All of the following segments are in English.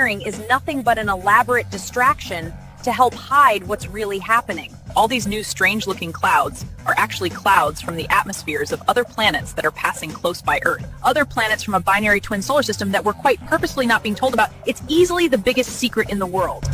clearing is nothing but an elaborate distraction to help hide what's really happening. All these new strange-looking clouds are actually clouds from the atmospheres of other planets that are passing close by Earth. Other planets from a binary twin solar system that we're quite purposefully not being told about. It's easily the biggest secret in the world.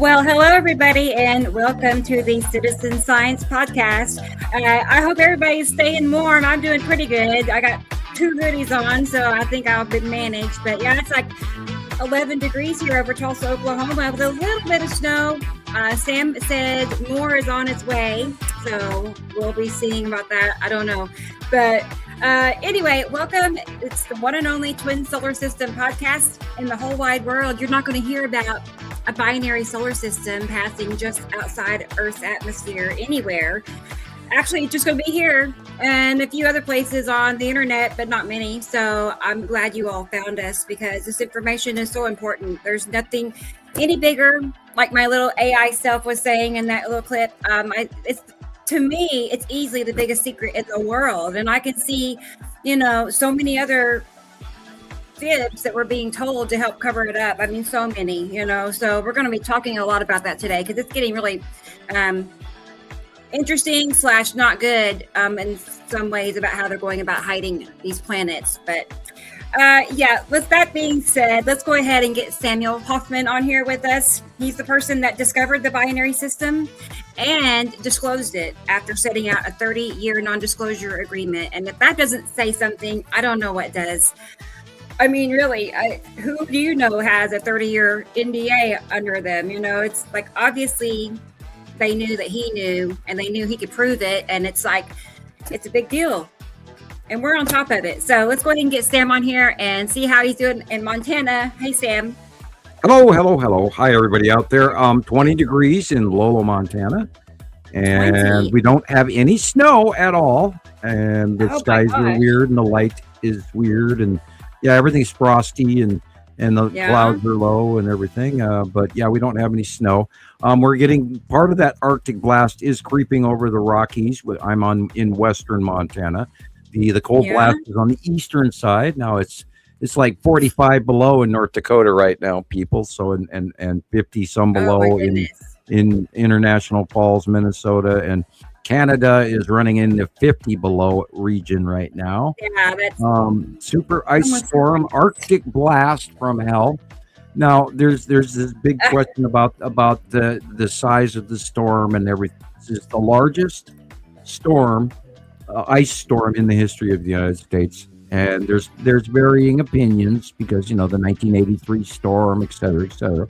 Well, hello, everybody, and welcome to the Citizen Science Podcast. I hope everybody's staying warm. I'm doing pretty good. I got 2 hoodies on, so I think I'll be managed. But yeah, it's like 11 degrees here over Tulsa, Oklahoma, with a little bit of snow. Sam said more is on its way, so we'll be seeing about that. I don't know. But anyway, welcome. It's the one and only Twin Solar System podcast in the whole wide world. You're not going to hear about a binary solar system passing just outside Earth's atmosphere anywhere. Actually, it's just going to be here and a few other places on the internet, but not many. So I'm glad you all found us because this information is so important. There's nothing any bigger, like my little AI self was saying in that little clip. To me, it's easily the biggest secret in the world. And I can see, so many other fibs that we're being told to help cover it up. I mean, so many, so we're going to be talking a lot about that today because it's getting really interesting / not good in some ways about how they're going about hiding these planets. But with that being said, let's go ahead and get Samuel Hofman on here with us. He's the person that discovered the binary system and disclosed it after setting out a 30-year non-disclosure agreement. And if that doesn't say something, I don't know what does. I mean, really, who do you know has a 30-year NDA under them? It's like, obviously they knew that he knew and they knew he could prove it. And it's like, it's a big deal. And we're on top of it. So let's go ahead and get Sam on here and see how he's doing in Montana. Hey, Sam. Hello. Hi, everybody out there. 20 degrees in Lolo, Montana. And 20. we don't have any snow at all. And the skies are weird and the light is weird. And yeah, everything's frosty and the clouds are low and everything. But yeah, we don't have any snow. We're getting part of that Arctic blast is creeping over the Rockies. I'm in western Montana. The cold blast is on the eastern side. Now it's like 45 below in North Dakota right now, people. So and 50 some below in International Falls, Minnesota, and Canada is running into 50 below region right now. Yeah, that's super ice storm, Arctic blast from hell. Now there's this big question about the size of the storm and everything. This is the largest storm, ice storm in the history of the United States, and there's varying opinions because the 1983 storm, et cetera.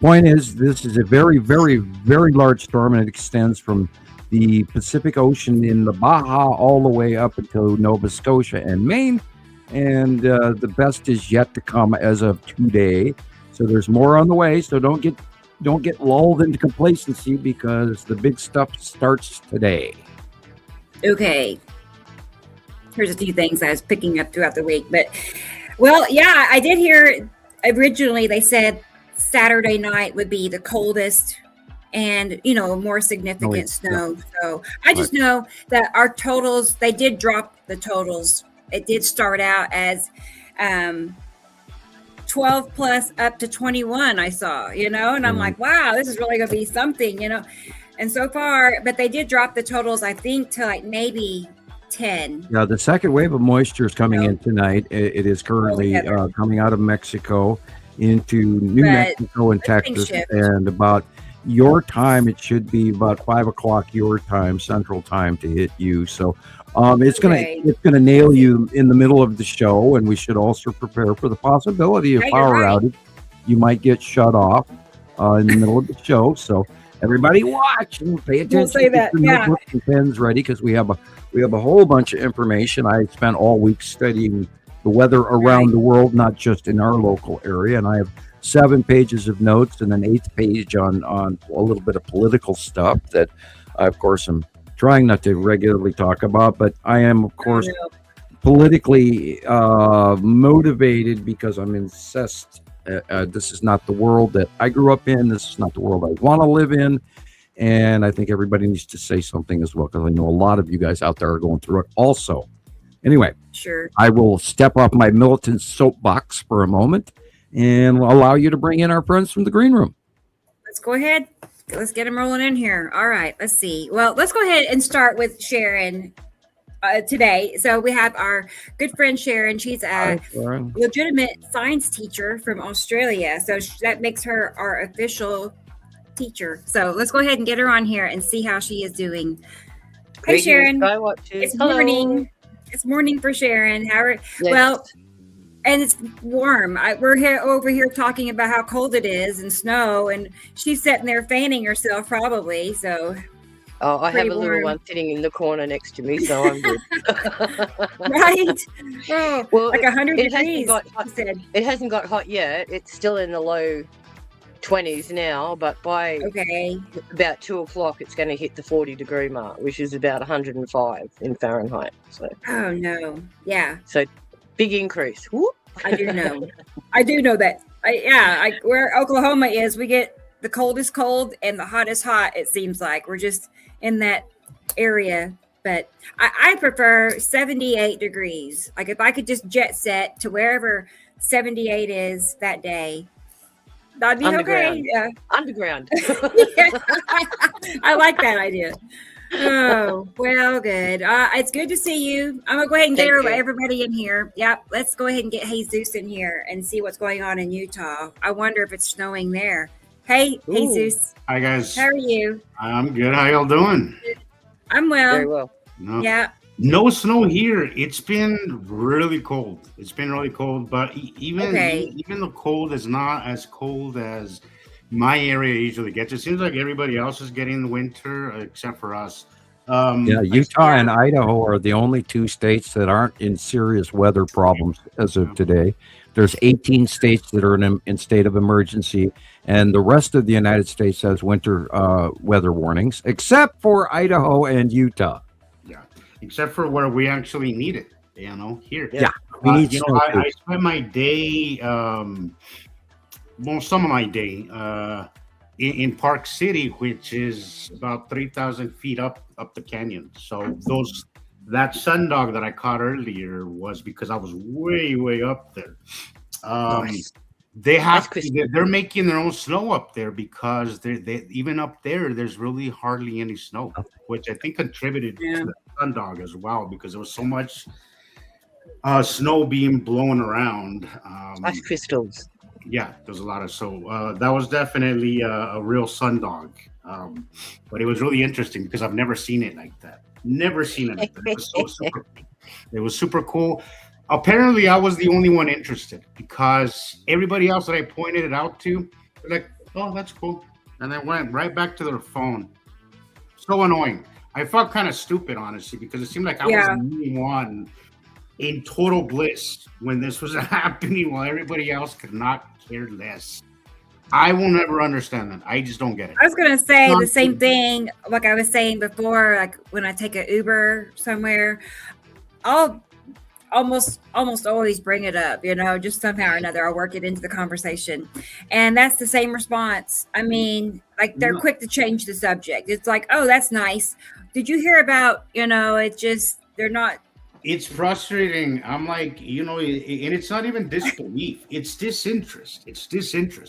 Point is, this is a very, very, very large storm, and it extends from the Pacific Ocean in the Baja all the way up until Nova Scotia and Maine. And the best is yet to come as of today. So there's more on the way. So don't get lulled into complacency because the big stuff starts today. okay. Here's a few things I was picking up throughout the week. But, well, yeah, I did hear originally they said Saturday night would be the coldest and, more significant snow. So I just know that our totals, they did drop the totals. It did start out as 12 plus up to 21, I saw, and I'm like, wow, this is really going to be something, And so far, but they did drop the totals, I think, to like maybe 10. Yeah, the second wave of moisture is coming in tonight. It is currently coming out of Mexico into New Mexico and Texas, and about your time, it should be about 5 o'clock your time, Central Time, to hit you. So it's gonna nail you in the middle of the show, and we should also prepare for the possibility of power outage. You might get shut off in the middle of the show. So everybody watch and pay attention. We'll say that, notebooks and pens ready because we have a whole bunch of information. I spent all week studying the weather around the world, not just in our local area, and I have 7 pages of notes and an 8th page on a little bit of political stuff that I, of course, am trying not to regularly talk about, but I am, of course, politically motivated because I'm incensed. This is not the world that I grew up in. This is not the world I want to live in. And I think everybody needs to say something as well, because I know a lot of you guys out there are going through it also. Anyway, I will step off my militant soapbox for a moment and allow you to bring in our friends from the green room. Let's go ahead. Let's get them rolling in here. All right, let's see. Well, let's go ahead and start with Sharon today. So we have our good friend Sharon. She's a Hi, Sharon. legitimate science teacher from Australia. So that makes her our official teacher. So let's go ahead and get her on here and see how she is doing. Hey, Sharon. It's morning. It's morning for Sharon. Well, and it's warm. We're here over here talking about how cold it is and snow, and she's sitting there fanning herself probably. So I have a warm. little one sitting in the corner next to me, so I'm good. Right. Oh, well, like 100 degrees. It hasn't got hot yet. It's still in the low 20s now, but by about 2 o'clock, it's going to hit the 40-degree mark, which is about 105 in Fahrenheit. So. Oh no! Yeah. So big increase. Whoop. I do know. I do know that. Where Oklahoma is, we get the coldest cold and the hottest hot. It seems like we're just in that area. But I prefer 78 degrees. Like if I could just jet set to wherever 78 is that day, that'd be underground. Okay. Yeah. Underground. I like that idea. Oh, well, good. It's good to see you. I'm going to go ahead and get everybody in here. Yep. Let's go ahead and get Jesus in here and see what's going on in Utah. I wonder if it's snowing there. Hey, Jesus. Hi, guys. How are you? I'm good. How y'all doing? I'm well. Very well. No. Yeah. No snow here. It's been really cold. It's been really cold, but even the cold is not as cold as my area usually gets. It seems like everybody else is getting the winter except for us. Utah and Idaho are the only two states that aren't in serious weather problems as of today. There's 18 states that are in state of emergency, and the rest of the United States has winter weather warnings, except for Idaho and Utah. Yeah, except for where we actually need it, here. Yeah, we need I spent my day, some of my day in Park City, which is about 3,000 feet up the canyon. So that sundog that I caught earlier was because I was way up there. Nice. They're making their own snow up there because they even up there's really hardly any snow, which I think contributed to the sundog as well because there was so much snow being blown around. Ice crystals. Yeah, there's a lot of that was definitely a real sundog. But it was really interesting because I've never seen it like that. Never seen it like that. It was it was super cool. Apparently, I was the only one interested because everybody else that I pointed it out to, they're like, "Oh, that's cool," and then went right back to their phone. So annoying. I felt kind of stupid, honestly, because it seemed like I was the only one in total bliss when this was happening, while everybody else could not care less. I will never understand that. I just don't get it. I was going to say the same thing, like I was saying before, like when I take an Uber somewhere, I'll almost always bring it up, just somehow or another. I'll work it into the conversation. And that's the same response. I mean, like they're quick to change the subject. It's like, oh, that's nice. Did you hear about, it's just, they're not. It's frustrating. I'm like, and it's not even disbelief. It's disinterest.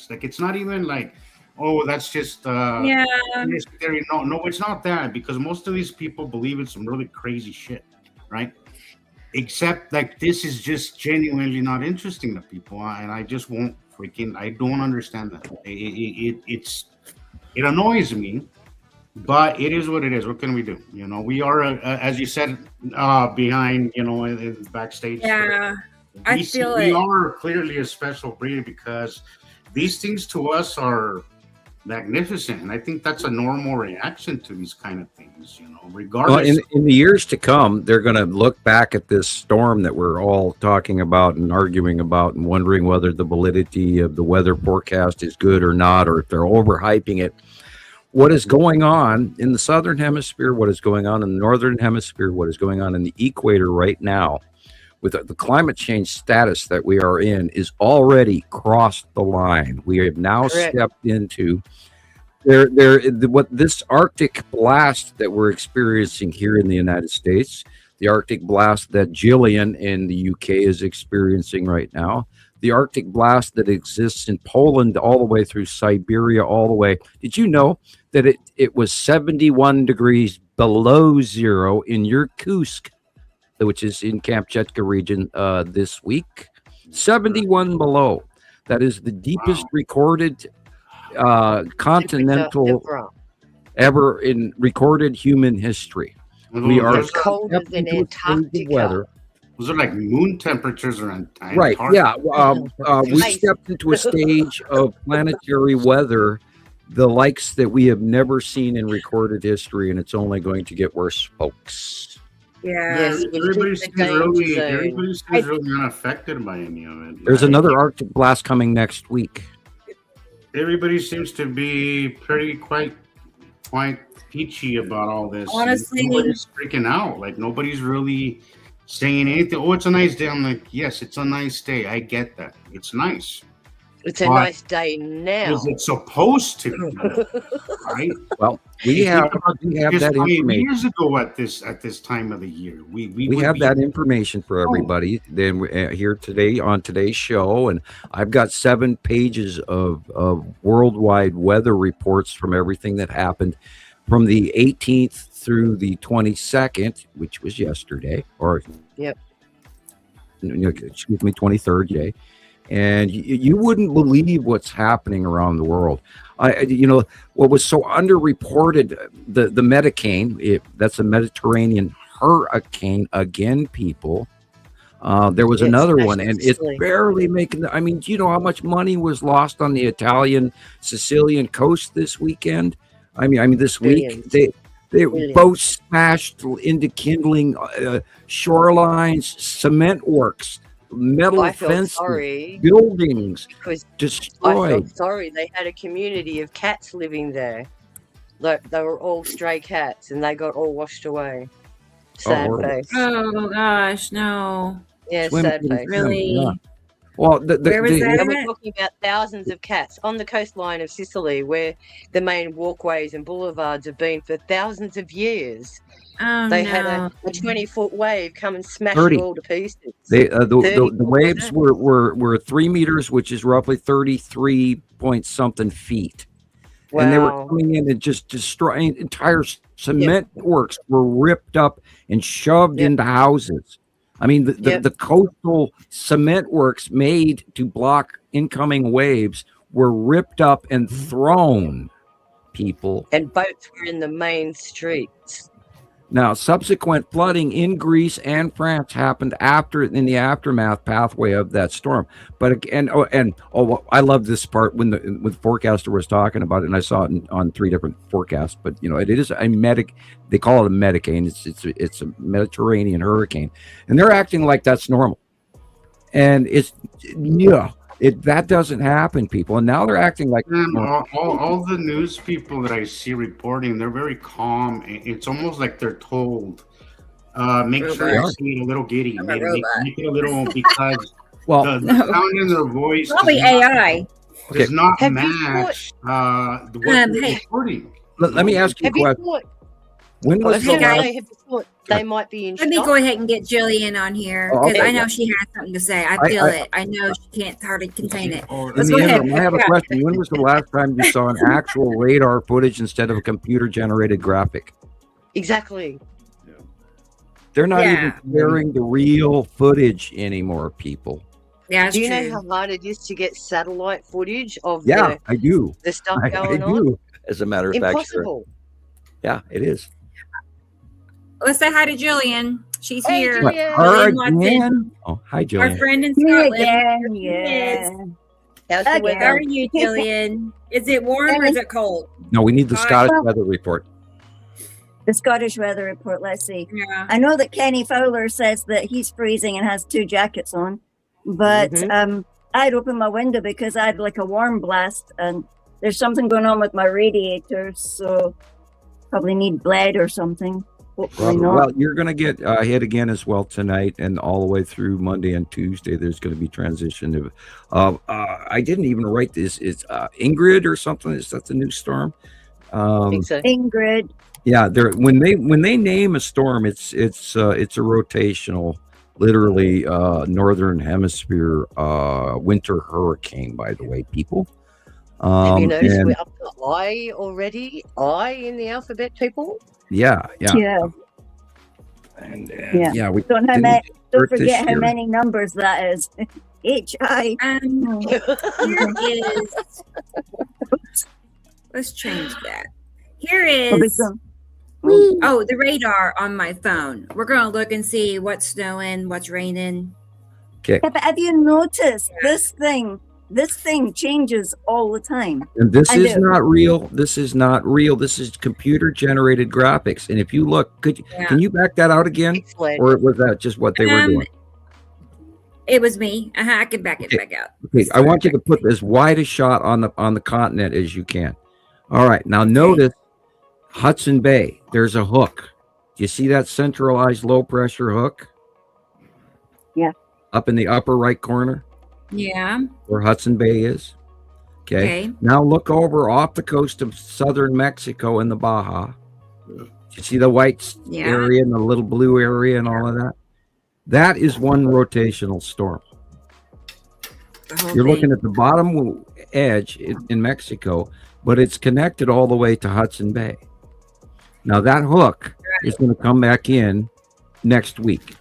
Like, it's not even like, oh, that's just necessary. No, it's not that, because most of these people believe in some really crazy shit, right? Except like this is just genuinely not interesting to people, and I just won't I don't understand that. It annoys me. But it is what it is. What can we do? We are, as you said, behind, in backstage. Yeah, I feel we are clearly a special breed because these things to us are magnificent. And I think that's a normal reaction to these kind of things, regardless. Well, in the years to come, they're going to look back at this storm that we're all talking about and arguing about and wondering whether the validity of the weather forecast is good or not, or if they're overhyping it. What is going on in the southern hemisphere, what is going on in the northern hemisphere, what is going on in the equator right now with the climate change status that we are in is already crossed the line. We have now stepped into what this Arctic blast that we're experiencing here in the United States, the Arctic blast that Gillian in the UK is experiencing right now, the Arctic blast that exists in Poland all the way through Siberia all the way. Did you know that it was 71 degrees below zero in Irkutsk which is in Kamchatka region this week. 71 below. That is the deepest recorded continental ever in recorded human history. We are colder than Antarctica. Weather. Was it like moon temperatures or Antarctica? Right, yeah. We stepped into a stage of planetary weather, the likes that we have never seen in recorded history, and it's only going to get worse, folks. Yeah. Yes, everybody seems really unaffected by any of it. There's another Arctic blast coming next week. Everybody seems to be quite peachy about all this. Honestly, nobody's freaking out. Like nobody's really saying anything. Oh, it's a nice day. I'm like, yes, it's a nice day. I get that. It's nice. It's a nice day now. Is it supposed to? Right? Well, we have that information. Years ago at this time of the year, we have that information for everybody. Then here today on today's show, and I've got 7 pages of worldwide weather reports from everything that happened from the 18th through the 22nd, which was yesterday, or excuse me, 23rd day. And you wouldn't believe what's happening around the world. What was so underreported, the Medicane, that's a Mediterranean hurricane again, people. There was another one, and it's barely making. I mean, do you know how much money was lost on the Italian Sicilian coast this weekend? I mean, this week they boats smashed into kindling shorelines, cement works. Metal fences, buildings destroyed. I felt sorry. They had a community of cats living there. They were all stray cats, and they got all washed away. Sad face. Oh gosh, no. Yeah, sad face. Really? Yeah. Well, where was that? We're talking about thousands of cats on the coastline of Sicily, where the main walkways and boulevards have been for thousands of years. They had a 20-foot wave come and smash it all to pieces. The waves were 3 meters, which is roughly 33 point something feet. Wow. And they were coming in and just destroying entire cement works were ripped up and shoved into houses. I mean, the coastal cement works made to block incoming waves were ripped up and thrown, people. And boats were in the main streets. Now, subsequent flooding in Greece and France happened in the aftermath pathway of that storm. But again, I love this part when the forecaster was talking about it, and I saw it on 3 different forecasts. But it is a they call it a Medicane. It's a Mediterranean hurricane, and they're acting like that's normal. And that doesn't happen, people. And now they're acting like all the news people that I see reporting, they're very calm. It's almost like they're told, make sure you see a little giddy, make it a little, because the sound in their voice probably AI does not match what they're reporting. Let me ask you a question. When was the last? They might be in shock. Let me go ahead and get Gillian on here, because I know she has something to say. I feel it. I know she can't hardly contain it. I have a question. When was the last time you saw an actual radar footage instead of a computer-generated graphic? Exactly. They're not even sharing the real footage anymore, people. Yeah, do you know how hard it is to get satellite footage of I do. The stuff going on? As a matter of fact. Impossible. Yeah, it is. Let's say hi to Gillian. She's here. Gillian Watson. Oh, hi, Gillian. Our friend in Scotland. How's the weather? How are you, Gillian? Is it warm or is it cold? No, we need the Scottish weather report. The Scottish weather report. Let's see. Yeah. I know that Kenny Fowler says that he's freezing and has 2 jackets on, but I'd open my window because I had like a warm blast, and there's something going on with my radiators, so probably need blade or something. Well, you're going to get hit again as well tonight, and all the way through Monday and Tuesday. There's going to be transition of. I didn't even write this. It's Ingrid or something. Is that the new storm? I think so. Ingrid. Yeah, when they name a storm, it's a rotational, literally northern hemisphere winter hurricane. By the way, people. Have you noticed we're up to I already? I in the alphabet, people. Yeah. Yeah, we don't didn't don't this forget how year. many numbers that is. HI. Here is. Let's change that. Here Oh, is. Oh, the radar on my phone. We're gonna look and see what's snowing, what's raining. Okay. Yeah, but have you noticed this thing? This thing changes all the time. And this is not real. This is not real. This is computer generated graphics. And if you look, can you back that out again? Or was that just what they were doing? It was me. I can back it back out. Okay, I want you to put as wide a shot on the continent as you can. All right, now notice Hudson Bay. There's a hook. Do you see that centralized low pressure hook? Yeah. Up in the upper right corner? Yeah. Where Hudson Bay is. Okay. Now look over off the coast of southern Mexico in the Baja. You see the white area and the little blue area and all of that? That is one rotational storm. You're looking at the bottom edge in Mexico, but it's connected all the way to Hudson Bay. Now that hook is going to come back in next week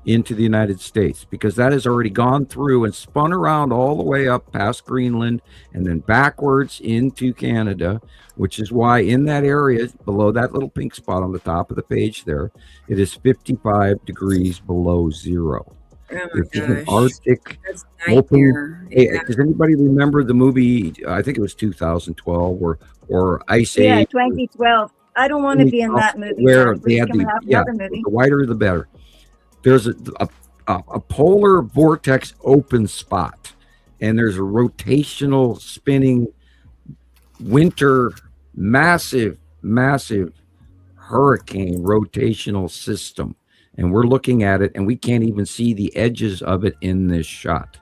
into the United States, because that has already gone through and spun around all the way up past Greenland and then backwards into Canada, which is why in that area below that little pink spot on the top of the page there, it is 55 degrees below zero. This is an Arctic open. Does anybody remember the movie? I think it was 2012 or Ice Age. Yeah, 2012. I don't want to be in that movie. Where they had the wider the better. There's a polar vortex open spot, and there's a rotational spinning winter massive hurricane rotational system, and we're looking at it and we can't even see the edges of it in this shot.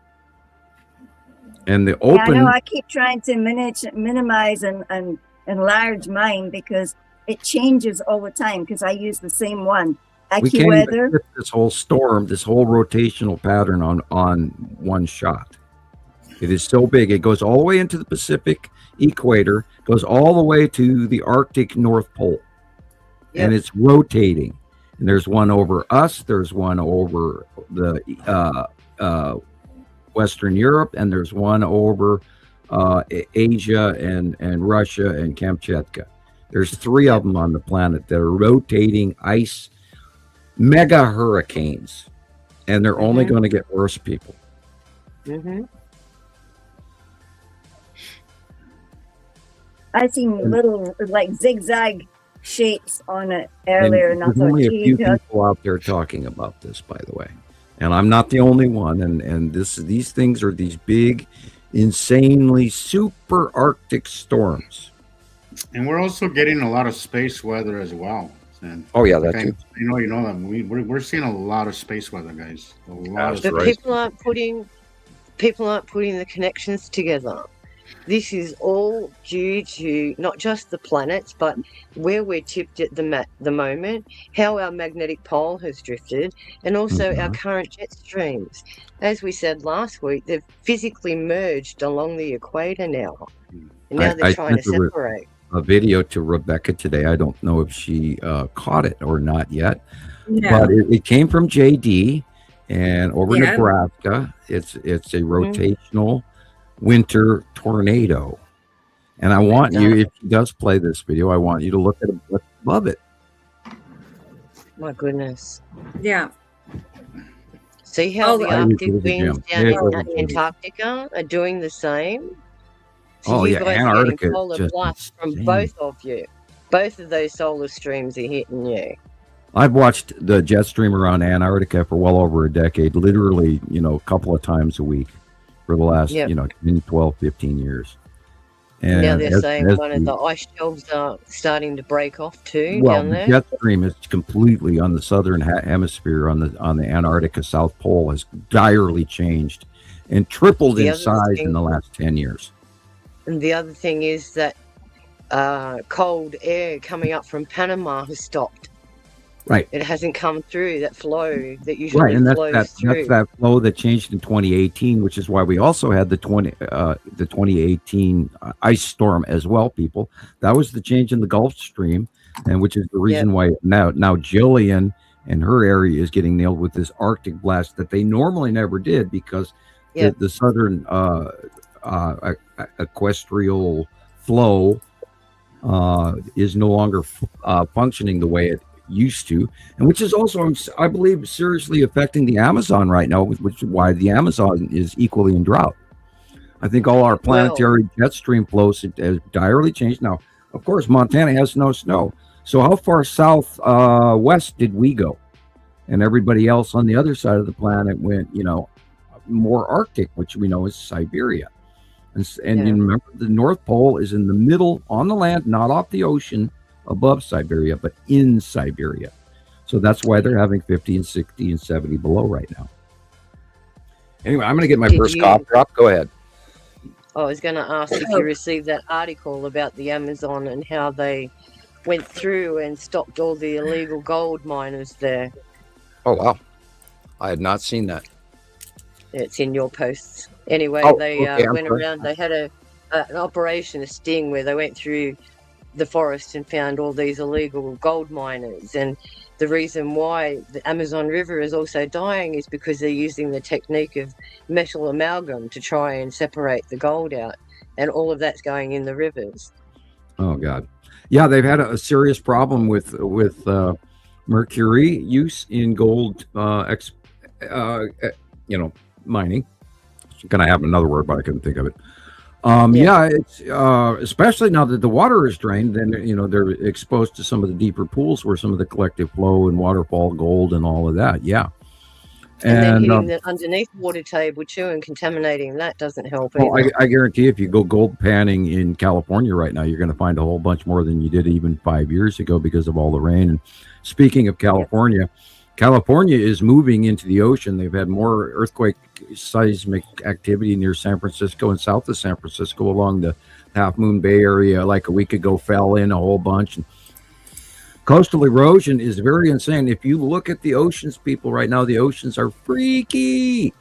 And the open, I know, I keep trying to minimize and enlarge mine because it changes all the time, because I use the same one. We can't even fit this whole storm, this whole rotational pattern on one shot. It is so big. It goes all the way into the Pacific equator, goes all the way to the Arctic North Pole. Yep. And it's rotating. And there's one over us. There's one over the Western Europe, and there's one over Asia and Russia and Kamchatka. There's three of them on the planet that are rotating ice mega hurricanes, and they're only going to get worse, people. I've seen little like zigzag shapes on it earlier, and I thought, only a few people out there talking about this, by the way, and I'm not the only one. And these things are these big, insanely super Arctic storms, and we're also getting a lot of space weather as well. And oh yeah, that's too. You know that we're seeing a lot of space weather, guys. A lot but people aren't putting the connections together. This is all due to not just the planets, but where we're tipped at the moment, how our magnetic pole has drifted, and also our current jet streams. As we said last week, they've physically merged along the equator now, and now they're trying to separate. A video to Rebecca today. I don't know if she caught it or not yet, but it came from JD and over Nebraska. It's a rotational winter tornado, and I want you, if he does play this video, I want you to look at what's above it. My goodness. Yeah. See how the Arctic winds down in Antarctica are doing the same? So you guys are getting polar blasts from both of you. Both of those solar streams are hitting you. I've watched the jet stream around Antarctica for well over a decade, literally, a couple of times a week for the last, 10, 12, 15 years. And now they're saying one of the ice shelves are starting to break off too down there. The jet stream is completely on the southern hemisphere, on the Antarctica South Pole, has direly changed and tripled in size in the last 10 years. And the other thing is that cold air coming up from Panama has stopped. Right. It hasn't come through that flow that usually flows through. That's that flow that changed in 2018, which is why we also had the 2018 ice storm as well, people. That was the change in the Gulf Stream, and which is the reason why now Gillian and her area is getting nailed with this Arctic blast that they normally never did because the southern equatorial flow is no longer functioning the way it used to, and which is also, I believe, seriously affecting the Amazon right now, which is why the Amazon is equally in drought. I think all our planetary jet stream flows has direly changed. Now, of course, Montana has no snow. So how far south west did we go? And everybody else on the other side of the planet went, more Arctic, which we know is Siberia. And you remember, the North Pole is in the middle on the land, not off the ocean above Siberia, but in Siberia. So that's why they're having 50 and 60 and 70 below right now. Anyway, I'm going to get my first cough drop. Go ahead. I was going to ask if you received that article about the Amazon and how they went through and stopped all the illegal gold miners there. Oh, wow. I had not seen that. It's in your posts. Anyway, they went around. They had an operation, a sting, where they went through the forest and found all these illegal gold miners. And the reason why the Amazon River is also dying is because they're using the technique of metal amalgam to try and separate the gold out. And all of that's going in the rivers. Oh, God. Yeah, they've had a serious problem with mercury use in gold, mining. I'm going to have another word, but I couldn't think of it. It's especially now that the water is drained, then they're exposed to some of the deeper pools where some of the collective flow and waterfall gold and all of that. Yeah, and then hitting the underneath water table too and contaminating that doesn't help. Well, I guarantee if you go gold panning in California right now, you're going to find a whole bunch more than you did even 5 years ago because of all the rain. And speaking of California. California is moving into the ocean. They've had more earthquake seismic activity near San Francisco and south of San Francisco along the Half Moon Bay area. Like a week ago, fell in a whole bunch. And coastal erosion is very insane. If you look at the oceans, people, right now, the oceans are freaky.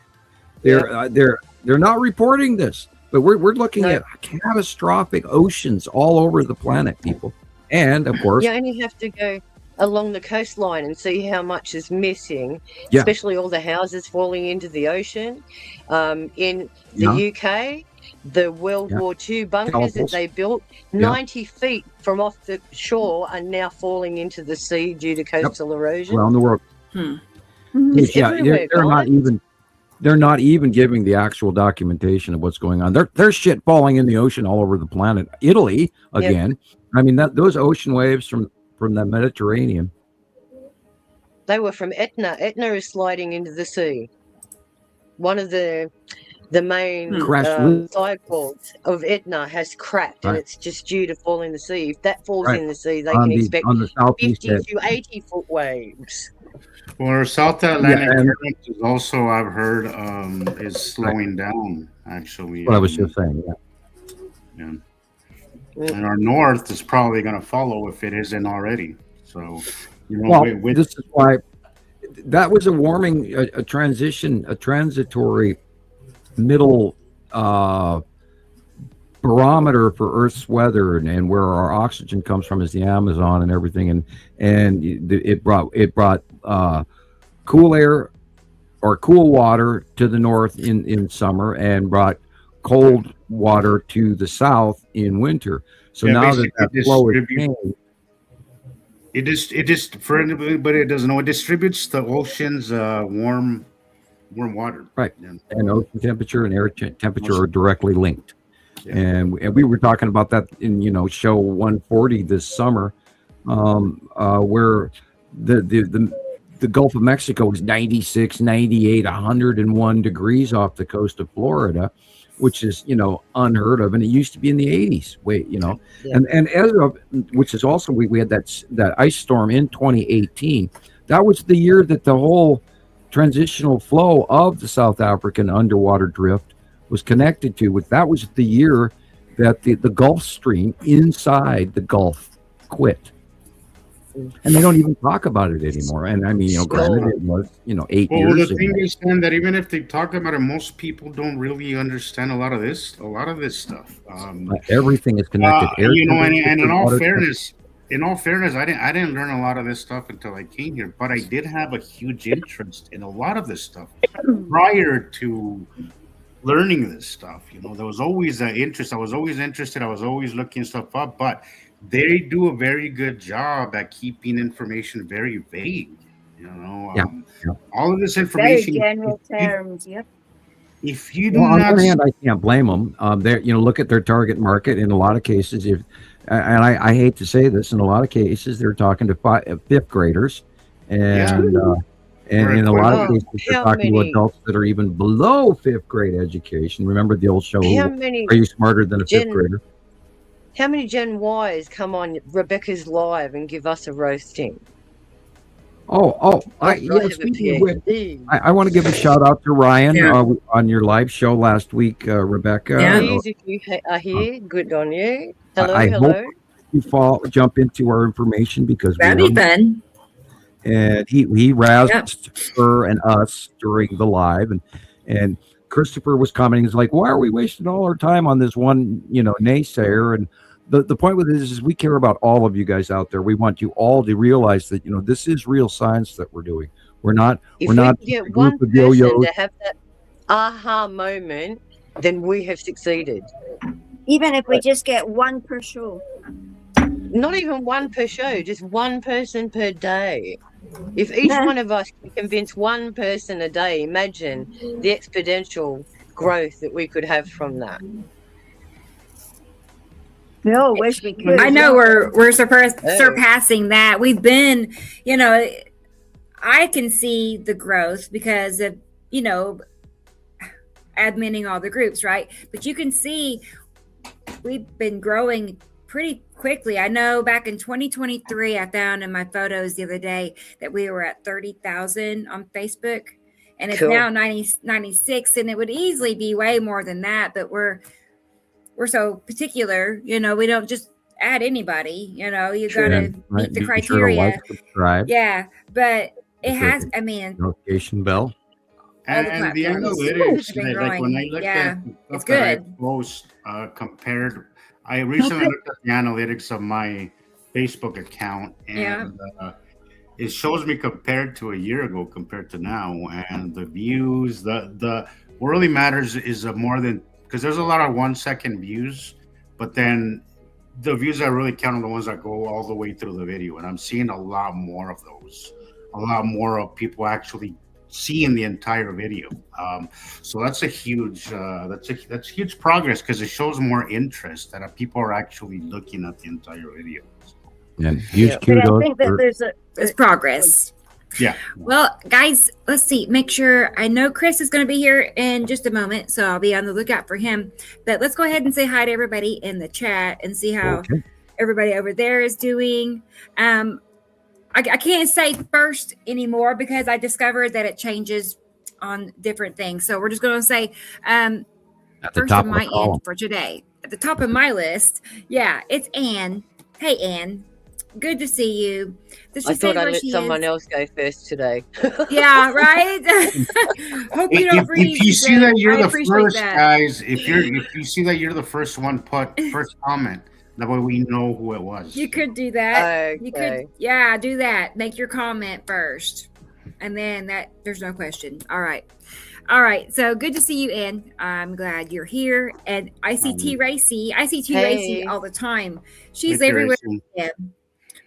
They're not reporting this, but we're looking at catastrophic oceans all over the planet, people. And of course, you only have to go along the coastline and see how much is missing, especially all the houses falling into the ocean. In the UK, the World War II bunkers that they built 90 feet from off the shore are now falling into the sea due to coastal erosion. Around the world. It's everywhere, they're not even giving the actual documentation of what's going on. There's shit falling in the ocean all over the planet. Italy, again. I mean, those ocean waves from the Mediterranean. They were from Etna. Etna is sliding into the sea. One of the main cycles of Etna has cracked, and it's just due to fall in the sea. If that falls in the sea, they can expect 50 to 80 foot waves. Well, South Atlantic current is also, I've heard, is slowing down, actually. What I was just saying, yeah. And our north is probably going to follow if it isn't already. So, this is why that was a warming, a transitory middle barometer for Earth's weather, and where our oxygen comes from is the Amazon and everything, and it brought cool air or cool water to the north in summer, and brought cold water to the south in winter. So now that flow is changed, it just for anybody that doesn't know, it distributes the ocean's warm water. Right, and ocean temperature and air temperature are directly linked. And we were talking about that in show 140 this summer, where the Gulf of Mexico is 96, 98, 101 degrees off the coast of Florida, which is unheard of, and it used to be in the 80s. And as of, which is also we had that ice storm in 2018. That was the year that the whole transitional flow of the South African underwater drift was connected to. That was the year that the Gulf Stream inside the Gulf quit. And they don't even talk about it anymore. And I mean, granted, it was 8 years ago. Well, the thing is, then, that even if they talk about it, most people don't really understand a lot of this stuff. Everything is connected. And in all fairness, in all fairness, I didn't learn a lot of this stuff until I came here, but I did have a huge interest in a lot of this stuff prior to learning this stuff. There was always an interest. I was always interested. I was always looking stuff up, but they do a very good job at keeping information very vague. All of this information, very general terms. Yep. If you do on not, one hand, I can't blame them. They, look at their target market. In a lot of cases, and I hate to say this, in a lot of cases, they're talking to fifth graders, and in a lot of cases, they're talking to adults that are even below fifth grade education. Remember the old show, Are You Smarter Than a Fifth Grader? How many Gen Ys come on Rebecca's Live and give us a roasting? I want to give a shout out to Ryan on your live show last week, Rebecca. Please, if you are here, good on you. Hello, I hello. Hope you jump into our information because that'd be fun. And he razzed her and us during the live, and Christopher was commenting, he's like, why are we wasting all our time on this one, naysayer? And the point with this is we care about all of you guys out there. We want you all to realize that, this is real science that we're doing. We're not get one person to have that aha moment, then we have succeeded. Even if we just get one per show. Not even one per show, just one person per day. If each one of us can convince one person a day, imagine the exponential growth that we could have from that. No, wish we could. I know we're surpassing that. We've been, I can see the growth because of, adminning all the groups, right? But you can see we've been growing pretty quickly. I know back in 2023, I found in my photos the other day that we were at 30,000 on Facebook, and it's now 96, and it would easily be way more than that, but we're so particular, we don't just add anybody, you got to meet the criteria. Yeah, but it has, notification bell. And the analytics, like when I look at it's stuff good. that I post compared, I recently looked at the analytics of my Facebook account, and it shows me compared to a year ago, compared to now, and the views, what really matters is more than, because there's a lot of 1 second views, but then the views that really count are the ones that go all the way through the video, and I'm seeing a lot more of those, a lot more of people actually seeing the entire video. So that's a huge that's huge progress, because it shows more interest that people are actually looking at the entire video. And huge kudos. But I think that there's progress. Yeah. Well, guys, let's see. Make sure, I know Chris is going to be here in just a moment, so I'll be on the lookout for him. But let's go ahead and say hi to everybody in the chat and see how everybody over there is doing. I can't say first anymore because I discovered that it changes on different things. So we're just going to say first on my end for today. At the top of my list, it's Anne. Hey, Anne. Good to see you. I thought I let someone else go first today. Yeah, right? Hope you don't if you see that you're the first, guys, if you see that you're the first one, put first comment. That way we know who it was. You could do that. Okay. You could, do that. Make your comment first. And then there's no question. All right. So good to see you, Ann. I'm glad you're here. And I see T Racy. I see T Racy all the time. She's everywhere.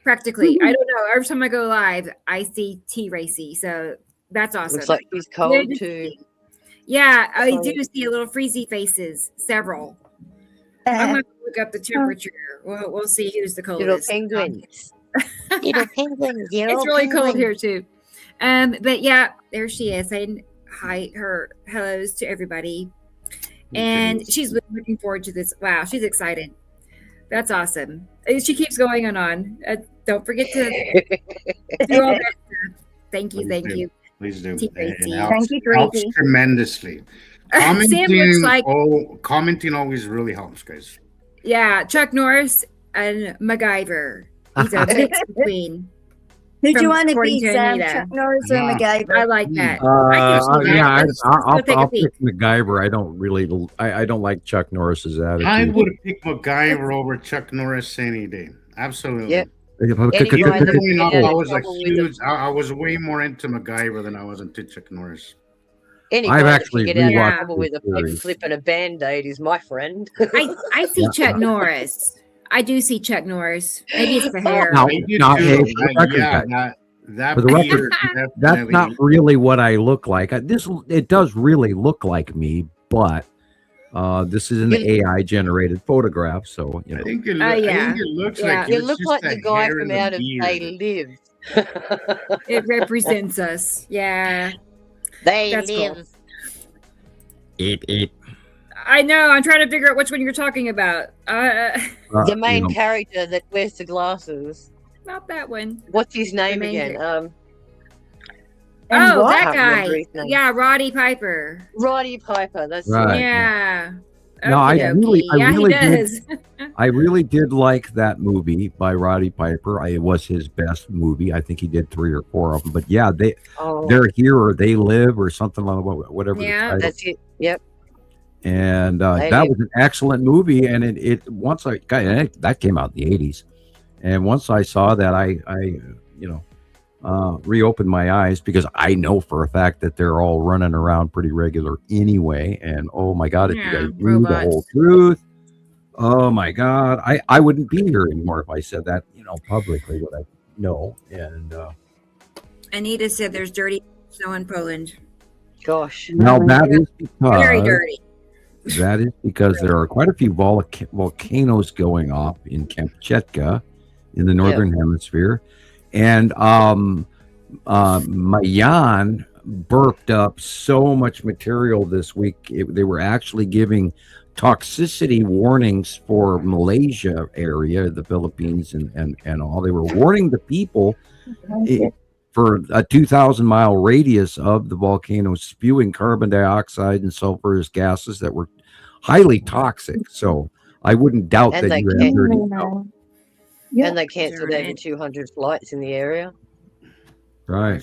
Practically. I don't know. Every time I go live, I see T Racy. So that's awesome. Looks like he's cold too. Yeah, I do see a little freezy faces. Several. I'm going to look up the temperature. We'll see who's the coldest. Little penguins. Little penguins. It's really cold here too. But yeah, there she is saying hi, her hellos to everybody. And she's looking forward to this. Wow, she's excited. That's awesome. She keeps going on. Don't forget to do all that stuff. Thank you. Please do. Thank you, Gracie. Tremendously. Commenting always really helps, guys. Yeah, Chuck Norris and MacGyver. He's a mix between. Who do you want to be, Sam? Chuck Norris or MacGyver? I like that. I'll pick MacGyver. I don't like Chuck Norris's attitude. I would pick MacGyver over Chuck Norris any day. Absolutely. Yep. I was way more into MacGyver than I was into Chuck Norris. I've actually get out of rewatched trouble with a series. flip and a band-aid is my friend. I see Chuck Norris. I do see Chuck Norris. Maybe it's the hair. Now, Hey, that for the record, beard, that's definitely- not really what I look like. It does really look like me, but this is an AI generated photograph, so I think it looks like You it's look just like the the guy hair from and the Out of beard. They Live. It represents us. Yeah. They That's cool. live. I know. I'm trying to figure out which one you're talking about. The main character that wears the glasses. Not that one. What's his name main again? Oh, what? that I can't guy. remember his name. Yeah, Roddy Piper. Roddy Piper. That's Right. Yeah. No, I Okey-dokey. really he did. does. I really did like that movie by Roddy Piper. It was his best movie. I think he did 3 or 4 of them. But yeah, they're here or they live or something like whatever. the Yeah, title. That's it. Yep. And They that live. was an excellent movie. And that came out in the 80s. And once I saw that, I reopened my eyes, because I know for a fact that they're all running around pretty regular anyway. And oh my God, if you guys knew the robots. whole truth, oh my God, I wouldn't be here anymore if I said that, publicly, what I know. And Anita said there's dirty snow in Poland. Gosh. now that is Very because dirty. that is because there are quite a few volcanoes going off in Kamchatka in the northern hemisphere. And Mayan burped up so much material this week. They were actually giving toxicity warnings for Malaysia area, the Philippines, and all. They were warning the people for a 2,000-mile radius of the volcano spewing carbon dioxide and sulfurous gases that were highly toxic. So I wouldn't doubt And that they you have can't- dirty. And they cancelled over 200 flights in the area. Right.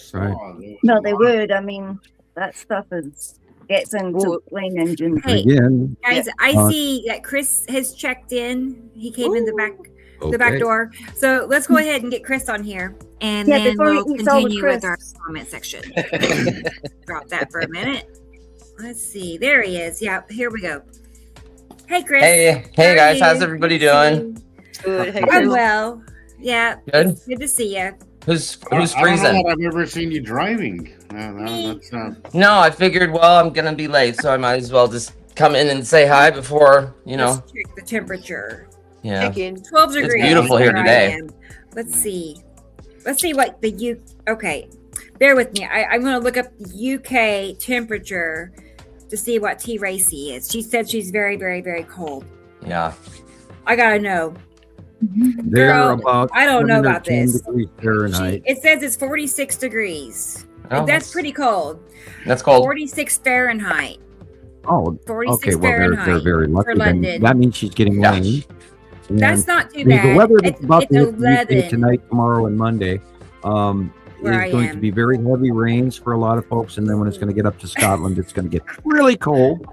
No, they would. I mean, that stuff gets into Well, plane engines. Hey, Again, guys, I see that Chris has checked in. He came in the back okay. door. So let's go ahead and get Chris on here, and Yeah, then before he we'll eats all the continue with our crisps. comment section. Drop that for a minute. Let's see. There he is. Yeah, here we go. Hey, Chris. Hey How are guys, you? how's everybody Good to see doing? you. Good. Hey, I'm Chris. well. Yeah. Good. Good to see you. Who's I don't know freezing? that I've ever seen you driving. That's No, I figured, well, I'm gonna be late, so I might as well just come in and say hi before, Let's check the temperature. Yeah. Check in. 12 degrees. beautiful here where I today. am. Let's see. Let's see what the okay. Bear with me. I'm going to look up UK temperature to see what T. Racy is. She said she's very, very, very cold. Yeah. I got to know. They're Girl, about I don't know 7 or about 10 this. degrees Fahrenheit. It says it's 46 degrees. Oh, That's pretty cold. That's cold. 46 Fahrenheit. Oh, 46 okay. Well, they're Fahrenheit very lucky. for Then. London. That means she's getting Yeah. rain. That's not too The bad. weather that's about It's to hit the UK 11 tonight, tomorrow, and Monday where I is going am. to be very heavy rains for a lot of folks, and then when it's going to get up to Scotland, it's going to get really cold.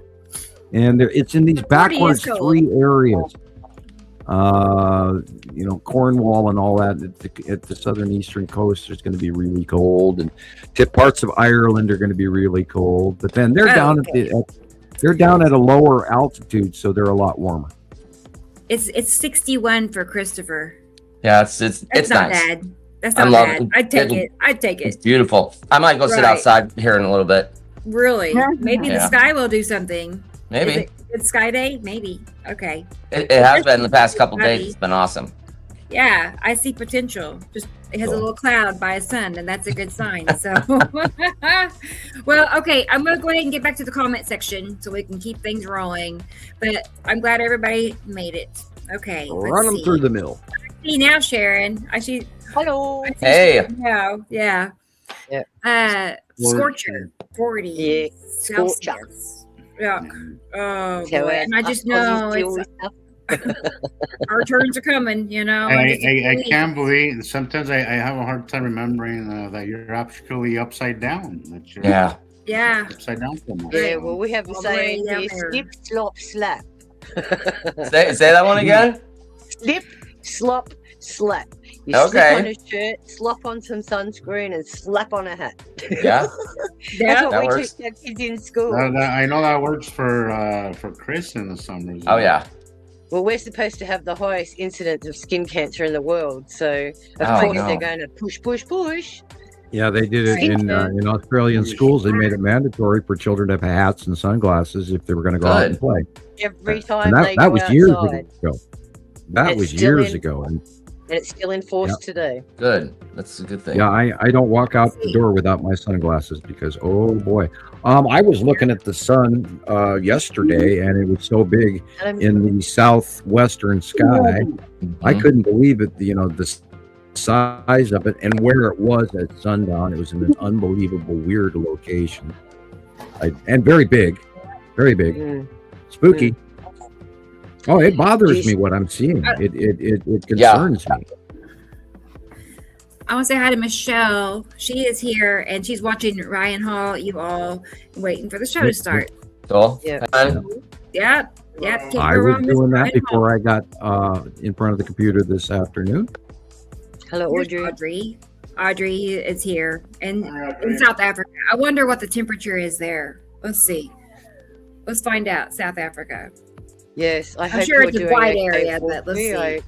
And it's in these 40 is backwards cold. 3 areas. Cornwall and all that at the southern eastern coast is going to be really cold, and parts of Ireland are going to be really cold. But then they're down they're down at a lower altitude, so they're a lot warmer. It's 61 for Christopher. Yeah, it's That's it's not nice. bad. That's I not love bad. it. I'd take it. I'd take It's it. beautiful. I might go sit Right. outside here in a little bit. Really? Yeah. Maybe the Yeah. sky will do something. Maybe. Is it Sky Day? Maybe. Okay. It has been the past couple days. It's been awesome. Yeah, I see potential. Just it has a Cool. little cloud by a sun, and that's a good sign. So, well, okay, I'm gonna go ahead and get back to the comment section so we can keep things rolling. But I'm glad everybody made it. Okay, Run them through the mill. See now, Sharon. I see. Hello. I see Hey. Sharon now. Yeah. Scorcher 40 Yeah, scorcher. Celsius. Yeah. Oh So, boy. And I just know it's, our turns are coming. You know. I can't believe. Sometimes I have a hard time remembering that you're actually upside down. That you're Yeah. Yeah. upside down so much. Yeah, well, we have a All the way saying down here: there. slip, slop, slap. Say that one again. Slip, slop, slap. You slip on a shirt, slop on some sunscreen, and slap on a hat. Yeah. That's what that we works. teach our kids in school. I know that works for Chris in the summers. Oh yeah. Well, we're supposed to have the highest incidence of skin cancer in the world, so of Oh, course no. they're going to push. Yeah, they did it in Australian schools. They made it mandatory for children to have hats and sunglasses if they were going to go out and play. Every time And they that go was outside. years ago. That And was it's still years in- ago. And And it's still enforced today. Good. That's a good thing. yeah, I don't walk out the door without my sunglasses because, oh boy. I was looking at the sun yesterday, and it was so big in the southwestern sky. I couldn't believe it, the size of it and where it was at sundown. It was in an unbelievable, weird location. And very big. Very big. Spooky. Oh, it bothers me what I'm seeing. It concerns me. I want to say hi to Michelle. She is here and she's watching Ryan Hall. You all waiting for the show to start. Cool. Yeah. Yep. I was doing that before I got in front of the computer this afternoon. Hello, Audrey. Audrey is here in South Africa. I wonder what the temperature is there. Let's see. Let's find out. South Africa. Yes, I'm hope sure you're it's a doing wide okay, area, but let's see.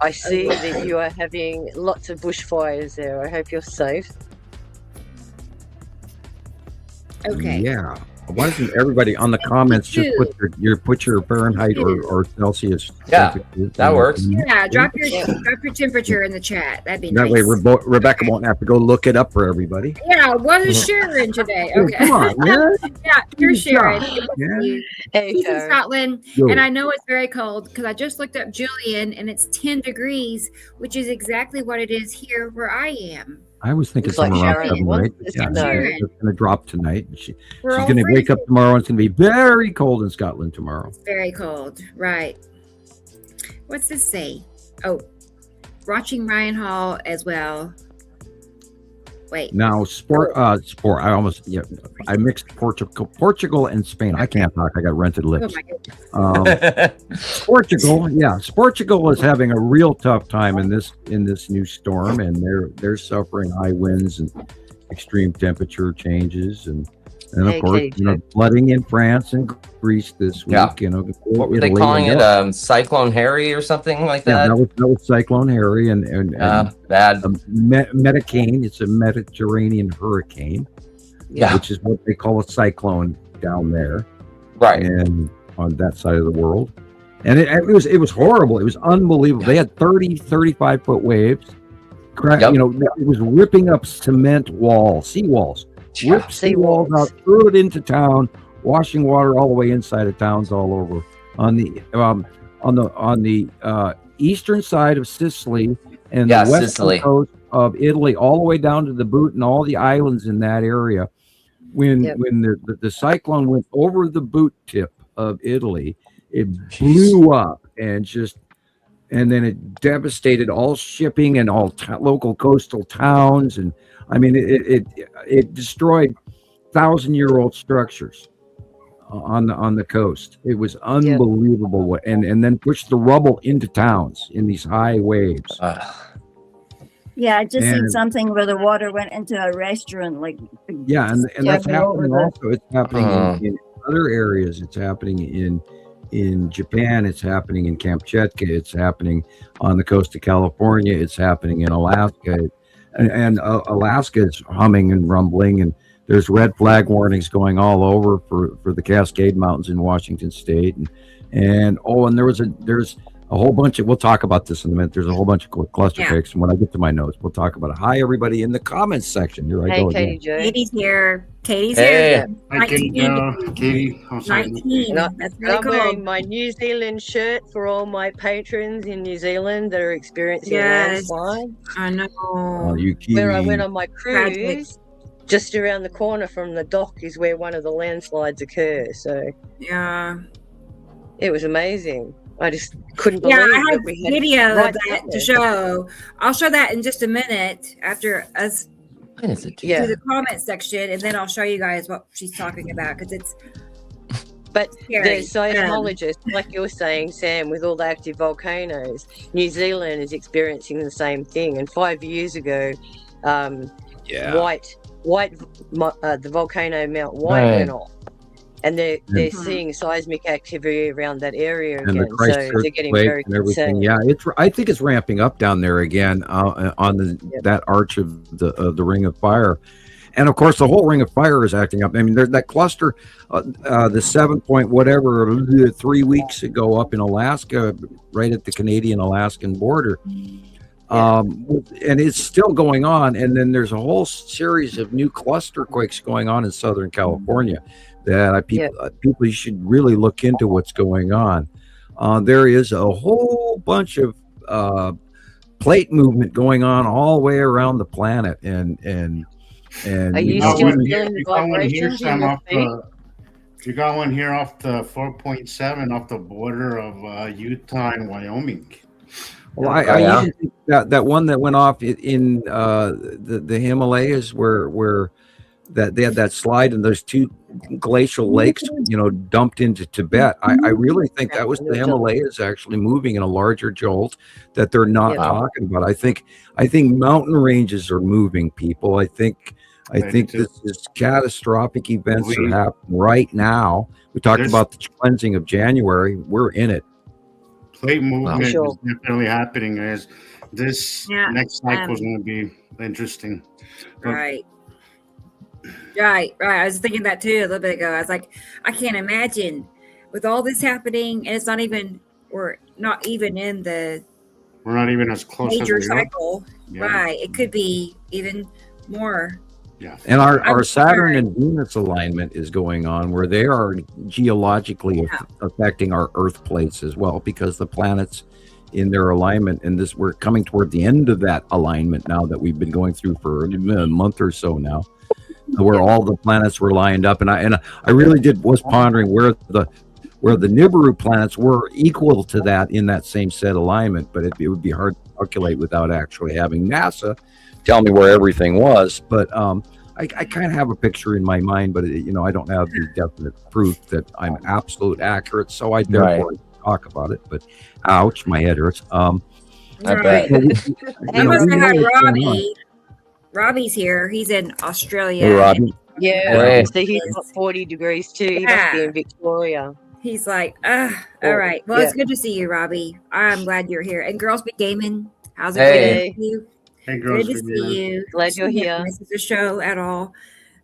I see that you are having lots of bushfires there. I hope you're safe. Okay. Yeah. Why doesn't everybody on the comments just put your Fahrenheit or Celsius? Yeah, that works. Yeah, drop your temperature in the chat. That'd be That nice. way Rebecca won't have to go look it up for everybody. Yeah, what is Sharon today? Oh, Okay. come on, Yeah, here's Sharon. Yeah. Hey, She's in Sharon. Scotland, Good. and I know it's very cold because I just looked up Gillian, and it's 10 degrees, which is exactly what it is here where I am. I was thinking Looks like somewhere around Sharon 7 or 8. wants Yeah, to know. it's going to drop tonight. She's We're all going to wake freezing. up tomorrow, and it's going to be very cold in Scotland tomorrow. Very cold, right? What's this say? Oh, watching Ryan Hall as well. Wait. Now, sport. I mixed Portugal and Spain. I can't talk. I got rented Oh lips. my goodness. Portugal, Portugal is having a real tough time in this new storm, and they're suffering high winds and extreme temperature changes, and of course, flooding in France and Greece this week. Yeah. What were they calling it? Cyclone Harry or something like that? Yeah, that was Cyclone Harry and bad. Medicane. It's a Mediterranean hurricane. Yeah. Which is what they call a cyclone down there. Right. And on that side of the world. And it was horrible. It was unbelievable. They had 35 foot waves. Yep. It was ripping up cement walls, seawalls. Ripped seawalls out, threw it into town, washing water all the way inside of towns all over. On the eastern side of Sicily and the western coast of Italy, all the way down to the Boot and all the islands in that area. When the cyclone went over the boot tip of Italy, it blew up and then it devastated all shipping and all local coastal towns, and I mean it destroyed 1,000-year-old structures on the coast. It was unbelievable, and then pushed the rubble into towns in these high waves. Yeah, I just seen something where the water went into a restaurant. And that's happening also. It's happening in other areas. It's happening in Japan. It's happening in Kamchatka. It's happening on the coast of California. It's happening in Alaska. And Alaska is humming and rumbling, and there's red flag warnings going all over for the Cascade Mountains in Washington State. And there's a whole bunch of, we'll talk about this in a minute. There's a whole bunch of cluster picks. And when I get to my notes, we'll talk about it. Hi, everybody in the comments section. Here I go again. Katie's here. Hi, Katie. I'm sorry. 19. That's really I'm wearing my New Zealand shirt for all my patrons in New Zealand that are experiencing landslide. I know. Oh, you where I went on my cruise, just around the corner from the dock is where one of the landslides occur. So it was amazing. I just couldn't believe I have that we had video of that to show. I'll show that in just a minute after us do the comment section, and then I'll show you guys what she's talking about, because it's But Scary. the seismologists, like you're saying, Sam, with all the active volcanoes, New Zealand is experiencing the same thing. And 5 years ago, the volcano Mount White went off. And they're seeing seismic activity around that area and again. the Christchurch So they're getting quake very and everything. concerned. Yeah, I think it's ramping up down there again on that arch of the Ring of Fire. And of course, the whole Ring of Fire is acting up. I mean, there's that cluster, the 7 point whatever 3 weeks ago up in Alaska, right at the Canadian-Alaskan border. And it's still going on. And then there's a whole series of new cluster quakes going on in Southern California that people should really look into what's going on. There is a whole bunch of plate movement going on all the way around the planet, and are you still feeling the vibrations in your feet? You got one here off the 4.7 off the border of Utah and Wyoming. Well, I even think that one that went off in the Himalayas where that they had that slide and those two glacial lakes, dumped into Tibet. I really think that was the Himalayas actually moving in a larger jolt that they're not talking about. I think mountain ranges are moving, people. I think this is catastrophic events are happening right now. We talked about the cleansing of January. We're in it. Plate movement is definitely happening. As this next cycle is going to be interesting. Right. I was thinking that too a little bit ago. I was like, I can't imagine with all this happening, and we're not even in the as close major as we cycle. Yeah. Right. It could be even more. Yeah. And our Saturn and Venus alignment is going on where they are geologically affecting our Earth plates as well, because the planets in their alignment, and we're coming toward the end of that alignment now that we've been going through for a month or so now, where all the planets were lined up. And I really was pondering where the Nibiru planets were equal to that in that same set alignment, but it would be hard to calculate without actually having NASA tell me where everything was. But I kind of have a picture in my mind, but I don't have the definite proof that I'm absolute accurate, so I therefore talk about it. But ouch, my head hurts. I bet. I must have had Robbie. Robbie's here. He's in Australia. Hey, Robbie. Yeah, so he's got 40 degrees too. He must be in Victoria. He's like, all right. Well, it's good to see you, Robbie. I'm glad you're here. And Girls Be Gaming, how's it going with you? Hey, Girls Good to see you. Glad you're here. This is a show at all.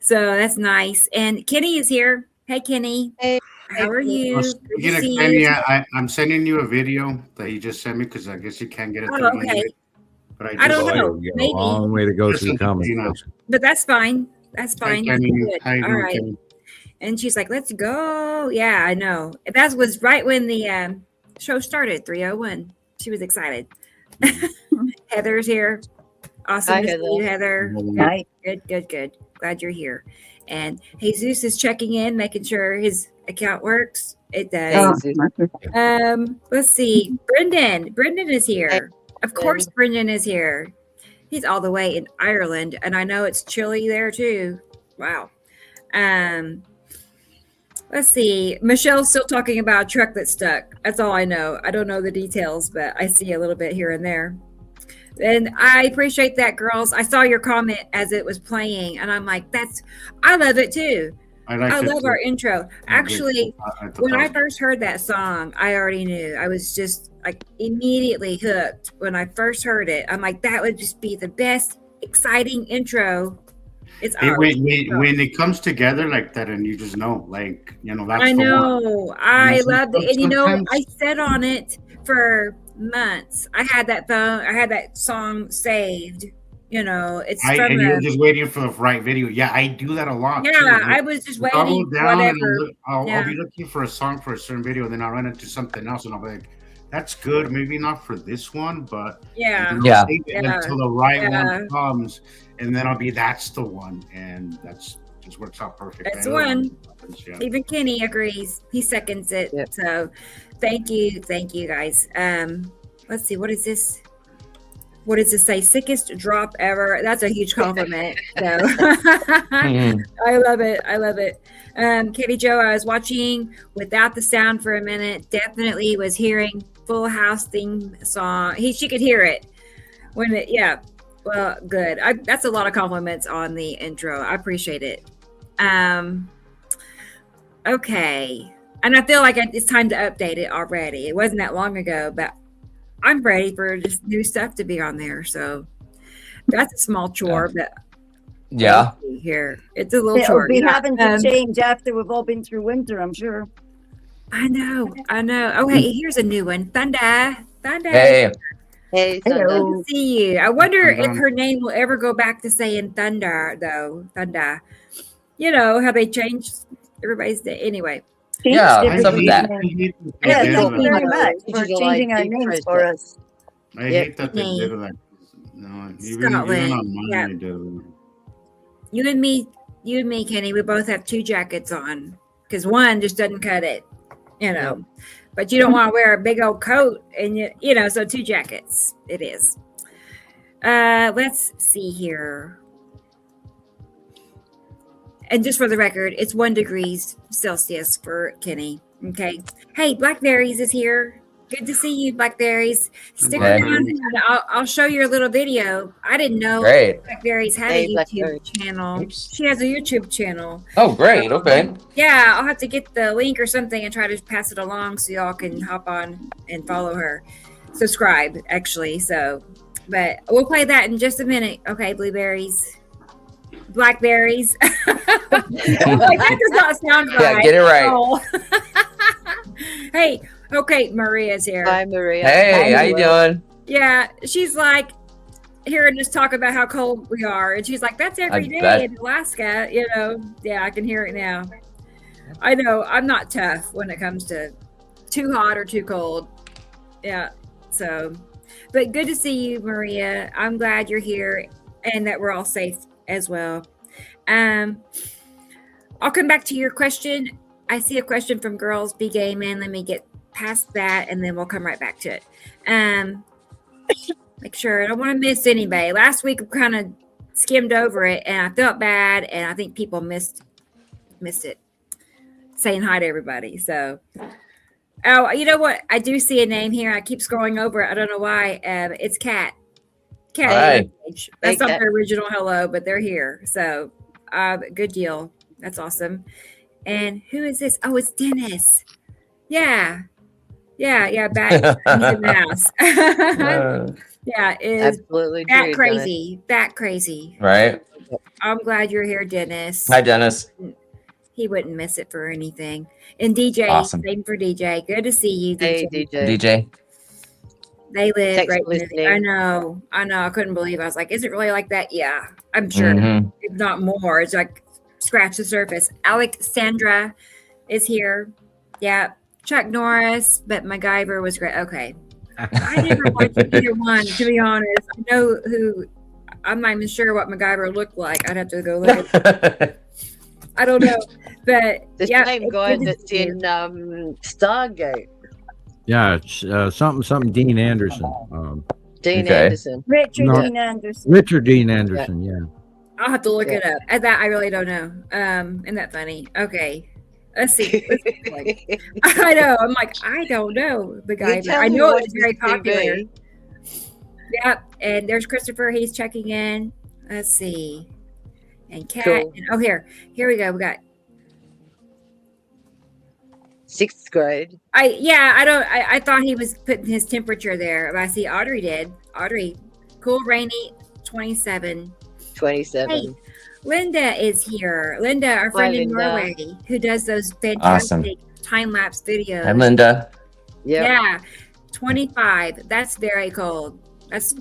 So that's nice. And Kenny is here. Hey, Kenny. Hey. How are you? Kenny, I'm sending you a video that he just sent me because I guess you can't get it. Oh, okay. But I don't know. Maybe. A long way to go through comments. But that's fine. That's fine. Hi, Kenny. All right. Kenny? And she's like, let's go. Yeah, I know. That was right when the show started, 3:01. She was excited. Heather's here. Awesome to see you, Heather. Hi. Good. Glad you're here. And Jesus is checking in, making sure his account works. It does. Let's see. Brendan is here. Of course, Brendan is here. He's all the way in Ireland, and I know it's chilly there too. Wow. Let's see. Michelle's still talking about a truck that's stuck. That's all I know. I don't know the details, but I see a little bit here and there. And I appreciate that, girls. I saw your comment as it was playing, and I'm like, I love it too. I love our intro. Actually, when I first heard that song, I already knew. I was just like immediately hooked when I first heard it. I'm like, that would just be the best, exciting intro. It's ours. When it comes together like that, and you just know, like, that's I know. the one. I loved it. And I sat on it for months. I had that song saved. It's and you're just waiting for the right video. Yeah, I do that a lot. Yeah, too. I was just waiting. Whatever. I'll be looking for a song for a certain video, and then I'll run into something else, and I'll be like, "That's good. Maybe not for this one, but yeah. Until the right one comes, and then I'll be that's the one, and that's just works out perfect. That's the one. Even Kenny agrees. He seconds it. Yep. So, thank you, guys. Let's see. What is this? what does it say? Sickest drop ever. That's a huge compliment. So I love it. I love it. Katie Jo, I was watching without the sound for a minute. Definitely was hearing Full House theme song. She could hear it when it. Yeah. Well, good. That's a lot of compliments on the intro. I appreciate it. Okay. And I feel like it's time to update it already. It wasn't that long ago, but I'm ready for just new stuff to be on there. So that's a small chore, but yeah, here it's a little chore. It'll be having to change after we've all been through winter, I'm sure. I know. Oh, hey, here's a new one. Thunder. Hey. Hey, Hello. Good to see you. I wonder if her name will ever go back to saying Thunder, though. Thunder. You know how they changed everybody's name. Anyway. Yeah, some of that. Yeah, thank you very much for changing our names for us. I hate that they did that. No, even on mine, they did it. You and me, Kenny, we both have 2 jackets on because one just doesn't cut it, you know. But you don't want to wear a big old coat, and you know, so 2 jackets. It is. Let's see here. And just for the record, it's 1 degrees Celsius for Kenny. Okay. Hey, Blackberries is here. Good to see you, Blackberries. Stick around, and I'll show you a little video. I didn't know Blackberries had a YouTube channel. Oops. She has a YouTube channel. Oh, great. Okay. Yeah, I'll have to get the link or something and try to pass it along so y'all can hop on and follow her. Subscribe, actually. So, but we'll play that in just a minute. Okay, Blueberries. Blackberries. Like, that does not sound right. Yeah, get it right. Oh. Hey, okay, Maria's here. Hi, Maria. Hey, how you doing? Yeah, she's like hearing us talk about how cold we are, and she's like, "That's every day in Alaska." You know, yeah, I can hear it now. I know I'm not tough when it comes to too hot or too cold. Yeah, so, but good to see you, Maria. I'm glad you're here and that we're all safe as well. I'll come back to your question. I see a question from Girls Be Gay Man. Let me get past that and then we'll come right back to it. Make sure I don't want to miss anybody. Last week I kind of skimmed over it and I felt bad, and I think people missed it. Saying hi to everybody. So, oh, you know what? I do see a name here. I keep scrolling over it. I don't know why. It's Kat. Kat. That's not their original hello, but they're here. So, good deal. That's awesome. And who is this? Oh, it's Dennis. Yeah. Back in the mouse. Yeah, is absolutely that true, crazy. Dennis. That crazy. Right. I'm glad you're here, Dennis. Hi, Dennis. He wouldn't miss it for anything. And DJ, awesome. Same for DJ. Good to see you, DJ. Hey, DJ. They live Thanks right for there. listening. I know. I couldn't believe. I was like, is it really like that? Yeah, I'm sure. If not more, it's like scratch the surface. Alexandra is here. Yeah. Chuck Norris, but MacGyver was great. Okay. I never watched either one, to be honest. I know who. I'm not even sure what MacGyver looked like. I'd have to go look at it. I don't know. But the same guy that's in Stargate. Yeah, it's something Dean Anderson. Dean Anderson. Dean Anderson. Richard Dean Anderson, yeah. I'll have to look it up. At that, I really don't know. Isn't that funny? Okay. Let's see. I know. I'm like, I don't know the guy. I know it's very popular. Yep. And there's Christopher. He's checking in. Let's see. And Kat. Cool. And, here we go. We got 6th grade. I thought he was putting his temperature there, but I see Audrey did. Audrey, cool, rainy, 27. Hey, Linda is here. Linda, our friend in Norway, who does those fantastic time-lapse videos. Hi, Linda. Yeah, 25. That's very cold. That's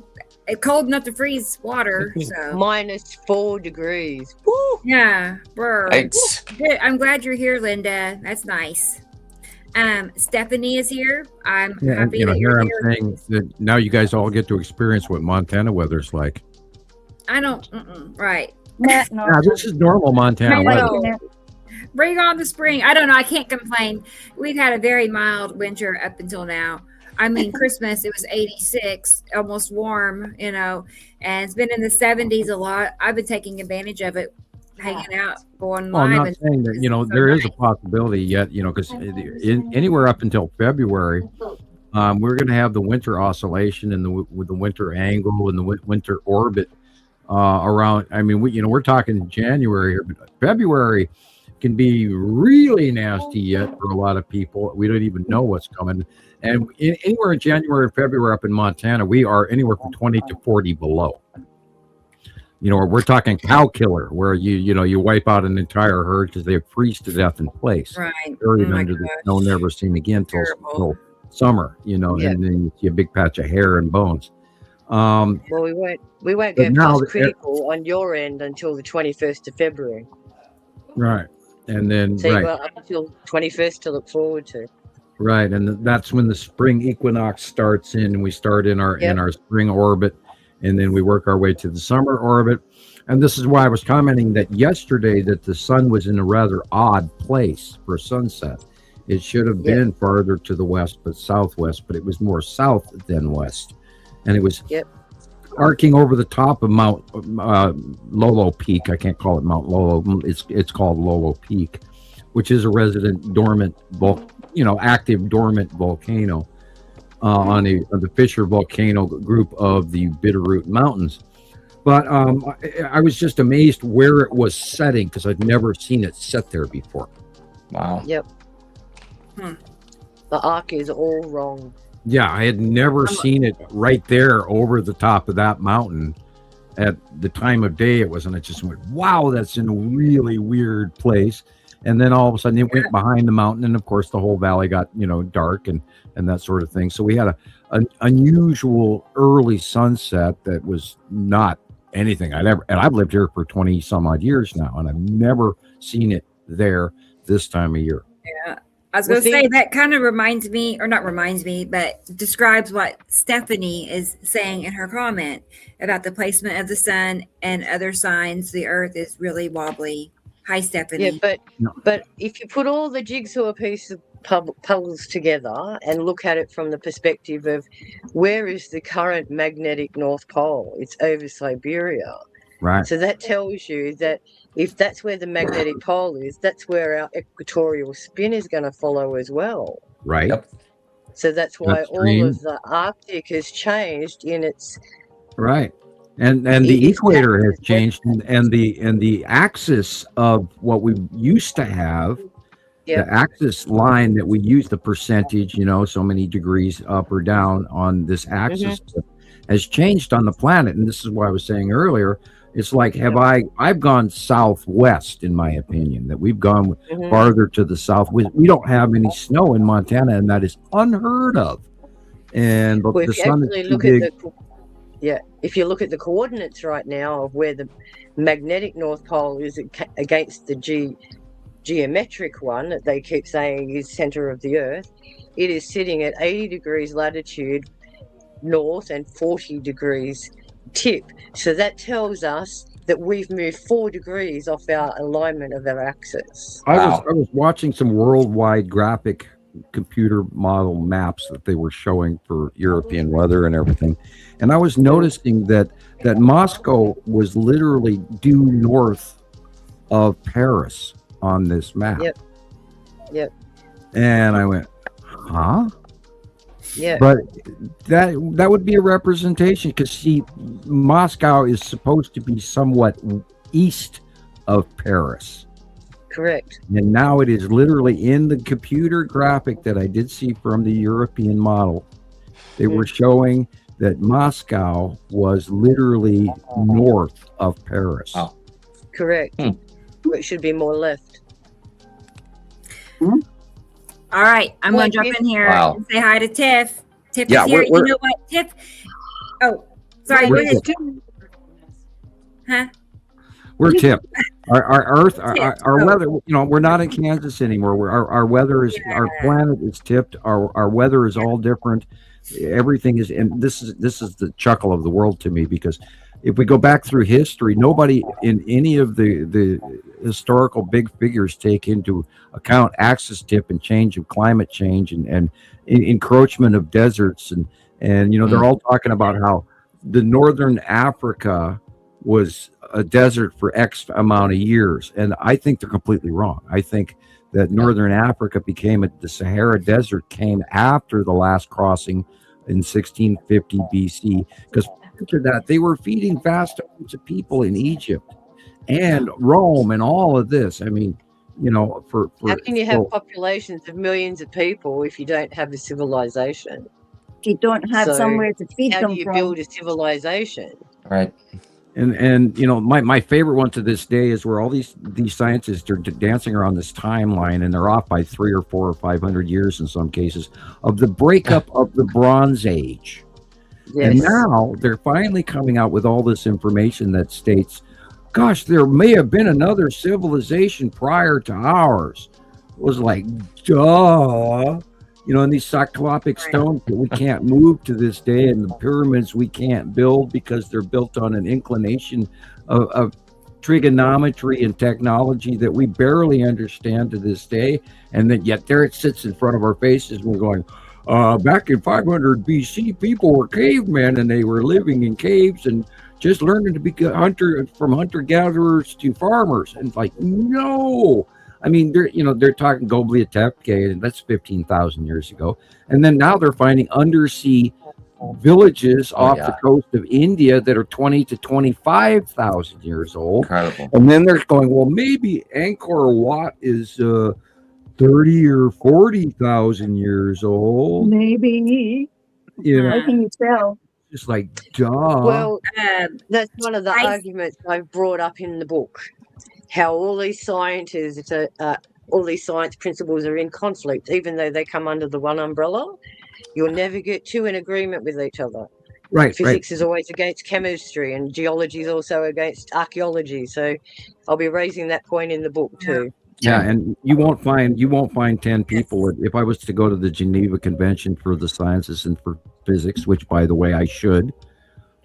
cold enough to freeze water. So -4 degrees. Woo! Yeah, bro. Thanks. Good. I'm glad you're here, Linda. That's nice. Stephanie is here. I'm happy that you're here. I'm saying that now you guys all get to experience what Montana weather's like. I don't. Right. Yeah, this is normal Montana weather. Bring on the spring. I don't know. I can't complain. We've had a very mild winter up until now. I mean, Christmas, it was 86, almost warm, and it's been in the 70s a lot. I've been taking advantage of it, hanging out, going Well, I'm live. not And saying that, there is a possibility yet, because anywhere up until February, we're going to have the winter oscillation and with the winter angle and the winter orbit around. I mean, we're talking January here, but February can be really nasty yet for a lot of people. We don't even know what's coming. And anywhere in January and February up in Montana, we are anywhere from 20 to 40 below. We're talking cow killer, where you wipe out an entire herd because they freeze to death in place. Right. Buried under the snow, never seen again till summer, and then you see a big patch of hair and bones. Well, we won't go past critical on your end until the 21st of February. Right. And then so you've got up until 21st to look forward to. Right, and that's when the spring equinox starts in, and we start in our spring orbit, and then we work our way to the summer orbit. And this is why I was commenting that yesterday that the sun was in a rather odd place for sunset. It should have been farther to the west, but southwest, but it was more south than west, and it was arcing over the top of Mount Lolo Peak. I can't call it Mount Lolo. It's called Lolo Peak, which is a resident dormant, active dormant volcano on the Fisher volcano group of the Bitterroot Mountains. But I was just amazed where it was setting, because I'd never seen it set there before. Wow. Yep. The arc is all wrong. Yeah, I had never seen it right there over the top of that mountain at the time of day it was, and I just went, wow, that's in a really weird place. And then all of a sudden it went behind the mountain, and of course the whole valley got dark and that sort of thing. So we had an unusual early sunset that was not anything I'd ever, and I've lived here for 20 some odd years now, and I've never seen it there this time of year. Yeah. I was going to say that kind of reminds me, or not reminds me, but describes what Stephanie is saying in her comment about the placement of the sun and other signs. The earth is really wobbly. Hi, Stephanie. Yeah, but if you put all the jigsaw pieces of puzzles together and look at it from the perspective of where is the current magnetic North Pole, it's over Siberia. Right. So that tells you that if that's where the magnetic pole is, that's where our equatorial spin is going to follow as well. Right. Yep. So that's why all of the Arctic has changed in its right. And the equator has changed, and the axis of what we used to have, the axis line that we use, the percentage, so many degrees up or down on this axis has changed on the planet. And this is why I was saying earlier, it's like, I've gone southwest, in my opinion, that we've gone farther to the south. We don't have any snow in Montana, and that is unheard of. And but the sun is too big. If you look at the coordinates right now of where the magnetic North Pole is against the geometric one that they keep saying is center of the Earth, it is sitting at 80 degrees latitude north and 40 degrees tip. So that tells us that we've moved 4 degrees off our alignment of our axis. I was watching some worldwide graphic computer model maps that they were showing for European weather and everything, and I was noticing that Moscow was literally due north of Paris on this map. Yep. And I went, huh? Yeah. But that would be a representation, because see, Moscow is supposed to be somewhat east of Paris. Correct. And now it is literally in the computer graphic that I did see from the European model. They were showing that Moscow was literally north of Paris. Oh. Correct. It should be more left. All right, I'm going to jump in here and say hi to Tiff. Tiff is here. You know what, Tiff? Oh, sorry. Huh? We're Tiff. Our Earth, our weather. We're not in Kansas anymore. Our weather is, our planet is tipped. Our weather is all different. Everything is, and this is the chuckle of the world to me, because if we go back through history, nobody in any of the historical big figures take into account axis tip and change of climate change and encroachment of deserts and they're all talking about how the northern Africa was a desert for X amount of years, and I think they're completely wrong. I think that northern Africa the Sahara Desert came after the last crossing in 1650 BC, because after that they were feeding vast amounts of people in Egypt and Rome and all of this. I mean, for how can you have populations of millions of people if you don't have a civilization? If you don't have somewhere to feed them from. How do you build a civilization? Right. And my favorite one to this day is where all these scientists are dancing around this timeline, and they're off by 300 or 400 or 500 years in some cases, of the breakup of the Bronze Age. Yes. And now they're finally coming out with all this information that states, gosh, there may have been another civilization prior to ours. It was like, duh. And these cyclopic stones that we can't move to this day, and the pyramids we can't build because they're built on an inclination of trigonometry and technology that we barely understand to this day. And then yet there it sits in front of our faces, and we're going, back in 500 BC, people were cavemen, and they were living in caves and just learning to be from hunter-gatherers to farmers. And it's like, no. I mean, they're talking Göbekli Tepe, and that's 15,000 years ago. And then now they're finding undersea villages off the coast of India that are 20 to 25,000 years old. Incredible. And then they're going, well, maybe Angkor Wat is 30 or 40,000 years old. Maybe. How can you tell? Just like, duh. Well, that's one of the arguments I've brought up in the book. How all these scientists, all these science principles are in conflict, even though they come under the one umbrella. You'll never get two in agreement with each other. Right. Physics is always against chemistry, and geology is also against archaeology. So I'll be raising that point in the book too. Yeah, and you won't find 10 people. If I was to go to the Geneva Convention for the Sciences and for Physics, which, by the way, I should.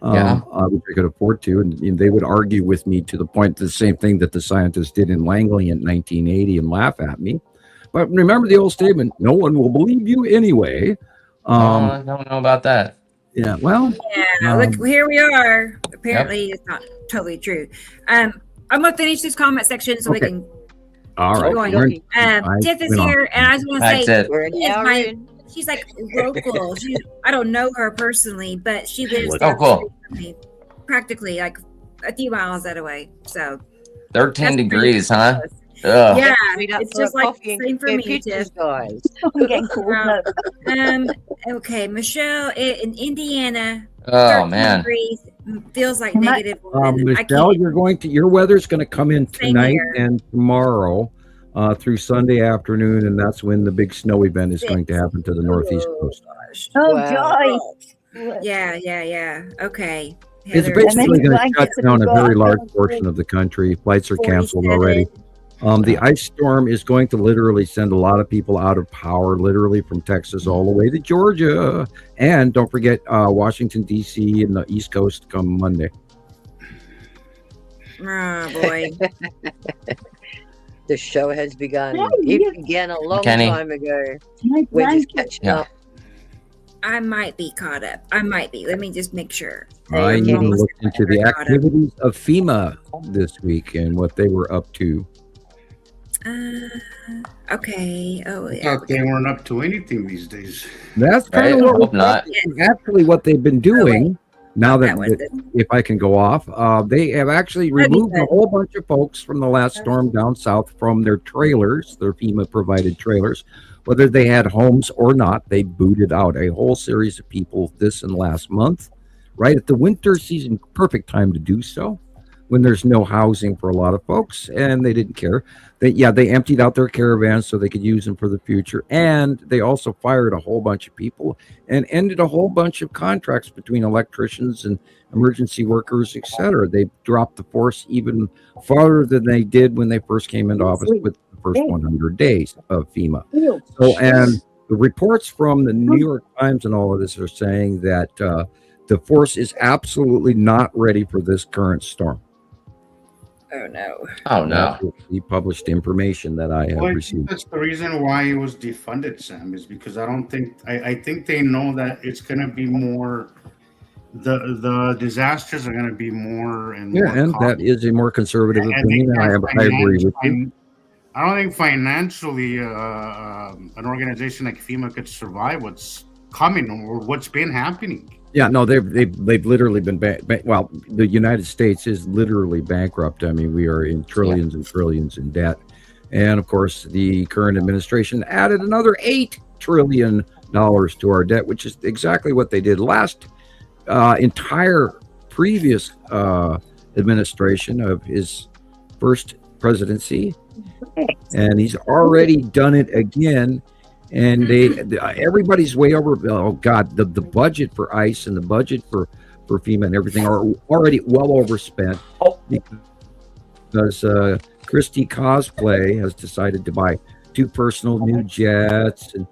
Which I could afford to, and they would argue with me to the point, the same thing that the scientists did in Langley in 1980 and laugh at me. But remember the old statement, no one will believe you anyway. I don't know about that. Yeah, well. Yeah, look, here we are. Apparently, it's not totally true. I'm going to finish this comment section so we can all right. Going. Tiff is here, and I just want to say, she's like local. I don't know her personally, but she lives practically like a few miles that way. So 13 degrees, huh? Yeah, it's just like the same for me, Tiff. Guys. Okay, Michelle in Indiana. Oh man, degrees, feels like negative. Michelle, your weather's going to come in tonight and tomorrow. Through Sunday afternoon, and that's when the big snow event is going to happen to the northeast coast. Joy! Yeah. Okay. It's basically going to shut down a very large portion of the country. Flights are canceled already. The ice storm is going to literally send a lot of people out of power, literally from Texas all the way to Georgia. And don't forget Washington, D.C. and the East Coast come Monday. Oh, boy. The show has begun. It began a long time ago. We're just catching up. I might be caught up. I might be. Let me just make sure. I need to look into the activities of FEMA this week and what they were up to. Okay. Oh, yeah. I thought they weren't up to anything these days. That's kind of what they've been doing. Now if I can go off, they have actually removed a whole bunch of folks from the last storm down south from their trailers, their FEMA provided trailers, whether they had homes or not. They booted out a whole series of people this and last month, right at the winter season, perfect time to do so, when there's no housing for a lot of folks, and they didn't care. They emptied out their caravans so they could use them for the future, and they also fired a whole bunch of people and ended a whole bunch of contracts between electricians and emergency workers, etc. They dropped the force even farther than they did when they first came into office with the first 100 days of FEMA. So, and the reports from the New York Times and all of this are saying that the force is absolutely not ready for this current storm. Oh no. Oh no. He published information that I have Well, I think received. that's the reason why it was defunded, Sam, is because I think they know that it's going to be more. The disasters are going to be more and Yeah, more and that common. is a more conservative And they opinion. can't I agree with you. I don't think financially an organization like FEMA could survive what's coming or what's been happening. Yeah, no, they've literally been well, the United States is literally bankrupt. I mean, we are in trillions and trillions in debt, and of course, the current administration added another $8 trillion to our debt, which is exactly what they did last entire previous administration of his first presidency, and he's already done it again. And everybody's way over. Oh God, the budget for ICE and the budget for FEMA and everything are already well overspent because Christy Cosplay has decided to buy 2 personal new jets and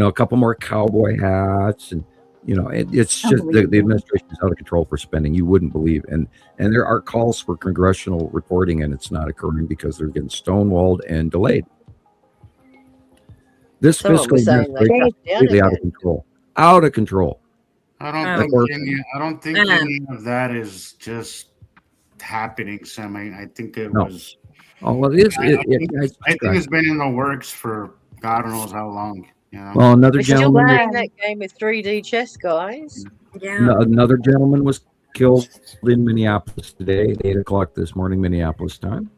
a couple more cowboy hats, and it's just the administration is out of control for spending. You wouldn't believe, and there are calls for congressional reporting, and it's not occurring because they're getting stonewalled and delayed. This fiscal year is completely out of control. Out of control. I don't think any of that is just happening, Sam. I think it was. Oh well, it is. I think it's been in the works for God knows how long. Well, another We're still gentleman. playing that game with 3D chess, guys. Yeah. Another gentleman was killed in Minneapolis today at 8:00 this morning, Minneapolis time.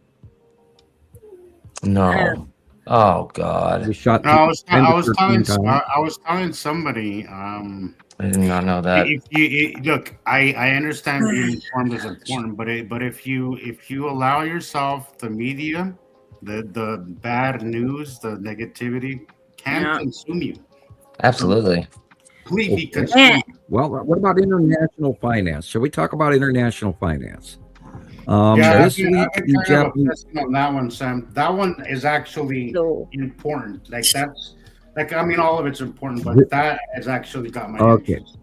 No. Oh God. We shot. No, I was telling somebody. I did not know that. Look, I understand being informed is important, but if you allow yourself the media, the bad news, the negativity can consume you. Absolutely. Completely consume. Well, what about international finance? Shall we talk about international finance? This week, the Japanese on that one, Sam. That one is actually important. Like that's all of it's important, but that has actually got my interest.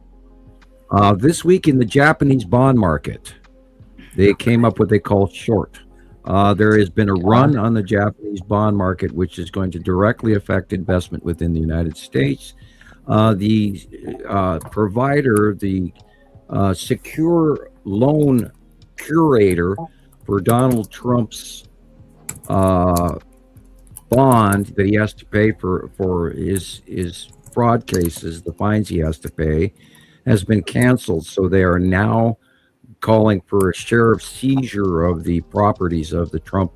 This week in the Japanese bond market, they came up with what they call short. There has been a run on the Japanese bond market, which is going to directly affect investment within the United States. The provider, the secure loan curator for Donald Trump's bond that he has to pay for his fraud cases, the fines he has to pay, has been canceled. So they are now calling for a sheriff's seizure of the properties of the Trump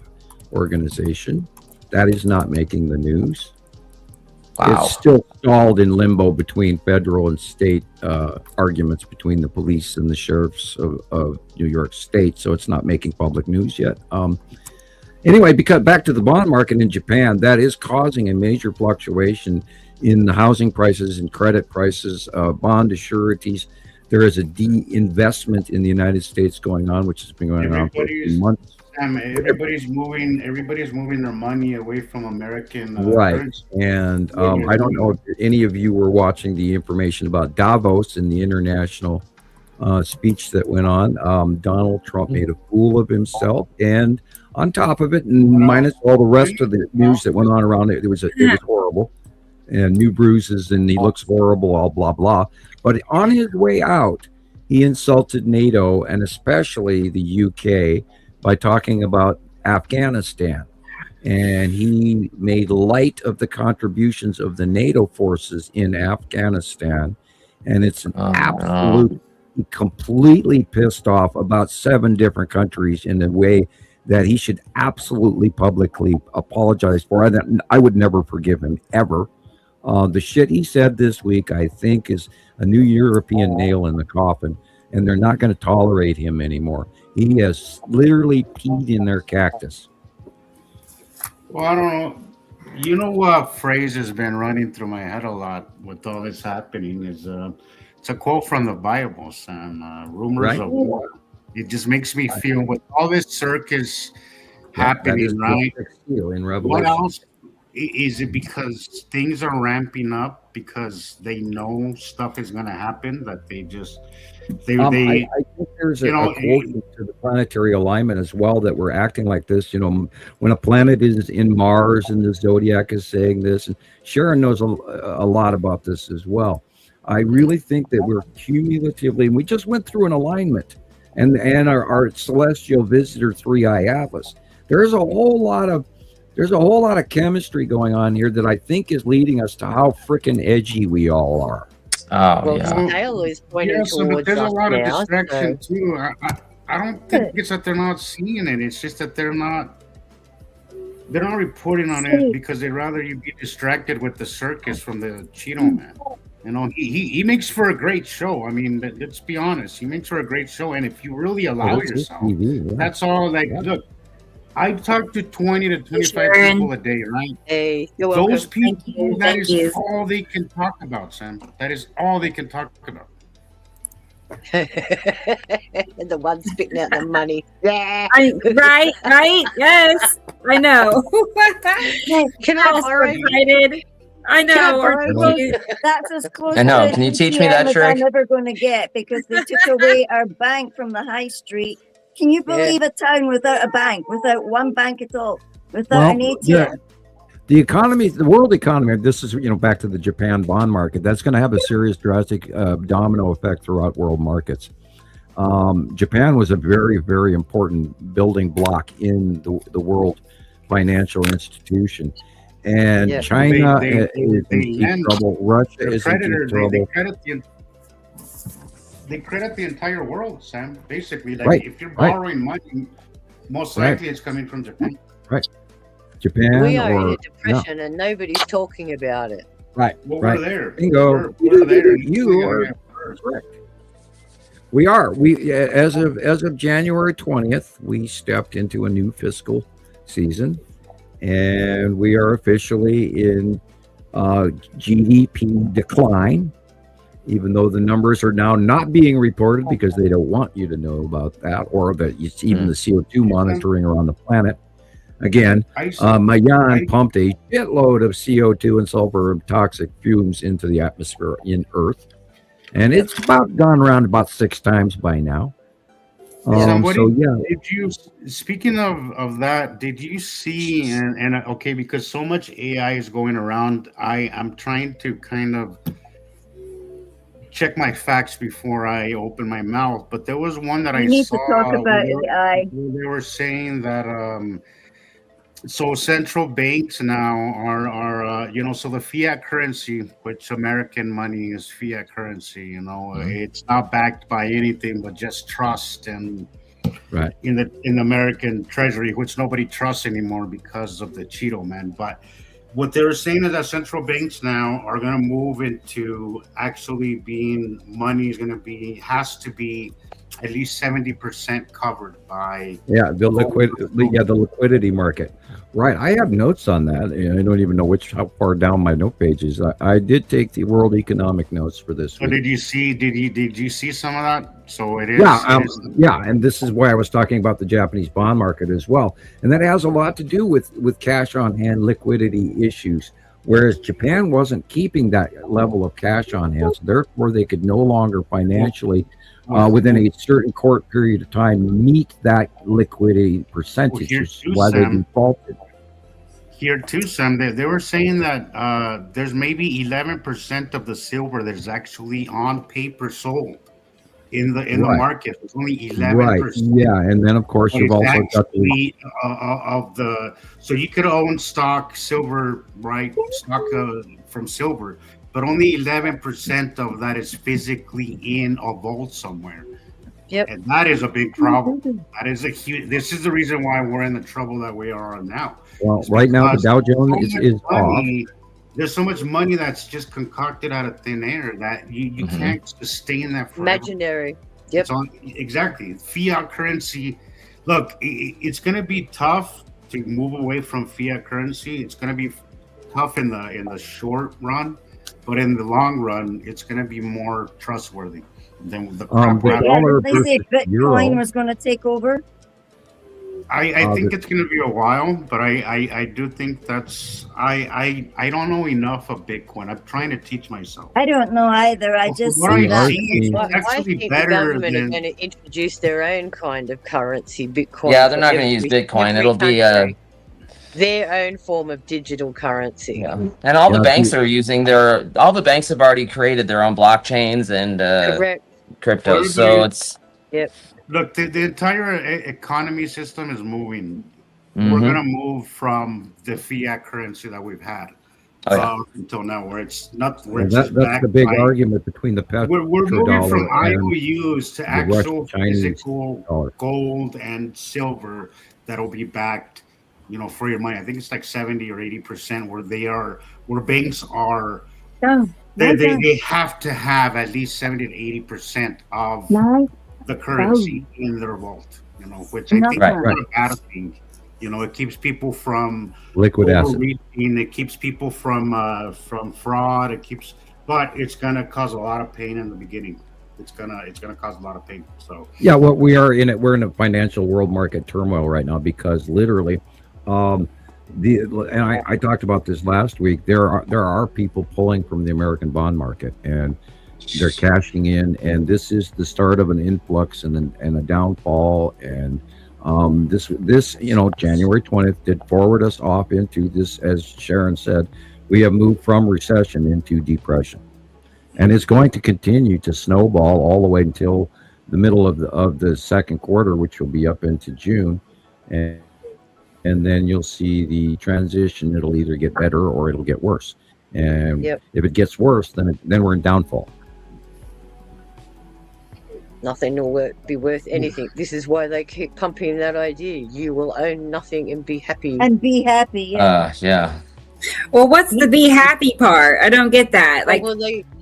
organization. That is not making the news. Wow. It's still stalled in limbo between federal and state arguments between the police and the sheriffs of New York State, so it's not making public news yet. Anyway, because back to the bond market in Japan, that is causing a major fluctuation in the housing prices and credit prices, bond sureties. There is a de-investment in the United States going on, which has been going on for months. Everybody's moving their money away from American currency. And I don't know if any of you were watching the information about Davos and the international speech that went on. Donald Trump made a fool of himself, and on top of it, minus all the rest of the news that went on around it, it was horrible, and new bruises, and he looks horrible, all blah blah. But on his way out, he insulted NATO and especially the UK by talking about Afghanistan, and he made light of the contributions of the NATO forces in Afghanistan, and it's an absolute. He completely pissed off about 7 different countries in a way that he should absolutely publicly apologize for. I would never forgive him, ever. The shit he said this week, I think, is a new European nail in the coffin, and they're not going to tolerate him anymore. He has literally peed in their cactus. Well, I don't know. You know what phrase has been running through my head a lot with all this happening is it's a quote from the Bible, Sam. Rumors of war. It just makes me feel with all this circus happening, right? In Revelation. What else is it? Because things are ramping up because they know stuff is going to happen that they just I think there's a quotient to the planetary alignment as well, that we're acting like this. When a planet is in Mars and the zodiac is saying this, and Sharon knows a lot about this as well. I really think that we're cumulatively, and we just went through an alignment, and our celestial visitor 3i Atlas. There's a whole lot of chemistry going on here that I think is leading us to how freaking edgy we all are. Well, Scale is pointing towards but there's a lot of now, distraction too. I don't think it's that they're not seeing it. It's just that they're not reporting on it because they'd rather you be distracted with the circus from the Cheeto Man. He makes for a great show. I mean, let's be honest. He makes for a great show, and if you really allow yourself, that's all. Look, I talk to 20 to 25 people a day, right? Hey, you're Those welcome. people, that is all they can talk about, Sam. That is all they can talk about. The one spitting out the money. Yeah. Right. Yes, I know. Can I borrow? Excited. I know. That's as close. I know. Can you teach me that trick? I'm never going to get, because they took away our bank from the high street. Can you believe a town without a bank, without one bank at all, without an ATM? The economy, the world economy, this is, back to the Japan bond market, that's going to have a serious drastic domino effect throughout world markets. Japan was a very, very important building block in the world financial institution. And China is in deep trouble. Russia is in deep trouble. They credit the entire world, Sam. Basically, if you're borrowing money, most likely it's coming from Japan. Right. Japan. We are in a depression and nobody's talking about it. Right. Well, we're there. Bingo. We're there. You are correct. We are. We as of January 20th, we stepped into a new fiscal season, and we are officially in GDP decline. Even though the numbers are now not being reported because they don't want you to know about that, or that it's even the CO2 monitoring around the planet. Again, Mayan pumped a shitload of CO2 and sulfur and toxic fumes into the atmosphere in Earth, and it's gone around about 6 times by now. Did you, speaking of that, did you see, and okay, because so much AI is going around, I'm trying to kind of check my facts before I open my mouth, but there was one that I need saw to talk about AI. They were saying that so central banks now are so the fiat currency, which American money is fiat currency, it's not backed by anything but just trust and in the American treasury, which nobody trusts anymore because of the Cheeto Man. But what they're saying is that central banks now are going to move into actually being money has to be at least 70% covered by the liquidity market. Right. I have notes on that. I don't even know how far down my note page is. I did take the world economic notes for this. So did you see some of that? So it is. And this is why I was talking about the Japanese bond market as well. And that has a lot to do with cash on hand liquidity issues. Whereas Japan wasn't keeping that level of cash on hand, so therefore they could no longer financially, within a certain court period of time, meet that liquidity percentage, which is why they defaulted. Here too, Sam, they were saying that there's maybe 11% of the silver that is actually on paper sold in the market. It's only 11%. Right. Yeah, and then of course you've also got so you could own silver, right? Stock from silver, but only 11% of that is physically in a vault somewhere. Yep. And that is a big problem. That is this is the reason why we're in the trouble that we are in now. Well, right now the Dow Jones is off. There's so much money that's just concocted out of thin air that you can't sustain that forever. Imaginary. Yep. Exactly. Fiat currency. Look, it's going to be tough to move away from fiat currency. It's going to be tough in the short run, but in the long run, it's going to be more trustworthy than the Did they say Bitcoin was going to take over? I think it's going to be a while, but I do think I don't know enough of Bitcoin. I'm trying to teach myself. I don't know either. I just What see I that. see, I it's actually think the better government are than. going to introduce their own kind of currency, Bitcoin. Yeah, they're for not going to use every Bitcoin. It'll be country. Their own form of digital currency. yeah. And all the banks are using all the banks have already created their own blockchains and Correct. crypto. So it's Look, the entire economy system is moving. We're gonna move from the fiat currency that we've had until now, where it's not. Where it's that's the big argument between the We're moving from IOUs to actual physical gold and silver that'll be backed, for your money. I think it's like 70 or 80% where banks are. They have to have at least 70 to 80% of the currency in their vault, which I think is not a bad thing. It keeps people from liquid asset. It keeps people from fraud. But it's gonna cause a lot of pain in the beginning. It's gonna cause a lot of pain. So yeah, we're in a financial world market turmoil right now because literally, and I talked about this last week. There are people pulling from the American bond market and they're cashing in, and this is the start of an influx and a downfall. And this January 20th did forward us off into this, as Sharon said, we have moved from recession into depression, and it's going to continue to snowball all the way until the middle of the second quarter, which will be up into June, and then you'll see the transition. It'll either get better or it'll get worse, and if it gets worse, then we're in downfall. Nothing will be worth anything. This is why they keep pumping that idea. You will own nothing and be happy. And be happy. Yeah. Well, what's the be happy part? I don't get that.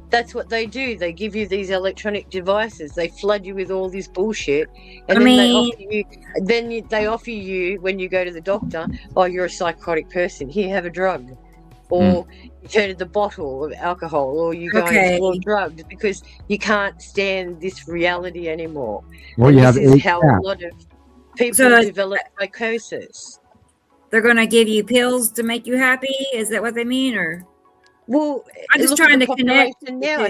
That's what they do. They give you these electronic devices. They flood you with all this bullshit, and they offer you when you go to the doctor, oh, you're a psychotic person. Here, have a drug. Or you turn to the bottle of alcohol, or you go and explore drugs because you can't stand this reality anymore. Well, this is how a lot of people develop psychosis. They're going to give you pills to make you happy? Is that what they mean? Or I'm just look trying at to the connect. population now.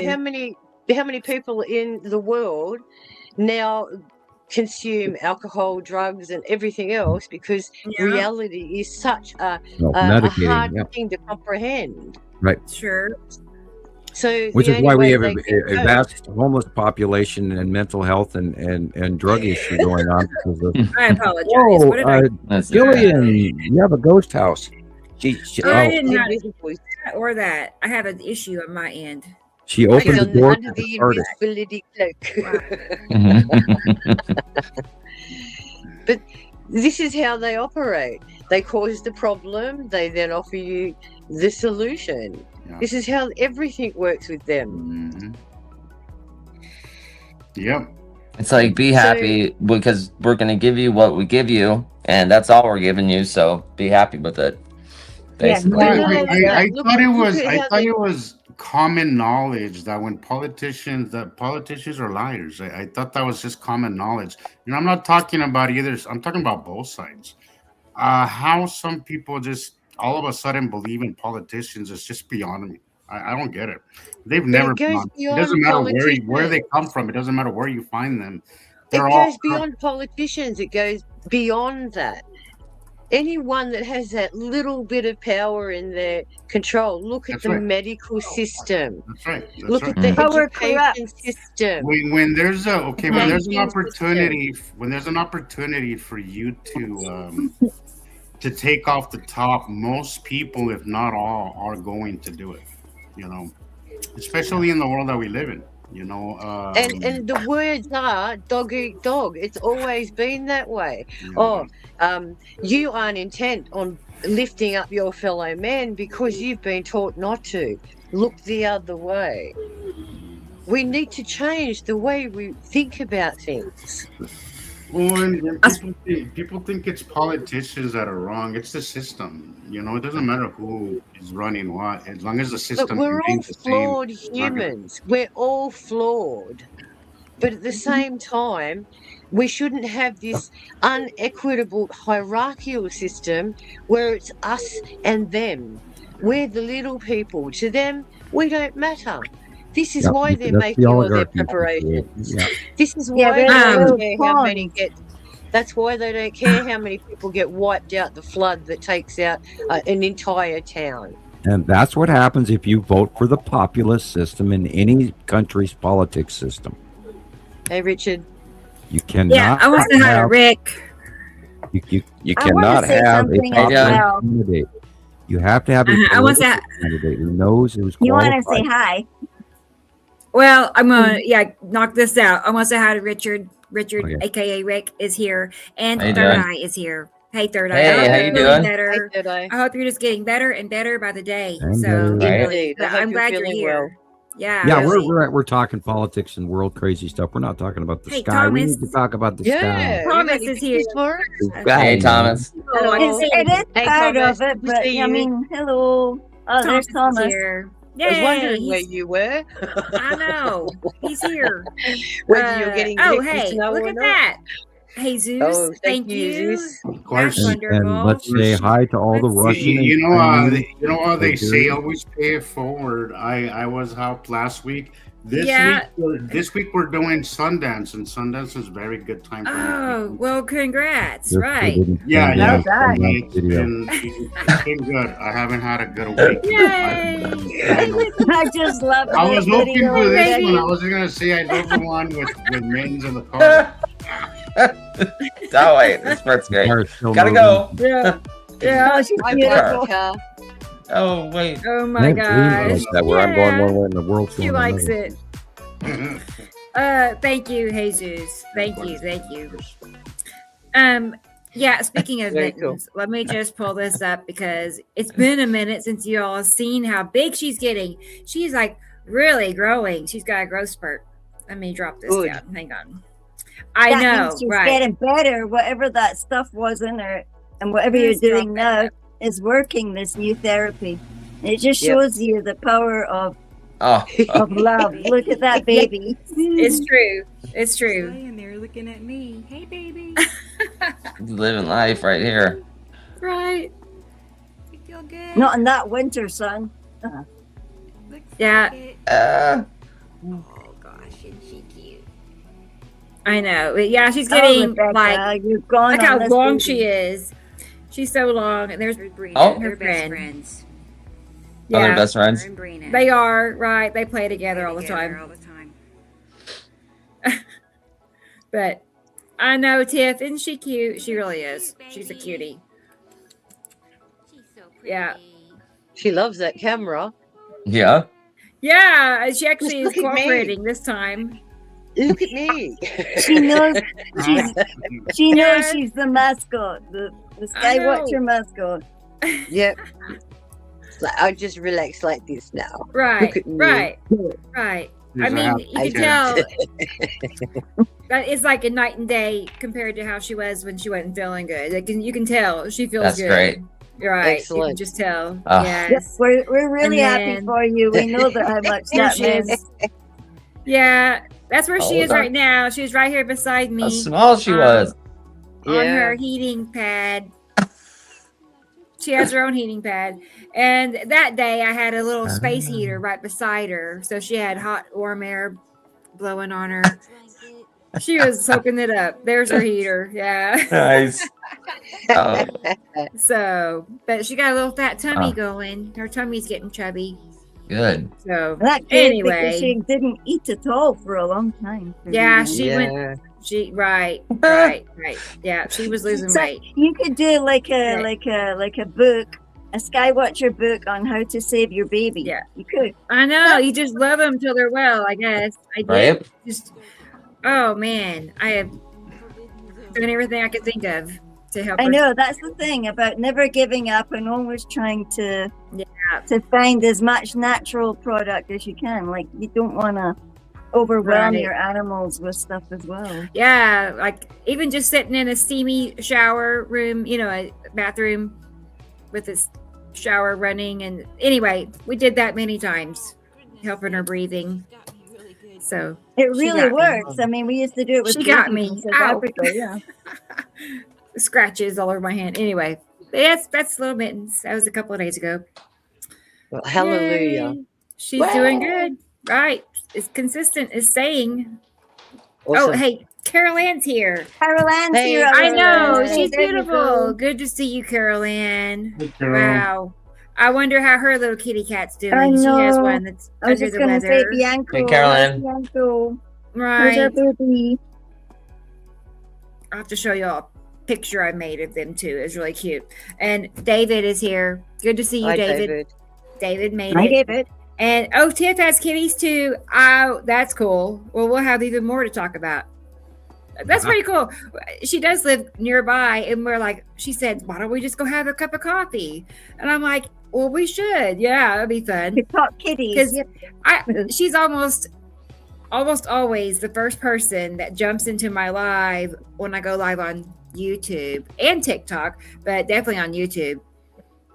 How many people in the world now consume alcohol, drugs, and everything else because reality is such a hard thing to comprehend. Right. Sure. So, which is why we have a vast homeless population and mental health and drug issue going on. Because of, I apologize. Gillian, you have a ghost house. I did not or that. I have an issue on my end. She opened the door under the invisibility cloak. But this is how they operate. They cause the problem. They then offer you the solution. Yeah. This is how everything works with them. Yep. It's like, be happy because we're going to give you what we give you, and that's all we're giving you. So be happy with it. Basically. I thought it was common knowledge that when politicians are liars. I thought that was just common knowledge. I'm not talking about either. I'm talking about both sides. How some people just all of a sudden believe in politicians is just beyond me. I don't get it. They've never been. It doesn't matter where they come from. It doesn't matter where you find them. It goes beyond politicians. It goes beyond that. Anyone that has that little bit of power in their control. Look at the medical system. That's right. Look at the education system. When there's an opportunity for you to take off the top, most people, if not all, are going to do it. Especially in the world that we live in. And the words are dog eat dog. It's always been that way. You aren't intent on lifting up your fellow man because you've been taught not to. Look the other way. We need to change the way we think about things. Well, and people think it's politicians that are wrong. It's the system. It doesn't matter who is running what, as long as the system. Look, we're all flawed humans. We're all flawed, but at the same time, We shouldn't have this unequitable hierarchical system where it's us and them. We're the little people. To them, we don't matter. This is why they're making all their preparations. Yeah. This is why they don't care how pawns. many get. That's why they don't care how many people get wiped out the flood that takes out an entire town. And that's what happens if you vote for the populist system in any country's politics system. Hey, Richard. You cannot. Yeah, I want to say hi to Rick. You I wanna cannot say have a something as populist well. candidate. You have to have a I want to political candidate who knows who's You qualified. want to say hi? Well, I'm gonna knock this out. I want to say hi to Richard. Richard, Okay. aka Rick, is here, and How you Third doing? Eye is here. Hey, Third Eye. Hey, I hope how you're you feeling doing? Better. Hey, Third Eye. I hope you're just getting better and better by the day. And So, better. Indeed. I hope I'm you're glad you're feeling here. well. Yeah. Yeah, really. we're talking politics and world crazy stuff. We're not talking about the Hey, sky. We Thomas. need to talk about the Yeah. sky. you Thomas got any is here. pictures for us? The sky, Hey, man. Thomas. Oh, I It's, see it is Hey, part Thomas, of it, good to but see I you. mean, hello. Oh, there's Thomas is Thomas. here. I was Yay, wondering where he's- you were. I know. He's here. Whether you're getting Oh, licked with hey, snow look or at not. that. Hey, Zeus. Oh, thank you. you, Zeus. Of That's course. wonderful. And let's say hi to all the Let's Russian. see. and You know, Chinese how they say figures. always pay it forward. I was out last week. This Yeah. week we're doing Sundance, and Sundance is a very good time for me. Oh, well, congrats. Just Right. didn't Yeah, send yeah. out that It's video. been good. I haven't had a good week. Yay. I just love I was the hoping video. for this Baby. one. I was gonna say I love the one with mittens in the car. Oh wait, this part's great. Car's still Gotta moving. go. Yeah. Yeah. Oh, she's I beautiful. parked the car. Oh wait. Oh, I my have dreams gosh. like that where I'm going Yeah. one way and the world's She going likes another. it. Thank you, Jesus. Thank you. Yeah, speaking of Very cool. mittens, let me just pull this up because it's been a minute since you all have seen how big she's getting. She's like really growing. She's got a growth spurt. Let me drop this Good. down. Hang on. I That know, means she's right? getting better. Whatever that stuff was in her, and whatever Let's you're doing drop that now is working. This new therapy. It just Yep. shows you the power of Oh, love. Look at that baby. It's true. It's true. And they're looking at me. Hey, baby. living life right here. Right. You feel good? Not in that winter, son. Looks Yeah. like it. Oh, gosh. Isn't she cute? I know. Yeah, she's Oh, getting Rebecca, like you've gone look on how this long baby. she is. She's so long, and there's Oh. her They're best friend. friends. Other Yeah, best friends. Her and Brina. they are right. They play together They're all the together time. all the time. But I know Tiff, isn't she cute? She really is. She's a cutie. She's so pretty. Yeah. She loves that camera. Yeah. Yeah, she actually is Look at me. cooperating this time. Look at me. She knows she's she knows Yes. she's the mascot, the I know. Skywatcher mascot. Yep. It's like, I just relax like this now. Right, Look at me. right, right. I mean, you can tell that it's like a night and day compared to how she was when she wasn't feeling good. Like, you can tell she feels That's good. great. You're right. You can Excellent. just tell. Ah. Yes, Yes. we're really And happy then- for you. We know that how much Here that she is. means. Yeah, that's where she Oh, is that- right now. She's right here beside How me small she was. on Yeah. her heating pad. She has her own heating pad. And that day I had a little space heater right beside her. So she had hot, warm air blowing on her. She was soaking it up. There's her heater. Yeah. Nice. Oh, So, but she got a little fat tummy Oh. going. Her tummy's getting chubby. good. So, That good Anyway. because she didn't eat at all for a long time. yeah, she went. Yeah. Right. Yeah, she was losing So weight. you could do like a Right. like a book, a Skywatcher book on how to save your baby. Yeah. You could. I know. You just love them till they're well, I guess. I did. Right? Just, oh man, I have done everything I could think of to help I her. know that's the thing about never giving up and always trying to Yeah. to find as much natural product as you can. Like you don't want to overwhelm Right. your animals with stuff as well. Yeah, like even just sitting in a steamy shower room, a bathroom with this shower running. And anyway, we did that many times, helping her breathing. So It she really got me. works. I mean, we used to do it with She got babies me. in South Ow. Africa. Yeah. Scratches all over my hand. Anyway, that's Little Mittens. That was a couple of days ago. Well, hallelujah. Yay. She's doing good. Right. It's consistent. It's saying. Awesome. Oh, hey, Carol Ann's here. Carol Ann's Hey, here. I know. Hey, She's there you beautiful. go. Good to see you, Carol Ann. Hey, Carol. Wow. I wonder how her little kitty cat's doing. I She has know. one that's I was under just the going to say weather. Bianco. Hey, Caroline. Bianco. How's our Right. baby? I'll have to show you all a picture I made of them too. It's really cute. And David is here. Good to see you, Hi, David. David made Hi, it. David. And oh, Tiff has kitties too. Oh, that's cool. Well, we'll have even more to talk about. That's pretty cool. She does live nearby, and we're like, she said, why don't we just go have a cup of coffee? And I'm like, well, we should. Yeah, it'd be fun. We talk kitties. Because Yep. she's almost always the first person that jumps into my live when I go live on YouTube and TikTok, but definitely on YouTube.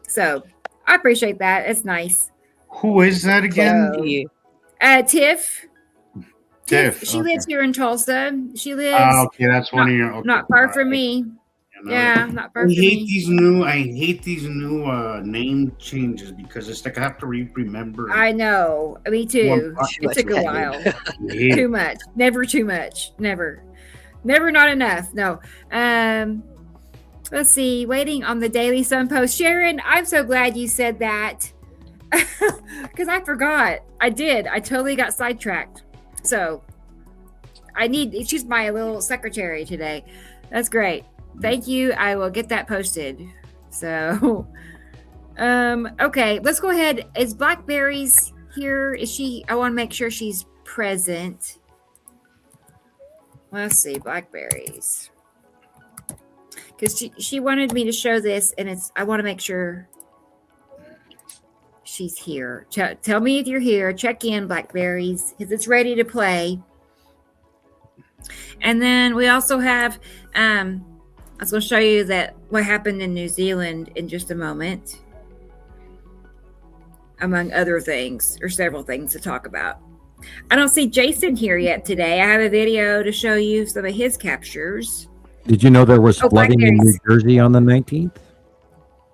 So I appreciate that. It's nice. Who is that again? Thank you. Tiff. Tiff. She okay. lives here in Tulsa. She lives Okay, that's one of your. Okay. not far from me. You know, Yeah, not far I from hate me. these new name changes because it's like I have to remember. I know. Me too. Too It took a much while. I hate Too it. much. Never too much. Never not enough. No. Let's see. Waiting on the Daily Sun post. Sharon, I'm so glad you said that because I forgot. I did. I totally got sidetracked. So she's my little secretary today. That's great. Thank you. I will get that posted. So, okay, let's go ahead. Is Blackberries here? Is she? I want to make sure she's present. Let's see, Blackberries. Because she wanted me to show this, and I want to make sure she's here. Tell me if you're here. Check in, Blackberries, because it's ready to play. And then we also have, I was going to show you what happened in New Zealand in just a moment, among other things, or several things to talk about. I don't see Jason here yet today. I have a video to show you some of his captures. Did you know there was flooding in New Blackberries. Jersey on the 19th?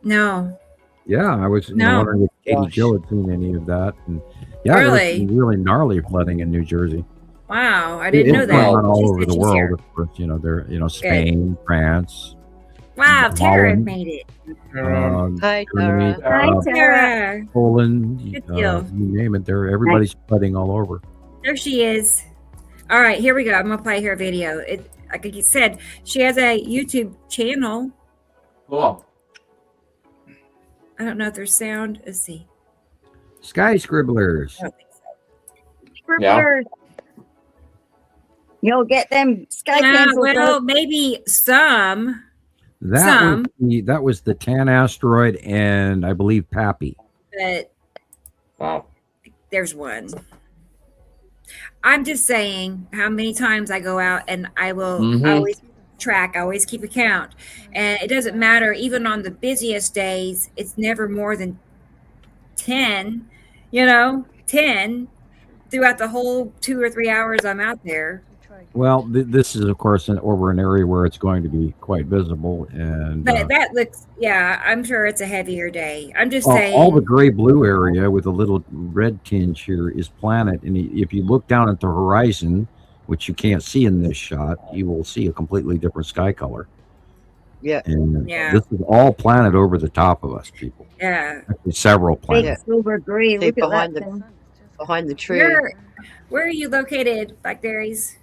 No. Yeah, I was No. wondering if Katie Gosh. Jill had seen any of that. And yeah, there Really? was some really gnarly flooding in New Jersey. Wow, I didn't know It's that. going on all She over said the she's world, here. of course. There, Spain, France, Wow, Tara Holland. made it. Hi, Germany, Tara. Hi, Tara. Poland, Good deal. you name it. Everybody's flooding all over. There she is. All right, here we go. I'm gonna play her video. Like you said, she has a YouTube channel. Cool. I don't know if there's sound. Let's see. Sky Scribblers. I don't think so. Scribblers. You'll get them sky pencils. Well, maybe some. That was the Tan asteroid, and I believe Pappy. But Wow. there's one. I'm just saying how many times I go out, and I will Mhm. always track, I always keep a count. And it doesn't matter, even on the busiest days, it's never more than 10, 10 throughout the whole 2 or 3 hours I'm out there. Well, this is, of course, over an area where it's going to be quite visible. And But that looks, I'm sure it's a heavier day. I'm just saying. all the gray-blue area with a little red tinge here is planet. And if you look down at the horizon, which you can't see in this shot, you will see a completely different sky color. Yeah. And Yeah. this is all planet over the top of us, people. Yeah. Actually, several Big planets. silver gray. See Look at behind that the- thing. Behind the tree. Where are you located, Blackberries?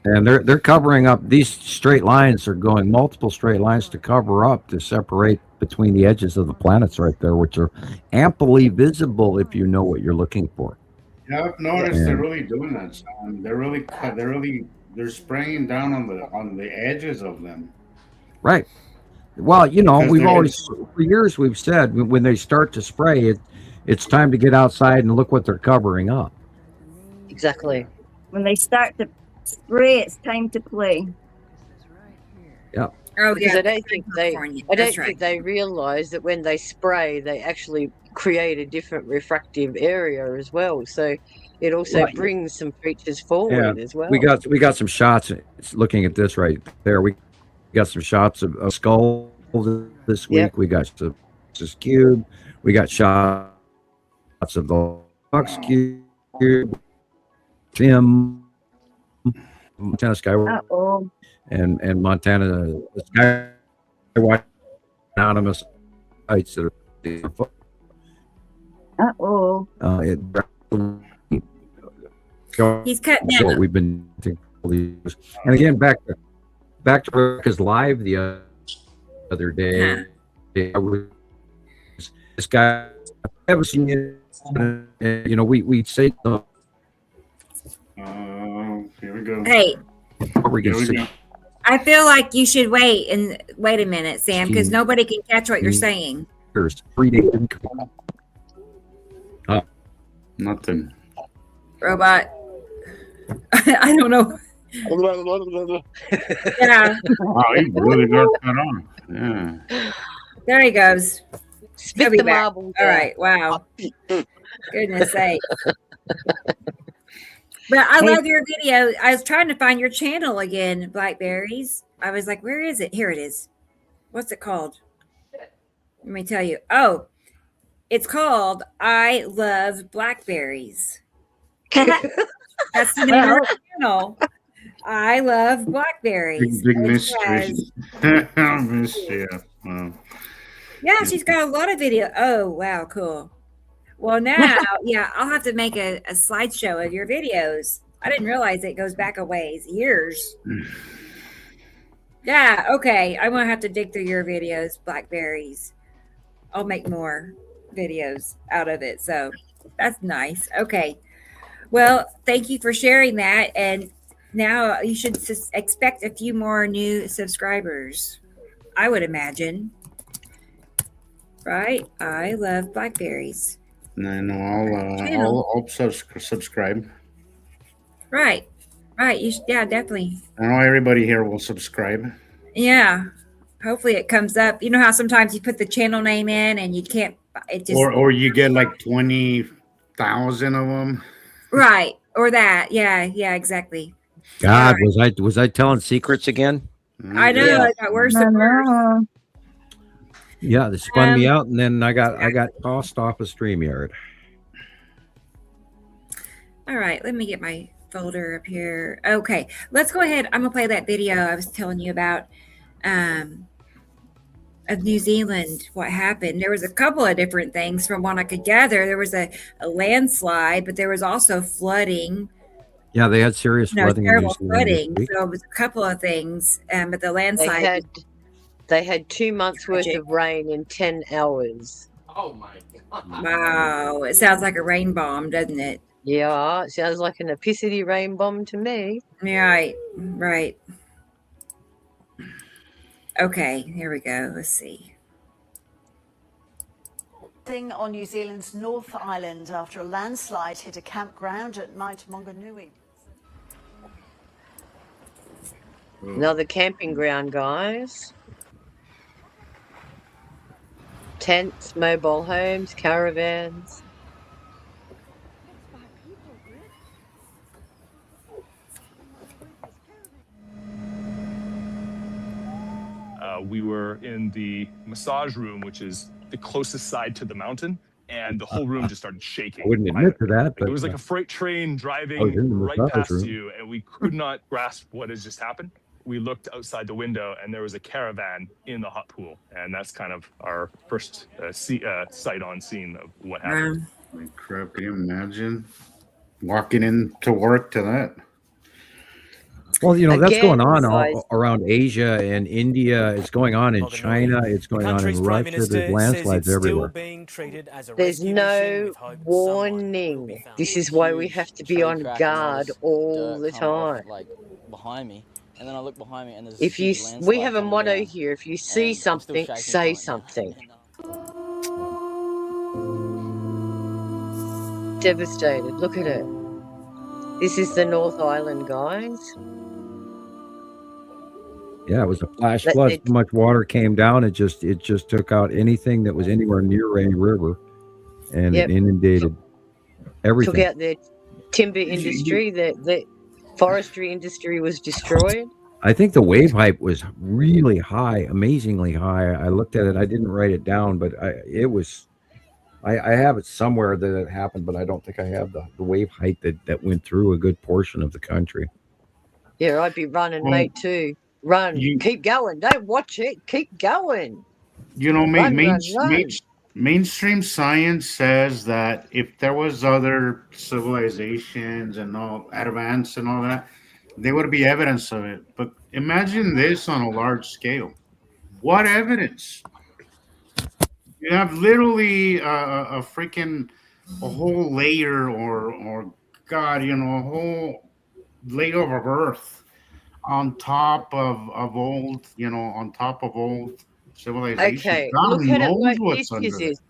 And they're covering up, these straight lines are going multiple straight lines to cover up, to separate between the edges of the planets right there, which are amply visible if you know what you're looking for. Yeah, I've noticed Yeah. they're really doing that. Son. They're spraying down on the edges of them. Right. Well, Because we've there always, is- for years, we've said when they start to spray, it's time to get outside and look what they're covering up. Exactly. When they start to spray, it's time to play. Yeah. Oh Because yeah, I don't think they, California. I That's don't think right. they realise that when they spray, they actually create a different refractive area as well. So it also Right. brings some features Yeah, forward as well. we got some shots. It's looking at this right there. We got some shots of skull this Yep. week. We got the Texas cube. We got shots of the Fox cube. Tim, Montana Skywatch, Uh-oh. and Montana Skywatch anonymous sites that are. Uh-oh. He's cutting What out. we've been thinking all these years. And again, back to Marquez live the other day. I was this guy. I haven't seen it. You know, we say. Here we go. Hey, What we're Here we gonna go. see. I feel like you should wait a minute, Sam, because nobody can catch what you're saying. There's 3 days. Nothing. Robot. I don't know. Yeah, Wow, he really got that on. Yeah. there he goes. Spit He'll be the back. marbles All out. right. Wow. Goodness sake. But I love your video. I was trying to find your channel again, Blackberries. I was like, where is it? Here it is. What's it called? Let me tell you. Oh, it's called I Love Blackberries. That's the name of the channel. I Love Blackberries. Big It mystery. says- Mystery. Wow. Yeah, she's got a lot of video. Oh, wow, cool. Well, now, yeah, I'll have to make a slideshow of your videos. I didn't realize it goes back a ways, years. Yeah, okay. I'm going to have to dig through your videos, Blackberries. I'll make more videos out of it. So that's nice. Okay. Well, thank you for sharing that. And now you should expect a few more new subscribers, I would imagine. Right? I love Blackberries. And I'll subscribe. Right. Right. Yeah, definitely. I know everybody here will subscribe. Yeah. Hopefully it comes up. You know how sometimes you put the channel name in and you can't, it just. Or you get like 20,000 of them. Right. Or that. Yeah. Yeah, exactly. God, was I telling secrets again? I know. Yeah. It got worse and worse. Yeah, they spun me out, and then I got tossed off a StreamYard. All right. Let me get my folder up here. Okay. Let's go ahead. I'm going to play that video I was telling you about of New Zealand, what happened. There was a couple of different things from what I could gather. There was a landslide, but there was also flooding. Yeah, they had serious flooding. Terrible flooding. So it was a couple of things. But the landslide. They had 2 months worth of rain in 10 hours. Oh my God. Wow. It sounds like a rain bomb, doesn't it? Yeah, it sounds like an epicity rain bomb to me. Right. Right. Okay, here we go. Let's see. On New Zealand's North Island after a landslide hit a campground at Mount Maunganui. Another camping ground, guys. Tents, mobile homes, caravans. We were in the massage room, which is the closest side to the mountain, and the whole room just started shaking. I wouldn't admit to that, but It was like a freight train driving right massage past room. you, and we could not grasp what has just happened. We looked outside the window, and there was a caravan in the hot pool, and that's kind of our first sight on scene of what happened. Holy crap, can you imagine walking into work to that? Well, you know, that's Again, going on guys. all around Asia and India. It's going on in China. It's going on in Russia. There's landslides everywhere. There's no warning. This is why we have to be on guard all the time. Like behind me, and then I look behind me, and there's If you, we have a motto here: if you see something, say something. Devastated. Look at it. This is the North Island, guys. Yeah, it was a flash That flood. they So much water came down. It just took out anything that was anywhere near any river, and it Yep. inundated took everything. out the timber industry. The forestry industry was destroyed. I think the wave height was really high, amazingly high. I looked at it. I didn't write it down, but it was. I have it somewhere that it happened, but I don't think I have the wave height that went through a good portion of the country. Yeah, I'd be running, Well, mate, too. Run, you keep going. Don't watch it. Keep going. you know, Run. mainstream science says that if there was other civilizations and all advanced and all that, there would be evidence of it. But imagine this on a large scale. What evidence? You have literally a freaking a whole layer or God, a whole layer of Earth on top of old, on top of old civilizations. Okay, God look at it knows like what's this, under there. Jesus.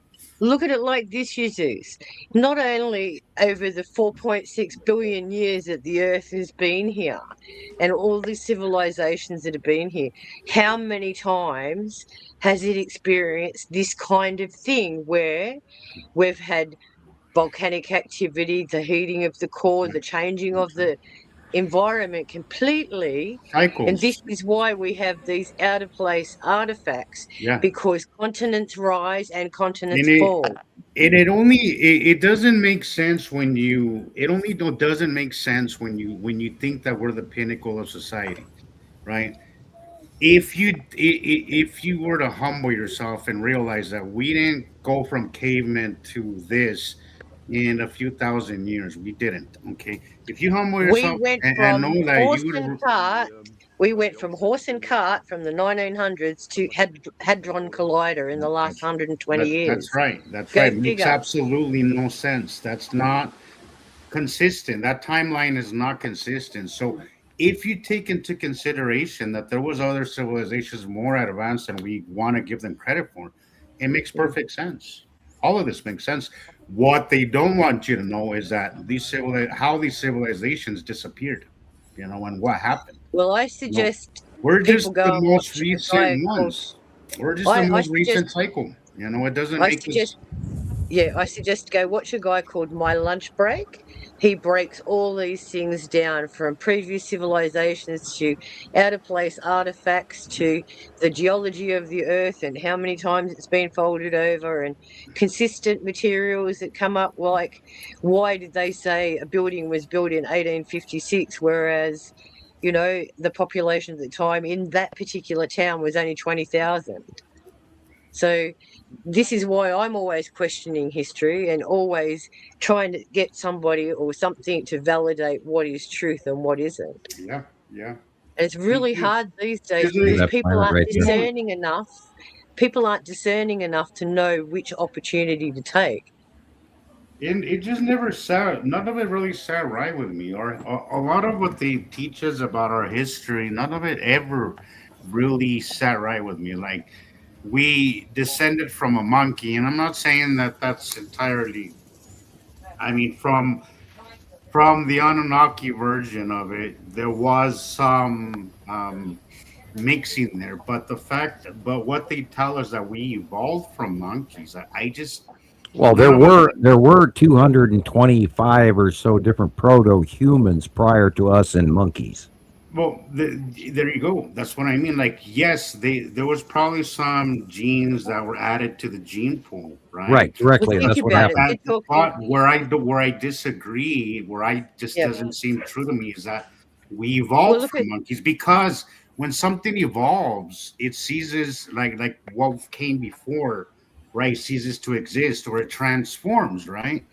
Look at it like this, Jesus. Not only over the 4.6 billion years that the Earth has been here and all the civilizations that have been here, how many times has it experienced this kind of thing where we've had volcanic activity, the heating of the core, the changing of the environment completely, and this Cycles. is why we have these out of place artifacts, Yeah. because continents rise and continents And fall. it doesn't make sense when doesn't make sense when you think that we're the pinnacle of society, right? If you were to humble yourself and realize that we didn't go from cavemen to this in a few thousand years, we didn't. Okay, if you humble We yourself went and know from that horse you and cart. We went from horse and cart from the 1900s to hadron collider in the last 120 years. that's right. That's Go right. Makes figure. absolutely no sense. That's not consistent. That timeline is not consistent. So if you take into consideration that there was other civilizations more advanced than we want to give them credit for, it makes perfect sense. All of this makes sense. What they don't want you to know is that how these civilizations disappeared, and what happened. Well, I suggest We're people just go the and most watch a guy recent called. ones. We're just the I most suggest recent cycle. It doesn't I make suggest us. I suggest go watch a guy called My Lunch Break. He breaks all these things down from previous civilizations to out of place artifacts to the geology of the earth and how many times it's been folded over and consistent materials that come up, like why did they say a building was built in 1856 whereas the population at the time in that particular town was only 20,000. So this is why I'm always questioning history and always trying to get somebody or something to validate what is truth and what isn't. Yeah, yeah. And it's really hard these days Because because people aren't right there. discerning enough. People aren't discerning enough to know which opportunity to take. And it just never sat. None of it really sat right with me. Or a lot of what they teach us about our history, none of it ever really sat right with me. Like we descended from a monkey, and I'm not saying that that's entirely. I mean, from the Anunnaki version of it, there was some mixing there. But what they tell us that we evolved from monkeys, I just. Well, there were 225 or so different proto-humans prior to us and monkeys. Well, there you go. That's what I mean. Like, yes, there was probably some genes that were added to the gene pool, right? Right, directly. Well, That's what happened. But where I disagree, doesn't seem true to me is that we evolved from monkeys, because when something evolves, it ceases like what came before, right? Ceases to exist, or it transforms, right?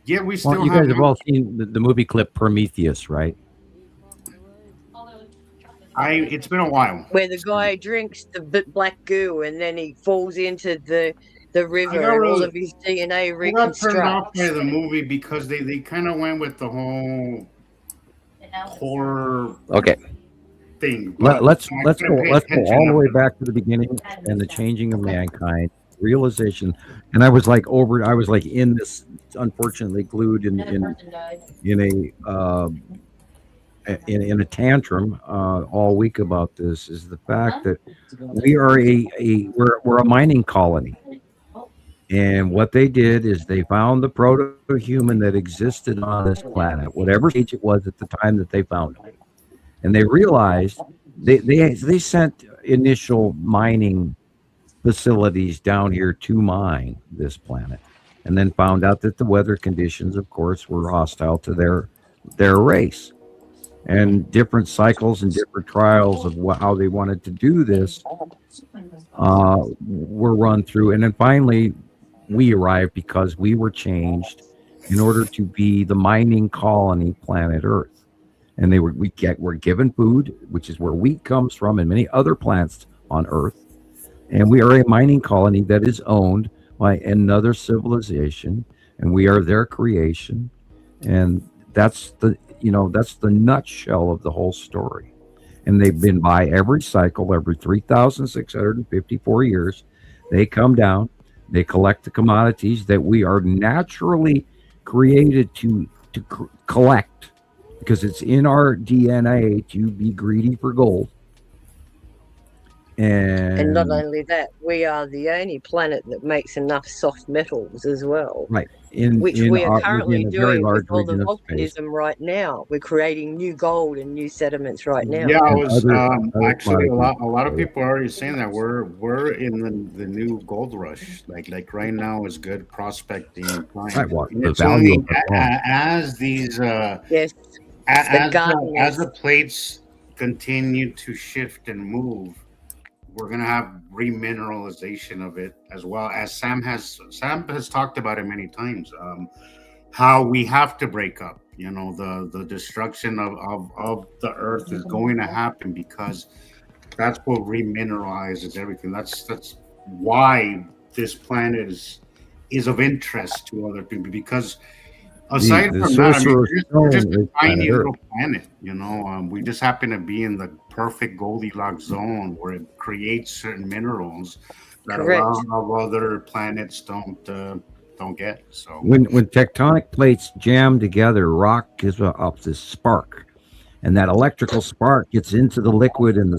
Yeah, we still. Well, you guys have all seen the movie clip Prometheus, right? It's been a while. Where the guy drinks the black goo and then he falls into the river and all of his DNA reconstructs. I got turned off by the movie because they kind of went with the whole horror thing. Let's go all the way back to the beginning and the changing of mankind, realization. And I was like in this, unfortunately glued in a in a tantrum all week about this is the fact that we are we're a mining colony. And what they did is they found the proto-human that existed on this planet, whatever stage it was at the time that they found it. And they realized they sent initial mining facilities down here to mine this planet, and then found out that the weather conditions, of course, were hostile to their race. And different cycles and different trials of how they wanted to do this were run through. And then finally, we arrived because we were changed in order to be the mining colony planet Earth. And we're given food, which is where wheat comes from, and many other plants on Earth. And we are a mining colony that is owned by another civilization, and we are their creation. And that's the nutshell of the whole story. And they've been by every cycle, every 3,654 years. They come down, they collect the commodities that we are naturally created to collect, because it's in our DNA to be greedy for gold. And not only that, we are the only planet that makes enough soft metals as well. Right. Which we are currently doing with all the volcanism right now. We're creating new gold and new sediments right now. Yeah, I was actually a lot of people are already saying that we're in the new gold rush. Like right now is good prospecting. Right, well, the It's value only of it. as these yes, as the plates continue to shift and move, we're gonna have remineralization of it, as well as Sam has talked about it many times. How we have to break up. The destruction of the earth is going to happen, because that's what remineralizes everything. That's why this planet is of interest to other people, because aside from that, we're just a tiny little planet. We just happen to be in the perfect Goldilocks zone where it creates certain minerals that a lot of other planets don't get. So when tectonic plates jam together, rock gives up this spark, and that electrical spark gets into the liquid and the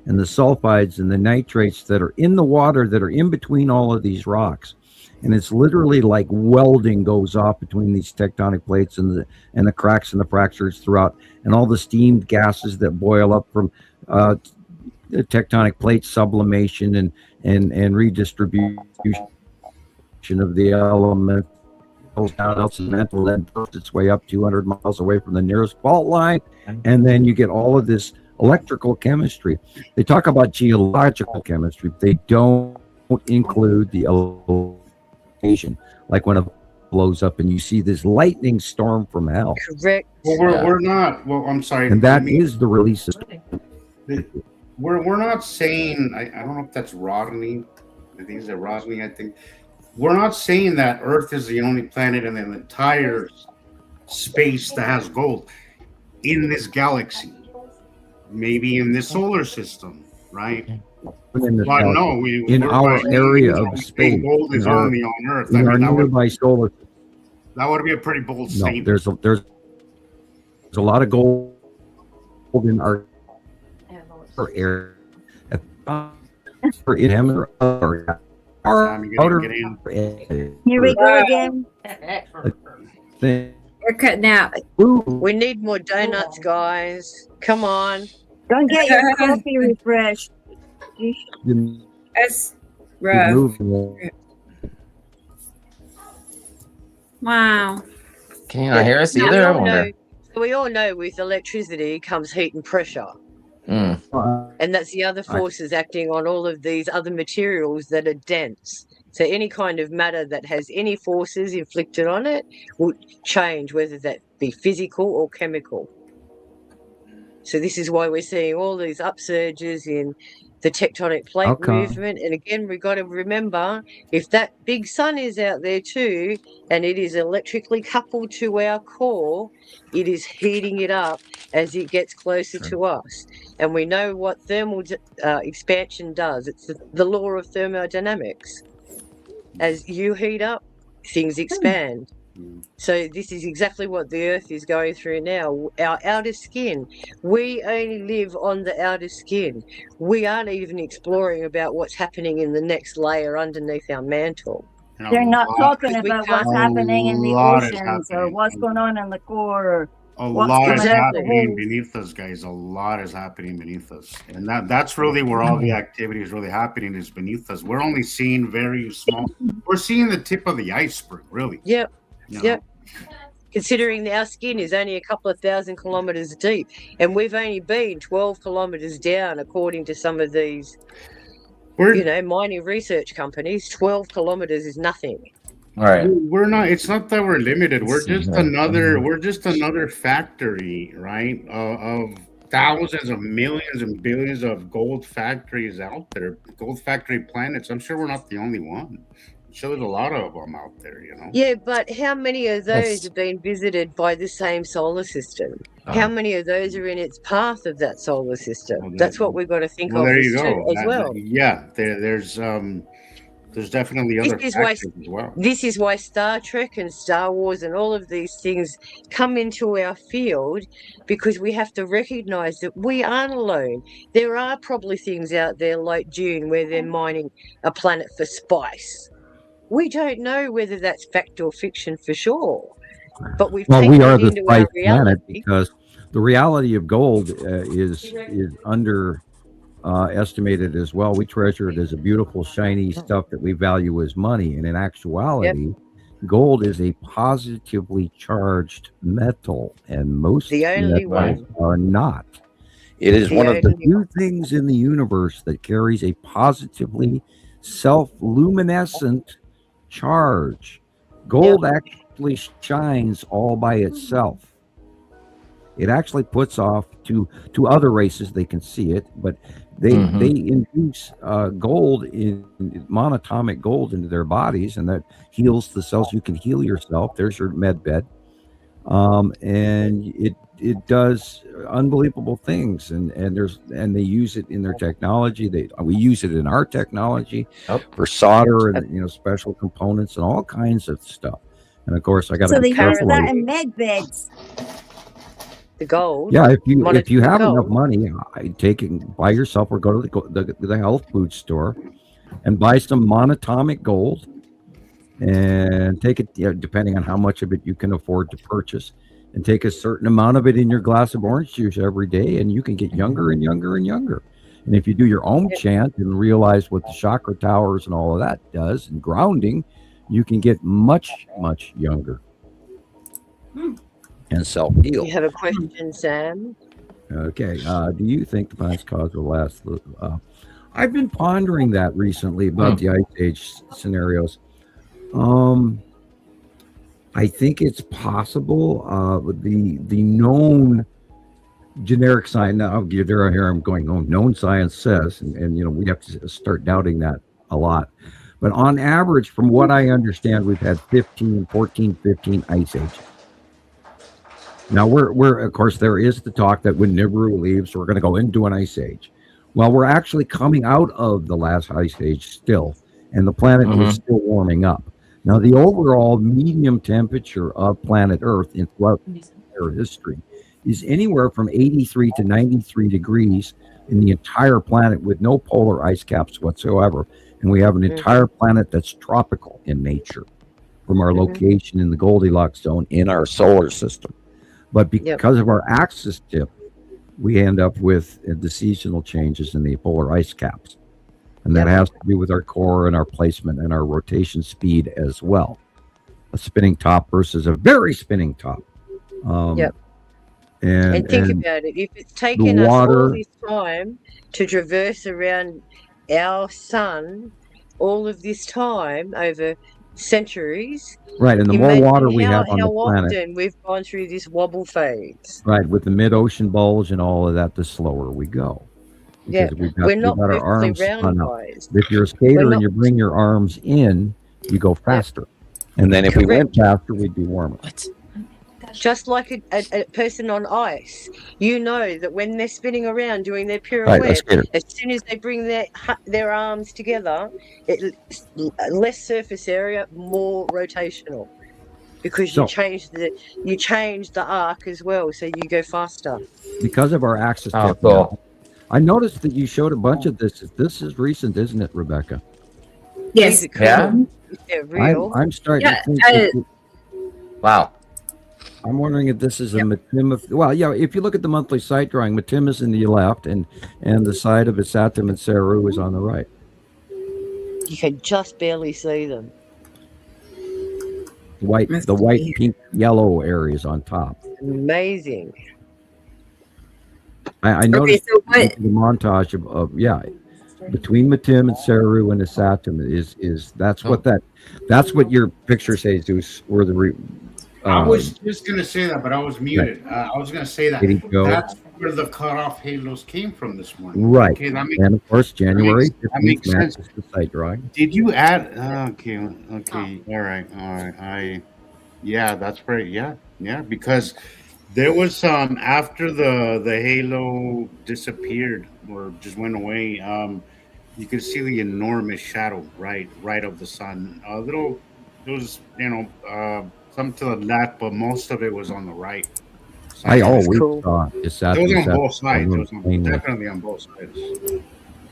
sulfides and the nitrates that are in the water that are in between all of these rocks. And it's literally like welding goes off between these tectonic plates and the cracks and the fractures throughout, and all the steamed gases that boil up from the tectonic plate sublimation and redistribution of the elements down mantle, then bursts its way up 200 miles away from the nearest fault line, and then you get all of this electrical chemistry. They talk about geological chemistry, but they don't include the like when it blows up and you see this lightning storm from hell. Correct. Well, we're not. Well, I'm sorry. And that is the release system. We're not saying. I don't know if that's Rodney. I think it's Rodney. I think we're not saying that Earth is the only planet in the entire space that has gold in this galaxy. Maybe in this solar system, right? In our area of space, gold is only on Earth. In our nearby solar. That would be a pretty bold statement. There's a lot of gold in our area. Here we go again. We're cutting out. We need more donuts, guys. Come on. Don't get your coffee refreshed. That's rough. Wow. Can you not hear us either? We all know with electricity comes heat and pressure. Mm. And that's the other forces acting on all of these other materials that are dense. So any kind of matter that has any forces inflicted on it will change, whether that be physical or chemical. So this is why we're seeing all these upsurges in the tectonic plate movement. And again, we've got to remember, if that big sun is out there too, and it is electrically coupled to our core, it is heating it up as it gets closer to us. And we know what thermal expansion does. It's the law of thermodynamics. As you heat up, things expand. So this is exactly what the Earth is going through now. Our outer skin. We only live on the outer skin. We aren't even exploring about what's happening in the next layer underneath our mantle. They're not talking about what's happening in the lot is oceans or happening. what's going on in the core or A what's lot is coming out the happening holes. beneath us, guys. A lot is happening beneath us. And that's really where all the activity is really happening, is beneath us. We're only seeing very small. We're seeing the tip of the iceberg, really. Yep. You know? Yep. Considering our skin is only a couple of thousand kilometres deep, and we've only been 12 kilometres down, according to some of these, mining research companies. 12 kilometres is nothing. Right. We're not. It's not that we're limited. We're just another. We're just another factory, right? Of thousands of millions and billions of gold factories out there. Gold factory planets. I'm sure we're not the only one. I'm sure there's a lot of them out there. Yeah, but how many of those have been visited by the same solar system? How many of those are in its path of that solar system? That's what we've got to think of there you go. as well. There's definitely other factors as well. This is why Star Trek and Star Wars and all of these things come into our field, because we have to recognise that we aren't alone. There are probably things out there like Dune where they're mining a planet for spice. We don't know whether that's fact or fiction for sure, but we are the into spice our reality. planet because the reality of gold is under estimated as well. We treasure it as a beautiful, shiny stuff that we value as money, and in actuality, gold is a positively charged metal, and most metals are not. It is one of the few things in the universe that carries a positively self-luminescent charge. Gold actually shines all by itself. It actually puts off to other races, they can see it, but they induce gold in monatomic gold into their bodies, and that heals the cells. You can heal yourself. There's your med bed, and it does unbelievable things, and they use it in their technology. We use it in our technology for solder and special components and all kinds of stuff. And of course, I got to be careful. So they use that in med beds. The gold. Yeah, if you have enough money, take it, buy yourself, or go to the health food store and buy some monatomic gold, and take it, depending on how much of it you can afford to purchase, and take a certain amount of it in your glass of orange juice every day, and you can get younger and younger and younger. And if you do your own chant and realize what the chakra towers and all of that does, and grounding, you can get much, much younger. And self-heal. You have a question, Sam? Okay. Do you think the planet's cause will last? I've been pondering that recently about the Ice Age scenarios. I think it's possible. The known generic science. Now, here I'm going. Oh, known science says, and we have to start doubting that a lot. But on average, from what I understand, we've had 15 ice ages. Now we're of course there is the talk that when Nibiru leaves, we're going to go into an ice age. Well, we're actually coming out of the last ice age still, and the planet is still warming up. Now, the overall medium temperature of planet Earth throughout their history is anywhere from 83 to 93 degrees in the entire planet, with no polar ice caps whatsoever. And we have an entire planet that's tropical in nature from our location in the Goldilocks zone in our solar system. But because of our axis tip, we end up with the seasonal changes in the polar ice caps. And that has to do with our core and our placement and our rotation speed as well. A spinning top versus a very spinning top. And think about it. If it's taken us all this time to traverse around our sun, all of this time over centuries. Right, and the more water we have on the planet. How often we've gone through this wobble phase. Right, with the mid-ocean bulge and all of that, the slower we go. Yeah, we're not perfectly round-wise. If you're a skater and you bring your arms in, you go faster. And then if we went faster, we'd be warmer. Just like a person on ice, you know that when they're spinning around doing their pirouette, as soon as they bring their arms together, less surface area, more rotational. because So- you change the arc as well, so you go faster. Because of our access Oh, tip. cool. I noticed that you showed a bunch of this. This is recent, isn't it, Rebecca? Yes. These are Yeah? cool. If they're real. I'm starting Yeah, to think. Wow. I'm wondering if this is a Matim. Well, yeah. If you look at the monthly site drawing, Matim is in the left, and the side of Isatim and Saru is on the right. You can just barely see them. The white, pink, yellow areas on top. Amazing. I noticed so what- the montage of between Matim and Saru and Isatim is that's what your picture says, Zeus, or the I was just gonna say that, but I was muted. I was gonna say that. There you go. That's where the cutoff halos came from this morning. Right. Okay, And of course, January that makes 15th sense. matches the site drawing. Did you add? Okay. All right. Yeah, that's right. Yeah. Because there was some after the halo disappeared or just went away. You could see the enormous shadow right of the sun. A little, there was some to the left, but most of it was on the right. I always cool. thought Isatim. It was on both sides. It was definitely on both sides.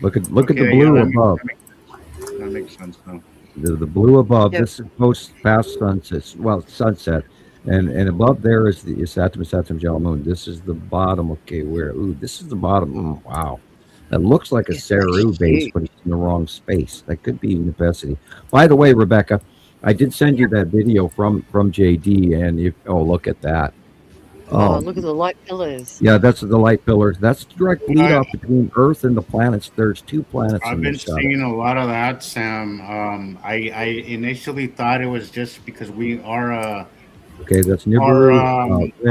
Look at the Okay, blue yeah, above. That makes sense now. The blue above. Yep. This is past sunset, and above there is the Isatim Gel Moon. This is the bottom. Okay, this is the bottom. Wow, that looks like a Saru base, but it's in the wrong space. That could be Necessity. By the way, Rebecca, I did send you that video from JD, and look at that. Oh, look at the light pillars. Yeah, that's the light pillars. That's the direct lead off between Earth and the planets. There's two planets. I've been seeing a lot of that, Sam. I initially thought it was just because we are okay, that's Nibiru.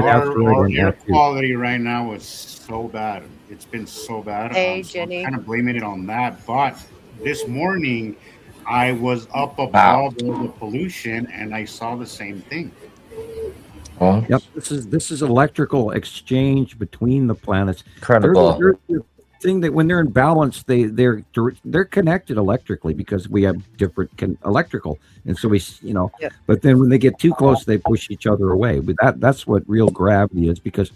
our air quality right now is so bad. It's been so bad. Hey, So Jenny. I'm kind of blaming it on that. But this morning, I was up above all the pollution, and I saw the same thing. Well, Yep, this is electrical exchange between the planets. incredible. There's a thing that when they're in balance, they're connected electrically because we have different electrical, and so Yep. But then when they get too close, they push each other away. But that's what real gravity is, because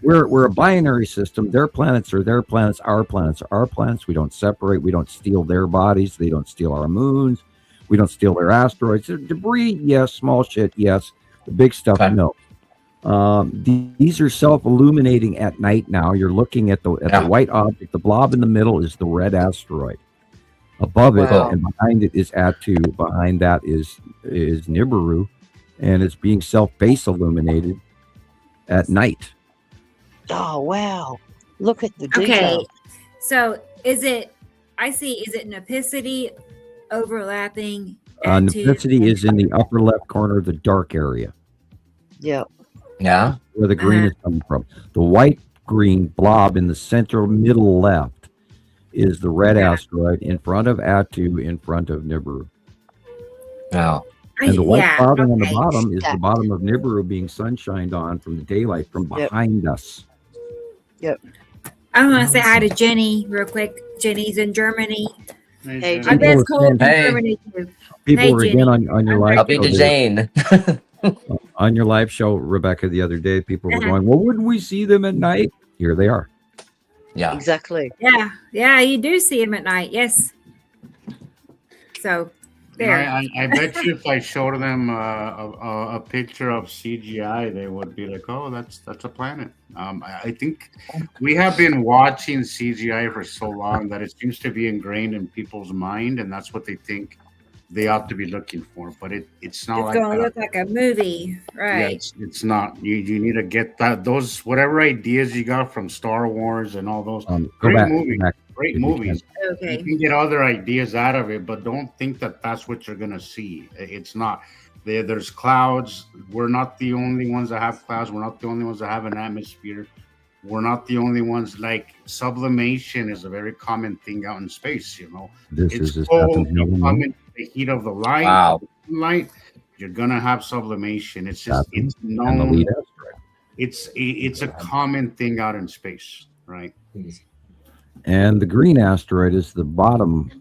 we're a binary system. Their planets are their planets. Our planets are our planets. We don't separate. We don't steal their bodies. They don't steal our moons. We don't steal their asteroids. Their debris, yes. Small shit, yes. The big stuff, no. These are self-illuminating at night now. You're looking at the white object. The blob in the middle is the red asteroid. Above it and behind it is Atu. Behind that is Nibiru, and it's being self-base illuminated at night. Oh, wow. Look at the Okay, detail. so is it Necessity overlapping? Necessity is in the upper left corner of the dark area. Yeah. Yeah. Where the green is coming from. The white-green blob in the central middle left is the red asteroid in front of Atu, in front of Nibiru. Wow. And the white clouding on the bottom is the bottom of Nibiru being sunshined on from the daylight from behind us. Yep. I want to say hi to Jenny real quick. Jenny's in Germany. Hey, I bet it's cold in Hey. Germany too. People Hey, were Jenny. again on your live I'll be show. to Jane. On your live show, Rebecca, the other day, people were going, well, wouldn't we see them at night? Here they are. Yeah. Exactly. Yeah, you do see him at night. Yes. So there. I bet you if I showed them a picture of CGI, they would be like, "Oh, that's a planet." I think we have been watching CGI for so long that it seems to be ingrained in people's mind, and that's what they think they ought to be looking for. But it's not It's like gonna that. look like a movie, right? Yeah, it's not. You need to get those whatever ideas you got from Star Wars and all those great movies. Okay. You can get other ideas out of it, but don't think that that's what you're gonna see. It's not. There's clouds. We're not the only ones that have clouds. We're not the only ones that have an atmosphere. We're not the only ones. Like sublimation is a very common thing out in space. This it's is cold. happening. You come into the heat of the light. Wow. You're gonna have sublimation. It's just it's And the known. lead asteroid. It's a common thing out in space, right? And the green asteroid is the bottom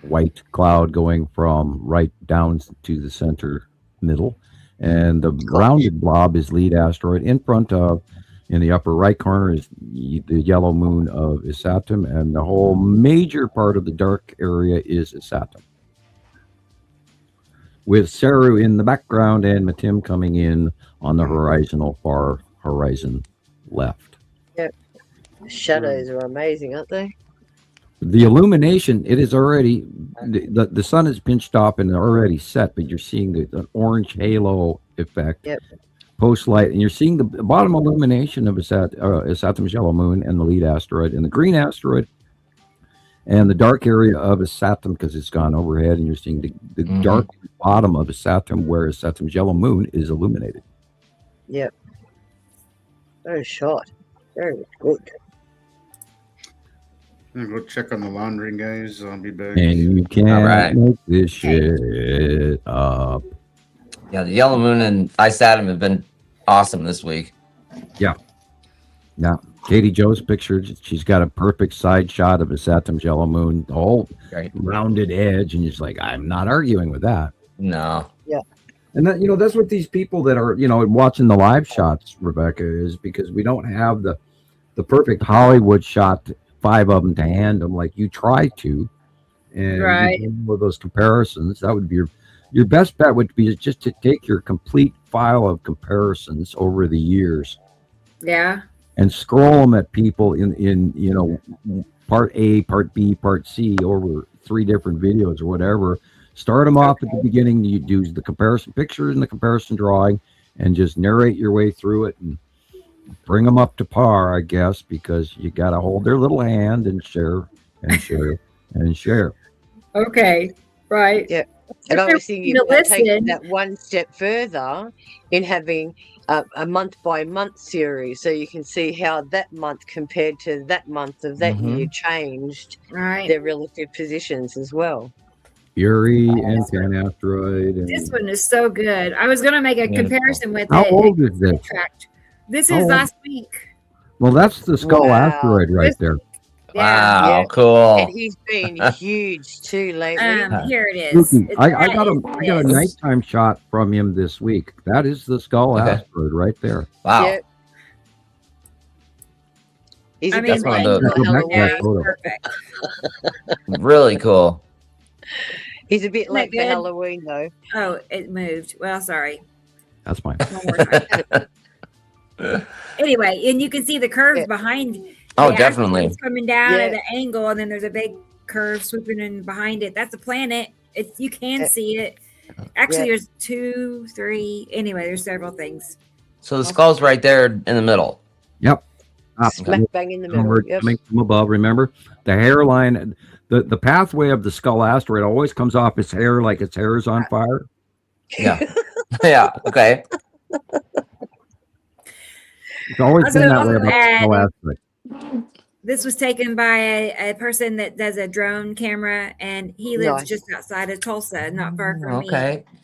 white cloud going from right down to the center middle. And the rounded blob is lead asteroid. In front of, in the upper right corner, is the yellow moon of Isatum, and the whole major part of the dark area is Isatum, with Saru in the background and Matim coming in on the horizontal far horizon left. Yep. The shadows are amazing, aren't they? The illumination, it is already, the sun is pinched off and already set, but you're seeing the orange halo effect. Yep. Post light, and you're seeing the bottom illumination of Isatum's yellow moon and the lead asteroid and the green asteroid and the dark area of Isatum, because it's gone overhead, and you're seeing the dark bottom of Isatum where Isatum's yellow moon is illuminated. Yep. Very short. Very good. I'm gonna go check on the laundry, guys. I'll be back. And you can't make this shit up. Yeah, the yellow moon and Isatum have been awesome this week. Yeah. Katie Jo's picture, she's got a perfect side shot of Isatum's yellow moon, the whole rounded edge, and you're just like, I'm not arguing with that. No. Yeah. And that, that's what these people that are, watching the live shots, Rebecca, is because we don't have the perfect Hollywood shot, 5 of them to hand them like you try to. And with those comparisons, that would be your best bet would be just to take your complete file of comparisons over the years. Yeah. And scroll them at people in part A, part B, part C over 3 different videos or whatever. Start them off at the beginning. You do the comparison pictures and the comparison drawing, and just narrate your way through it and bring them up to par, I guess, because you got to hold their little hand and share and share and share. Okay. Right. Yeah. And I was thinking about taking that one step further in having a month-by-month series, so you can see how that month compared to that month of that year changed their relative positions as well. Uri and Pan Asteroid. And this one is so good. I was going to make a comparison with How old is this? This is last week. Well, that's the Skull Asteroid right there. Wow, cool. And he's been huge too lately. Here it is. I got a nighttime shot from him this week. That is the Skull Asteroid right there. Wow. Yep. He's I mean, perfect. Really cool. He's a bit late for Halloween, though. Oh, it moved. Well, sorry. That's fine. Anyway, and you can see the curves behind. Oh, definitely. It's coming down at an angle, and then there's a big curve swooping in behind it. That's a planet. You can see it. Actually, there's 2, 3. Anyway, there's several things. So the skull's right there in the middle. Yep. Smack bang in the middle. Coming from above. Remember, the hairline, the pathway of the Skull Asteroid always comes off its hair like its hair is on fire. Yeah. Yeah. Okay. It's always been that way about the Skull Asteroid. This was taken by a person that does a drone camera, and he lives just outside of Tulsa, not far from me.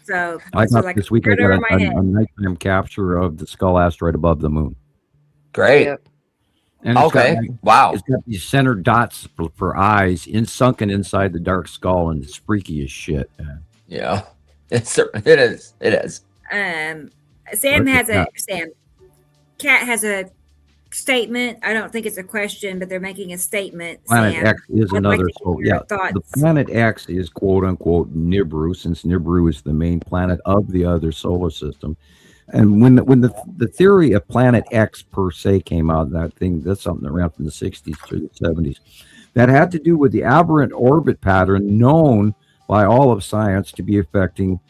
So I got this week. I got a nighttime capture of the Skull Asteroid above the moon. Great. Yep. And wow! It's got these center dots for eyes, sunken inside the dark skull, and it's freaky as shit. Man. Yeah, it is. It is. Cat has a statement. I don't think it's a question, but they're making a statement. Planet Sam, X is another. So the Planet X is quote unquote Nibiru, since Nibiru is the main planet of the other solar system. And when the theory of Planet X per se came out, that's something around from the 60s through the 70s, that had to do with the aberrant orbit pattern known by all of science to be affecting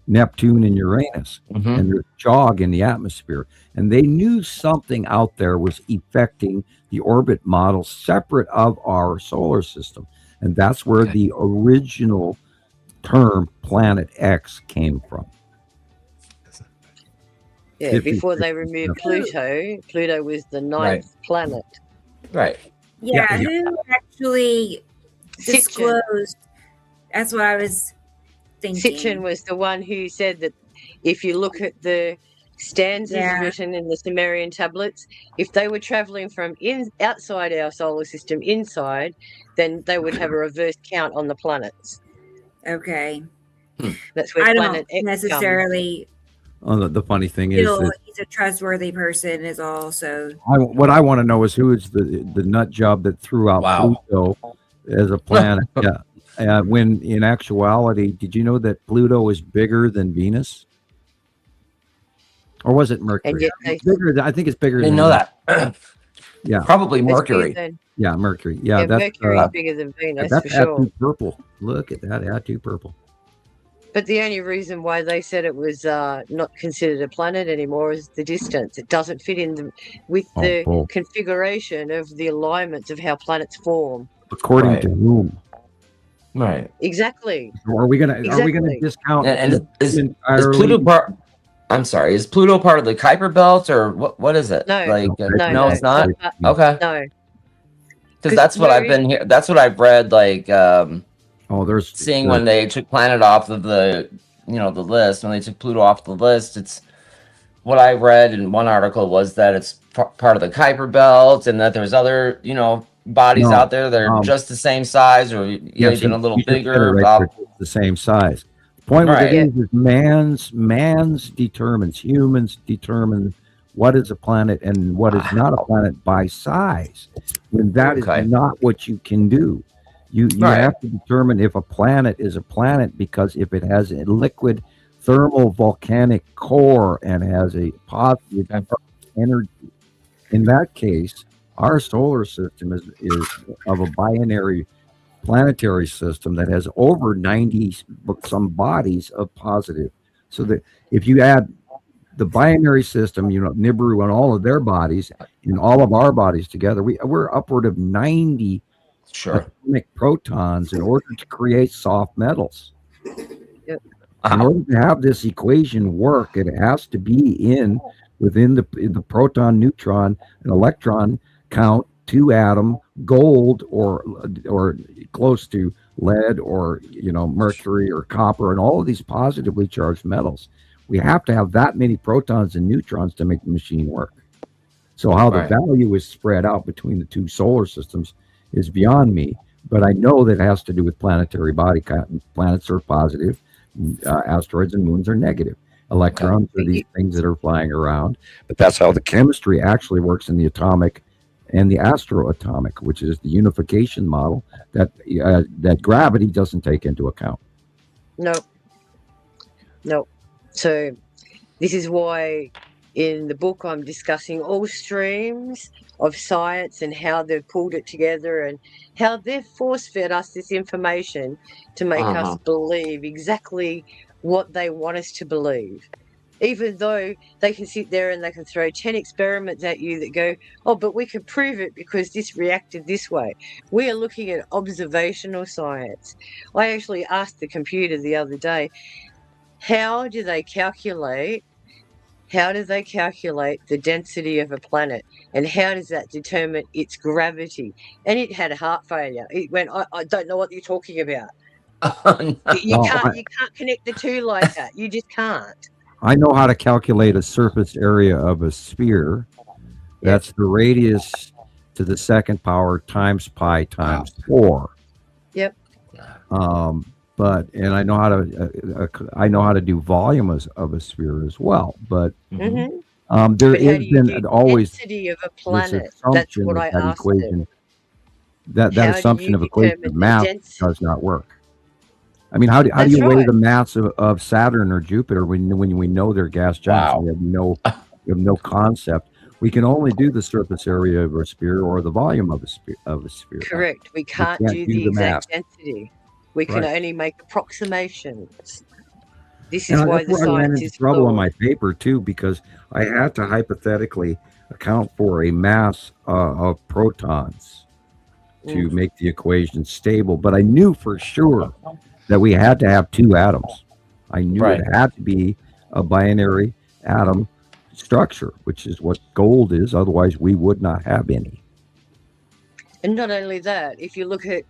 Neptune and Uranus and their jog in the atmosphere. And they knew something out there was affecting the orbit model separate of our solar system. And that's where the original term Planet X came from. Yeah, before they removed Pluto, Pluto was the 9th planet. Right. Yeah, who actually disclosed? That's what I was thinking. Sitchin was the one who said that if you look at the stanzas written in the Sumerian tablets, if they were traveling from outside our solar system inside, then they would have a reverse count on the planets. Okay. That's where I Planet don't X necessarily The funny thing is feel that he's a trustworthy person is all. So what I want to know is who is the nut job that threw out Pluto as a planet. Yeah. When in actuality, did you know that Pluto is bigger than Venus? Or was it Mercury? I think it's bigger. I didn't know that. Yeah, probably Mercury. Yeah, Mercury. Yeah, that's Mercury's bigger than Venus for sure. That's purple. Look at that, Atu purple. But the only reason why they said it was not considered a planet anymore is the distance. It doesn't fit in with the configuration of the alignments of how planets form. According to whom? Right. Exactly. So are we gonna discount? And is Pluto part? I'm sorry. Is Pluto part of the Kuiper Belt or what? What is it? No, no, it's not. Okay. No. Because that's what I've been here. That's what I've read. Like, there's seeing when they took planet off of the, the list. When they took Pluto off the list, it's what I read in one article was that it's part of the Kuiper Belt, and that there's other, bodies out there that are just the same size or even a little bigger. The same size. The point with it is humans determine what is a planet and what is not a planet by size. When that is not what you can do. You have to determine if a planet is a planet because if it has a liquid thermal volcanic core and has a positive energy, in that case, our solar system is of a binary planetary system that has over 90 some bodies of positive. So that if you add the binary system, Nibiru and all of their bodies and all of our bodies together, we're upward of 90 atomic protons in order to create soft metals. In order to have this equation work, it has to be within the proton, neutron, and electron count 2 atom gold or close to lead or mercury or copper and all of these positively charged metals. We have to have that many protons and neutrons to make the machine work. So how the value is spread out between the two solar systems is beyond me, but I know that it has to do with planetary body count. Planets are positive, asteroids and moons are negative. Electrons are these things that are flying around, but that's how the chemistry actually works in the atomic and the astroatomic, which is the unification model that gravity doesn't take into account. No. So this is why in the book I'm discussing all streams of science and how they've pulled it together and how they've force-fed us this information to make us believe exactly what they want us to believe. Even though they can sit there and they can throw 10 experiments at you that go, oh, but we can prove it because this reacted this way. We are looking at observational science. I actually asked the computer the other day, how do they calculate the density of a planet and how does that determine its gravity? And it had a heart failure. It went, I don't know what you're talking about. You can't connect the two like that. You just can't. I know how to calculate a surface area of a sphere. That's the radius to the second power times pi times 4. Yep. And I know how to do volume of a sphere as well. But there has been always density of a planet. That's what I asked equation. That assumption of equation of mass does not work. I mean, how do you weigh the mass of Saturn or Jupiter when we know they're gas giants? We have no concept. We can only do the surface area of a sphere or the volume of a sphere. Correct. We can't do the exact density. We can only make approximations. This is why the science is trouble on my paper too, because I had to hypothetically account for a mass of protons to make the equation stable. But I knew for sure that we had to have 2 atoms. I knew it had to be a binary atom structure, which is what gold is. Otherwise, we would not have any. And not only that, if you look at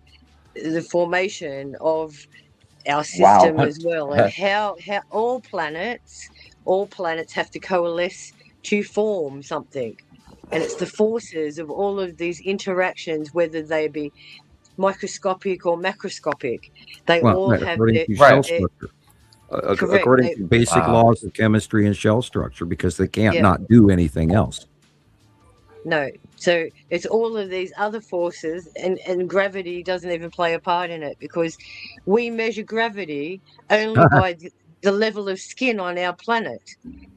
the formation of our system as well, and how all planets have to coalesce to form something. And it's the forces of all of these interactions, whether they be microscopic or macroscopic. They all have their Correct. according to basic Wow. laws of chemistry and shell structure, because they can't Yeah. not do anything else. No. So it's all of these other forces, and gravity doesn't even play a part in it, because we measure gravity only by the level of skin on our planet.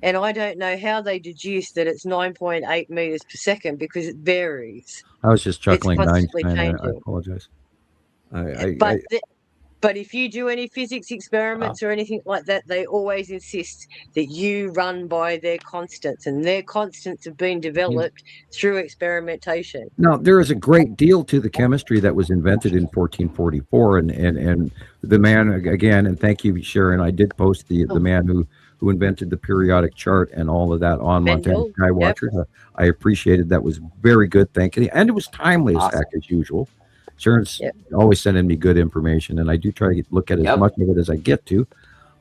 And I don't know how they deduce that it's 9.8 meters per second, because it varies. I was just It's chuckling at constantly Einstein. I changing. apologize. But but if you do any physics Wow. experiments or anything like that, they always insist that you run by their constants, and their constants have been developed through experimentation. Now, there is a great deal to the chemistry that was invented in 1444, and the man, again, and thank you, Sharon. I did post the man who invented the periodic chart and all of that on Montana Mendel, Sky yep. Watchers. I appreciated that. Was very good, thank you, and it was timely as Awesome. heck, as usual. Sharon's Yep. always sending me good information, and I do try to look at as Yep. much of it as I get to.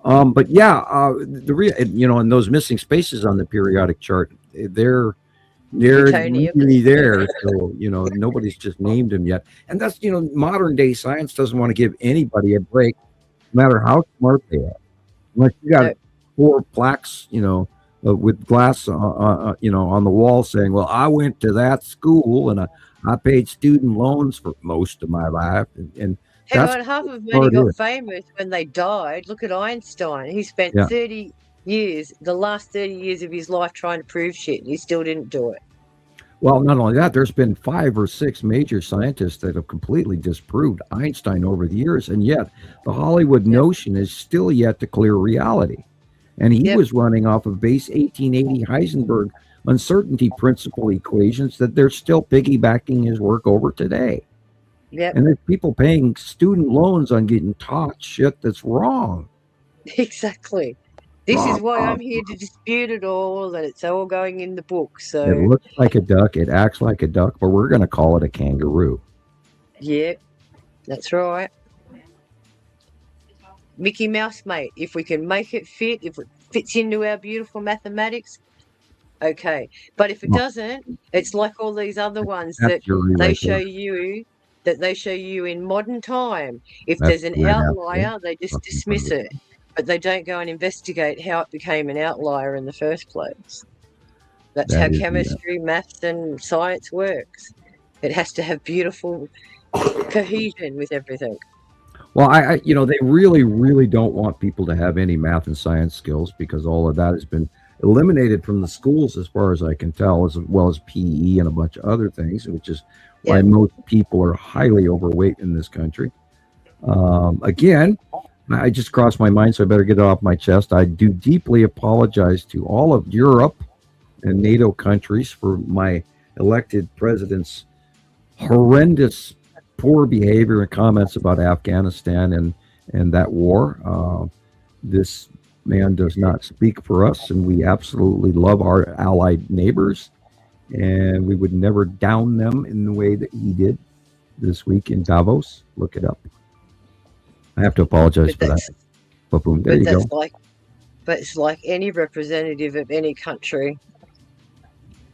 But yeah, and those missing spaces on the periodic chart, they're Plutonium. really there. So, nobody's just named them yet. And that's, modern day science doesn't want to give anybody a break, no matter how smart they are. Unless you got No. 4 plaques, with glass, on the wall saying, well, I went to that school and I paid student loans for most of my life. And Hang that's on, half of what many it got is. famous when they died. Look at Einstein. He spent Yeah. 30 years, the last 30 years of his life, trying to prove shit, and he still didn't do it. Well, not only that, there's been 5 or 6 major scientists that have completely disproved Einstein over the years, and yet the Hollywood notion is still yet to clear reality. And he Yep. was running off of base 1880 Heisenberg uncertainty principle equations that they're still piggybacking his work over today. Yep. And there's people paying student loans on getting taught shit that's wrong. Exactly. This is why Wrong. I'm here to dispute it all, and it's all going in the book. It So, looks like a duck, it acts like a duck, but we're going to call it a kangaroo. yeah, that's right. Mickey Mouse, mate. If we can make it fit, if it fits into our beautiful mathematics, okay. But if it doesn't, it's like all these other ones that That's your they right show there. you, that they show you in modern time. If That's there's an the red apple. outlier, they just dismiss it, but they don't go and investigate how it became an outlier in the first place. That's That how is the chemistry, maths, and science works. It has to have beautiful cohesion with everything. Well, they really, really don't want people to have any math and science skills, because all of that has been eliminated from the schools, as far as I can tell, as well as PE and a bunch of other things, which is why most people are highly overweight in this country. Again, I just crossed my mind, so I better get it off my chest. I do deeply apologize to all of Europe and NATO countries for my elected president's horrendous poor behavior and comments about Afghanistan and that war. This man does not speak for us, and we absolutely love our allied neighbors, and we would never down them in the way that he did this week in Davos. Look it up. I have to apologize for that. But boom, there you go. But it's like any representative of any country.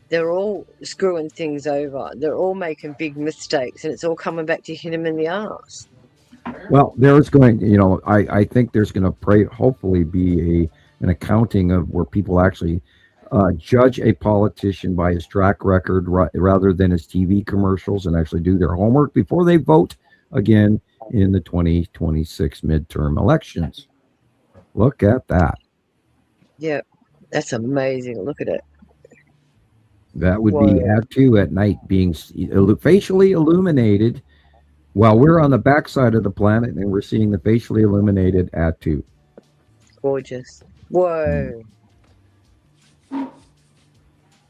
They're all screwing things over. They're all making big mistakes, and it's all coming back to hit them in the arse. Well, there's going, I think there's going to hopefully be an accounting of where people actually judge a politician by his track record rather than his TV commercials, and actually do their homework before they vote again in the 2026 midterm elections. Look at that. Yeah, that's amazing. Look at it. That would be Atu at night being facially illuminated while we're on the backside of the planet, and we're seeing the facially illuminated Atu. Gorgeous. Whoa.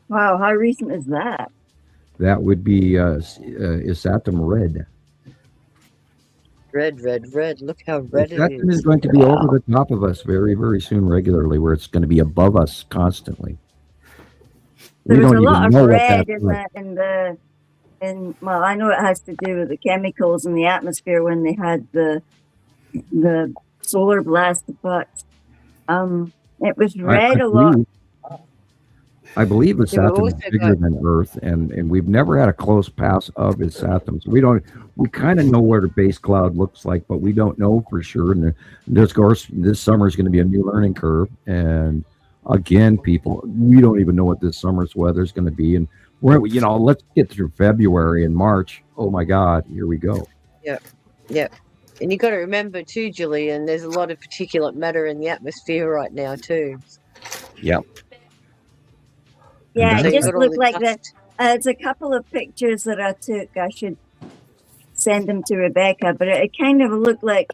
Wow, how recent is that? That would be Isatum Red. Red, red, red. Look how red it Isatum is. is going to be over the top of us very, very soon, regularly, where it's going to be above us constantly. There was a lot of red well, I know it has to do with the chemicals in the atmosphere when they had the solar blast, but it was red a lot. I believe its Then we've atom is also bigger got than Earth, and we've never had a close pass of its atoms. We kind of know what a base cloud looks like, but we don't know for sure. And this, of course, this summer is going to be a new learning curve. And again, people, we don't even know what this summer's weather is going to be. And let's get through February and March. Oh my God, here we go. yeah. And you've got to remember too, Gillian, there's a lot of particulate matter in the atmosphere right now too. Yeah. Yeah, So it you've just got all looked the like that. dust. It's a couple of pictures that I took. I should send them to Rebecca, but it kind of looked like,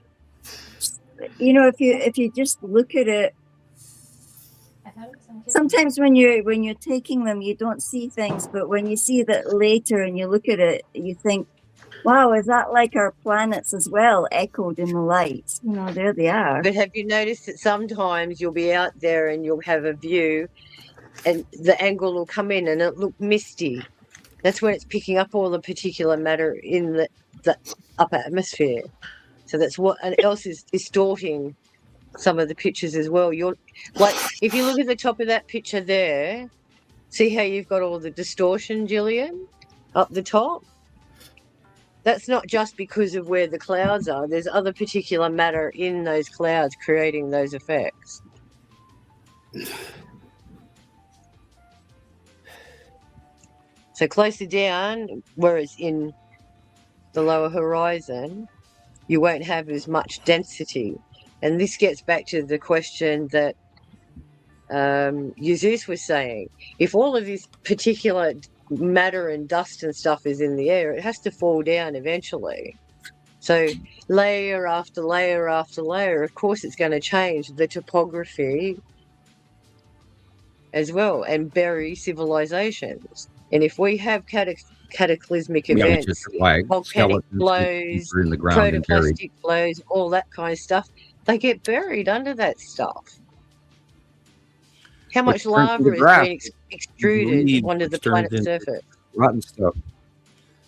if you just look at it, sometimes when you're taking them, you don't see things, but when you see that later and you look at it, you think, wow, is that like our planets as well, echoed in the lights? There they are. But have you noticed that sometimes you'll be out there and you'll have a view and the angle will come in and it look misty? That's when it's picking up all the particular matter in the upper atmosphere. So that's what else is distorting some of the pictures as well. You're like, if you look at the top of that picture there, see how you've got all the distortion, Gillian, up the top? That's not just because of where the clouds are. There's other particular matter in those clouds creating those effects. So closer down, whereas in the lower horizon, you won't have as much density. And this gets back to the question that Jesus was saying. If all of this particular matter and dust and stuff is in the air, it has to fall down eventually. So layer after layer after layer, of course it's going to change the topography as well and bury civilizations. And if we have cataclysmic events, which is why volcanic flows, are in the ground and buried. protoplastic flows, all that kind of stuff, they get buried under that stuff. How much lava is being extruded onto the planet's surface? Rotten stuff,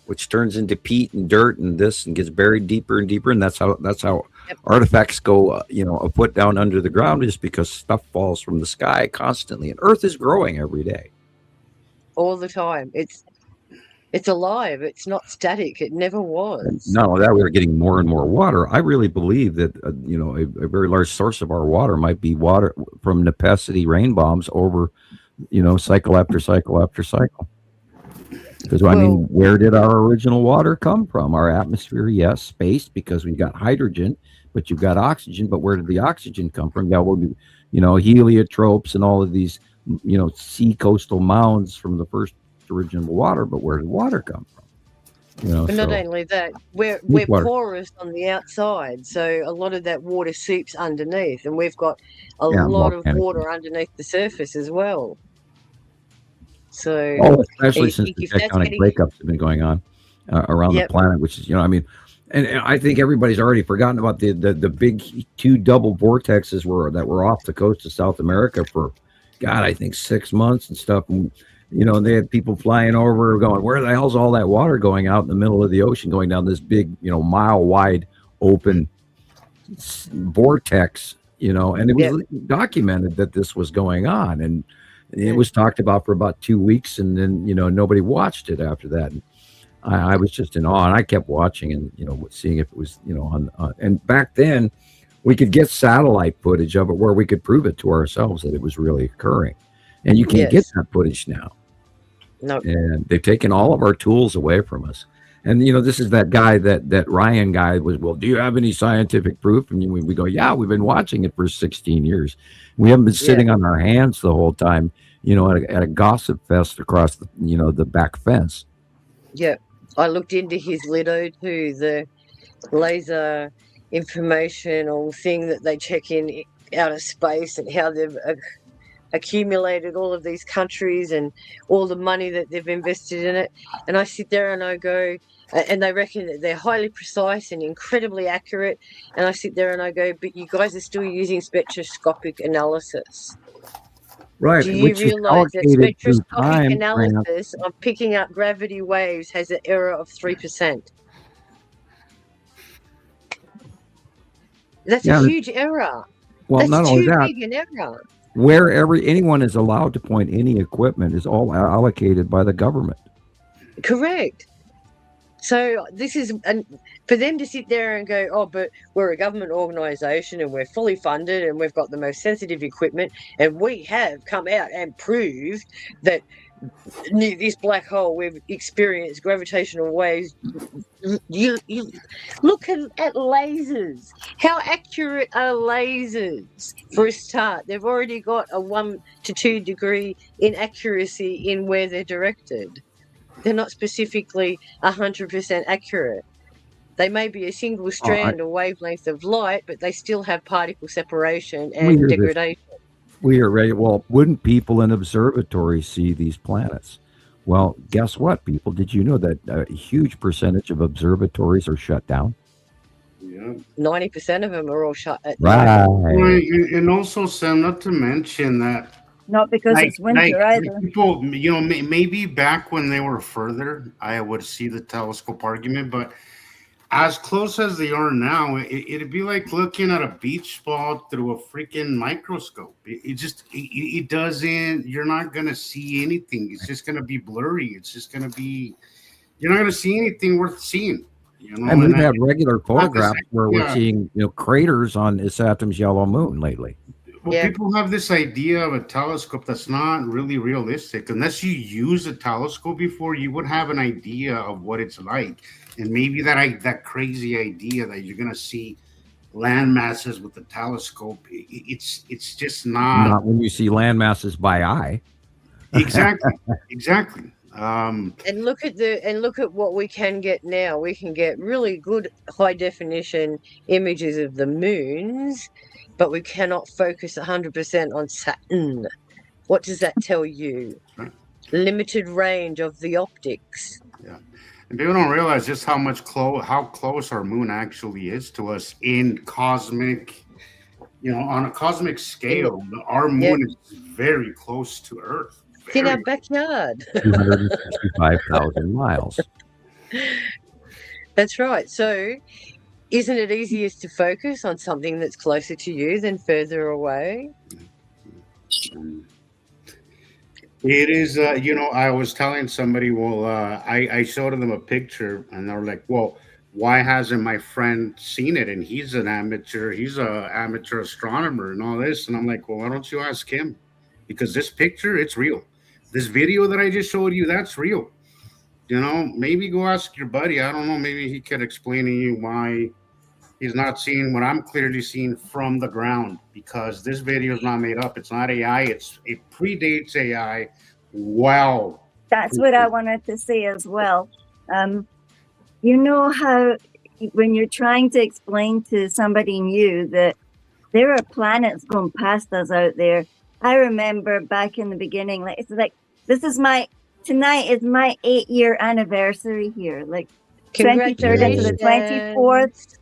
which turns into peat and dirt and this and gets buried deeper and deeper. And that's how artifacts go, a foot down under the ground, is because stuff falls from the sky constantly. And Earth is growing every day. All the time. It's alive. It's not static. It never was. And not only that, we're getting more and more water. I really believe that, a very large source of our water might be water from necessity rain bombs over, cycle after cycle after cycle. Because, where did our original water come from? Our atmosphere, yes, space, because we've got hydrogen, but you've got oxygen. But where did the oxygen come from? Yeah, heliotropes and all of these, sea coastal mounds from the first original water. But where did water come from? But not only that, we're porous on the outside, so a lot of that water seeps underneath, and we've got a lot of water underneath the surface as well. So, especially since the tectonic breakups have been going on around the planet, which is, and I think everybody's already forgotten about the big 2 double vortexes that were off the coast of South America for, God, I think 6 months and stuff. And, they had people flying over going, where the hell's all that water going out in the middle of the ocean, going down this big, mile wide open vortex, and it was documented that this was going on. And it was talked about for about 2 weeks, and then, nobody watched it after that. And I was just in awe, and I kept watching and, seeing if it was, and back then we could get satellite footage of it where we could prove it to ourselves that it was really occurring. And you can't get that footage now. No. And they've taken all of our tools away from us. And, this is that guy, that Ryan guy was, well, do you have any scientific proof? And we go, yeah, we've been watching it for 16 years. We haven't been sitting on our hands the whole time, at a gossip fest across the, the back fence. Yeah. I looked into his LIDO too, the laser informational thing that they check in outer space, and how they've accumulated all of these countries and all the money that they've invested in it. And I sit there and I go, and they reckon that they're highly precise and incredibly accurate. And I sit there and I go, but you guys are still using spectroscopic analysis. Right. Do you realize that spectroscopic analysis of picking up gravity waves has an error of 3%? That's a huge error. Well, That's not only too that, big an error. Wherever anyone is allowed to point any equipment is all allocated by the government. Correct. So this is, and for them to sit there and go, oh, but we're a government organisation and we're fully funded and we've got the most sensitive equipment and we have come out and proved that near this black hole we've experienced gravitational waves. You look at lasers. How accurate are lasers? For a start, they've already got a 1 to 2 degree inaccuracy in where they're directed. They're not specifically 100% accurate. They may be a single strand or wavelength of light, but they still have particle separation and degradation. We are ready. Well, wouldn't people in observatories see these planets? Well, guess what, people? Did you know that a huge percentage of observatories are shut down? Yeah. 90% of them are all shut at Right. And also, Sam, not to mention that not because it's winter either. People, maybe back when they were further, I would see the telescope argument, but as close as they are now, it'd be like looking at a beach ball through a freaking microscope. It doesn't, you're not going to see anything. It's just going to be blurry. It's just going to be, you're not going to see anything worth seeing. And we've had regular photographs where we're seeing, craters on Saturn's yellow moon lately. Well, people have this idea of a telescope that's not really realistic. Unless you use a telescope before, you would have an idea of what it's like. And maybe that crazy idea that you're going to see land masses with the telescope, it's just not when you see land masses by eye. Exactly. And look at what we can get now. We can get really good high definition images of the moons, but we cannot focus 100% on Saturn. What does that tell you? Limited range of the optics. Yeah. And people don't realize just how close our moon actually is to us in cosmic, on a cosmic scale. Our moon is very close to Earth. It's in our backyard. 265,000 miles. That's right. So isn't it easiest to focus on something that's closer to you than further away? It is, I was telling somebody, I showed them a picture and they were like, well, why hasn't my friend seen it? And he's an amateur astronomer and all this. And I'm like, well, why don't you ask him? Because this picture, it's real. This video that I just showed you, that's real. Maybe go ask your buddy. I don't know. Maybe he could explain to you why he's not seeing what I'm clearly seeing from the ground, because this video is not made up. It's not AI. It predates AI. Wow. That's what I wanted to say as well. You know how when you're trying to explain to somebody new that there are planets going past us out there. I remember back in the beginning, tonight is my 8-year anniversary here. 23rd into the 24th.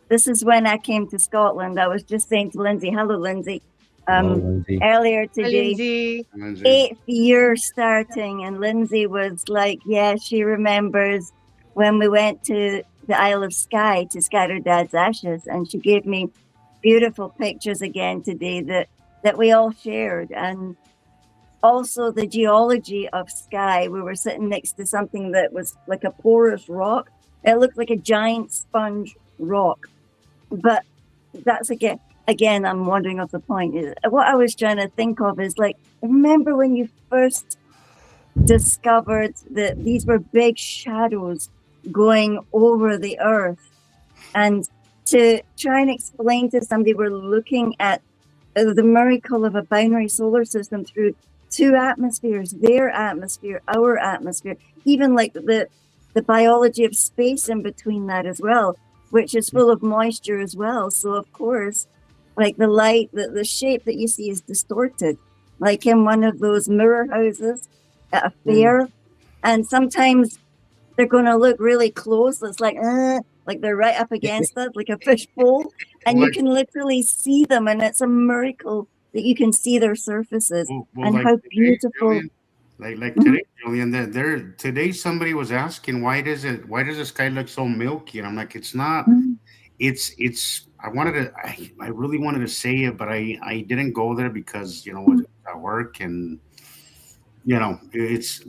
This is when I came to Scotland. I was just saying to Lindsay, hello, Lindsay, earlier today, 8th year starting. And Lindsay was like, yeah, she remembers when we went to the Isle of Skye to scatter Dad's ashes. And she gave me beautiful pictures again today that we all shared. And also the geology of Skye. We were sitting next to something that was like a porous rock. It looked like a giant sponge rock. But that's again, I'm wandering off the point. What I was trying to think of is remember when you first discovered that these were big shadows going over the Earth, and to try and explain to somebody we're looking at the miracle of a binary solar system through 2 atmospheres, their atmosphere, our atmosphere, even the biology of space in between that as well, which is full of moisture as well. So of course, the light, the shape that you see is distorted, like in one of those mirror houses at a fair. And sometimes they're going to look really close. It's like they're right up against us, like a fishbowl. And you can literally see them. And it's a miracle that you can see their surfaces and how beautiful. Today, Julian, today somebody was asking why does the sky look so milky? And I'm like, it's not. It's I really wanted to say it, but I didn't go there because it's at work and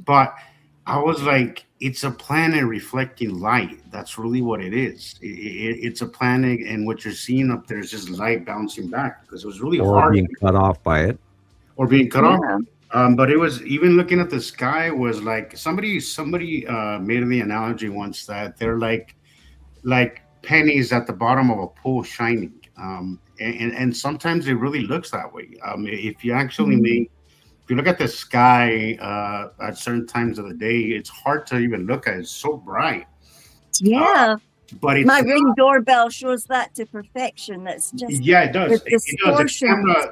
but I was like, it's a planet reflecting light. That's really what it is. It's a planet, and what you're seeing up there is just light bouncing back because it was really or hard. being cut off by it. Or being cut off. But it was, even looking at the sky was like somebody made the analogy once that they're like pennies at the bottom of a pool shining. And sometimes it really looks that way. If you actually if you look at the sky at certain times of the day, it's hard to even look at. It's so bright. Yeah. But it's my Ring doorbell shows that to perfection. That's just it does. It does.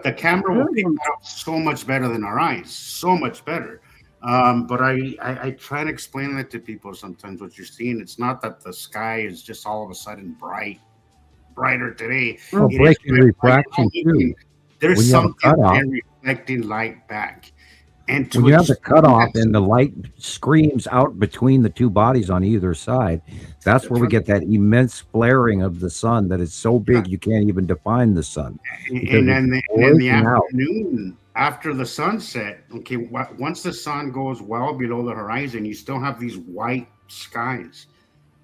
The camera will pick brilliant. that up so much better than our eyes. So much better. But I try to explain that to people sometimes. What you're seeing, it's not that the sky is just all of a sudden brighter today. Well, breaking refraction too. There's something there reflecting light back. And when you have the cutoff and the light screams out between the two bodies on either side, that's where we get that immense flaring of the sun that is so big you can't even define the sun. And then the afternoon, after the sunset, okay, once the sun goes well below the horizon, you still have these white skies,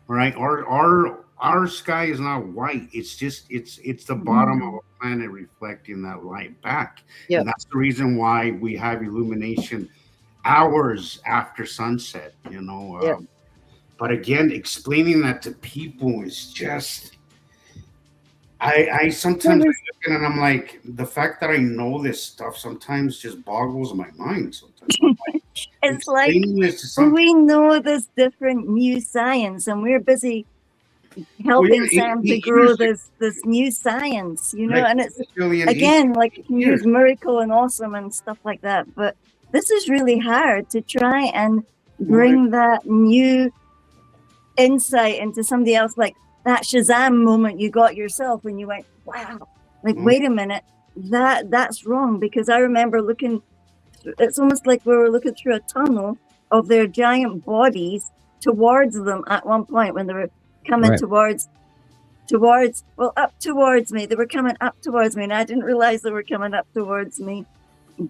right? Our sky is not white. It's just it's the bottom of a planet reflecting that light back. Yep. And that's the reason why we have illumination hours after sunset, Yep. But again, explaining that to people is just I sometimes look at it and I'm like, the fact that I know this stuff sometimes just boggles my mind sometimes. It's like we know this different new science and we're busy helping Sam to grow this new science, and it's again like you can use miracle and awesome and stuff like that, but this is really hard to try and bring that new insight into somebody else, like that Shazam moment you got yourself when you went, wow, like wait a minute, that's wrong, because I remember looking, it's almost like we were looking through a tunnel of their giant bodies towards them at one point when they were coming towards up towards me. They were coming up towards me and I didn't realize they were coming up towards me.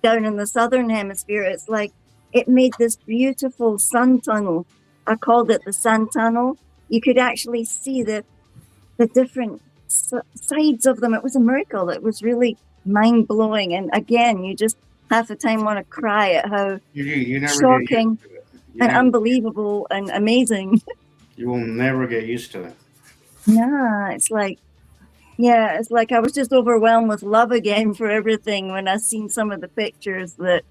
Down in the southern hemisphere, it's like it made this beautiful sun tunnel. I called it the sun tunnel. You could actually see the different sides of them. It was a miracle. It was really mind-blowing, and again, you just half the time want to cry at how shocking and unbelievable and amazing. You will never get used to it. Nah, it's like I was just overwhelmed with love again for everything when I seen some of the pictures. That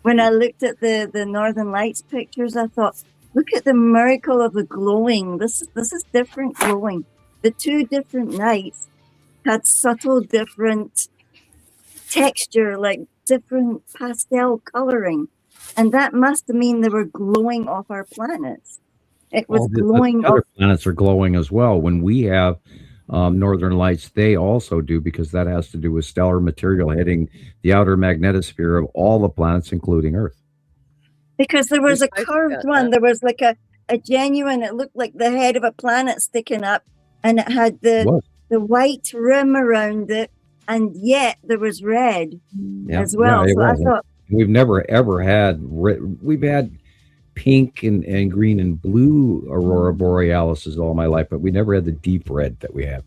when I looked at the Northern Lights pictures, I thought, look at the miracle of the glowing. This is different glowing. The two different nights had subtle different texture, like different pastel coloring, and that must mean they were glowing off our planets. It was glowing. The other planets are glowing as well. When we have northern lights, they also do, because that has to do with stellar material hitting the outer magnetosphere of all the planets, including Earth. Because there was a curved one. There was like a genuine, it looked like the head of a planet sticking up, and it had the white rim around it, and yet there was red as well. So I thought, we've never ever had we've had pink and green and blue aurora borealises all my life, but we never had the deep red that we have.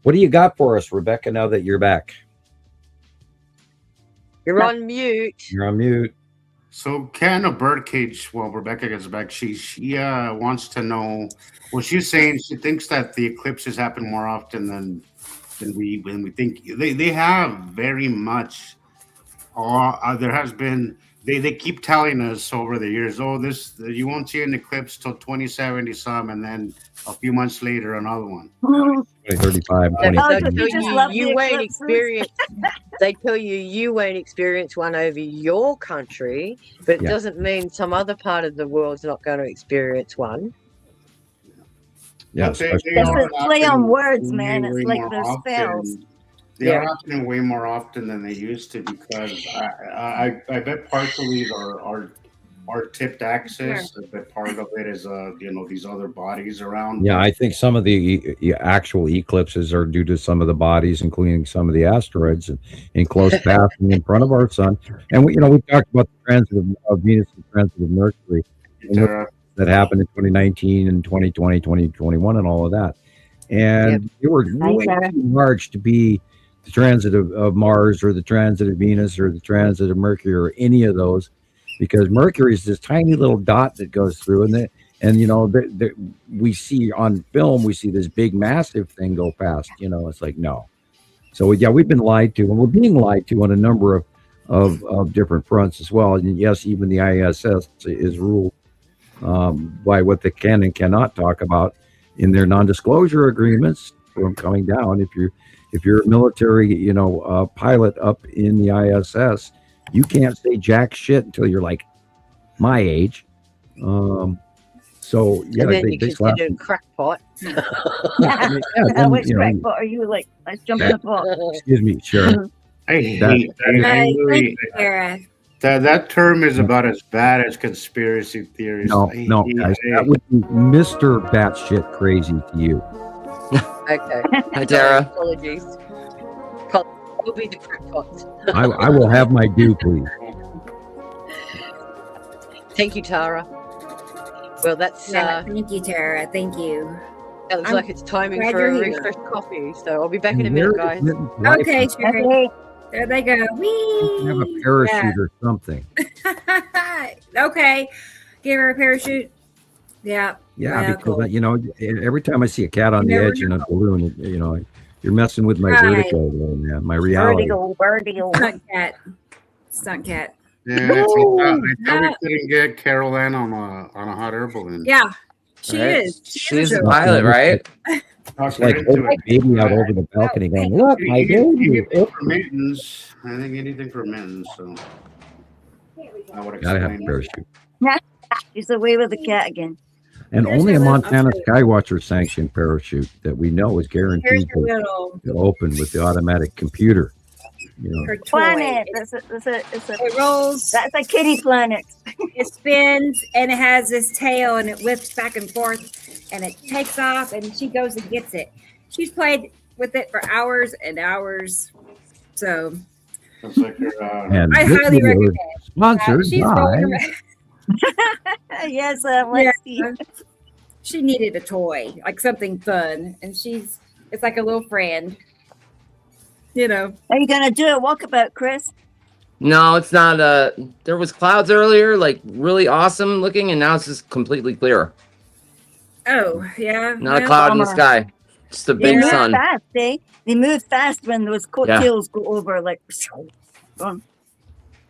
What do you got for us, Rebecca, now that you're back? You're on mute. You're on mute. So Cat in a Birdcage, well, Rebecca gets back, she wants to know, well, she's saying she thinks that the eclipses happen more often than we think. They have very much. There has been. They keep telling us over the years, you won't see an eclipse till 2070 some, and then a few months later another one. 2035. You won't experience. They tell you won't experience one over your country, but it doesn't mean some other part of the world's not going to experience one. Yeah, it's a play on words, man. It's like there's spells. They are happening way more often than they used to, because I bet partially are our tipped axis, but part of it is these other bodies around. Yeah, I think some of the actual eclipses are due to some of the bodies, including some of the asteroids in close passing in front of our sun. And we talked about the transit of Venus and transit of Mercury that happened in 2019 and 2020, 2021, and all of that. And they were way too large to be the transit of Mars or the transit of Venus or the transit of Mercury or any of those, because Mercury is this tiny little dot that goes through, and we see on film, we see this big massive thing go past. It's like, no. So yeah, we've been lied to, and we're being lied to on a number of different fronts as well. And yes, even the ISS is ruled by what they can and cannot talk about in their non-disclosure agreements from coming down. If you're a military, pilot up in the ISS, you can't say jack shit until you're like my age. So yeah, and then you consider a crackpot. Which crackpot are you like? Let's jump in the pot. Excuse me, Sharon. That term is about as bad as conspiracy theories. No, guys, that would be Mr. Batshit crazy to you. Okay. Hi, Tara. Apologies. We'll be the crackpots. I will have my due, please. Thank you, Tara. Well, that's thank you, Tara. Thank you. It looks like it's timing for a refresh coffee, so I'll be back in a minute, guys. Okay, Sherry. There they go. Whee! Have a parachute or something. Okay, give her a parachute. Yeah. Yeah, because every time I see a cat on the edge in a balloon, you're messing with my vertigo, man, my reality. Vertigo. Stunt cat. Yeah, I thought we couldn't get Carol Ann on a hot air balloon. Yeah, she is. She's a pilot, right? It's like a baby out over the balcony going, look, my baby. For mittens. I think anything for mittens. So I would gotta have a parachute. She's away with the cat again. And only a Montana Skywatcher sanctioned parachute that we know is guaranteed to open with the automatic computer. Her toy. Planet. It rolls. That's a kitty planet. It spins and it has this tail and it whips back and forth and it takes off and she goes and gets it. She's played with it for hours and hours. So like and I highly recommend. Sponsored by. Yes, Lexi. She needed a toy, like something fun, and it's like a little friend. Are you gonna do a walkabout, Chris? No, it's not. There was clouds earlier, like really awesome looking, and now it's just completely clear. Oh, yeah. Not a cloud in the sky. Just a big sun. Fast, eh? They move fast when those coattails go over, like.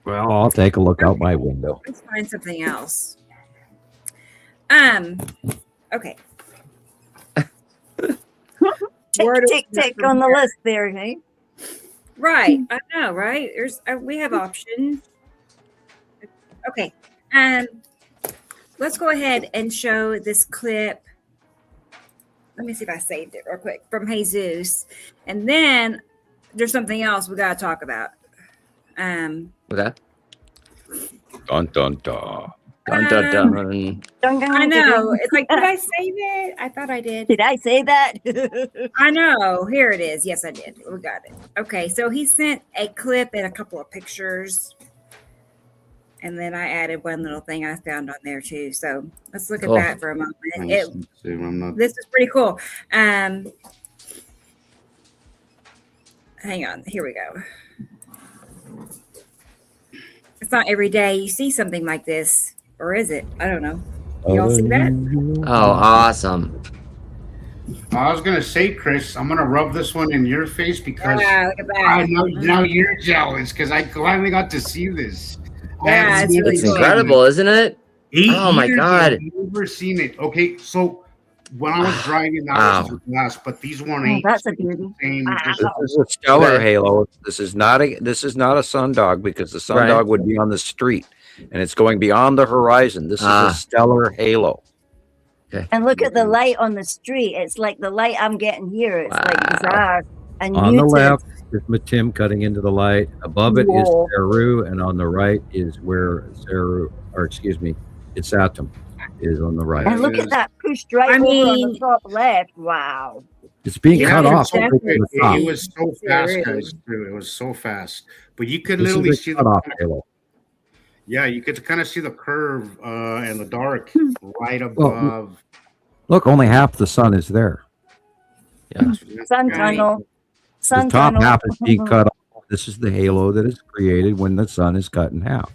Well, I'll take a look out my window. Let's find something else. Okay. Tick on the list there, hey? Right. I know, right? We have options. Okay. Let's go ahead and show this clip. Let me see if I saved it real quick from Jesus. And then there's something else we got to talk about. Okay. Dun, dun, dun. Dun, dun, dun. I know. It's like, did I save it? I thought I did. Did I say that? I know. Here it is. Yes, I did. We got it. Okay. So he sent a clip and a couple of pictures. And then I added one little thing I found on there too. So let's look at that for a moment. This is pretty cool. Hang on. Here we go. It's not every day you see something like this, or is it? I don't know. Y'all see that? Oh, awesome. I was gonna say, Chris, I'm gonna rub this one in your face because look at that. now you're jealous because I finally got to see this. Yeah, it's really cool. Incredible, isn't it? Oh my God! I've never seen it. Okay, so when I was driving, that was glass, but these one ain't. That's a beauty. This is a stellar halo. This is not a sundog because the sundog would be on the street, and it's going beyond the horizon. This is a stellar halo. Okay. And look at the light on the street. It's like the light I'm getting here. It's like bizarre. And on the left is Matim cutting into the light. Above it is Saru, and on the right is where Saru or excuse me, its atom is on the right. And look at that pushed right over on the top left. Wow. It's being cut off. So right quick. from the top. It was so fast, guys. It was so fast, but you could This is literally a see cut-off halo. Yeah, you could kind of see the curve and the dark right Well, above. look, only half the sun is there. Yeah. Sun tunnel. Sun The top tunnel. half is being cut off. This is the halo that is created when the sun is cut in half.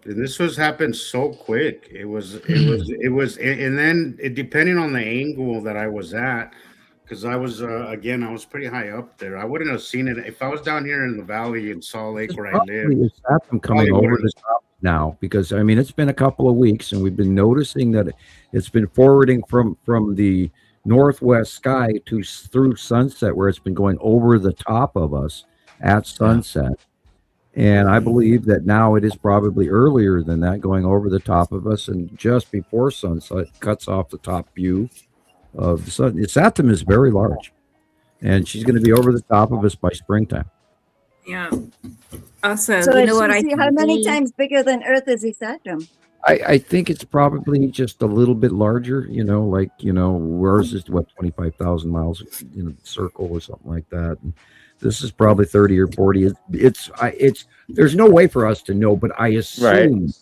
And this was happened so quick. It was, and then it depending on the angle that I was at, because I was again, I was pretty high up there. I wouldn't have seen it if I was down here in the valley in Salt Lake where I live. It's atom coming Probably over the top now, because I mean it's been a couple of weeks and we've been noticing that it's been forwarding from the northwest sky to through sunset, where it's been going over the top of us at sunset. And I believe that now it is probably earlier than that, going over the top of us, and just before sunset cuts off the top view of the sun. Its atom is very large, and she's going to be over the top of us by springtime. Yeah. Also, So you know what I see how many times bigger than Earth is its atom? I think it's probably just a little bit larger, like, where's is what, 25,000 miles in a circle or something like that. And this is probably 30 or 40. It's there's no way for us to know, but I assume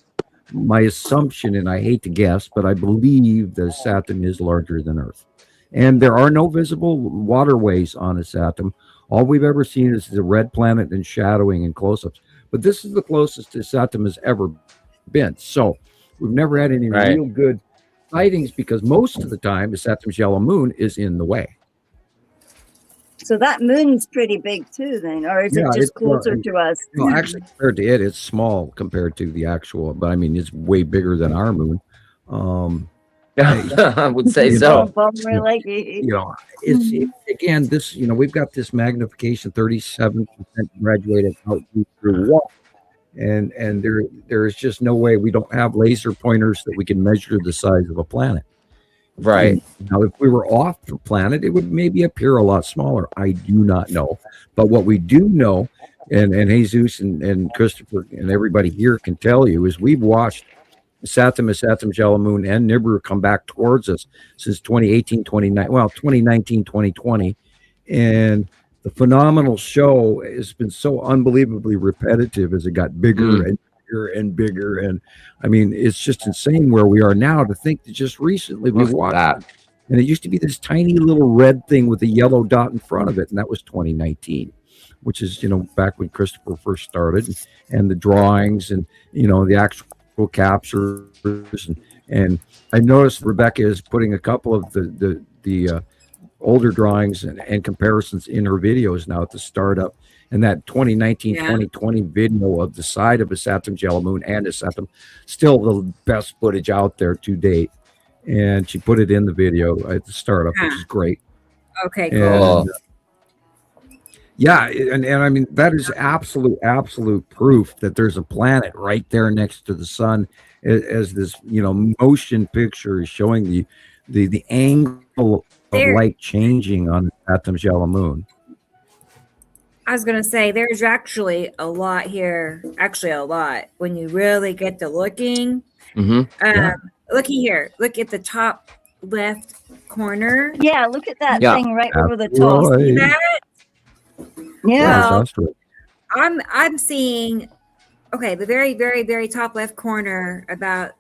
my assumption, and I hate to guess, but I believe the Saturn is larger than Earth. And there are no visible waterways on a Saturn. All we've ever seen is the red planet and shadowing and close-ups. But this is the closest the Saturn has ever been. So we've never had any real good sightings, because most of the time the Saturn's yellow moon is in the way. So that moon's pretty big too, then, or is it just closer to us? No, actually, compared to it, it's small compared to the actual. But I mean, it's way bigger than our moon. I would say so. It's again, this, we've got this magnification, 37% graduated out through wall, and there is just no way. We don't have laser pointers that we can measure the size of a planet. Right. Now, if we were off the planet, it would maybe appear a lot smaller. I do not know. But what we do know, and Jesus and Christopher and everybody here can tell you, is we've watched Saturn's yellow moon and Nibiru come back towards us since 2018, 2019, 2020. And the phenomenal show has been so unbelievably repetitive as it got bigger and bigger and bigger. And I mean, it's just insane where we are now to think that just recently we watched that. And it used to be this tiny little red thing with a yellow dot in front of it. And that was 2019, which is, back when Christopher first started, and the drawings and, the actual captures. And I noticed Rebecca is putting a couple of the older drawings and comparisons in her videos now at the startup. And that 2019-2020 video of the side of a Saturn's yellow moon and a Saturn, still the best footage out there to date. And she put it in the video at the startup, which is great. Okay, cool. And, and I mean, that is absolute proof that there's a planet right there next to the sun, as this, motion picture is showing the angle of light changing on Saturn's yellow moon. I was going to say, there's actually a lot here. Actually, a lot when you really get to looking. Looking here, look at the top left corner. Yeah, look at that thing right over the top. See that? Yeah. Well, I'm seeing, the very, very, very top left corner, about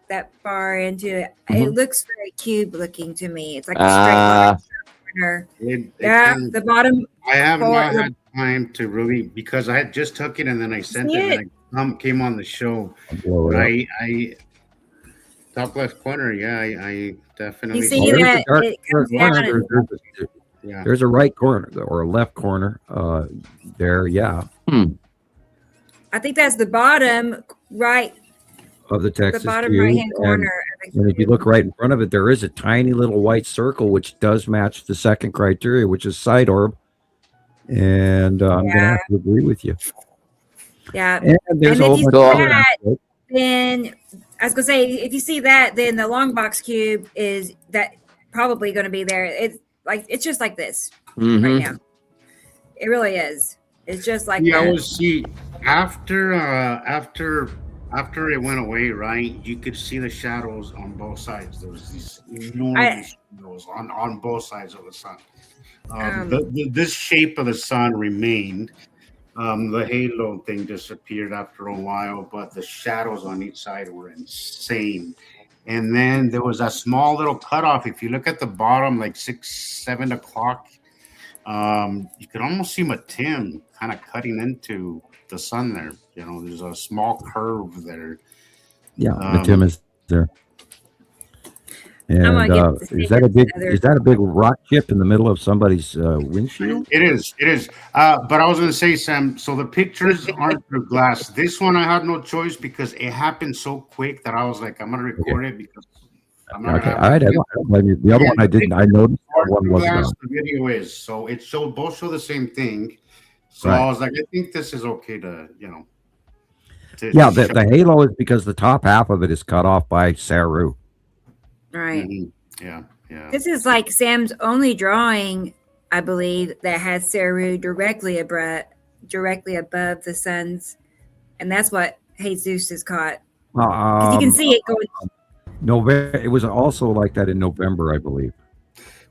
that far into it. It looks very cube looking to me. It's like a straight line corner. The bottom. I have not had time to really, because I had just took it and then I sent it and I came on the show. But I top left corner, I definitely. You see that it comes down. There's a right corner or a left corner there. Yeah. I think that's the bottom right of the Texas. The bottom right hand corner. And if you look right in front of it, there is a tiny little white circle which does match the second criteria, which is side orb. And I'm going to have to agree with you. Yeah. And there's if you see that, then I was going to say, if you see that, then the long box cube is that probably going to be there. It's just like this right now. It really is. It's just like Yeah, that. well, see, after it went away, right? You could see the shadows on both sides. There was these enormous shadows on both sides of the sun. This shape of the sun remained. The halo thing disappeared after a while, but the shadows on each side were insane. And then there was a small little cutoff. If you look at the bottom, like 7 o'clock, you could almost see Matim kind of cutting into the sun there. You know, there's a small curve there. Yeah, Matim is there. And is that a big rock chip in the middle of somebody's windshield? It is. But I was going to say, Sam, so the pictures aren't through glass. This one I had no choice because it happened so quick that I was like, I'm going to record it because I'm not okay. All right. I don't blame you. The other one I didn't. I noticed that one wasn't glass, on. the video is. So it both show the same thing. So I was like, I think this is okay to, Yeah, the halo is because the top half of it is cut off by Saru. Right. Mm-hmm. Yeah. This is like Sam's only drawing, I believe, that has Saru directly above the sun's, and that's what Jesus has caught. Because you can see it going. November. It was also like that in November, I believe.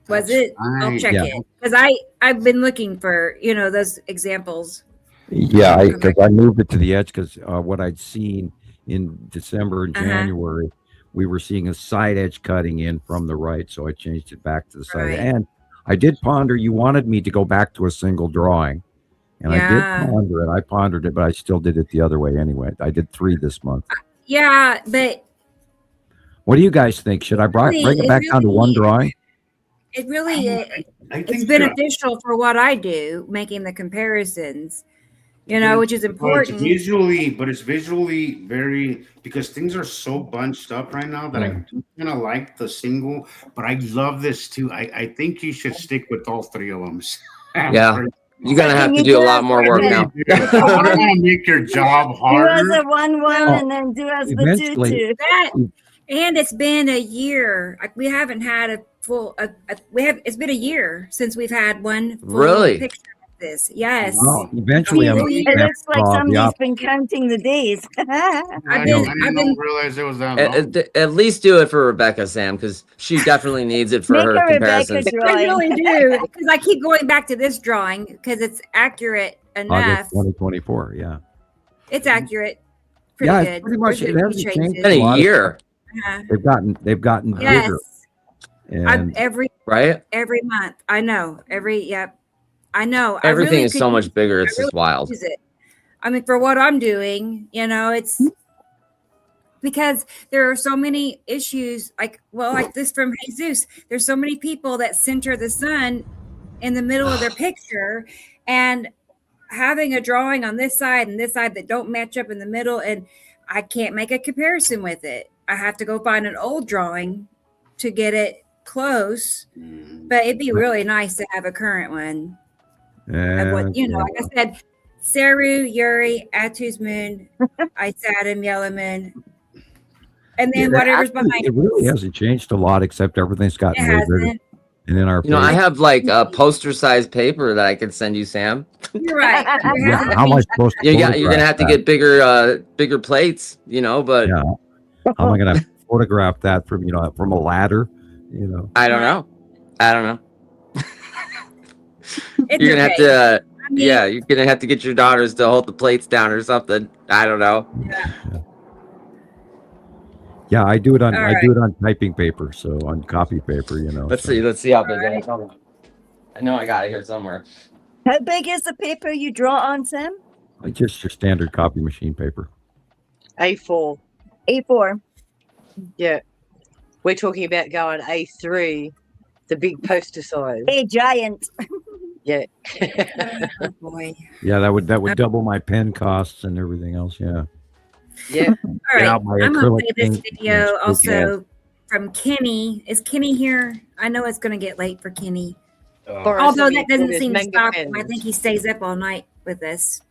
Was it? I'll check it because I've been looking for those examples. Yeah, because I moved it to the edge because what I'd seen in December and January. We were seeing a side edge cutting in from the right, so I changed it back to the side. Right. And I did ponder. You wanted me to go back to a single drawing, and I did ponder it. I pondered it, but I still did it the other way anyway. I did 3 this month. Yeah, but what do you guys think? Should I bring it back down to one drawing? It really it's beneficial for what I do, making the comparisons. Which is important. But it's visually very, because things are so bunched up right now that I do kind of like the single, but I love this too. I think you should stick with all 3 of them. Yeah. You're going to have to do a lot more work now. I don't want to make your job harder. Do us a 1-1 and then do us the 2-2. And it's been a year. We haven't had a full, it's been a year since we've had one full picture. This yes. Well, eventually, it looks like somebody's been counting the days. I didn't realize it was that long. At least do it for Rebecca, Sam, because she definitely needs it for her comparisons. I really do, because I keep going back to this drawing because it's accurate enough. August 2024, yeah. It's accurate. Pretty good. Pretty much. It hasn't changed in a year. They've gotten bigger. And every month. I know. I know. Everything is so much bigger. It's just wild. I mean, for what I'm doing, it's because there are so many issues like this from Jesus. There's so many people that center the sun in the middle of their picture, and having a drawing on this side and this side that don't match up in the middle, and I can't make a comparison with it. I have to go find an old drawing to get it close, but it'd be really nice to have a current one. Of what, like I said, Saru, Yuri, Atu's moon, Isatim, Yellow moon, and then whatever's behind it really hasn't changed a lot, except everything's gotten bigger. And in our I have like a poster-sized paper that I could send you, Sam. You're right. How am I supposed to? You're gonna have to get bigger plates, but how am I gonna photograph that from a ladder? I don't know. You're gonna have to, you're gonna have to get your daughters to hold the plates down or something. I don't know. Yeah, I do it on do it on typing paper, so on copy paper, Let's see how big it is. I know I got it here somewhere. How big is the paper you draw on, Sam? Just your standard copy machine paper. A4. A4. Yeah, we're talking about going A3, the big poster size. A giant. Yeah. Oh boy. Yeah, that would double my pen costs and everything else. Yeah. Yeah. All right. I'm gonna play this video also from Kenny. Is Kenny here? I know it's gonna get late for Kenny. Although that doesn't seem to stop him. I think he stays up all night with us.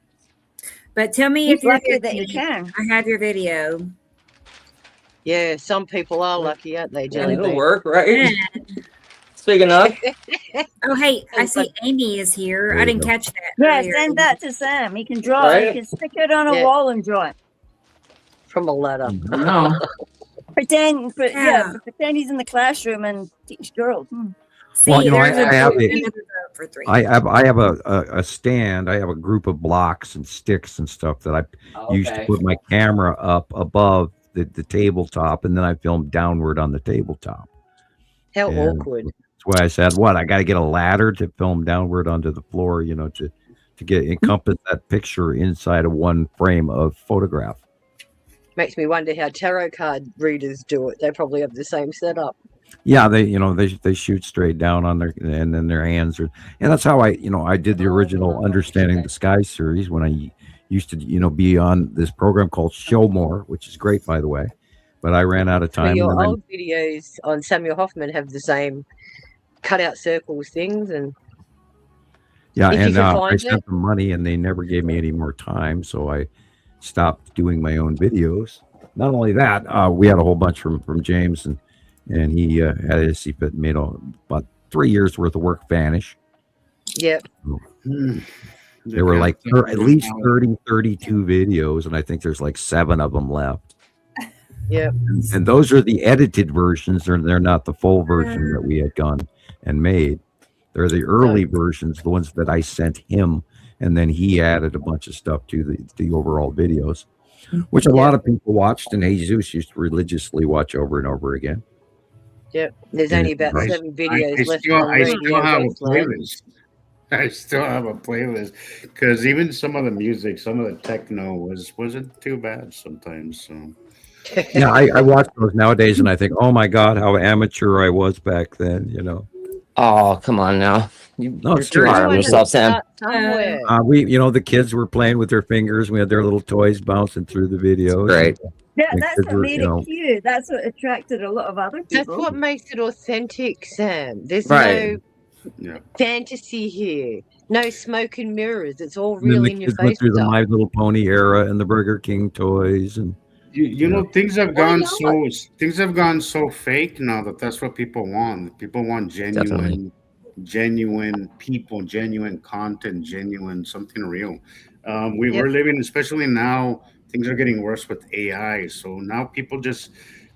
But tell me if you're lucky that you can. I have your video. Yeah, some people are lucky, aren't they, Jelly? It'll work, right? Speaking of, Oh, hey, I see Amy is here. There I you didn't go. catch that. Yeah, earlier. send that to Sam. He can draw it. Right. He can stick it on a Yeah. wall and draw it. From a ladder. No. Pretend Yeah. pretend he's in the classroom and teach girls. See, Well, you know, there's I have another a- vote for 3. I have a stand. I have a group of blocks and sticks and stuff that I used to Okay. put my camera up above the tabletop, and then I filmed downward on the tabletop. How And awkward. That's why I said, "What? I got to get a ladder to film downward onto the floor, you know, to get encompass that picture inside of one frame of photograph." Makes me wonder how tarot card readers do it. They probably have the same setup. Yeah, they shoot straight down on their, and then their hands are, and that's how I did the original Understanding the Sky series when I used to be on this program called Show More, which is great, by the way, but I ran out of Well, time. your and then- old videos on Samuel Hofman have the same cutout circles things, and Yeah, if you and can I find sent it. them money, and they never gave me any more time, so I stopped doing my own videos. Not only that, we had a whole bunch from James, and he had his CFIT made about 3 years worth of work vanish. Yep. There were like at least 30, 32 videos, and I think there's like 7 of them left. Yep. And those are the edited versions. They're not the full version that we had gone and made. They're the early versions, the ones that I sent him, and then he added a bunch of stuff to the overall videos, which a lot of people watched, and Jesus used to religiously watch over and over again. Yep. There's And only it's about nice. 7 videos left still, on I still Radio have a Wasteland. playlist. I still have a playlist because even some of the music, some of the techno wasn't too bad sometimes. So Yeah, I watch those nowadays, and I think, oh my God, how amateur I was back then. Oh, come on now. No, You're too seriously. hard on yourself, Sam. Somewhere. The kids were playing with their fingers. We had their little toys bouncing through the videos. Great. Yeah, The that's kids what were, made it cute. That's what attracted a lot of other That's people. what makes it authentic, Sam. There's Right. no fantasy here. No smoke and mirrors. It's all And then real the in your kids went face through the stuff. My Little Pony era and the Burger King toys, and you know things have Why gone not? so fake now that's what people want. People want Definitely. genuine people, genuine content, genuine something real. We're Yep. living, especially now, things are getting worse with AI. So now people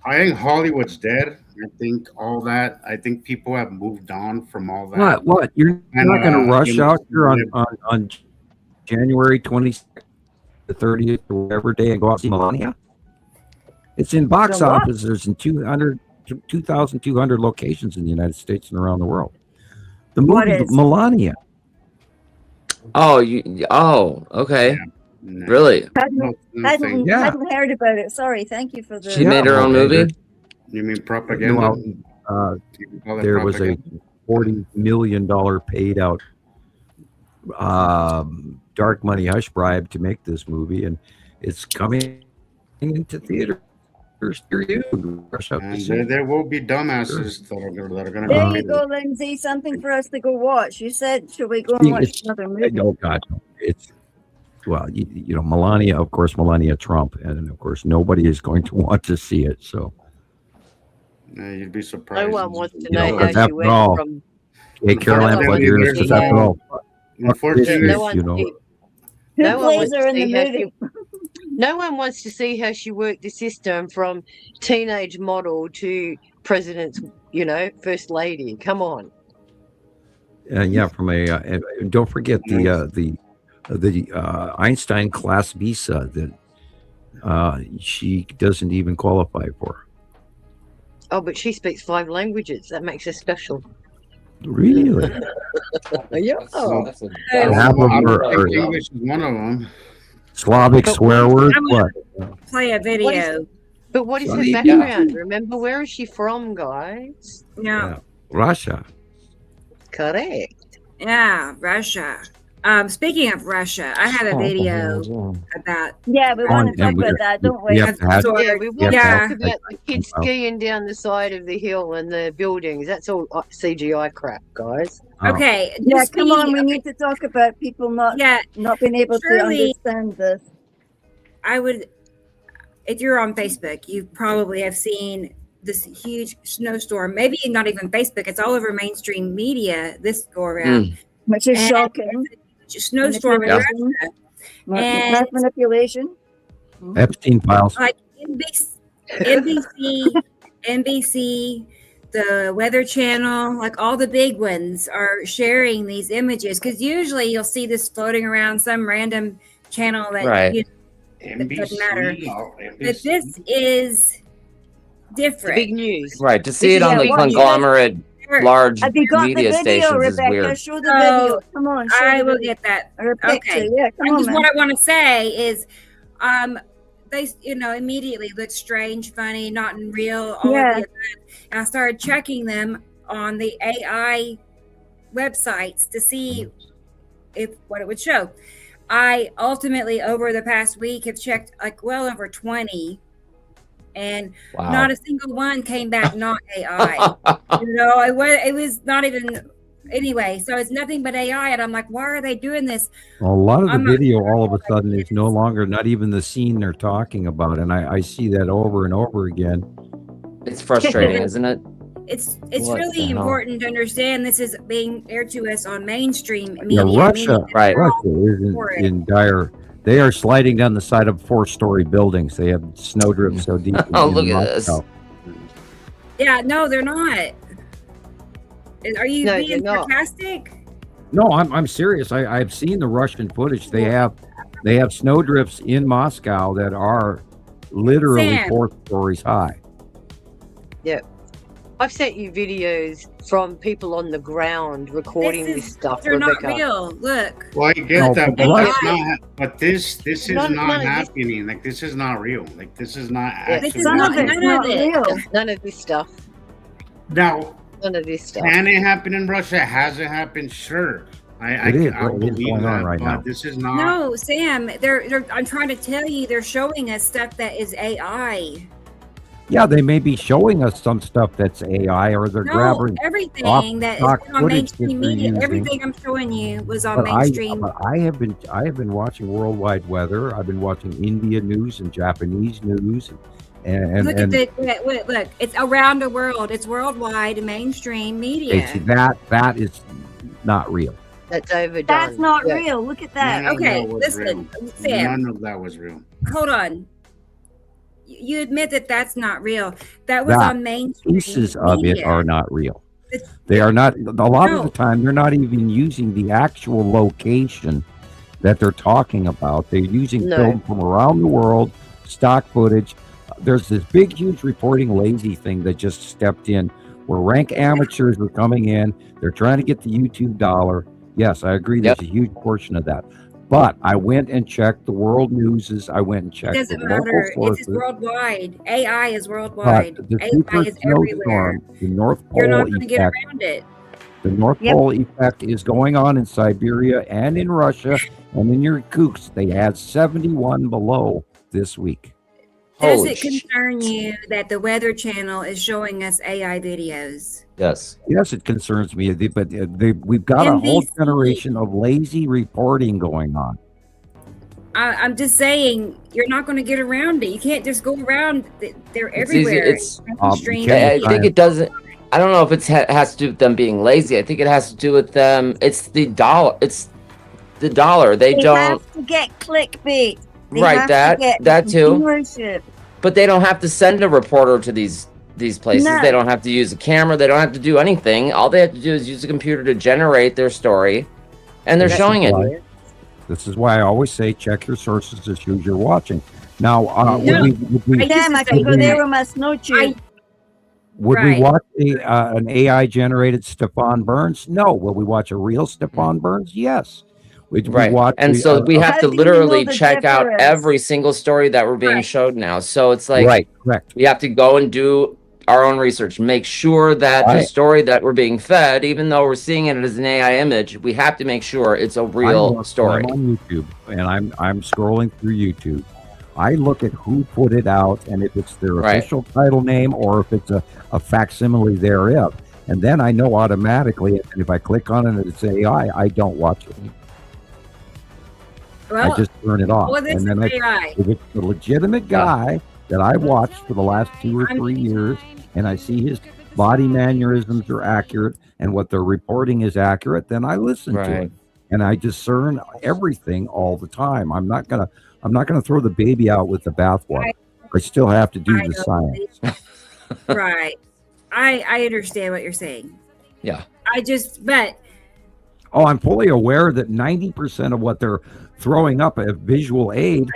I think Hollywood's dead. I think people have moved on from all that. what you're not going to rush out here live- on January 26th, the 30th, or whatever day, and go out and see Melania. It's in box The what? office. There's in 2,200 locations in the United States and around the world. The What movie is? Melania. Oh, okay. No, Really? no thing. Yeah. Hadn't heard about it. Sorry. Thank you for the. She made her own movie? You mean propaganda? Well, You can call that there was a propaganda? $40 million paid out dark money hush bribe to make this movie, and it's coming into theaters near you. Rush out to And see it. there will be dumbasses that are going to There you go, Lindsay. Something for us to go watch. You said, should we go and watch It's- another movie? Oh God, no. It's Melania, of course, Melania Trump, and of course, nobody is going to want to see it. So, You'd be surprised. No one wants to You know, know because how she after went all, from. hey, Caroline, Unfortunately, plug yours, there's because after no- all, Unfortunately, No one, Who no one plays wants her to in the see how movie? no one wants to see how she worked the system from teenage model to president's, first lady. Come on. from and don't forget the Einstein class visa that she doesn't even qualify for. Oh, but she speaks 5 languages. That makes her special. Really? Yeah. And half of I them don't are think English is one of them. Slavic swear words. I'm What? Play a video. But what is her Sorry. background? Remember, where is she from, guys? Yeah. Russia. Correct. Yeah, Russia. Speaking of Russia, I have a video about. Yeah, we want to talk And we- about that, don't we we? have to have- Yeah, we want to Yeah. talk about the kids skiing down the side of the hill and the buildings. That's all CGI crap, guys. Oh. Okay. Yeah, just come on. speaking We of- need to talk about people not Yeah, being able Surely- to understand this. I would. If you're on Facebook, you probably have seen this huge snowstorm. Maybe not even Facebook. It's all over mainstream media this go around. Which is shocking. Snowstorm in Russia. And manipulation. Epstein files. like NBC, the Weather Channel, like all the big ones are sharing these images because usually you'll see this floating around some random channel that that doesn't matter. But this is different. Big news. Right. To see it on the conglomerate large Have you got media the video, stations is Rebecca? weird. Show the video. Come on. Show I the will video. get that. Or a picture. Okay. Yeah, come on, Just man. what I want to say is, they immediately looked strange, funny, not in real. All of the above. And I started checking them on the AI websites to see what it would show. I ultimately, over the past week, have checked like well over 20, and not a single one came back not AI. It was not even anyway. So it's nothing but AI, and I'm like, why are they doing this? Well, a lot of the video all of a sudden is no longer not even the scene they're talking about, and I see that over and over again. It's frustrating, isn't it? It's What really the hell? important to understand this is being aired to us on mainstream media. Yeah, Russia is for it. in dire. They are sliding down the side of 4-story buildings. They have snowdrifts so deep. Oh, in look at this. Moscow. Yeah, no, they're not. Are you No, being they're not. sarcastic? No, I'm serious. I've seen the Russian footage. They have snowdrifts in Moscow that are literally Sam. 4 stories high. Yeah. I've sent you videos from people on the ground recording this stuff, They're Rebecca. not real. Look. Well, I get No, that, but but, Russia- this is None- not none of this- happening. Like, this is not real. Like, this is not Yeah, actually None of it's none not of it. real. None of this stuff. Now, None of this stuff. can it happen in Russia? Has it happened? Sure. I It is believe going on that, right but now. this is not. No, Sam, they're I'm trying to tell you, they're showing us stuff that is AI. Yeah, they may be showing us some stuff that's AI, or they're No, grabbing everything that is stock on footage that mainstream they're media, using. everything I'm showing you was on But mainstream. I have been watching worldwide weather. I've been watching India news and Japanese news, and Look at look, it's around the world. It's worldwide mainstream media. it's, that is not real. That's overdone. That's not Yeah. real. Look at that. None of Okay, that was listen, real. Sam. None of that was real. Hold on. You admit that that's not real. That was That on mainstream Pieces of it media. are not real. It's- They are not. A lot of No. the time, they're not even using the actual location that they're talking about. They're using No. film from around the world, stock footage. There's this big, huge reporting lazy thing that just stepped in, where rank amateurs are coming in. They're trying to get the YouTube dollar. Yes, I agree. There's a huge portion of that. But I went and checked the world newses. I went and It checked the doesn't local matter. It's sources. worldwide. AI is worldwide. But the AI super is everywhere. snowstorm, the North You're Pole not going to get effect, around it. the North Pole effect is going on in Siberia and in Russia and in Irkutsk. They had 71 below this week. Does Holy it concern you that the Weather Channel is showing us AI videos? Yes. Yes, it concerns me, but we've got a whole NBC. generation of lazy reporting going on. I'm just saying, you're not going to get around it. You can't just go around. They're It's easy. everywhere. It's Mainstream I media. think it doesn't. I don't know if it has to do with them being lazy. I think it has to do with them. It's the dollar. It's the dollar. They don't. have to get clickbait. They Right, have to get that too. viewership. But they don't have to send a reporter to these places. No. They don't have to use a camera. They don't have to do anything. All they have to do is use a computer to generate their story, and they're showing it. This is why I always say check your sources as who you're watching. Now, No. would we Damn, I could go there with my snow tube. Would Right. we watch an AI generated Stephon Burns? No. Will we watch a real Stephon Burns? Yes. Would we Right. watch And so we have How to do you know literally the check out difference? every single story that we're being Right. showed now. So it's like right, correct. we have to go and do our own research, make sure that the Right. story that we're being fed, even though we're seeing it as an AI image, we have to make sure it's a real story. I'm on YouTube and I'm scrolling through YouTube. I look at who put it out and if it's their Right. official title name or if it's a facsimile thereof. And then I know automatically, and if I click on it and it's AI, I don't watch it. Well, I just turn it off. well, this And then is AI. if it's the legitimate guy that I watched for the last 2 or 3 years, and I see his body mannerisms are accurate and what they're reporting is accurate, then I listen to it. And I discern everything all the time. I'm not gonna throw the baby out with the bathwater. I still have to do the science. Right. I understand what you're saying. Yeah. Oh, I'm fully aware that 90% of what they're throwing up as visual aid,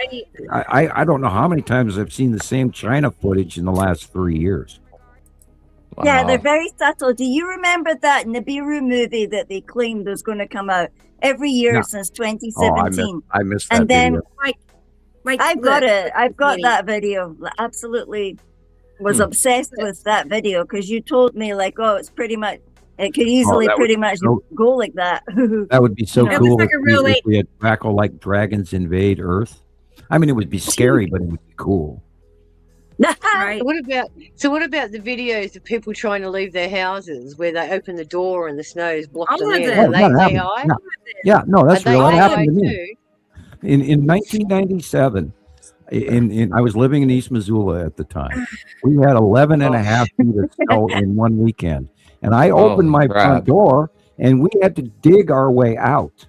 I don't know how many times I've seen the same China footage in the last 3 years. Wow. Yeah, they're very subtle. Do you remember that Nibiru movie that they claimed was going to come out every year since 2017? I missed that and then, like I've got it. I've got that video. Absolutely was obsessed with that video because you told me like, oh, it's pretty much, it could easily pretty much go like that. That would be so cool like if we had Draco like dragons invade Earth. I mean, it would be scary, but it would be cool. Right. So what about the videos of people trying to leave their houses where they open the door and the snow's blocked them in? Are they AI? Yeah, no, that's real. That happened to me. Too? In 1997, I was living in East Missoula at the time. We had 11 and a half feet of snow in one weekend. And I opened my front door, and we had to dig our way out.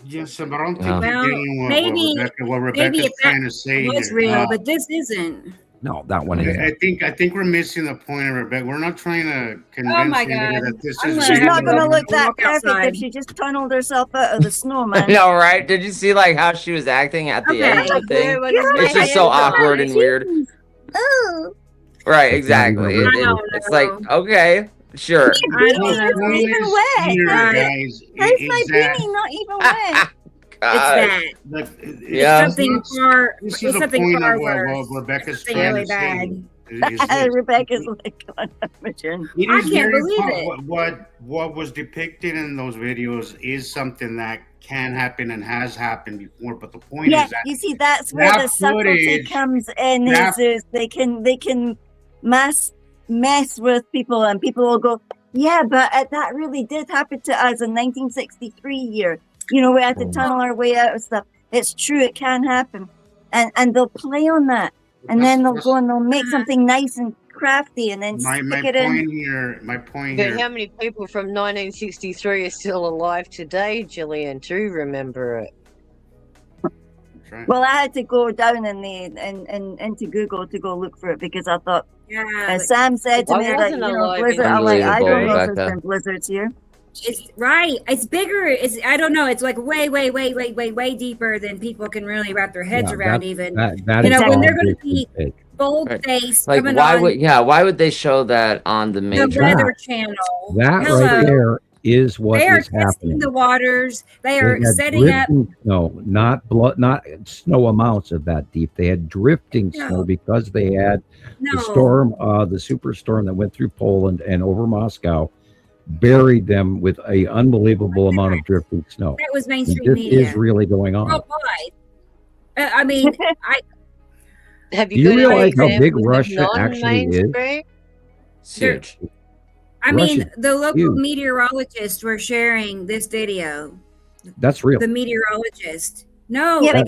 Yes, but I don't think you're getting what maybe Rebecca's trying to say was here. real, but this isn't. No, that one isn't. I think we're missing the point of Rebecca. We're not trying to convince you that this is. She's not going to look that perfect if she just tunneled herself out of the snow, man. No, right? Did you see like how she was acting at the end of the thing? It's just so awkward and weird. Oh. Right, exactly. It's like, okay, sure. It's not even wet. How's my beanie not even wet? It's something far. This It's is the something point far of worse. what Rebecca's Something trying really to say. bad. Rebecca's like on a mission. I can't believe it. What was depicted in those videos is something that can happen and has happened before. But the point is that you see, that's where the subtlety comes in. Is they can mess with people, and people will go, yeah, but that really did happen to us in 1963 year. You know, we had to tunnel our way out of stuff. It's true, it can happen. And they'll play on that. And then they'll go and they'll make something nice and crafty and then stick it in. My point But here. how many people from 1963 are still alive today, Gillian, to remember it? Well, I had to go down into Google to go look for it because I thought, Sam said to me that, you know, blizzard. I'm like, I don't know if there's been blizzards here. It's right. It's bigger. I don't know. It's like way deeper than people can really wrap their heads around. Even that you know, is when all they're going to big be bold faced. Like why would they show that on the major Weather Channel? That right there is what they are is happening. testing the waters. They are setting up snow, not snow amounts of that deep. They had drifting snow because they had the storm, the superstorm that went through Poland and over Moscow, buried them with a unbelievable amount of drifting snow. That was mainstream this media. is really going on. Worldwide. I mean, Have Do you realize how big Russia actually is? It's huge. I mean, Russia's the local huge. meteorologists were sharing this video. That's real. The meteorologist. No. Yeah,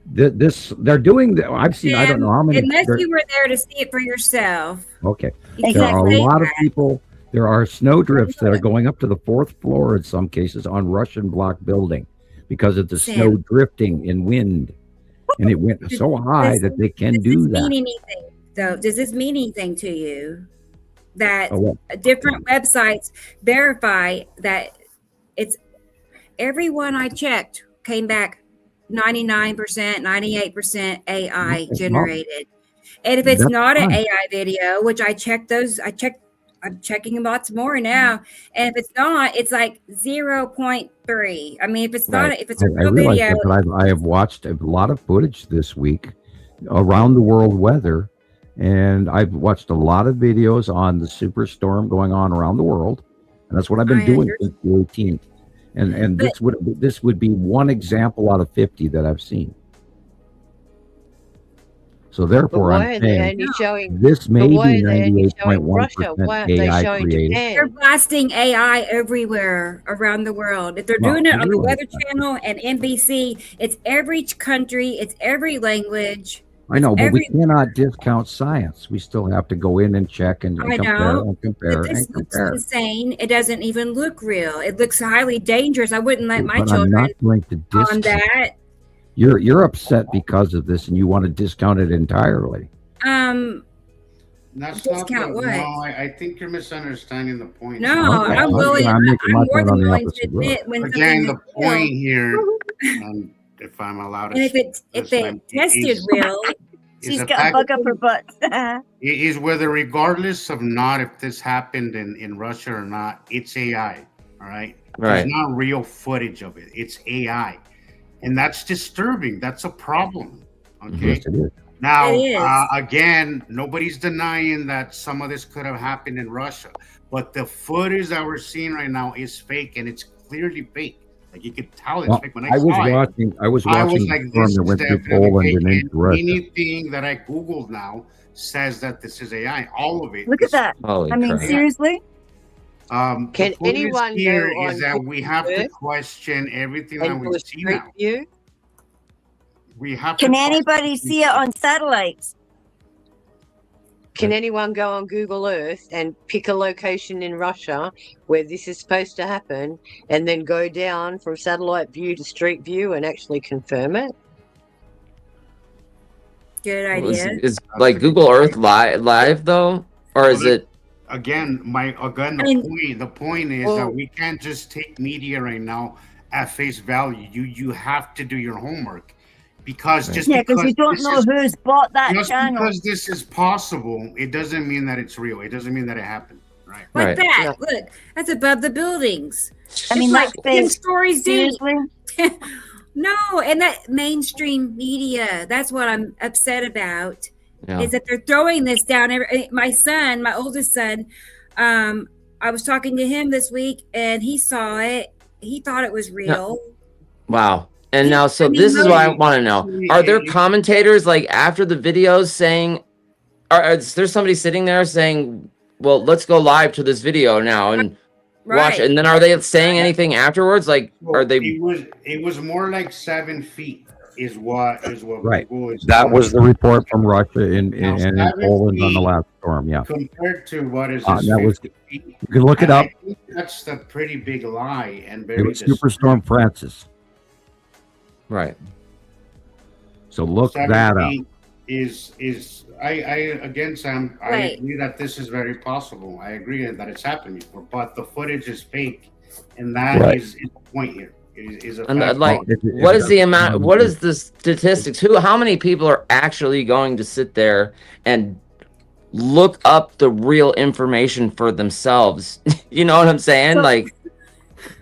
they're doing. I've seen. I don't know how many. Unless you were there to see it for yourself. Okay. You There are can't a say lot of that. people. There are snow drifts that are going up to the 4th floor in some cases on Russian block building because of the snow drifting in wind. And it went so high that they can do Does this mean anything, though? Does this mean anything to you? That different websites verify that it's everyone I checked came back 99%, 98% AI generated. And if it's not an AI video, which I checked those, I'm checking lots more now. And if it's not, it's like 0.3. I mean, if it's not, if it's a real realize video, that, but I have watched a lot of footage this week around the world weather, and I've watched a lot of videos on the superstorm going on around the world, and that's what I've been doing since the 18th. And this would be one example out of 50 that I've seen. So therefore, I'm saying this may be 98.1% AI created. they're blasting AI everywhere around the world. If they're doing it on the Weather Channel and NBC, it's every country, it's every language. I know, but we cannot discount science. We still have to go in and check and I compare know, and compare but this and looks compare. insane. It doesn't even look real. It looks highly dangerous. I wouldn't let my But I'm children not going to on discount. that. You're upset because of this, and you want to discount it entirely. That's discount what? No, I think you're misunderstanding the point. No, Okay. I'm willing. I'm making I'm my more point than on the willing to opposite road. admit when Again, the something is real. point here, and if I'm allowed to, And if it tested real, she's got a bug up her butt. Is whether regardless of not if this happened in Russia or not, it's AI. All right. Right. There's not real footage of it. It's AI. And that's disturbing. That's a problem. Okay. Yes, it is. Now, It is. again, nobody's denying that some of this could have happened in Russia, but the footage that we're seeing right now is fake, and it's clearly fake. Like you could tell it's Well, fake. When I was watching like, the storm that went through Poland and into Russia. Anything that I Googled now says that this is AI. All of it. Look at that. Holy I mean, crap. seriously? Can anyone here go is on that we have to Earth question everything that and do we a see street now. view? We have Can to anybody see it on satellites? Can anyone go on Google Earth and pick a location in Russia where this is supposed to happen and then go down from satellite view to street view and actually confirm it? good Is, idea. is like Google Earth live though, or is it? Again, the point is that we can't just take media right now at face value. You have to do your homework, because Right. just Yeah, because because you don't this know is- who's bought that just channel. because this is possible, it doesn't mean that it's real. It doesn't mean that it happened. Right. Like Right. that. Look, that's above the buildings. I mean, It's like that's 10 fake. stories deep. Seriously? No, and that mainstream media, that's what I'm upset about. Yeah. Is that they're throwing this down. My son, my oldest son, I was talking to him this week and he saw it. He thought it was real. Wow. And now, so I mean, this is what I no- want to know. Are there commentators like after the videos saying, is there somebody sitting there saying, well, let's go live to this video now and watch it? And then are they saying anything afterwards? Like, are they? It was more like 7 feet is what Right. Google is That telling was us. the report from Russia and in 7 Poland on the feet last storm. Yeah. compared to what is That this? was. 50 feet? You can look it And up. I think that's a pretty big lie and It very was Superstorm Francis. Right. So look 7 that up. feet is I again, Sam, I Right. agree that this is very possible. I agree that it's happened before, but the footage is fake, and that Right. is the point here. Is a And fact. like, what is the amount? What is the statistics? How many people are actually going to sit there and look up the real information for themselves? You know what I'm saying? So- Like,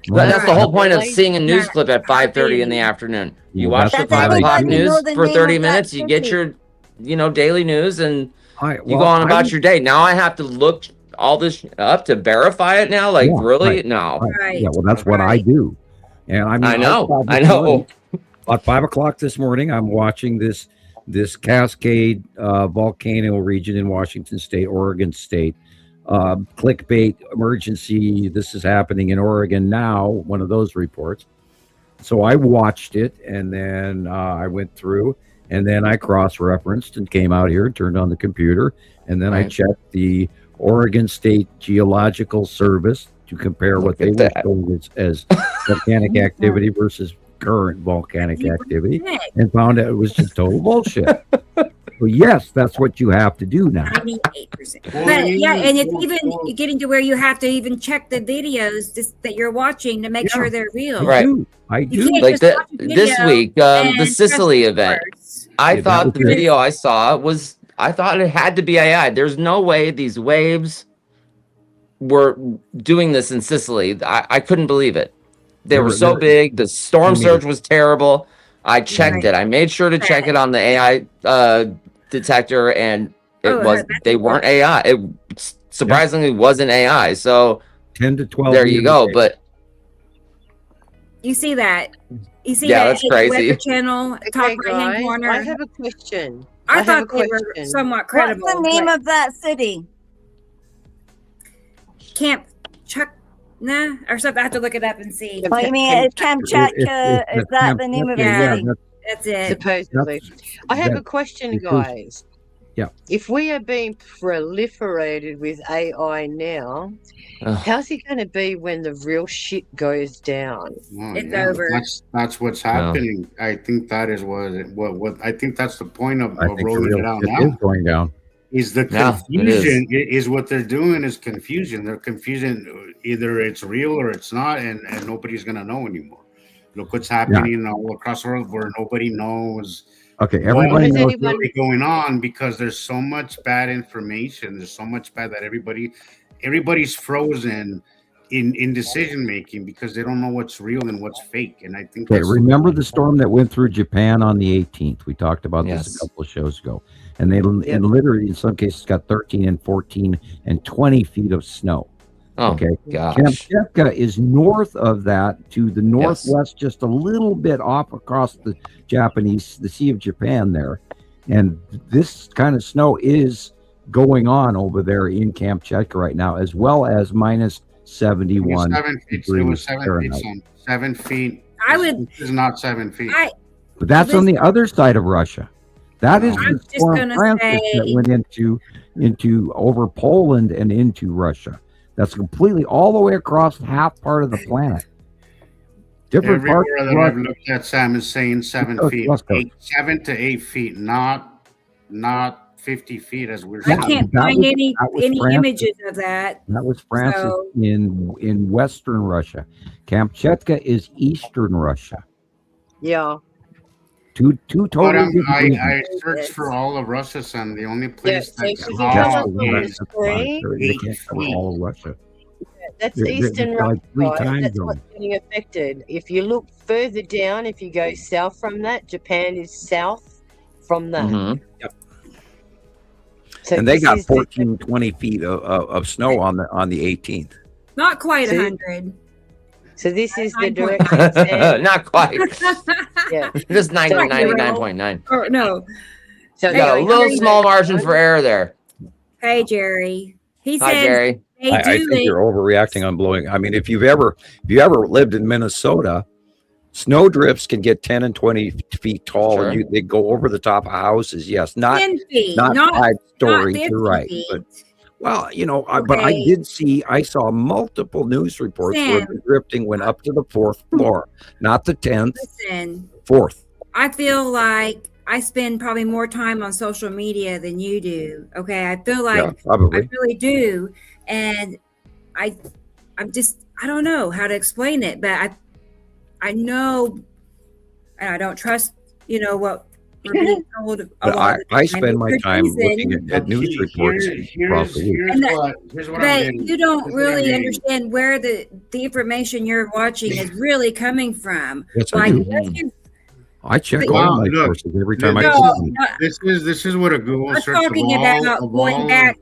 that's the whole point of seeing a news clip at 5:30 in the afternoon. You watch the Does 5 o'clock anybody know news the for name 30 of that minutes. You get city? your, daily news, and you well, go on I about was- your day. Now I have to look all this up to verify it now. Like, Yeah, really? right, No. Right. Yeah, well, that's what I do. And I mean, I know. saw this I know. morning, About 5 o'clock this morning, I'm watching this Cascade volcano region in Washington State, Oregon State. Clickbait emergency. This is happening in Oregon now. One of those reports. So I watched it, and then I went through, and then I cross-referenced and came out here and turned on the computer, and then I Right. checked the Oregon State Geological Service to compare what they were showing as volcanic activity versus current volcanic activity, and found out it was just total bullshit. Well, yes, that's what you have to do now. 98%. But yeah, and it's even getting to where you have to even check the videos that you're watching to make sure they're real. Right. I You do. can't Like just watch a this video week, the and Sicily trust the event. source. I Yeah, thought that the was it. video I saw I thought it had to be AI. There's no way these waves were doing this in Sicily. I couldn't believe it. They were so big. The storm surge was terrible. I checked it. I made sure to check it on the AI detector, and they weren't AI. It surprisingly wasn't AI. So 10 to 12. there you go. But You see that? You see Yeah, that that's in the crazy. Weather Channel, top right hand guys, corner? I have a question. I have thought a they were question. somewhat credible. What's the name but of that city? Camp Chuck, or something. I have to look it up and see. Oh, you mean Kamchatka? Is that the name of the Yeah. city? That's it. Supposedly. I have a question, guys. Yeah. If we are being proliferated with AI now, how's it going to be when the real shit goes down? It's over. That's what's happening. I think that is what I think that's the point of rolling it out now. Is going down. Is the confusion is what they're doing is confusion. They're confusing either it's real or it's not, and nobody's gonna know anymore. Look what's happening all across the world where nobody knows everybody knows what's really going on because there's so much bad information. There's so much bad that everybody's frozen in decision making because they don't know what's real and what's fake. And I think remember the storm that went through Japan on the 18th? We talked about this a couple of shows ago. And they and literally in some cases got 13 and 14 and 20 feet of snow. Oh, gosh. Kamchatka is north of that to the northwest, just a little bit off across the Sea of Japan there. And this kind of snow is going on over there in Kamchatka right now, as well as minus 71 degrees. It was 7 feet. 7 feet. This is not 7 feet. But that's on the other side of Russia. That is the storm Francis that went into over Poland and into Russia. That's completely all the way across half part of the planet. Different parts that I've looked at, Sam is saying 7 feet, 7 to 8 feet, not 50 feet as we're saying. I can't find any images of that. That was Francis in western Russia. Kamchatka is eastern Russia. Yeah. Two totally different I searched for all of Russia, son. The only place that's they can't cover all of Russia. That's Eastern Russia. That's what's getting affected. If you look further down, if you go south from that, Japan is south from that. Mm-hmm. Yep. So and they got 14, 20 feet of snow on the 18th. Not quite 100. So this is the direction. Not quite. Yeah. Just 99.9. Oh, no. So you got a little small margin for error there. Hey, Jerry. He said, hi, Jerry. I think you're overreacting on blowing. I mean, if you've ever lived in Minnesota, snow drifts can get 10 and 20 feet tall, Sure. and they go over the top of houses. Yes, not 10 feet, not 5 stories. not You're right, feet. but well, but I saw multiple news reports where the drifting went up to the 4th floor, not the 10th. Listen, 4th. I feel like I spend probably more time on social media than you do. Okay, I feel like I really do, and I don't know how to explain it, but I know, and I don't trust what we're being told. I spend my time looking at news reports across the week. But you don't really understand where the information you're watching is really coming from. Yes, like, I check all my sources every time I see them. This is what a Google I'm search talking about going back.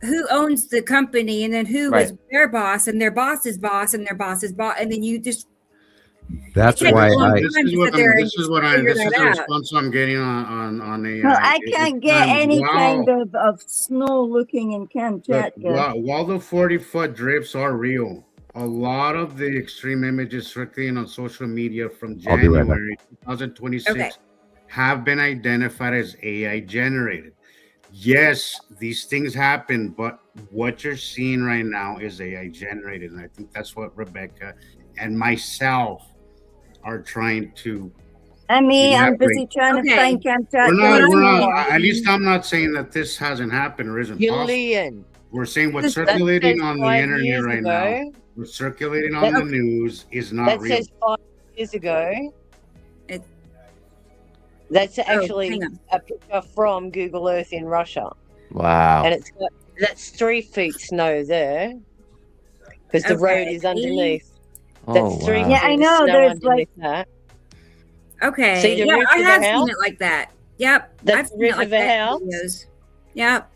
Who owns the company, and then who is their boss, and their boss's boss, and their boss's boss, and then you just. That's why this is the response I'm getting on AI. Well, I can't get any kind of snow looking in Kamchatka. While the 40-foot drifts are real, a lot of the extreme images circulating on social media from January 2026 have been identified as AI generated. Yes, these things happen, but what you're seeing right now is AI generated, and I think that's what Rebecca and myself are trying to. I mean, I'm busy trying to find Kamchatka. We're not, at least I'm not saying that this hasn't happened or isn't Gillian. possible. We're saying what's circulating on the internet right now, what's circulating on the news is not real. That says 5 years ago. That's actually a picture from Google Earth in Russia. Wow. And that's 3 feet snow there because the road is underneath. That's 3 feet I know. There's like that. Okay. See the roof I of have the house? seen it like that. Yep. That's I've the roof seen it like of a that house. videos. Yep.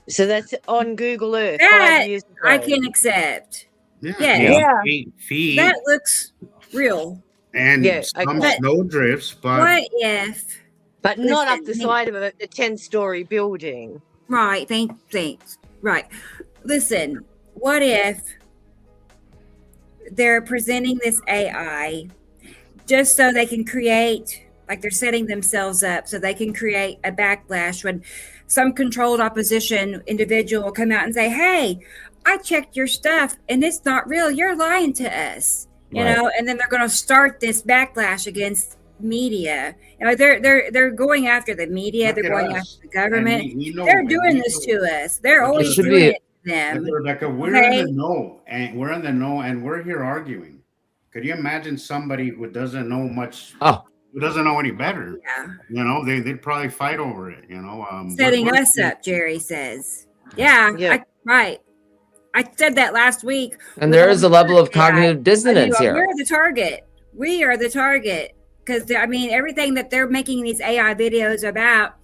So that's on Google Earth. That 5 years ago. I can accept. Yeah. 8 feet. That looks real. And some snow drifts, but what if? But not up the side of a 10-story building. Right. Thanks. Right. Listen. What if they're presenting this AI just so they can create like they're setting themselves up so they can create a backlash when some controlled opposition individual will come out and say, hey, I checked your stuff and it's not real. You're lying to us, you know, and then they're going to start this backlash against media. You know, they're going after the media. They're going after the government. They're doing this to us. They're always doing it to them. Rebecca, we're in the know, and we're here arguing. Could you imagine somebody who doesn't know much? Who doesn't know any better? Yeah. You know, they'd probably fight over it. You know, setting us up, Jerry says. Yeah. Right. I said that last week. And there is a level of cognitive dissonance here. We're the target. We are the target. Because, I mean, everything that they're making these AI videos about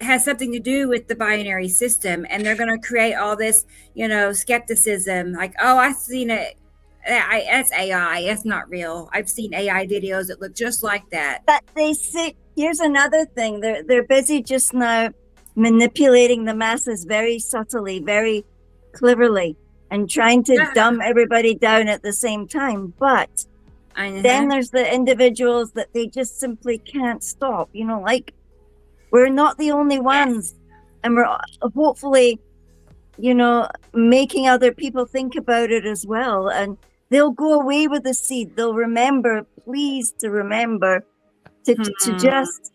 has something to do with the binary system. And they're going to create all this, you know, skepticism. Like, oh, I've seen it. That's AI. That's not real. I've seen AI videos that look just like that. But they say, here's another thing. They're busy just now manipulating the masses very subtly, very cleverly, and trying to dumb everybody down at the same time. But then there's the individuals that they just simply can't stop. You know, like, we're not the only ones. And we're hopefully, you know, making other people think about it as well. And they'll go away with the seed. They'll remember, please to remember to just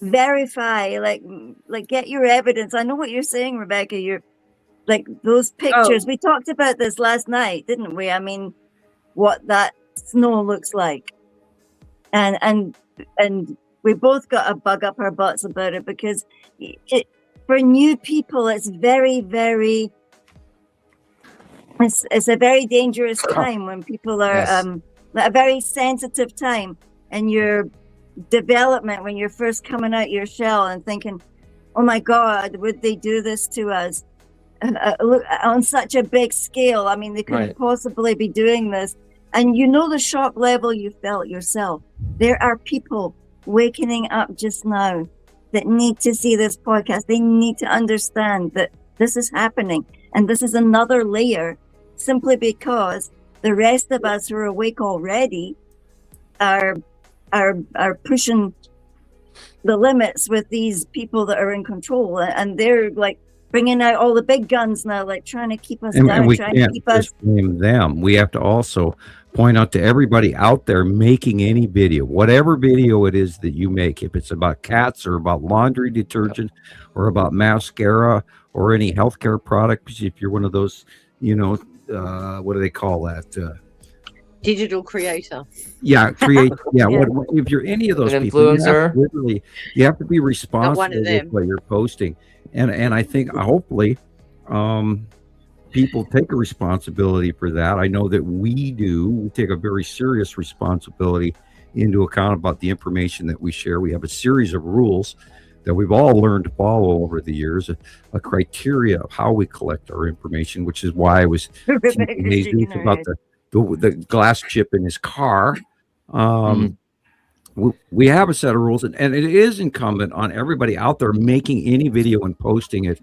verify, like get your evidence. I know what you're saying, Rebecca. You're like those pictures. We talked about this last night, didn't we? I mean, what that snow looks like. And we both got a bug up our butts about it because for new people, it's very, very, it's a very dangerous time when people are a very sensitive time in your development when you're first coming out your shell and thinking, oh my God, would they do this to us on such a big scale? I mean, they couldn't possibly be doing this. And you know the shock level you felt yourself. There are people waking up just now that need to see this podcast. They need to understand that this is happening. And this is another layer simply because the rest of us who are awake already are pushing the limits with these people that are in control. And they're like bringing out all the big guns now, like trying to keep us down, and we trying can't to keep us. just blame them. We have to also point out to everybody out there making any video, whatever video it is that you make, if it's about cats or about laundry detergent or about mascara or any healthcare products, if you're one of those, you know, what do they call that? Digital creator. Yeah, create. Yeah, what, if you're any of those people, influencer, you have to be responsible one of them. with what you're posting, and I think hopefully, people take a responsibility for that. I know that we do. We take a very serious responsibility into account about the information that we share. We have a series of rules that we've all learned to follow over the years, a criteria of how we collect our information, which is why I was teaching Jesus about the glass chip in his car. We have a set of rules, and it is incumbent on everybody out there making any video and posting it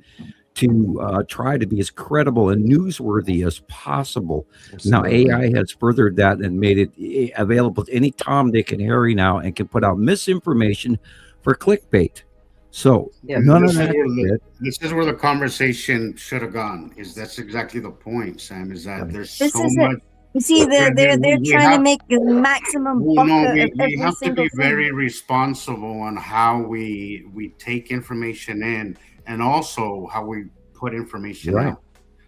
to try to be as credible and newsworthy as possible. Absolutely. Now, AI has furthered that and made it available to any Tom, Dick, and Harry now, and can put out misinformation for clickbait. So none of that. This is where the conversation should have gone. That's exactly the point, Sam. Is that there's so much. You see, they're trying to make the maximum bucket of every we have to be thing. very responsible on how we take information in, and also how we put information out.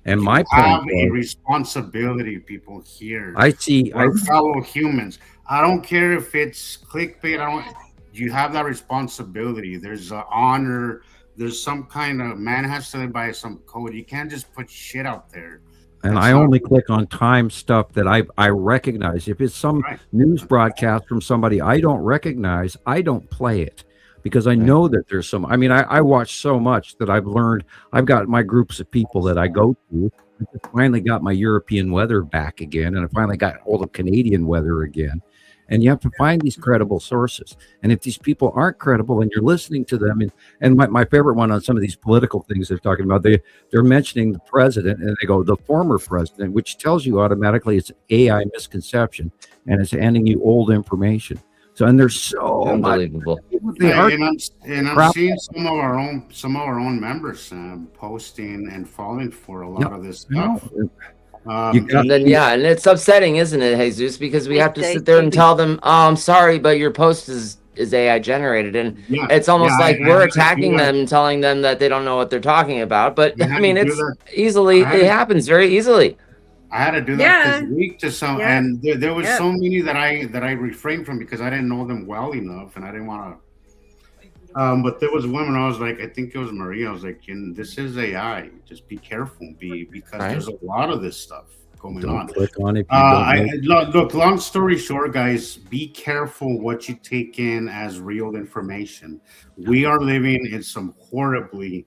And my have point a was, responsibility, people here. We're fellow humans. I don't care if it's clickbait. You have that responsibility. There's an honor. There's some kind of man has to live by some code. You can't just put shit out there. And I only click on time stuff that I recognize. If it's some news broadcast from somebody I don't recognize, I don't play it because I know that there's some. I mean, I watch so much that I've learned. I've got my groups of people that I go to. I finally got my European weather back again, and I finally got hold of Canadian weather again. And you have to find these credible sources. And if these people aren't credible and you're listening to them, and my favorite one on some of these political things they're talking about, they're mentioning the president and they go, the former president, which tells you automatically it's AI misconception and it's handing you old information. So, and there's so unbelievable. And I'm seeing some of our own members posting and falling for a lot of this stuff. And it's upsetting, isn't it, Jesus? Because we have to sit there and tell them, "Oh, I'm sorry, but your post is AI generated," and it's almost like we're attacking them and telling them that they don't know what they're talking about. But I mean, it's it happens very easily. I had to do that this week to some, and there was so many that I refrained from because I didn't know them well enough, and I didn't want to. But there was one, I was like, I think it was Maria. I was like, this is AI. Just be careful, because there's a lot of this stuff going on. Click on it. Look, long story short, guys, be careful what you take in as real information. We are living in some horribly.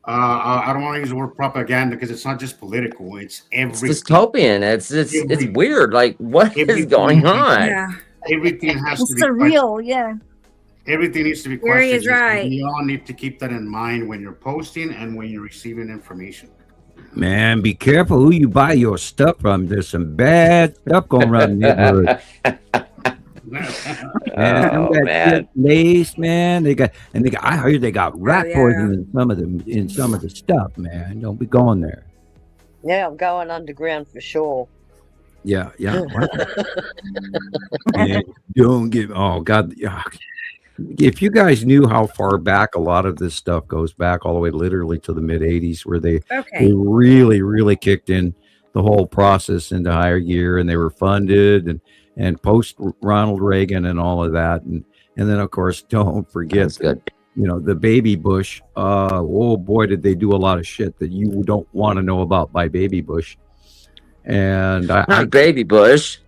I don't want to use the word propaganda because it's not just political; it's everything. It's dystopian. It's weird. Like, what is going on? Yeah. Everything has to be surreal. Yeah. Everything needs to be Gary questioned. is right. You all need to keep that in mind when you're posting and when you're receiving information. Man, be careful who you buy your stuff from. There's some bad stuff going around in the neighborhood. Man. Lace, man. I heard they got rat poison in some of the stuff, man. Don't be going there. Yeah, I'm going underground for sure. Yeah. Man, don't give. Oh God. If you guys knew how far back a lot of this stuff goes back, all the way literally to the mid '80s, where they really, really kicked in the whole process into higher gear, and they were funded and post Ronald Reagan and all of that, and then of course don't forget the baby Bush. Oh boy, did they do a lot of shit that you don't want to know about by baby Bush. And baby Bush.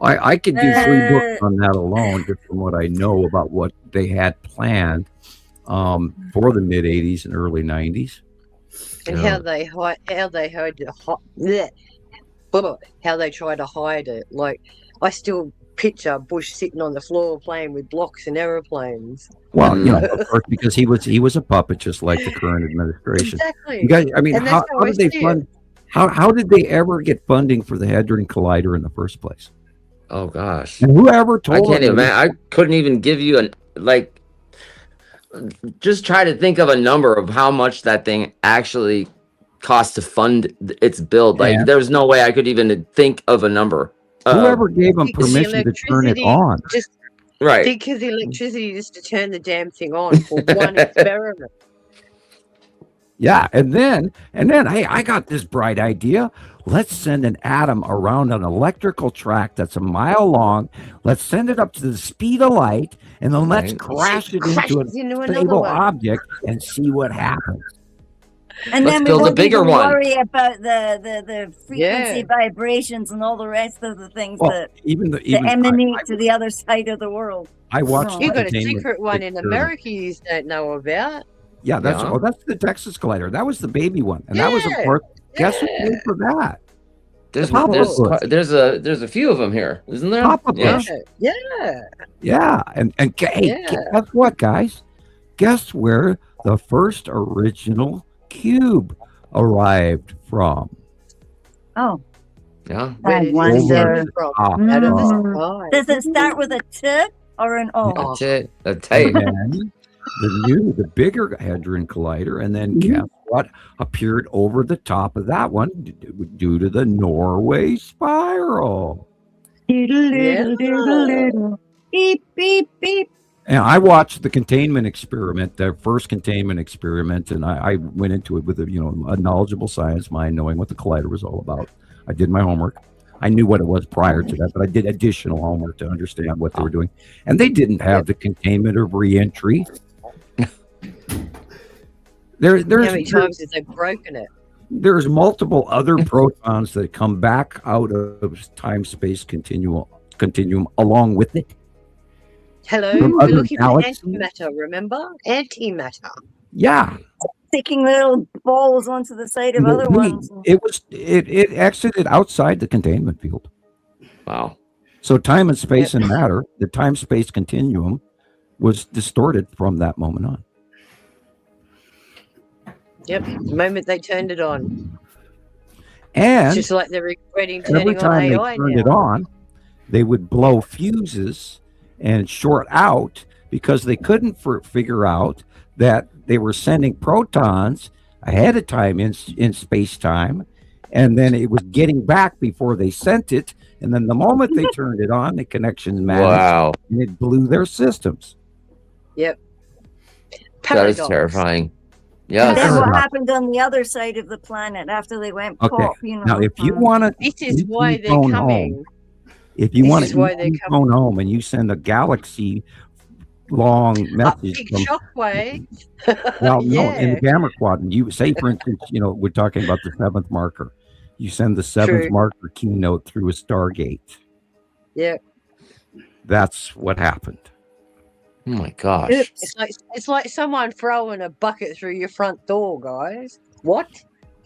I could do 3 books on that alone, just from what I know about what they had planned for the mid '80s and early '90s, and how they try to hide it. Like, I still picture Bush sitting on the floor playing with blocks and aeroplanes. Well, of course, because he was a puppet, just like the current administration. Exactly. You guys, I mean, how did they fund? How did they ever get funding for the Hadron Collider in the first place? Oh gosh! And whoever told I couldn't even give you just try to think of a number of how much that thing actually cost to fund its build. Like, there was no way I could even think of a number. Whoever gave them permission to turn it on? Because electricity just to turn the damn thing on for one experiment. Yeah, and then, hey, I got this bright idea. Let's send an atom around an electrical track that's a mile long. Let's send it up to the speed of light, and then let's crash it into a stable object and see what happens. And then we won't even worry about the frequency vibrations and all the rest of the things that emanate to the other side of the world. I watched. You got a secret one in America you don't know about. Yeah, that's the Texas Collider. That was the baby one, and that was, of course, guess who paid for that? There's a few of them here, isn't there? Papa Bush. Yeah, and guess what, guys? Guess where the first original cube arrived from? Oh, yeah. I wonder. Does it start with a T or an O? A T. The bigger Hadron Collider, and then guess what appeared over the top of that one due to the Norway spiral. Beep, beep, beep. And I watched the containment experiment, the first containment experiment, and I went into it with a knowledgeable science mind, knowing what the collider was all about. I did my homework. I knew what it was prior to that, but I did additional homework to understand what they were doing. And they didn't have the containment of reentry. How many times have they broken it? There's multiple other protons that come back out of time-space continuum along with it. Hello, we're looking for antimatter, remember? Antimatter. Yeah. Sticking little balls onto the side of other ones. It exited outside the containment field. Wow. So time and space and matter, the time-space continuum, was distorted from that moment on. Yep, the moment they turned it on. And it's just like they're regretting turning every time on AI they turned now. it on, they would blow fuses and short out because they couldn't figure out that they were sending protons ahead of time in space-time, and then it was getting back before they sent it, and then the moment they turned it on, the connection vanished, and it blew their systems. Yep. That is terrifying. Yeah. Then what happened on the other side of the planet after they went pop? You know. Now, if you want to, this is why they're coming. Home, if you want to phone home and you send a galaxy long message, big shockwave. Well, no, in the gamma quadrant, you say, for instance, we're talking about the seventh marker. You send the seventh marker keynote through a Stargate. Yeah. That's what happened. Oh my gosh. It's like someone throwing a bucket through your front door, guys. What?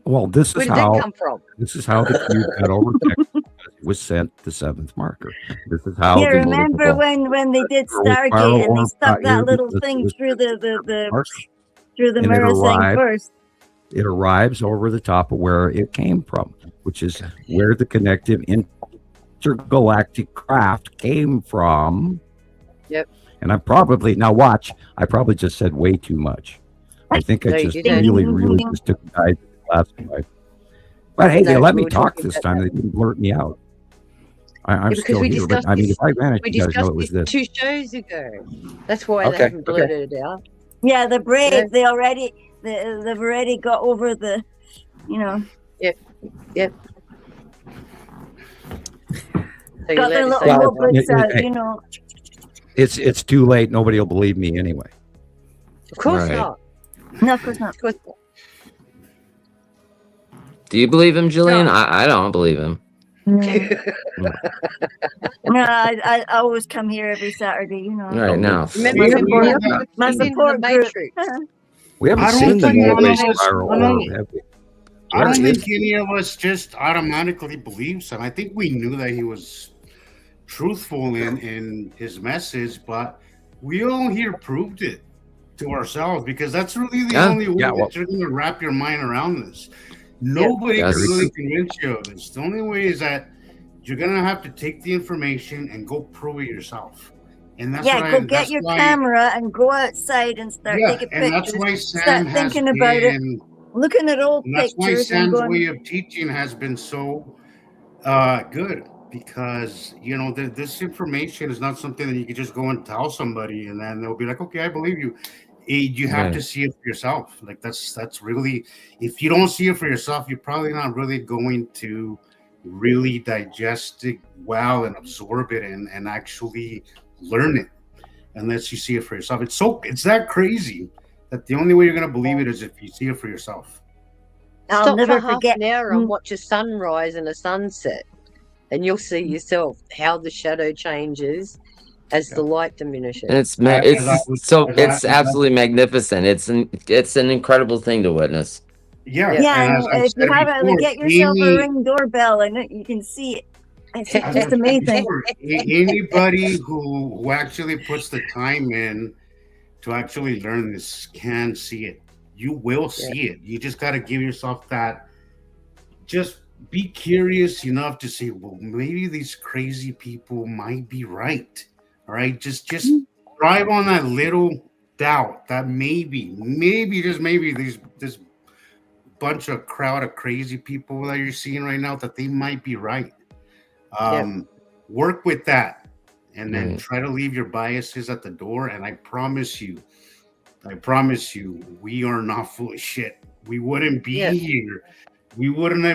Well, this Where is did how that come from? This is how the cube got overtaken. It was sent the seventh marker. This is how. You remember when they did Stargate and they stuck that little thing through the mirror thing first. It arrives over the top of where it came from, which is where the connective intergalactic craft came from. Yep. And I probably just said way too much. I think I just really just took the guy last night. But hey, they let me talk this time. They didn't blurt me out. I'm still here. But I mean, if I vanished, you guys know it was this. 2 shows ago. That's why they haven't blurted it out. Yeah, the Brave. They've already got over the, Yep. So got their little notebooks out, It's too late. Nobody will believe me anyway. Of course not. No, of course not. Do you believe him, Gillian? No. I don't believe him. No, I always come here every Saturday, Right now. My support group. We haven't seen the Norway spiral. I don't think any of us just automatically believes him. I think we knew that he was truthful in his message, but we all here proved it to ourselves because that's really the only way that you're going to wrap your mind around this. Nobody can really convince you of this. The only way is that you're going to have to take the information and go prove it yourself. And that's go get your camera and go outside and start taking pictures. And that's why Sam start thinking about it, looking at old pictures. That's why Sam's way of teaching has been so good. Because this information is not something that you can just go and tell somebody and then they'll be like, okay, I believe you. You have to see it for yourself. Like that's really, if you don't see it for yourself, you're probably not really going to really digest it well and absorb it and actually learn it unless you see it for yourself. It's that crazy that the only way you're going to believe it is if you see it for yourself. I'll never forget an hour and watch a sunrise and a sunset. And you'll see yourself how the shadow changes as the light diminishes. And it's absolutely magnificent. It's an incredible thing to witness. Yeah. And if you haven't, get yourself a Ring doorbell and you can see it. It's just amazing. Anybody who actually puts the time in to actually learn this can see it. You will see it. You just got to give yourself that. Just be curious enough to say, well, maybe these crazy people might be right. All right, just drive on that little doubt that maybe just maybe this bunch of crowd of crazy people that you're seeing right now that they might be right. Work with that, and then try to leave your biases at the door. And I promise you, we are not full of shit. We wouldn't be here. We wouldn't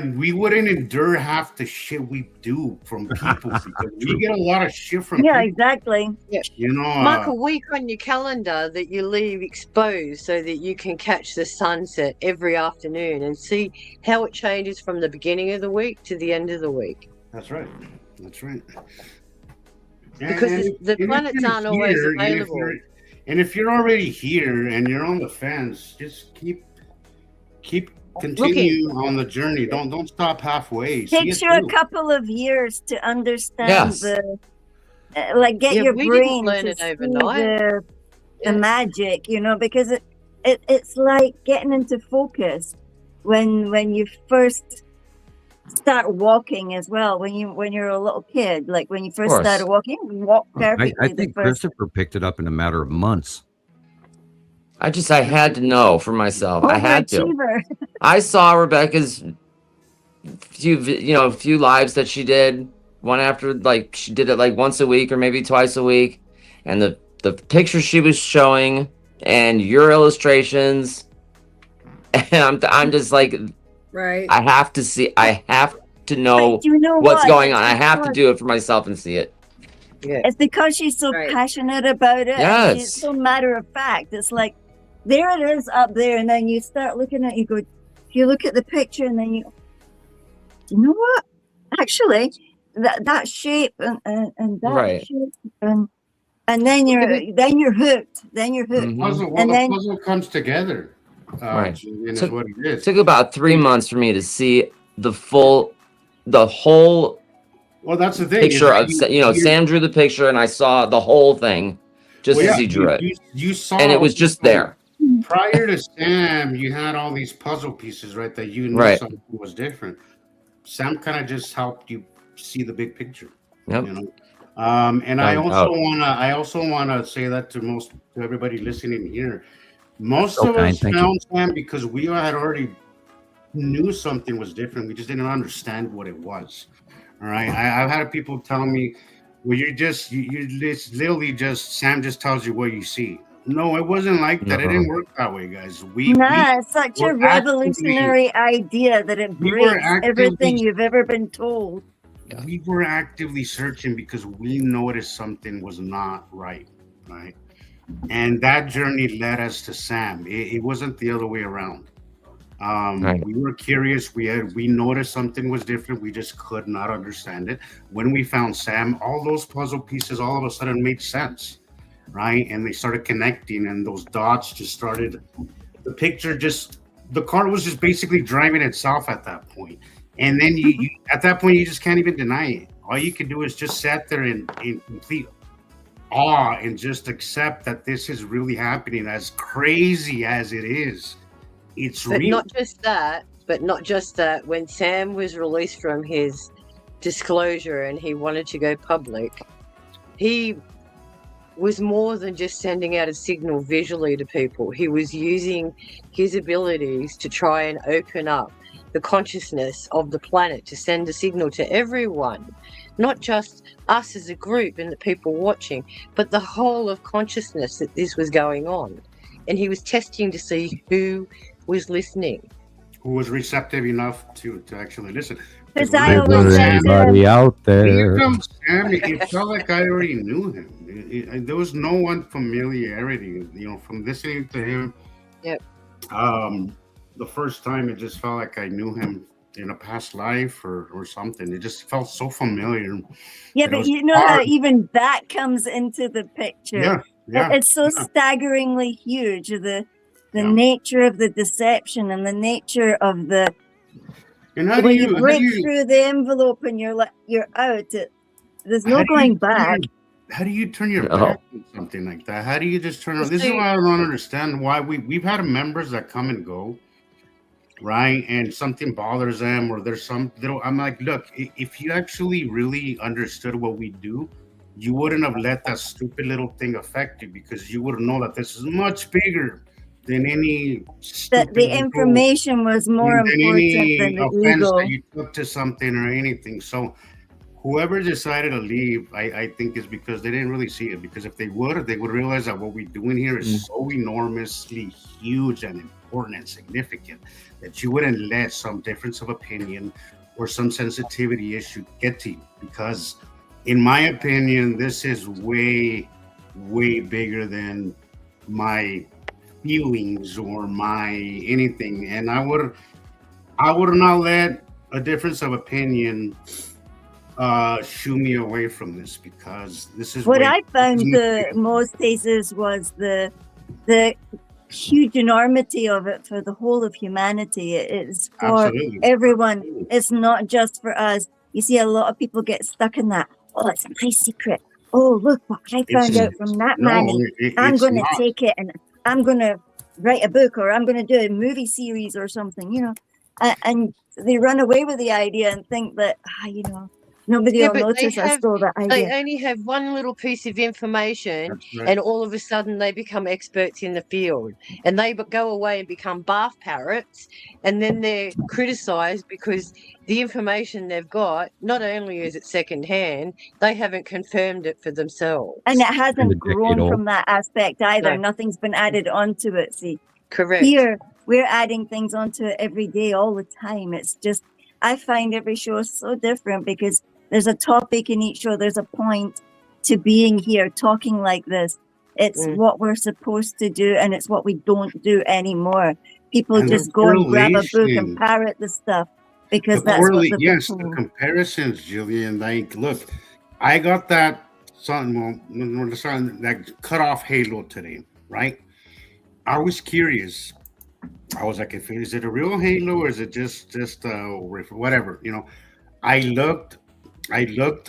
endure half the shit we do from people because we get a lot of shit from people. Exactly. Mark a week on your calendar that you leave exposed so that you can catch the sunset every afternoon and see how it changes from the beginning of the week to the end of the week. That's right. Because the planets aren't always available. And if you're already here and you're on the fence, just keep continue on the journey. Don't stop halfway. It takes you a couple of years to understand get your brain to see the magic, because it's like getting into focus when you first start walking as well when you're a little kid, like when you first course. started walking, you walk perfectly. I think Christopher picked it up in a matter of months. I had to know for myself. I had to. Overachiever. I saw Rebecca's few lives that she did, one after, like, she did it like once a week or maybe twice a week, and the pictures she was showing and your illustrations, and I'm just like, Right. I have to know, But you know what's what? going on. I have to do it for myself and see it. Yeah. It's because she's so Right. passionate about it. And Yes. she's so matter of fact. It's like, there it is up there, and then you start looking at it, you go, you look at the picture, and then you know what? Actually, that shape and that Right. shape, and then you're hooked. Then you're hooked. Mhm. Puzzle, And the then- puzzle comes together. Right. Julian, is Took- what it is. It took about 3 months for me to see the whole Well, that's the thing. picture of, you- Sam drew the picture and I saw the whole thing just Well, as yeah, he drew it. You saw, And it was just there. Prior to Sam, you had all these puzzle pieces, right? That you knew Right. something was different. Sam kind of just helped you see the big picture. Yep. You know. And I Found also wanna say that to everybody listening here. Most So of kind, us thank you. found Sam because we had already knew something was different. We just didn't understand what it was. All right. I've had people tell me, well, it's literally just Sam just tells you what you see. No, it wasn't like that. It No. didn't work that way, guys. It's such a were revolutionary idea that it we were breaks everything actively- you've ever been told. We were actively searching because we noticed something was not right, right? And that journey led us to Sam. It wasn't the other way around. Right. We were curious. We noticed something was different. We just could not understand it. When we found Sam, all those puzzle pieces all of a sudden made sense, right? And they started connecting, and those dots just started. The car was just basically driving itself at that point. And then you at that point, you just can't even deny it. All you can do is just sit there in complete awe and just accept that this is really happening. As crazy as it is, it's But real. not just that. When Sam was released from his disclosure and he wanted to go public, he was more than just sending out a signal visually to people. He was using his abilities to try and open up the consciousness of the planet, to send a signal to everyone, not just us as a group and the people watching, but the whole of consciousness that this was going on. And he was testing to see who was listening. Who was receptive enough to actually listen. Because When I I always found said Sam- to Anybody him, out Here there? comes Sam. It felt like I already knew him. There was no unfamiliarity, from listening to him. Yep. The first time, it just felt like I knew him in a past life or something. It just felt so familiar. yeah, It but was you know how hard. even that comes into the picture. Yeah. It's so yeah. staggeringly huge. The Yeah. nature of the deception and the nature of the And how do when you, you break through the envelope and you're out. There's no going back. How do you turn your No. back on something like that? How do you just turn? This is why I don't understand why we've had members that come and go, right? And something bothers them, or there's some little. I'm like, look, if you actually really understood what we do, you wouldn't have let that stupid little thing affect you, because you would know that this is much bigger than any. That the information was more than important any than the offense ego. that you took to something or anything. So whoever decided to leave, I think is because they didn't really see it. Because if they would realize that what we're doing here is so enormously huge and important and significant that you wouldn't let some difference of opinion or some sensitivity issue get to you. Because in my opinion, this is way, way bigger than my feelings or my anything. And I would not let a difference of opinion shoo me away from this, because this is What way- I found this is the most cases was the huge enormity of it for the whole of humanity. It's for Absolutely. everyone. It's not just for us. You see, a lot of people get stuck in that. Oh, it's my secret. Oh, look what I found It's- out from that no, man. I'm it's going to not. take it and I'm going to write a book, or I'm going to do a movie series or something. and they run away with the idea and think that, nobody will but notice I stole that they idea. only have one little piece of information, right. and all of a sudden they become experts in the field, and they go away and become bath parrots, and then they're criticized because the information they've got, not only is it secondhand, they haven't confirmed it for themselves. And it hasn't grown from that aspect either. No. Nothing's been added onto it. See, Correct. Here, we're adding things onto it every day, all the time. It's just, I find every show so different because there's a topic in each show. There's a point to being here, talking like this. It's what we're supposed to do, and it's what we don't do anymore. People And just the go and grab a book correlation- and parrot the stuff because The that's what correlate- they've yes, been the told. comparisons, Gillian. Like, look, I got that that cut off halo today, right? I was curious. I was like, is it a real halo or is it just whatever? I looked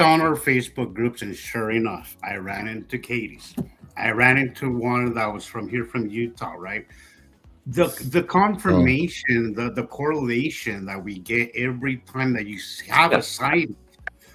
on our Facebook groups, and sure enough, I ran into Katie's. I ran into one that was from Utah, right? The confirmation, the correlation that we get every time that you have a sighting,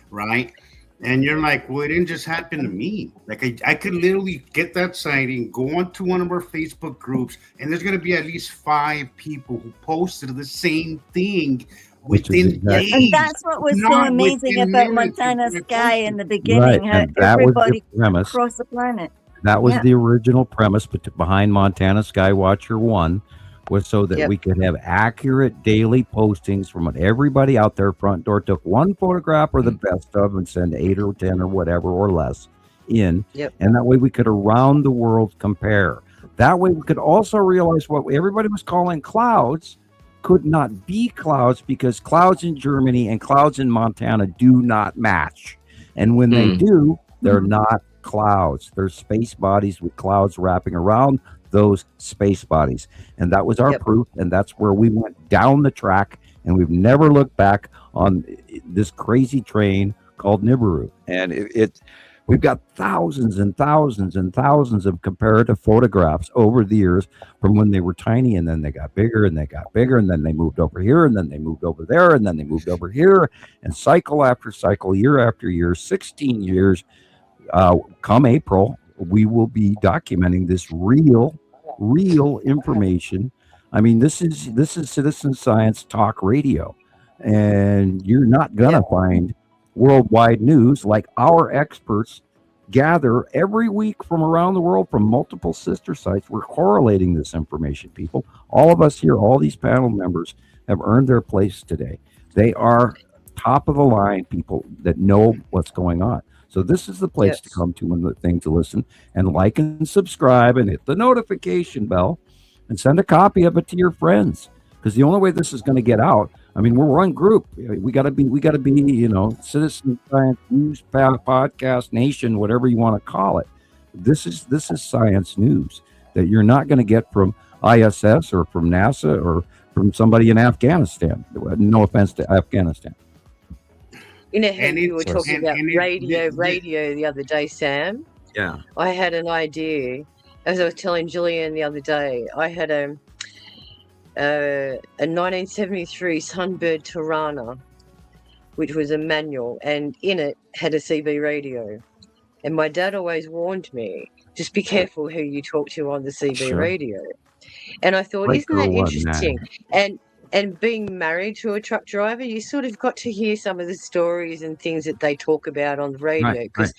right? And you're like, well, it didn't just happen to me. Like I could literally get that sighting, go onto one of our Facebook groups, and there's going to be at least 5 people who posted the same thing within days. And that's what was so not amazing within about minutes. Montana Sky in the beginning, Right, how and that was the everybody premise. across the planet. That was Yeah. the original premise behind Montana Skywatcher 1, was so that we could have accurate daily postings from what everybody out there front door took one photograph or the best of and send 8 or 10 or whatever or less in. And that way we could around the world compare. That way we could also realize what everybody was calling clouds could not be clouds because clouds in Germany and clouds in Montana do not match. And when they do, they're not clouds. They're space bodies with clouds wrapping around those space bodies. And that was our proof. And that's where we went down the track. And we've never looked back on this crazy train called Nibiru. And we've got thousands and thousands and thousands of comparative photographs over the years from when they were tiny, and then they got bigger and they got bigger, and then they moved over here, and then they moved over there, and then they moved over here, and cycle after cycle, year after year, 16 years. Come April, we will be documenting this real information. I mean, this is citizen science talk radio, and you're not gonna find worldwide news like our experts gather every week from around the world from multiple sister sites. We're correlating this information, people. All of us here, all these panel members have earned their place today. They are top of the line people that know what's going on. So this is the place to come to and the thing to listen and like and subscribe and hit the notification bell and send a copy of it to your friends. Because the only way this is going to get out, I mean, we're one group. We got to be, citizen science news podcast nation, whatever you want to call it. This is science news that you're not going to get from ISS or from NASA or from somebody in Afghanistan. No offense to Afghanistan. You know how you were talking about radio the other day, Sam? Yeah. I had an idea. As I was telling Gillian the other day, I had a 1973 Sunbird Tirana, which was a manual, and in it had a CB radio. And my dad always warned me, just be careful who you talk to on the CB radio. And I thought, isn't that interesting? And being married to a truck driver, you sort of got to hear some of the stories and things that they talk about on the radio, because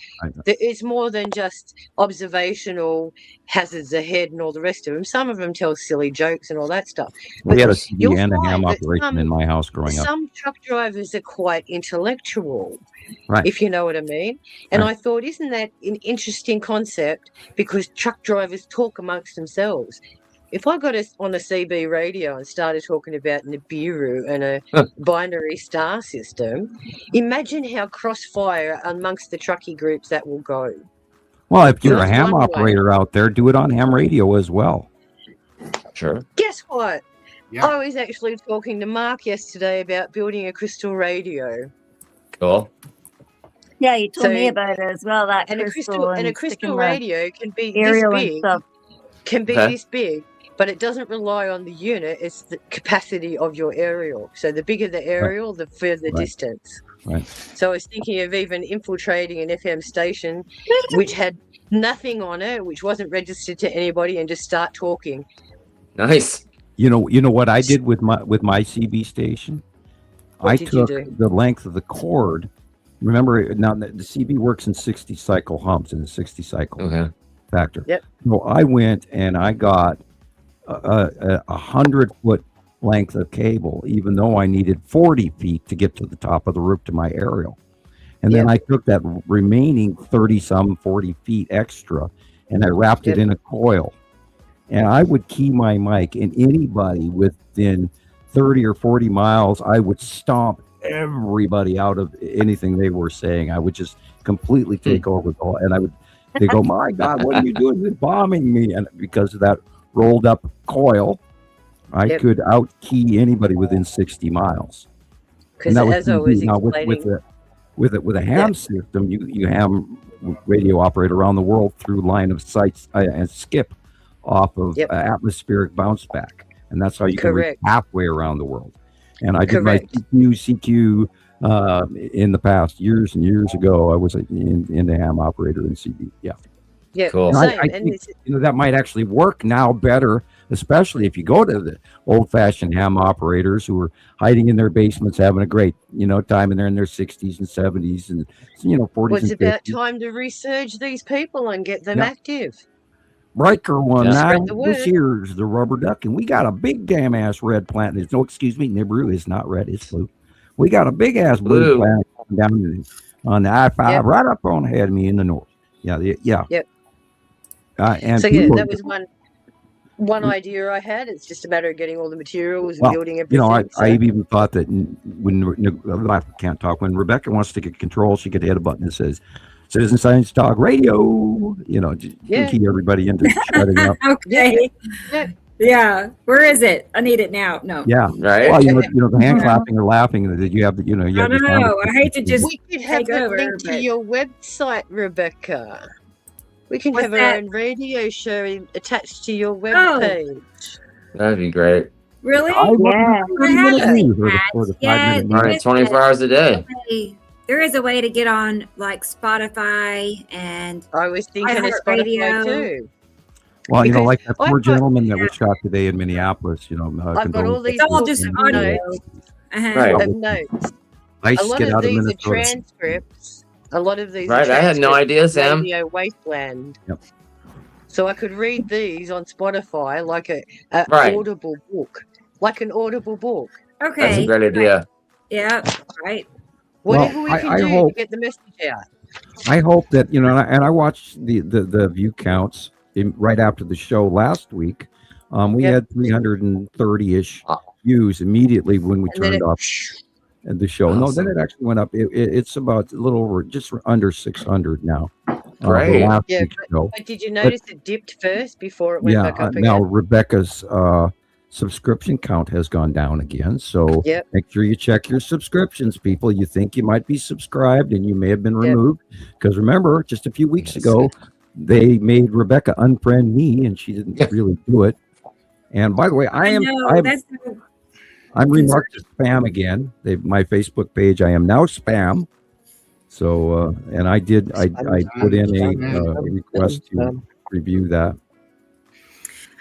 it's more than just observational hazards ahead and all the rest of them. Some of them tell silly jokes and all that stuff. We had a CB and a ham operation in my house growing up. Some truck drivers are quite intellectual, right? If you know what I mean. And I thought, isn't that an interesting concept? Because truck drivers talk amongst themselves. If I got on a CB radio and started talking about Nibiru and a binary star system, imagine how crossfire amongst the truckie groups that will go. Well, if you're a ham operator out there, do it on ham radio as well. Sure. Guess what? Yeah. I was actually talking to Mark yesterday about building a crystal radio. Cool. Yeah, you told me about it as well. That and crystal a crystal radio can be this big. Can be this big. but it doesn't rely on the unit. It's the capacity of your aerial. So the bigger the aerial, the further distance. Right. So I was thinking of even infiltrating an FM station which had nothing on it, which wasn't registered to anybody, and just start talking. Nice. You know what I did with my CB station? I took the length of the cord. Remember, now the CB works in 60 cycle humps, in a 60 cycle factor. Yep. So I went and I got a 100-foot length of cable, even though I needed 40 feet to get to the top of the roof to my aerial. And then I took that remaining 40 feet extra, and I wrapped it in a coil. And I would key my mic, and anybody within 30 or 40 miles, I would stomp everybody out of anything they were saying. I would just completely take over the whole, and they go, "My God, what are you doing? You're bombing me!" And because of that rolled up coil, I could out key anybody within 60 miles. Because as I was explaining, with a ham system, you ham radio operate around the world through line of sight and skip off of atmospheric bounce back, and that's how you can reach halfway around the world. And I did my CQ in the past years and years ago. I was in the ham operator in CB. Yeah, cool. I think, that might actually work now better, especially if you go to the old-fashioned ham operators who are hiding in their basements, having a great, time, and they're in their 60s and 70s and 40s and 50s. Well, it's about time to resurge these people and get them active. Riker won this year's the rubber duck, and we got a big damn ass red planet. No, excuse me, Nibiru is not red, it's blue. We got a big ass blue planet down on the I-5 right up on ahead of me in the north. Yep. And so that was one idea I had. It's just a matter of getting all the materials and building everything. I even thought that when I can't talk, when Rebecca wants to get control, she could hit a button that says Citizen Science Talk Radio, key everybody into shutting up. Okay. Yeah. Where is it? I need it now. No. Yeah. Right. Well, the hand clapping or laughing that you have, you have. No. I hate to just. We could have a link to your website, Rebecca. We can have our own radio show attached to your webpage. That'd be great. Really? Yeah. All right, 24 hours a day. There is a way to get on like Spotify, and I was thinking of Spotify too. Well, like that poor gentleman that was shot today in Minneapolis. I've got all these. It's all just audio. Notes. Nice. A lot of these are transcripts. A lot of these. Right, I had no idea, Sam. Radio wasteland. Yep. So I could read these on Spotify like an audible book, Okay, that's a great idea. Yeah, right. Whatever we can do to get the message out. I hope that and I watched the view counts right after the show last week. We had 330-ish views immediately when we turned off the show. Awesome. No, then it actually went up. It's about a little over, just under 600 now. Right. But did you notice it dipped first before it went back up again? Now Rebecca's subscription count has gone down again. So make sure you check your subscriptions, people. You think you might be subscribed and you may have been removed. Because remember, just a few weeks ago, they made Rebecca unfriend me, and she didn't really do it. And by the way, I'm remarked as spam again. My Facebook page, I am now spam. So, and I put in a request to review that.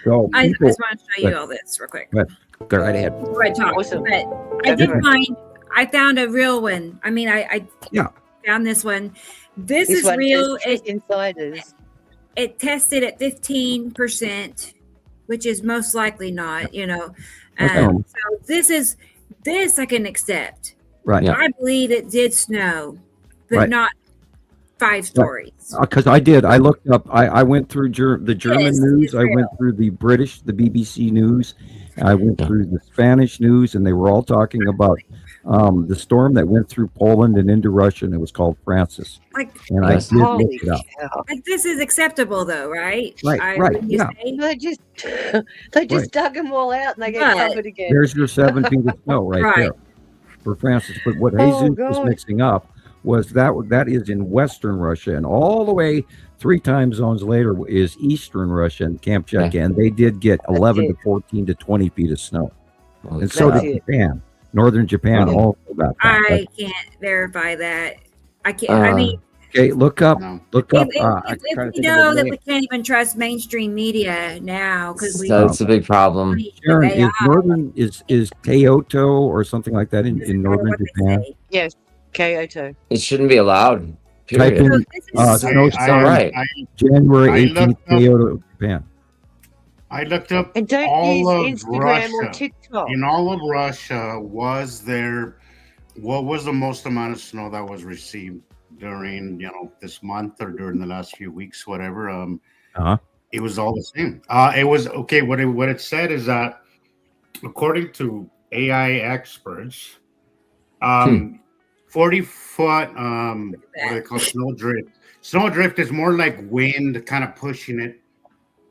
So I just want to show you all this real quick. Go right ahead. Awesome. But I did find, I found a real one. I mean, I found this one. This is real. Insiders. It tested at 15%, which is most likely not, So this I can accept. Right. I believe it did snow, but not 5 stories. Because I did. I looked up. I went through the German news. I went through the British, the BBC news. I went through the Spanish news, and they were all talking about the storm that went through Poland and into Russia, and it was called Francis. And I did look it up. This is acceptable, though, right? Right. They just dug them all out, and they get covered again. There's your 7 feet of snow right there for Francis. But what Jesus was mixing up was that is in Western Russia, and all the way 3 time zones later is Eastern Russia and Kamchatka, and they did get 11 to 14 to 20 feet of snow. And so did Japan. Northern Japan also got that. I can't verify that. I can't. I mean, okay, look up. If we know that we can't even trust mainstream media now because that's a big problem. Sharon, is Northern is Kyoto or something like that in Northern Japan? Yes, Kyoto. It shouldn't be allowed. Type in snowstorm January 18th, Kyoto, Japan. I looked up and don't all use of Instagram Russia. or TikTok. In all of Russia, what was the most amount of snow that was received during this month or during the last few weeks, whatever? It was all the same. It was okay. What it said is that according to AI experts, 40-foot what do they call snow drift? Snow drift is more like wind kind of pushing it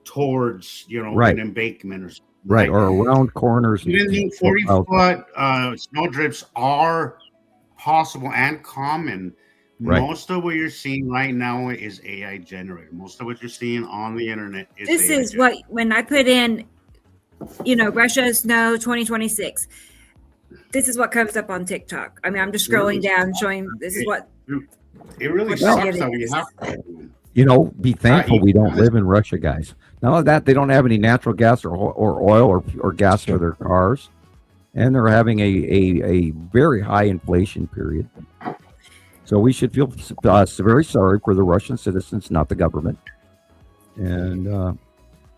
towards an embankment or something. Right, or around corners. Even though 40-foot snow drifts are possible and common, most of what you're seeing right now is AI generated. Most of what you're seeing on the internet is this AI is what when I put in, Russia snow 2026. This is what comes up on TikTok. I mean, I'm just scrolling down, showing this is what. It really sucks that we have to. Be thankful we don't live in Russia, guys. Not only that, they don't have any natural gas or oil or gas for their cars, and they're having a very high inflation period. So we should feel very sorry for the Russian citizens, not the government, and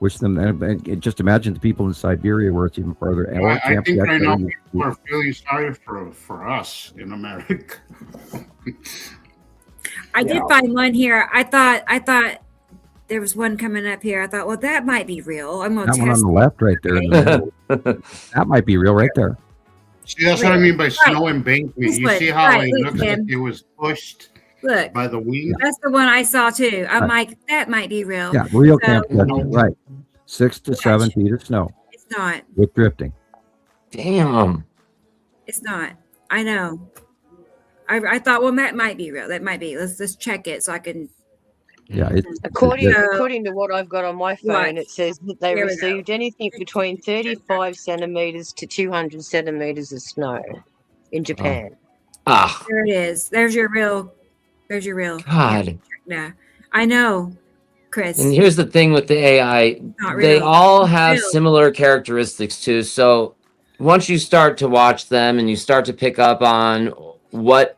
wish them. And just imagine the people in Siberia, where it's even farther. I think right now people are feeling sorry for us in America. I did find one here. I thought there was one coming up here. I thought, well, that might be real. I'm gonna that test one on the left, right there. In the middle. That might be real, right there. See, that's what I mean by snow embankment. You see how it looks like it was pushed by the wind? That's the one I saw too. I'm like, that might be real. Yeah, real Kamchatka, right. 6 to 7 feet of snow. It's not. With drifting. Damn. It's not. I know. I thought, well, that might be real. That might be. Let's check it so I can. Yeah. According to what I've got on my phone, it says that they received anything between 35 centimeters to 200 centimeters of snow in Japan. There it is. There's your real. God. Yeah, I know, Chris. And here's the thing with the AI, they all have similar characteristics too. So once you start to watch them and you start to pick up on what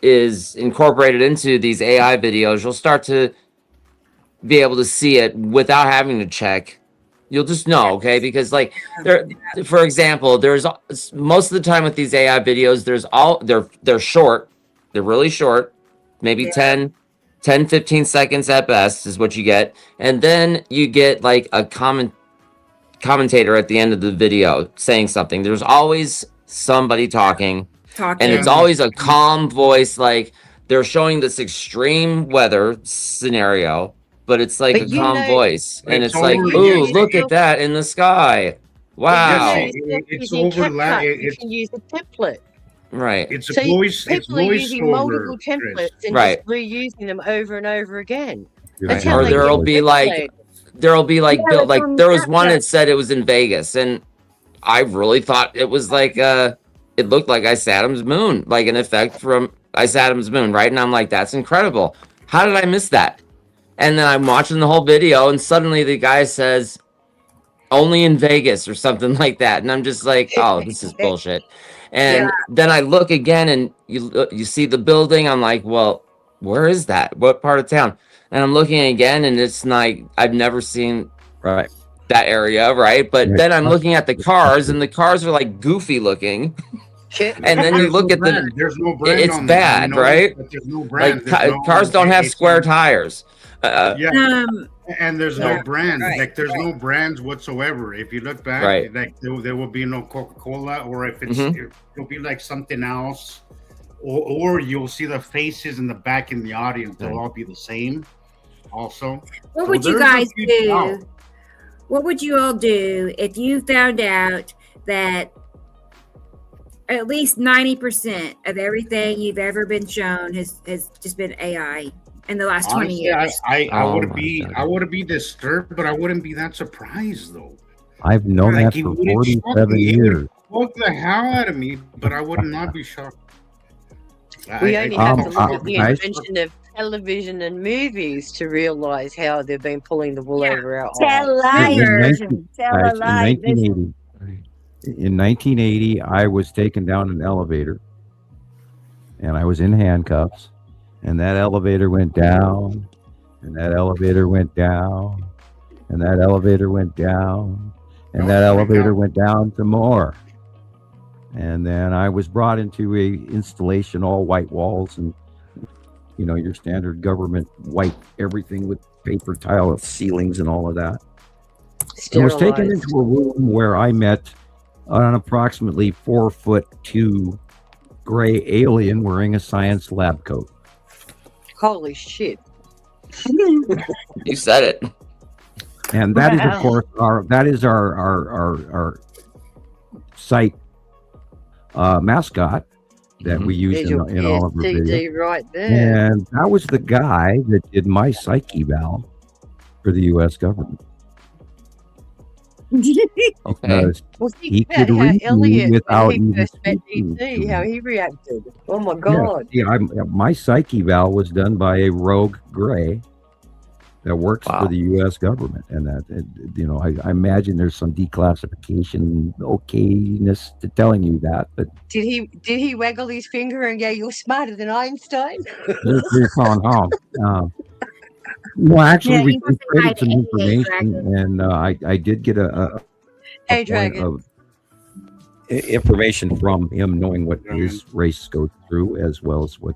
is incorporated into these AI videos, you'll start to be able to see it without having to check. You'll just know, okay? Because like for example, there's most of the time with these AI videos, they're short. They're really short, maybe 10, 15 seconds at best is what you get. And then you get like a commentator at the end of the video saying something. There's always somebody talking. And it's always a calm voice, like they're showing this extreme weather scenario, but it's like a calm voice. And it's like, ooh, look at that in the sky. Wow. It's overlap. You can use a template. Right. It's a voice. People are using multiple templates and just reusing them over and over again. That's how or there'll be like there was one that said it was in Vegas, and I really thought it was like it looked like Ice Adam's moon, like an effect from Ice Adam's moon, right? And I'm like, that's incredible. How did I miss that? And then I'm watching the whole video, and suddenly the guy says, only in Vegas or something like that. And I'm just like, oh, this is bullshit. And then I look again, and you see the building. I'm like, well, where is that? What part of town? And I'm looking again, and it's like, I've never seen that area, right? But then I'm looking at the cars, and the cars are like goofy looking. And then you look at there's no brand. It's bad, right? There's no brand. Like cars don't have square tires. And there's no brand. Like there's no brands whatsoever. If you look back, like there will be no Coca-Cola, or if it's it'll be like something else, or you'll see the faces in the back in the audience. They'll all be the same. Also, what would you guys do? What would you all do if you found out that at least 90% of everything you've ever been shown has just been AI in the last 20 Honestly, years. I would be disturbed, but I wouldn't be that surprised though. I've known Like, that it for wouldn't shock 47 me. It would years. shock the hell out of me, but I would not be shocked. We only have to look at the guys- invention of television and movies to realize how they've been pulling the wool over our eyes. Tell a lie, In Vision. Tell a guys, lie, Vision. in 1980, I was taken down an elevator, and I was in handcuffs, and that elevator went down, and that elevator went down, and that elevator went down, and that elevator went down some more. And then I was brought into a installation, all white walls, and your standard government white everything with paper tile ceilings and all of that. I was taken into a room where I met an approximately 4'2" gray alien wearing a science lab coat. Holy shit! You said it. And that is, of course, our site mascot that we use in all of our videos. Right there. And that was the guy that did my psych eval for the U.S. government. Okay. Well, He think about could how read me Elliot, without when he even first met speaking to DT, how he reacted. Oh my Yeah, god! my psych eval was done by a rogue gray that works for the U.S. government, and that I imagine there's some declassification okayness to telling you that, but Did he waggle his finger and go, "You're smarter than Einstein"? you're calling home. No, actually, Yeah, we he must have created had some an information, and I did get a Hey, point Dragon. of information from him, knowing what his race goes through, as well as what,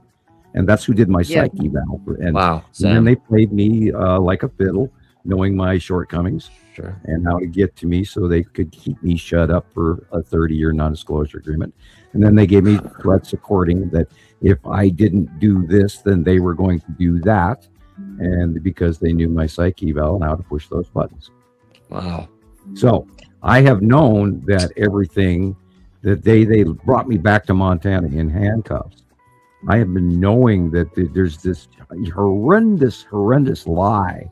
and that's who did my Yeah. psych eval. And, Wow, and then Sam. they played me like a fiddle, knowing my shortcomings Sure. and how to get to me, so they could keep me shut up for a 30-year non-disclosure agreement. And then they gave me threats according that if I didn't do this, then they were going to do that. And because they knew my psych eval and how to push those buttons. Wow. So I have known that everything that they brought me back to Montana in handcuffs. I have been knowing that there's this horrendous lie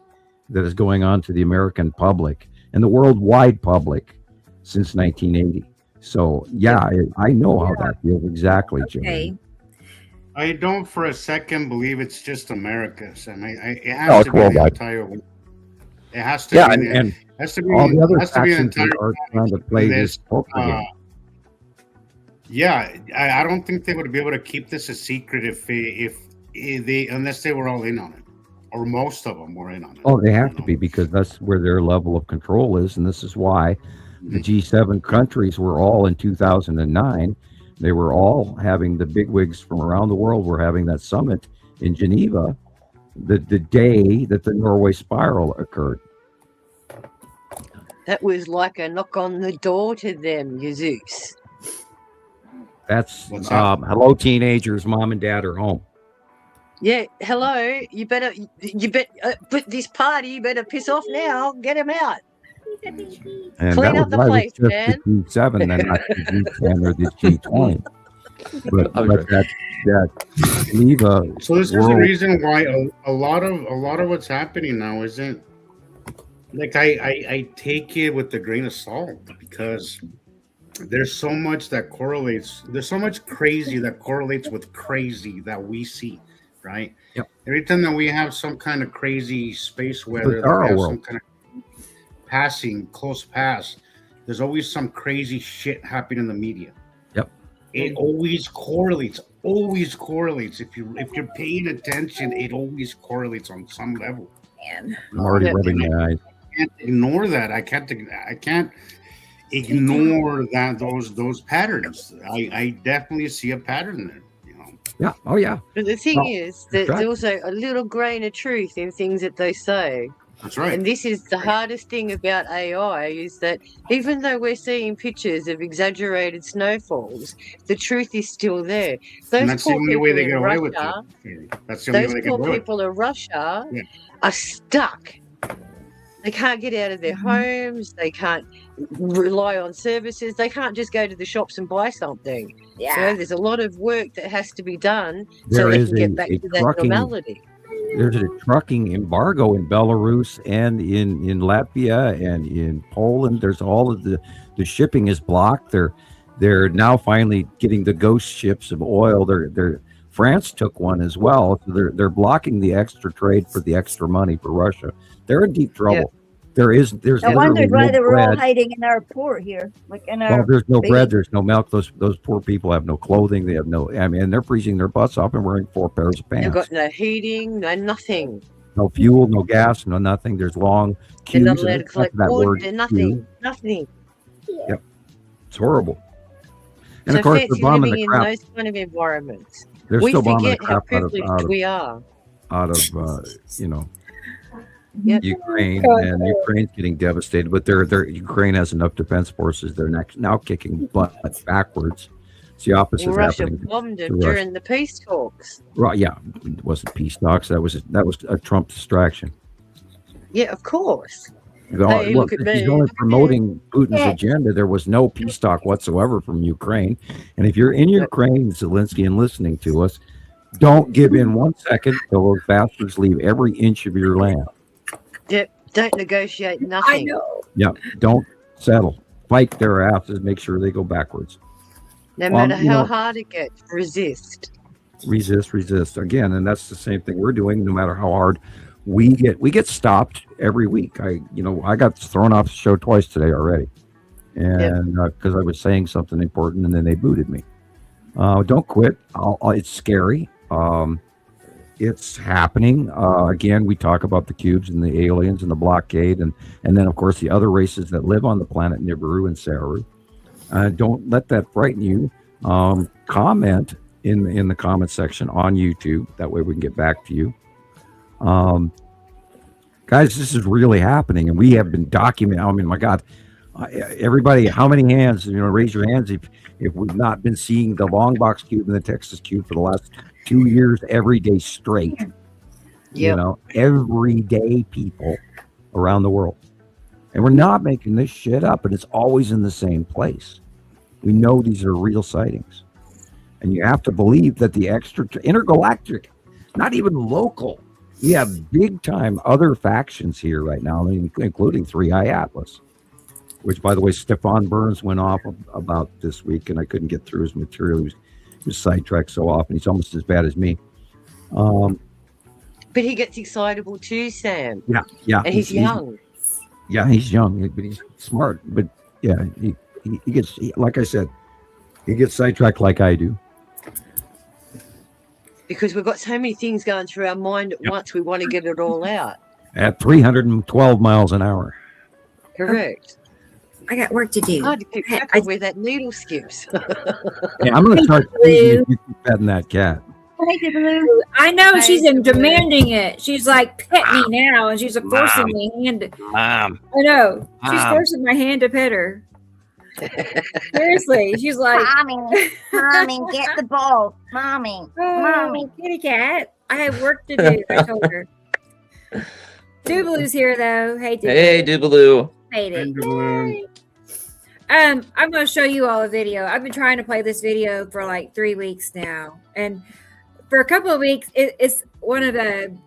that is going on to the American public and the worldwide public since 1980. So yeah, I know how that feels exactly, Jimmy. Okay. I don't for a second believe it's just America, Sam. It No, has it's to be the worldwide. entire world. It has to Yeah, be. and has to be. all the other has to be an factions entire. are trying to play this poker game. Yeah, I don't think they would be able to keep this a secret if they unless they were all in on it, or most of them were in on it. Oh, they have to be, because that's where their level of control is, and this is why the G7 countries were all in 2009. They were all having, the bigwigs from around the world were having that summit in Geneva the day that the Norway spiral occurred. That was like a knock on the door to them, Jesus. That's hello, teenagers. Mom and dad are home. Yeah, hello. You better put this party. You better piss off now. Get him out. And Clean that up was the why place, it was man. just the G7 and not the G10 or the G20. But that Geneva. So this is the reason why a lot of what's happening now isn't like I take it with a grain of salt, because there's so much that correlates. There's so much crazy that correlates with crazy that we see, right? Yep. Every time that we have some kind of crazy space weather, that bizarre we have world. some kind of close pass, there's always some crazy shit happening in the media. Yep. It always correlates. If you're paying attention, it always correlates on some level. Man. I'm already rubbing my eyes. I can't ignore that. I can't ignore that those patterns. I definitely see a pattern there. Yeah. Oh yeah. But the thing Well, is that that's right. there's also a little grain of truth in things that they say. That's right. And this is the hardest thing about AI, is that even though we're seeing pictures of exaggerated snowfalls, the truth is still there. Those And that's the poor only way people they in get away with Russia, it. That's the only way those they get poor away with it. people in Russia Yeah. are stuck. They can't get out of their homes. They can't rely on services. They can't just go to the shops and buy something. Yeah. You know, there's a lot of work that has to be done so There they is can get back to that trucking. normality. There's a trucking embargo in Belarus and in Latvia and in Poland. There's all of the shipping is blocked. They're now finally getting the ghost ships of oil. France took one as well. So they're blocking the extra trade for the extra money for Russia. They're in deep trouble. There's I wondered why no they were all bread. hiding in our port here, like in our. Well, there's no base. bread, there's no milk. Those poor people have no clothing. They have no. I mean, they're freezing their butts off and wearing 4 pairs of pants. They've got no heating, no nothing. No fuel, no gas, no nothing. There's long They're queues. not allowed to That's collect that wood. word, They're nothing. queue. Nothing. Yep, it's horrible. And So of course, they're fancy bombing living the crap. in those kind of environments. They're We still bombing the forget how crap privileged we are. out of Yep. Ukraine, and Ukraine's getting devastated. But Ukraine has enough defense forces. They're now kicking butt backwards. It's the opposite Well, Russia happening. bombed to it Russia. during the peace talks. Right? Yeah, it wasn't peace talks. That was a Trump distraction. Yeah, of course. Look, look at he's me. only promoting Putin's Yeah. agenda. There was no peace talk whatsoever from Ukraine. And if you're in Ukraine, Zelensky, and listening to us, don't give in 1 second till those bastards leave every inch of your land. Yep. Don't negotiate nothing. I know. Yeah, don't settle. Fight their asses. Make sure they go backwards. No Well, matter you how know- hard it gets, resist. Resist again, and that's the same thing we're doing. No matter how hard we get stopped every week. I got thrown off the show twice today already, and because I was saying something important, and then they booted me. Don't quit. It's scary. It's happening. Again, we talk about the cubes and the aliens and the blockade, and then of course the other races that live on the planet Nibiru and Saru. Don't let that frighten you. Comment in the comment section on YouTube. That way we can get back to you. Guys, this is really happening, and we have been documenting. I mean, my God, everybody, how many hands? Raise your hands if we've not been seeing the long box cube and the Texas cube for the last 2 years, every day straight. Every day, people around the world, and we're not making this shit up, and it's always in the same place. We know these are real sightings, and you have to believe that the intergalactic, not even local. We have big time other factions here right now, including 3i Atlas, which, by the way, Stefan Burns went off about this week, and I couldn't get through his material. He was sidetracked so often. He's almost as bad as me. But he gets excitable too, Sam. Yeah. And he's young. He's young, but he's smart. But yeah, he gets, like I said, he gets sidetracked like I do. Because we've got so many things going through our mind at once, we want to get it all out. At 312 miles an hour. Correct. I got work to do. Hard to keep track of where that needle skips. Yeah, I'm going to start teasing if you keep petting that cat. I know she's demanding it. She's like, pet me now, and she's forcing me hand. Mom. I know. She's Mom. forcing my hand to pet her. Seriously, she's like, Mommy, get the ball. Mommy, Mommy, kitty cat. I have work to do. I told her. Dubaloo's here though. Hey, Dubaloo. Hey, Dubaloo. Made it. I'm going to show you all a video. I've been trying to play this video for like 3 weeks now, and for a couple of weeks, it's one of the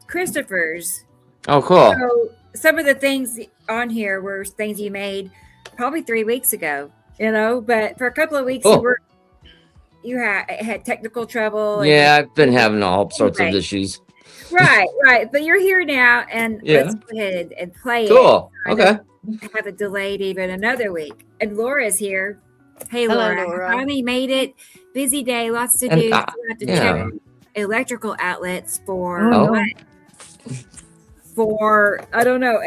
Christophers. Oh, cool. So some of the things on here were things you made probably 3 weeks ago, but for a couple of weeks you had technical trouble. Yeah, I've been having all sorts of Right. issues. Right. But you're here now, and let's go ahead and play Cool. it. Okay. Have it delayed even another week. And Laura's here. Hey, Hello, Laura. Laura. Finally made it. Busy day, lots to And, do. Still have to check electrical outlets for I don't know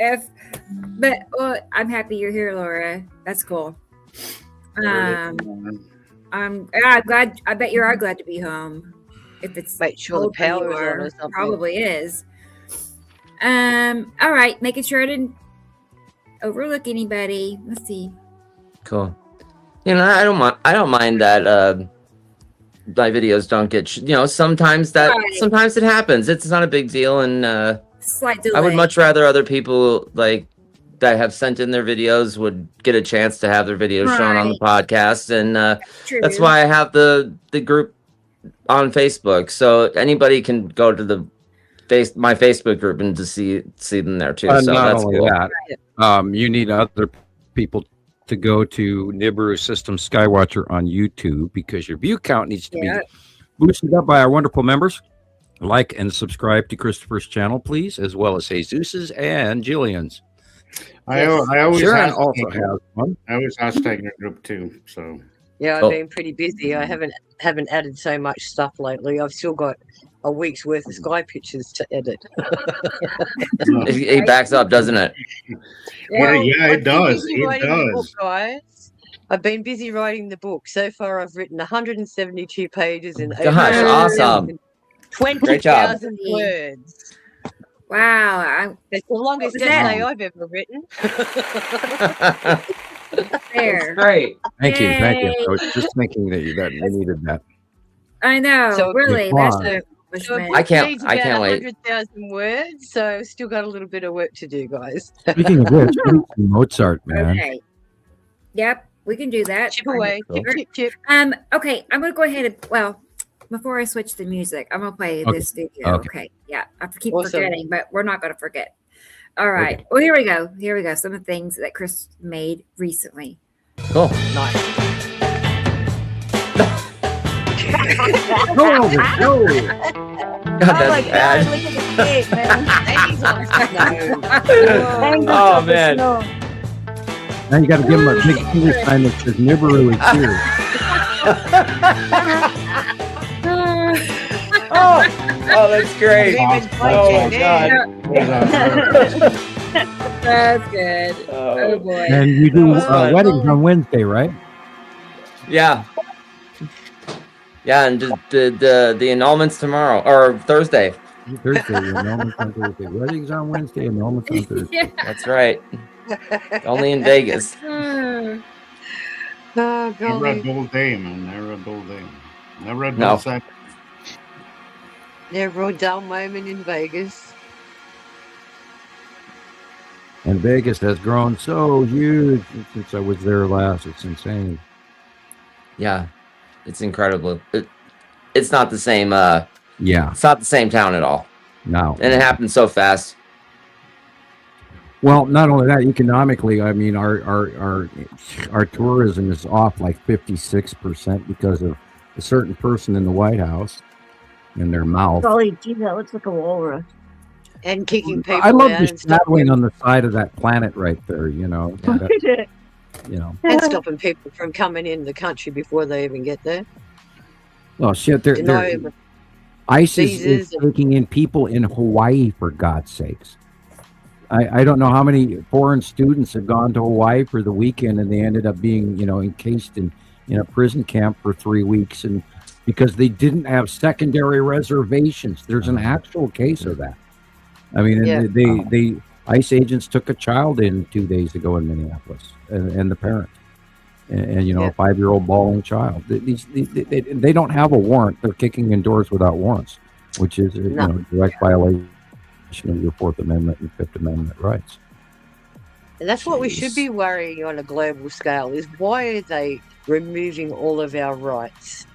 but I'm happy you're here, Laura. That's cool. I'm glad. I bet you are glad to be home. If it's make sure the cold where you power is on are. or something. Probably is. All right, making sure I didn't overlook anybody. Let's see. Cool. I don't mind that my videos don't get sometimes it happens. It's not a big deal, and slight delay. I would much rather other people like that have sent in their videos would get a chance to have their videos shown on the podcast, and that's why I have the group on Facebook, so anybody can go to the my Facebook group and to see them there too. So not that's only cool. that, you need other people to go to Nibiru System Skywatcher on YouTube, because your view count needs to be boosted up by our wonderful members. Like and subscribe to Christopher's channel, please, as well as Jesus's and Gillian's. I always Sharon also has one. I always hashtag your group too. So yeah, I've been pretty busy. I haven't added so much stuff lately. I've still got a week's worth of sky pictures to edit. It backs up, doesn't it? It does. It Book, does. guys. I've been busy writing the book. So far, I've written 172 pages in Gosh, awesome. 20,000 words. Wow. It's the longest essay I've ever written. There. Great. Thank you. I was just thinking that you needed that. I know. So really, that's the I can't wait. 100,000 words, so still got a little bit of work to do, guys. Speaking of which, Mozart, man. Okay. Yep, we can do that. Chip away. Chip. Okay, I'm gonna go ahead and before I switch the music, I'm gonna play this video. Okay. Yeah, I keep forgetting, but we're not gonna forget. All right. Okay. Well, here we go. Some of the things that Chris made recently. Cool. Nice. No. God, that's bad. Look at the cake, man. Oh man. Now you got to give him a big finger sign that says Nibiru is here. Oh, that's great. Oh my God. That's good. Oh boy. And you do weddings on Wednesday, right? Yeah. Yeah, and the annulments tomorrow or Thursday. Thursday, annulments on Thursday. Weddings on Wednesday, annulments on Thursday. Yeah. That's right. Only in Vegas. Oh, Never a golly. dull day, man. Never a dull day. Never a No. dull second. Never a dull moment in Vegas. And Vegas has grown so huge since I was there last. It's insane. Yeah, it's incredible. It's not the same. Yeah. It's not the same town at all. No. And it happened so fast. Well, not only that, economically, I mean, our tourism is off like 56% because of a certain person in the White House in their mouth. Golly, gee, that looks like a walrus. And kicking people I love out the and stopping, shadowing on the side of that planet right there, you know. and stopping people from coming in the country before they even get there. Oh shit! Deny They're ISIS is visas and- taking in people in Hawaii, for God's sakes. I don't know how many foreign students have gone to Hawaii for the weekend and they ended up being, encased in a prison camp for 3 weeks, and because they didn't have secondary reservations. There's an actual case of that. I mean, they ICE agents took a child in 2 days ago in Minneapolis, and the parent, and a 5-year-old bawling child. They don't have a warrant. They're kicking in doors without warrants, which is direct violation of your Fourth Amendment and Fifth Amendment rights. And that's what we should be worrying on a global scale, is why are they removing all of our rights?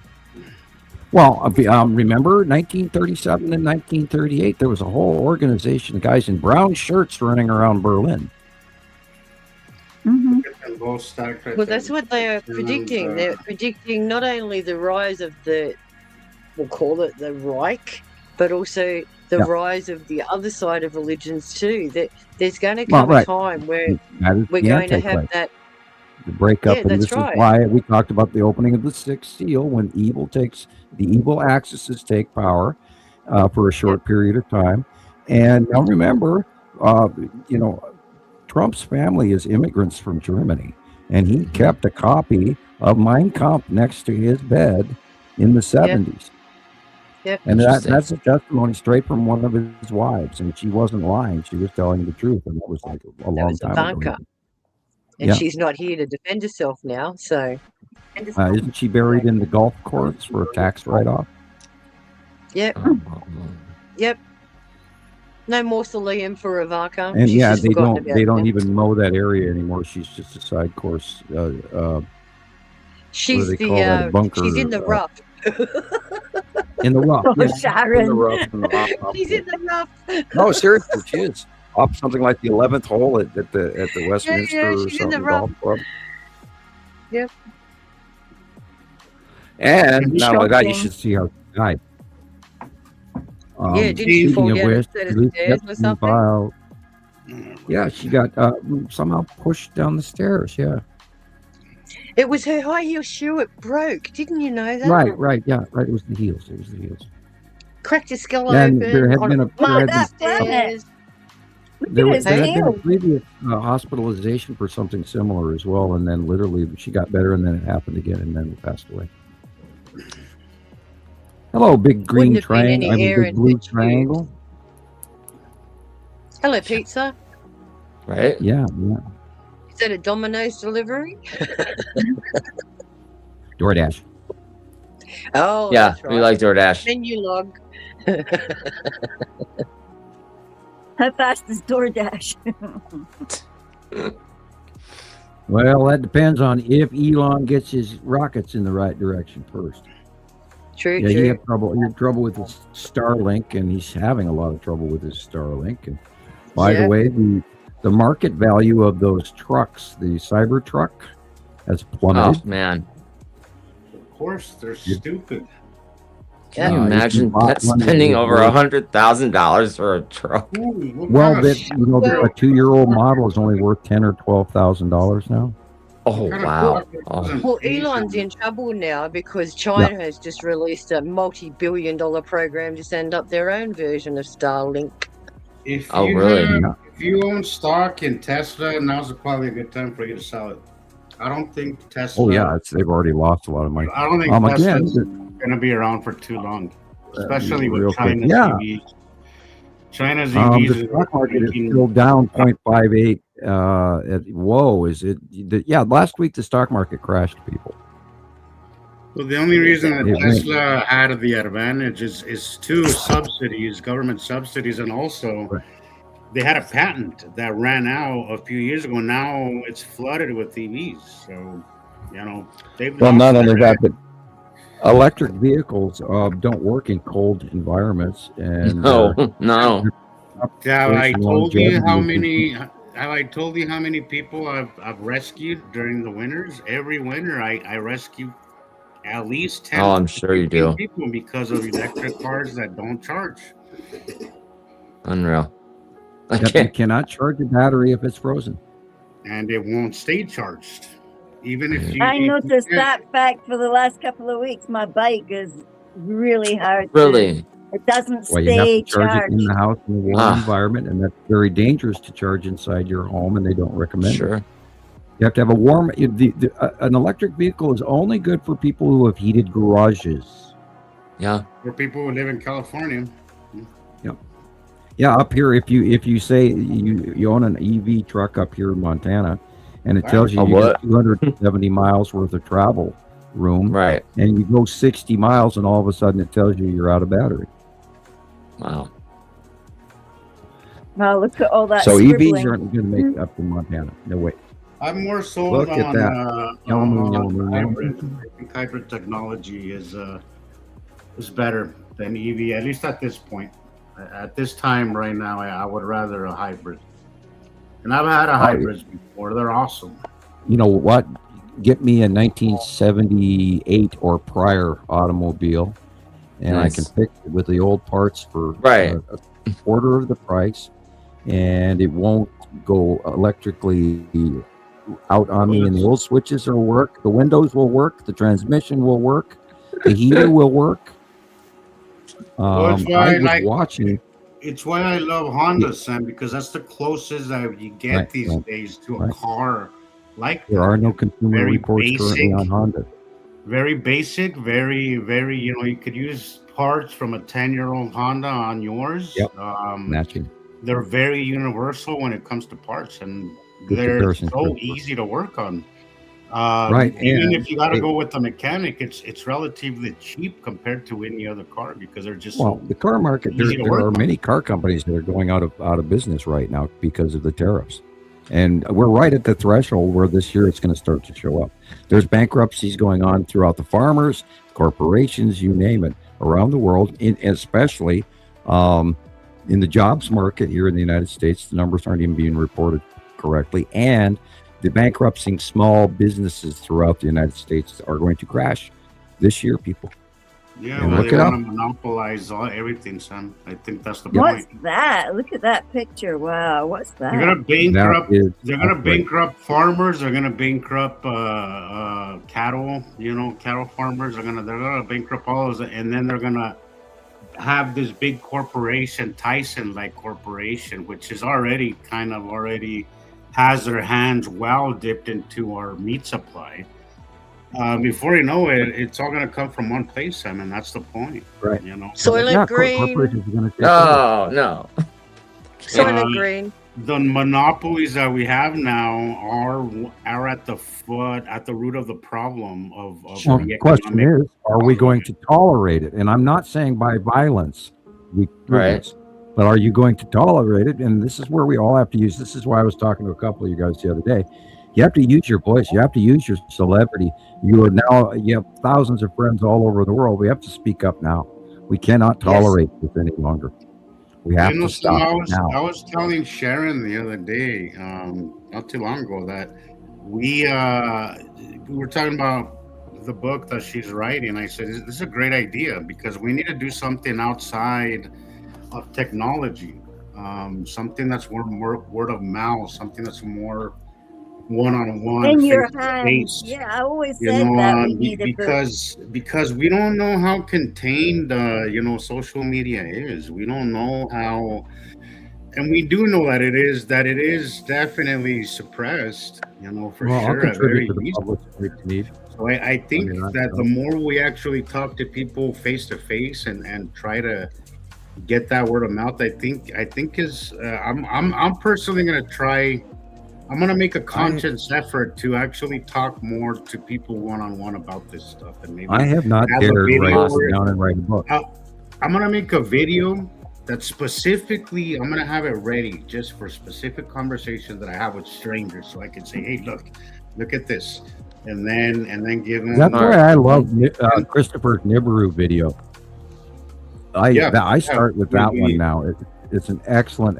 Well, remember 1937 and 1938, there was a whole organization of guys in brown shirts running around Berlin. Mm-hmm. Well, that's what they are predicting. They're predicting not only the rise of we'll call it the Reich, but also the rise of the other side of religions too. That there's going to come a time where we're going to have that the breakup, and this is why we talked about the opening of the sixth seal, when the evil axis take power for a short period of time. And now remember, Trump's family is immigrants from Germany, and he kept a copy of Mein Kampf next to his bed in the 70s. Yep. And that's a testimony straight from one of his wives, and she wasn't lying; she was telling the truth, and that was like a long time ago. And she's not here to defend herself now, so. Isn't she buried in the golf course for a tax write-off? Yep. Yep. No mausoleum for Ravaka. And She's yeah, just forgotten about they don't them. even mow that area anymore. She's just a side course. What do She's they call that? A bunker. she's in the rough. In the rough. Oh, Yeah, in Sharon. the rough. In the rough. She's in the rough. No, seriously, she is. Off something like the 11th hole at the Westminster or she's in the something rough. golf club. Yep. And not only that, you Shocking. should see how she died. Yeah, didn't she fall speaking of down a which, set of police stairs or kept something? file- Yeah, she got somehow pushed down the stairs. Yeah. It was her high heel shoe. It broke. Didn't you know that? Right. Yeah, right. It was the heels. Cracked her skull And open. there had on been a a- flight there of had been- stairs. There his had been a heel. previous hospitalization for something similar as well, and then literally she got better, and then it happened again, and then passed away. Hello, big green Wouldn't have been any triangle. I mean, air big in blue her shoes. triangle. Hello, pizza. Right? Yeah. Is that a Domino's delivery? DoorDash. Oh, Yeah, that's right. we like DoorDash. Menu log. How fast is DoorDash? Well, that depends on if Elon gets his rockets in the right direction first. True, Yeah, he true. had trouble with his Starlink, and he's having a lot of trouble with his Starlink. And by Yeah. the way, the market value of those trucks, the Cybertruck, has plummeted. Oh man, Of course, they're stupid. can you if imagine bought that one, spending it over would- $100,000 for a truck? Well, a 2-year-old model is only worth $10,000 or $12,000 now. Oh wow! Oh. Well, Elon's in trouble now because China has just released a multi-billion-dollar program to send up their own version of Starlink. If Oh, you really? if you own stock in Tesla, now's probably a good time for you to sell it. I don't think Tesla. Oh yeah, they've already lost a lot of money. I don't think again, Tesla's going to be around for too long, especially real with quick. China's Yeah. EVs. China's EVs the stock market is still down 0.58. Last week the stock market crashed, people. Well, the only reason that It went- Tesla had the advantage is two subsidies, government subsidies, and also they had a patent that ran out a few years ago. Now it's flooded with EVs. So, they've Well, lost not only their that, but electric vehicles don't work in cold environments. And No. Have I told you how longevity many? Have I told you how many people I've rescued during the winters? Every winter, I rescue at least 10. Oh, I'm sure you 15 do. people because of electric cars that don't charge. Unreal. You cannot charge a battery if it's frozen. And it won't stay charged. Even if you. I noticed that fact for the last couple of weeks. My bike is really hard. Really? It doesn't Well, you have stay to charge charged. it in the house in a warm environment, and that's very dangerous to charge inside your home, and they don't recommend it. You have to have a warm. An electric vehicle is only good for people who have heated garages. Yeah. For people who live in California. Yeah, up here, if you say you own an EV truck up here in Montana, and it tells you A you what? got 270 miles worth of travel room, right? And you go 60 miles, and all of a sudden it tells you you're out of battery. Wow. Now look at all that. So scribbling. EVs aren't going to make it up in Montana. No way. I'm more sold Look at on that. Yellow moon, yellow moon, yellow hybrid. I think hybrid technology is better than EV, at least at this point. At this time right now, I would rather a hybrid. And I've had a hybrids before. They're awesome. You know what? Get me a 1978 or prior automobile, and Nice. I can fix it with the old parts for Right. a quarter of the price, and it won't go electrically out on me. And the old switches will work, the windows will work, the transmission will work, the heater will work. Well, it's why I I was like- watching. It's why I love Honda, Sam, because that's the closest that you get Right, these right, days to a right. car like There are no consumer Very reports currently basic. on Honda. very basic, very, very, you could use parts from a 10-year-old Honda on yours. Yep. Matching. They're very universal when it comes to parts, and Good they're comparison, so good. easy to work on. Right, Even and if you got to it- go with the mechanic, it's relatively cheap compared to any other car because they're just well, the car market. There, easy to there work are on. many car companies that are going out of business right now because of the tariffs, and we're right at the threshold where this year it's going to start to show up. There's bankruptcies going on throughout the farmers, corporations, you name it, around the world, especially in the jobs market here in the United States. The numbers aren't even being reported correctly, and the bankrupting small businesses throughout the United States are going to crash this year, people. Yeah, And well, look they it up. want to monopolize everything, son. I think that's the What's point. that? Look at that picture. Wow, what's that? They're gonna bankrupt. That is They're gonna great. bankrupt farmers. They're gonna bankrupt cattle. Cattle farmers. They're gonna bankrupt all of those, and then they're gonna have this big corporation, Tyson-like corporation, which is already has their hands well dipped into our meat supply. Before you know it, it's all going to come from one place. I mean, that's the point. Right. Soylent Green. Corporations are going to take Oh, no. Soylent Green. The monopolies that we have now are at the root of the problem of Well, the the question economic. is, are we going to tolerate it? And I'm not saying by violence, Right. but are you going to tolerate it? And this is where we all have to use. This is why I was talking to a couple of you guys the other day. You have to use your voice. You have to use your celebrity. You have thousands of friends all over the world. We have to speak up now. We cannot tolerate this any longer. We have to stop I now. was telling Sharon the other day, not too long ago, that we were talking about the book that she's writing. I said, this is a great idea because we need to do something outside of technology, something that's more word of mouth, something that's more one-on-one, In your face-to-face. hands. Yeah, I always said that we needed because we don't know how contained social media is. We don't know how, and we do know that it is definitely suppressed. For Well, I'll sure. contribute to the public need. So I think that the more we actually talk to people face to face and try to get that word of mouth, I think is I'm personally gonna try. I'm gonna make a conscious effort to actually talk more to people one-on-one about this stuff, and maybe I have not a dared video sit down and write a book. I'm gonna make a video that specifically I'm gonna have it ready just for specific conversations that I have with strangers, so I can say, "Hey, look at this," and then give them. That's why I love Christopher's Nibiru video. I start with that one now. It's an excellent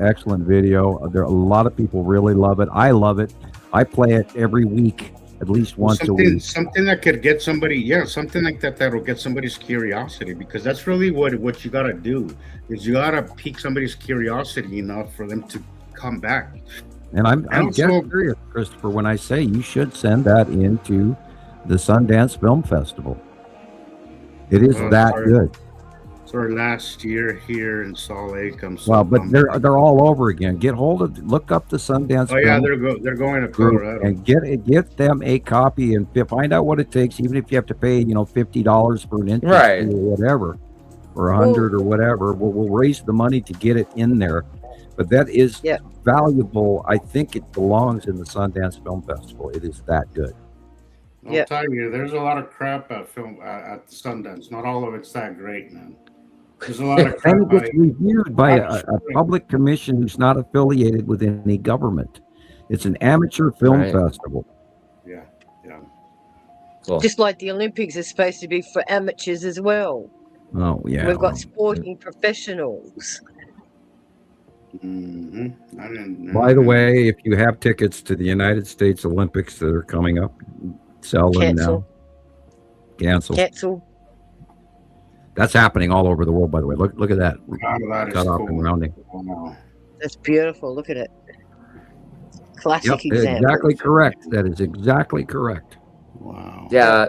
video. There are a lot of people really love it. I love it. I play it every week, at least once a week. Something that could get somebody, something like that'll get somebody's curiosity, because that's really what you gotta do is you gotta pique somebody's curiosity enough for them to come back. And I'm getting serious, Christopher, when I say you should send that into the Sundance Film Festival. It is that good. Or last year here in Salt Lake. But they're all over again. Look up the Sundance. Oh yeah, Film they're going to Colorado and get them a copy and find out what it takes, even if you have to pay $50 for an entry Right. or whatever, or $100 or whatever. We'll raise the money to get it in there. But that is valuable. I think it belongs in the Sundance Film Festival. It is that good. I'll tell you, there's a lot of crap at Sundance. Not all of it's that great, man. There's a lot of crap. And it gets reviewed by a public commission who's not affiliated with any government. It's an amateur film festival. Yeah. Cool. Just like the Olympics is supposed to be for amateurs as well. Oh yeah. We've got sporting professionals. Mm-hmm. By the way, if you have tickets to the United States Olympics that are coming up, sell them now. Cancel. That's happening all over the world, by the way. Look at that. Cut off and rounding. Wow. That's beautiful. Look at it. Classic example. Exactly correct. That is exactly correct. Wow. Yeah.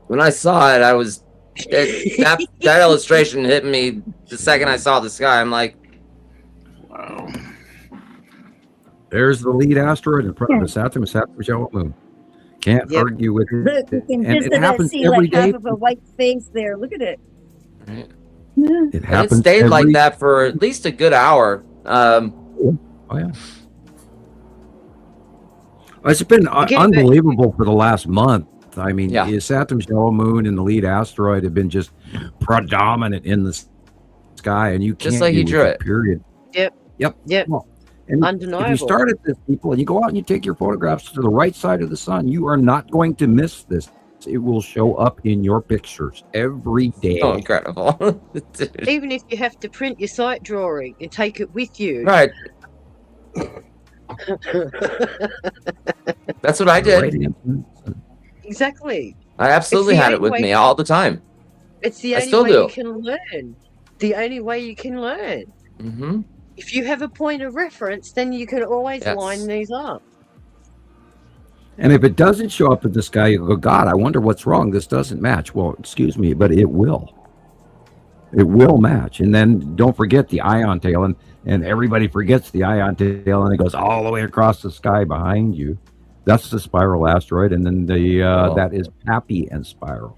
When I saw it, that illustration hit me the second I saw the sky. I'm like, wow. There's the lead asteroid in front of the Saturn moon. Can't argue with it. Look, you can And just it happens see every like half day. of a white face there. Look at it. It happens. it stayed like that for at least a good hour. Oh yeah. It's been Again, unbelievable for the last month. I mean, Yeah. Saturn's yellow moon and the lead asteroid have been just predominant in the sky, and you Just can't like he do drew with it. period. Yep. Well, and if Undeniable. you start at this, people, and you go out and you take your photographs to the right side of the sun, you are not going to miss this. It will show up in your pictures every day. Oh, incredible. Dude. Even if you have to print your site drawing and take it with you. Right. That's what I did. Exactly. I absolutely It's the had it only with way- me all the time. It's the I only still way do. you can learn. The only way you can learn. Mm-hmm. If you have a point of reference, then you can always Yes. line these up. And if it doesn't show up in the sky, you go, God, I wonder what's wrong. This doesn't match. Well, excuse me, but it will. It will match. And then don't forget the ion tail. And everybody forgets the ion tail, and it goes all the way across the sky behind you. That's the spiral asteroid. And then the that is Pappy and Spiral.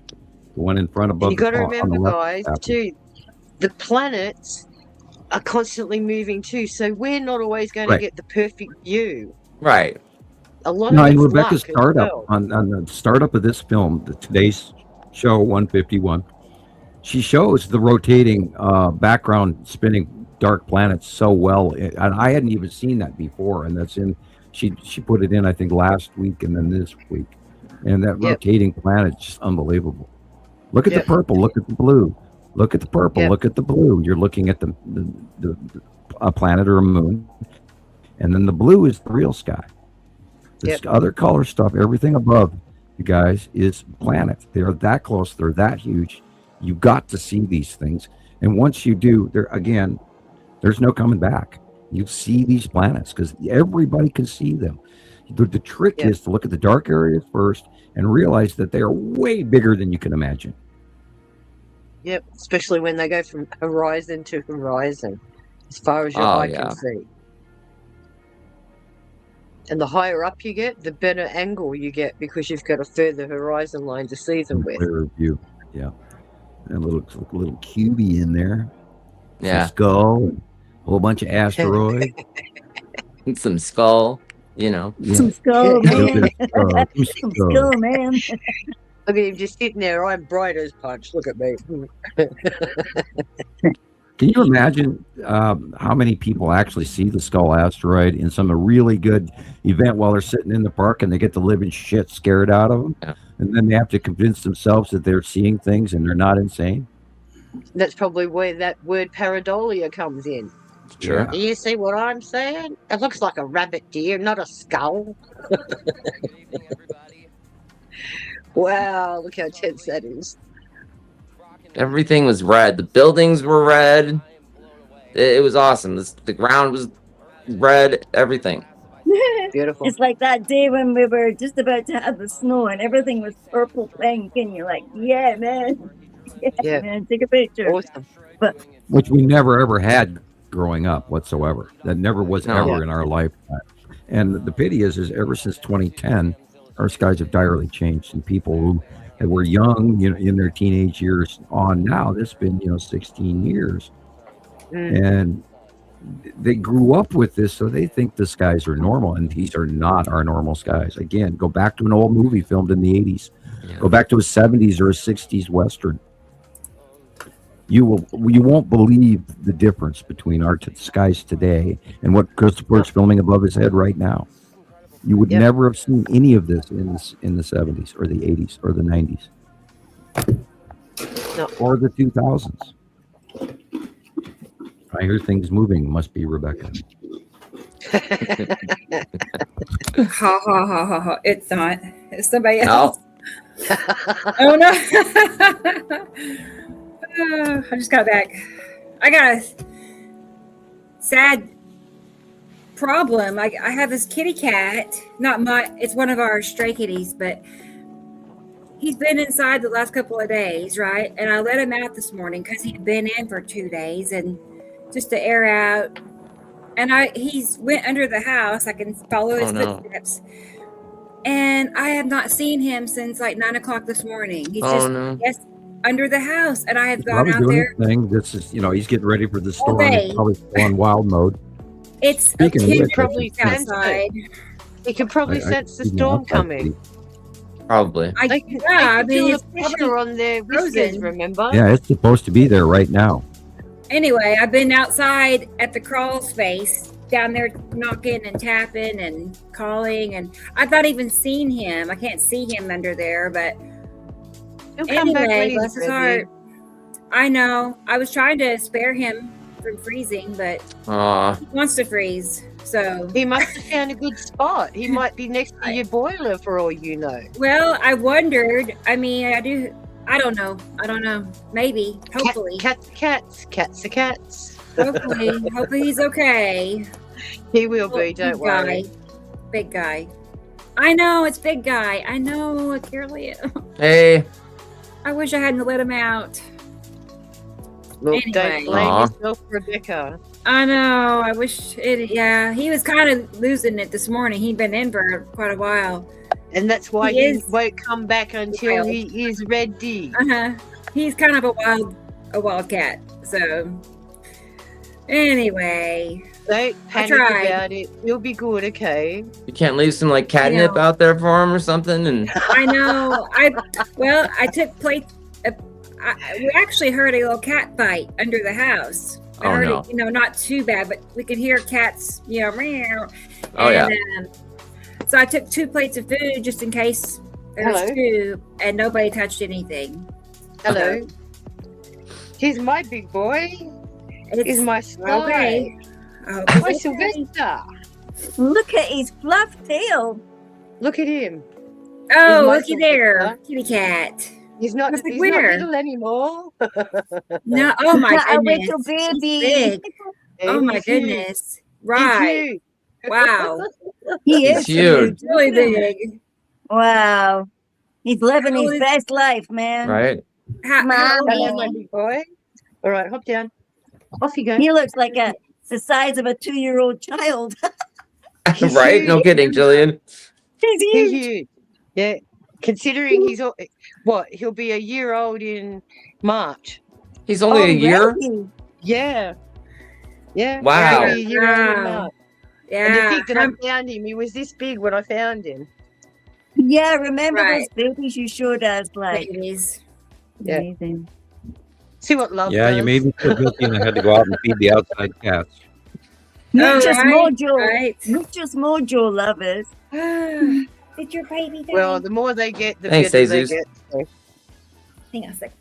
The one in front above And you got to the on the remember, left guys, is Pappy. too, the planets are constantly moving too, so we're not always going Right. to get the perfect view. Right. A lot No, of and it's Rebecca's luck as startup well. on the startup of this film, today's show 151, she shows the rotating background spinning dark planets so well, and I hadn't even seen that before. And that's in she put it in, I think, last week and then this week, and that Yep. rotating planet is just unbelievable. Look at Yep. the purple, look at the blue, look at the purple, Yep. look at the blue. You're looking at a planet or a moon, and then the blue is the real sky. This other color stuff, everything above, you guys, is planets. They're that close. They're that huge. You got to see these things. And once you do, there's no coming back. You see these planets because everybody can see them. The trick is to look at the dark areas first and realize that they are way bigger than you can imagine. Yep, especially when they go from horizon to horizon, as far as your Oh, eye yeah. can see. And the higher up you get, the better angle you get because you've got a further horizon line to see them with. Clear view. Yeah. And a little cubey in there. Yeah. Some skull. A whole bunch of asteroids. Some skull, you know. Yeah. Some skull, man. Some Some skull, man. Look at him just sitting there. I'm bright as punch. Look at me. Can you imagine how many people actually see the Skull asteroid in some really good event while they're sitting in the park and they get the living shit scared out of them? Yeah. And then they have to convince themselves that they're seeing things and they're not insane? That's probably where that word pareidolia comes in. Sure. Do you see what I'm saying? It looks like a rabbit deer, not a skull. Wow, look how tense that is. Everything was red. The buildings were red. It was awesome. The ground was red. Everything. Beautiful. It's like that day when we were just about to have the snow and everything was purple pink, and you're like, yeah, man. Yeah, man, take a picture. Awesome. But Which we never ever had growing up whatsoever. That never was No. ever in our lifetime. And the pity is ever since 2010, our skies have direly changed, and people who were young, in their teenage years on now, this has been, 16 years. And they grew up with this, so they think the skies are normal, and these are not our normal skies. Again, go back to an old movie filmed in the 80s. Yeah. Go back to a 70s or a 60s Western. You won't believe the difference between our skies today and what Christopher's filming above his head right now. You would never have seen any of this in the 70s or the 80s or the 90s or the 2000s. I hear things moving. Must be Rebecca. Ha ha ha ha ha. It's not. It's somebody No. else. Oh no. I just got back. I got a sad problem. I have this kitty cat. It's one of our stray kitties, but he's been inside the last couple of days, right? And I let him out this morning because he'd been in for 2 days and just to air out. And he's went under the house. I can follow his footsteps. And I have not seen him since like 9 o'clock this morning. He's under the house. And I have gone Probably out doing there. his thing. This is, he's getting ready for the storm. day. He's probably still on wild mode. It's Speaking of a which, probably Probably outside. He could probably sense the storm coming. Probably. They can I mean, feel it's the pressure on their whiskers, frozen. remember? Yeah, it's supposed to be there right now. Anyway, I've been outside at the crawl space down there knocking and tapping and calling, and I've not even seen him. I can't see him under there, but He'll come back when anyway, he's bless his ready. heart. I know. I was trying to spare him from freezing, but he wants to freeze. So he must have found a good spot. He might be next to your boiler for all you know. Well, I wondered. I mean, I don't know. Maybe. Hopefully. Cats are cats. Hopefully he's okay. He will be, don't worry. Big guy. I know, it's big guy. I know, Gillian. Hey. I wish I hadn't let him out. Look, Anyway. don't blame yourself, Rebecca. I know. I wish it. Yeah, he was kind of losing it this morning. He'd been in for quite a while, and that's why he won't come back until he is ready. He's kind of a wild cat. So anyway, don't panic about it. You'll be good, okay? You can't leave some like catnip out there for him or something. And I know. I took plates. We actually heard a little cat fight under the house. I heard it, not too bad, but we could hear cats, meow. Oh, yeah. So I took 2 plates of food just in case there was 2, and nobody touched anything. Hello. He's my big boy. He's my spy. Okay. My Sylvester. Look at his fluff tail. Look at him. Oh, looky there, kitty cat. He's not little anymore. No, oh my A goodness. little baby. Big. Oh my goodness. Right. Wow. He is huge. Really big. Wow. He's living his best life, man. Right. Hello, my big boy. All right, hop down. Off you go. He looks like the size of a 2-year-old child. Right? No kidding, Gillian. He's huge. Yeah. Considering he'll be a year old in March. He's only a year? Yeah. Yeah. Wow. He'll be a year old in March. Yeah. And to think that I found him, he was this big when I found him. Yeah, remember those babies you showed us, like babies. Yeah. Amazing. See what love Yeah, does. you made me feel guilty and I had to go out and feed the outside cats. Muchos mojo. Right. Muchos mojo lovers. Did your baby die? Well, the more they get, the Thanks, better they Daisies. get. So. Hang on a second.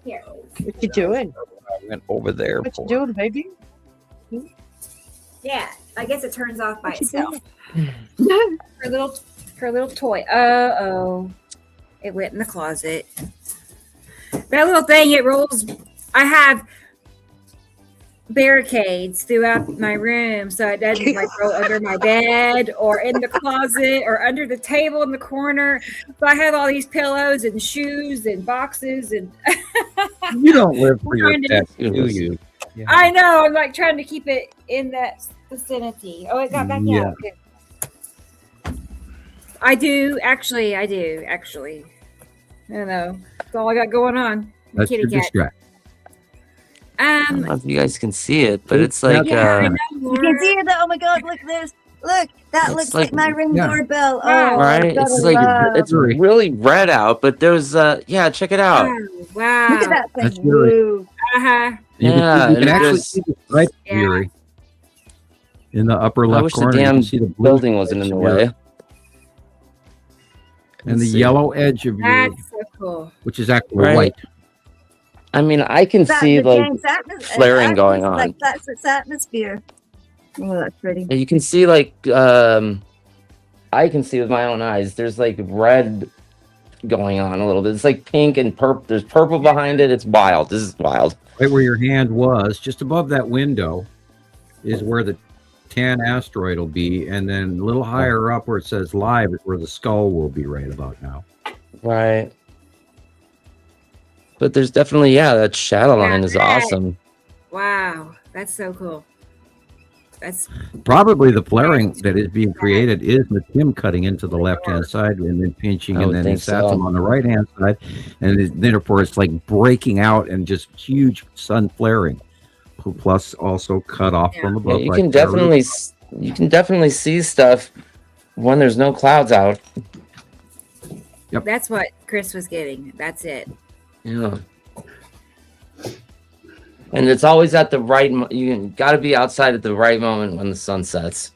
Here. What you doing? I went over there. What you doing, baby? Yeah, I guess it turns off by itself. her little toy. Uh-oh. It went in the closet. That little thing, it rolls. I have barricades throughout my room so it doesn't like roll under my bed or in the closet or under the table in the corner. So I have all these pillows and shoes and boxes and You don't live for your Trying to- pets, do you? Yeah. I know, I'm like trying to keep it in that vicinity. Oh, it got back Yeah. out. Good. I do. I don't know. That's all I got going on. That's Kitty your cat. distract. I don't know if you guys can see it, but it's Yeah, like I know, You can see it. Oh my God! Look at this. Look, that It's looks like- like my ring Yeah. doorbell. Wow. Oh, right. God, It's like wow. it's really red out, but there's check it out. Wow. Look at that thing. That's really- Woo. Uh-huh. You Yeah, can, you and can it actually just- see the stripe, Yeah. Fury, in the upper I left wish the corner. You damn can see the blue building wasn't in the stripes here. way. And the Let's see. yellow edge of your, That's so cool. which is actually Right. white. I mean, I can That's see the like James flaring going on. Like that's its atmosphere. Oh, that's pretty. you can see like I can see with my own eyes. There's like red going on a little bit. It's like pink and purple. There's purple behind it. It's wild. This is wild. Right where your hand was, just above that window, is where the tan asteroid will be, and then a little higher up where it says live is where the skull will be right about now. Right. But there's definitely that shadow line is that- awesome. Wow. That's so cool. That's Probably the flaring that is being created is with him cutting into the left-hand side and then pinching, I and would then think he sats so. him on the right-hand side, and therefore it's like breaking out and just huge sun flaring, plus also cut off from Yeah, above. you right can there. definitely see stuff when there's no clouds out. Yep. That's what Chris was getting. That's it. Yeah. And it's always at the right. You got to be outside at the right moment when the sun sets.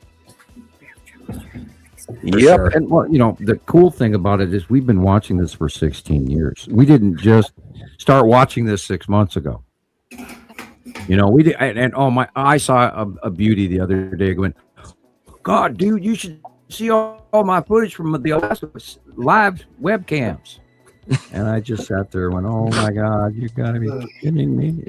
Yep. Sure. And well, the cool thing about it is we've been watching this for 16 years. We didn't just start watching this 6 months ago. We did, and I saw a beauty the other day going, God, dude, you should see all my footage from the live webcams. And I just sat there and went, oh my God, you gotta be kidding me.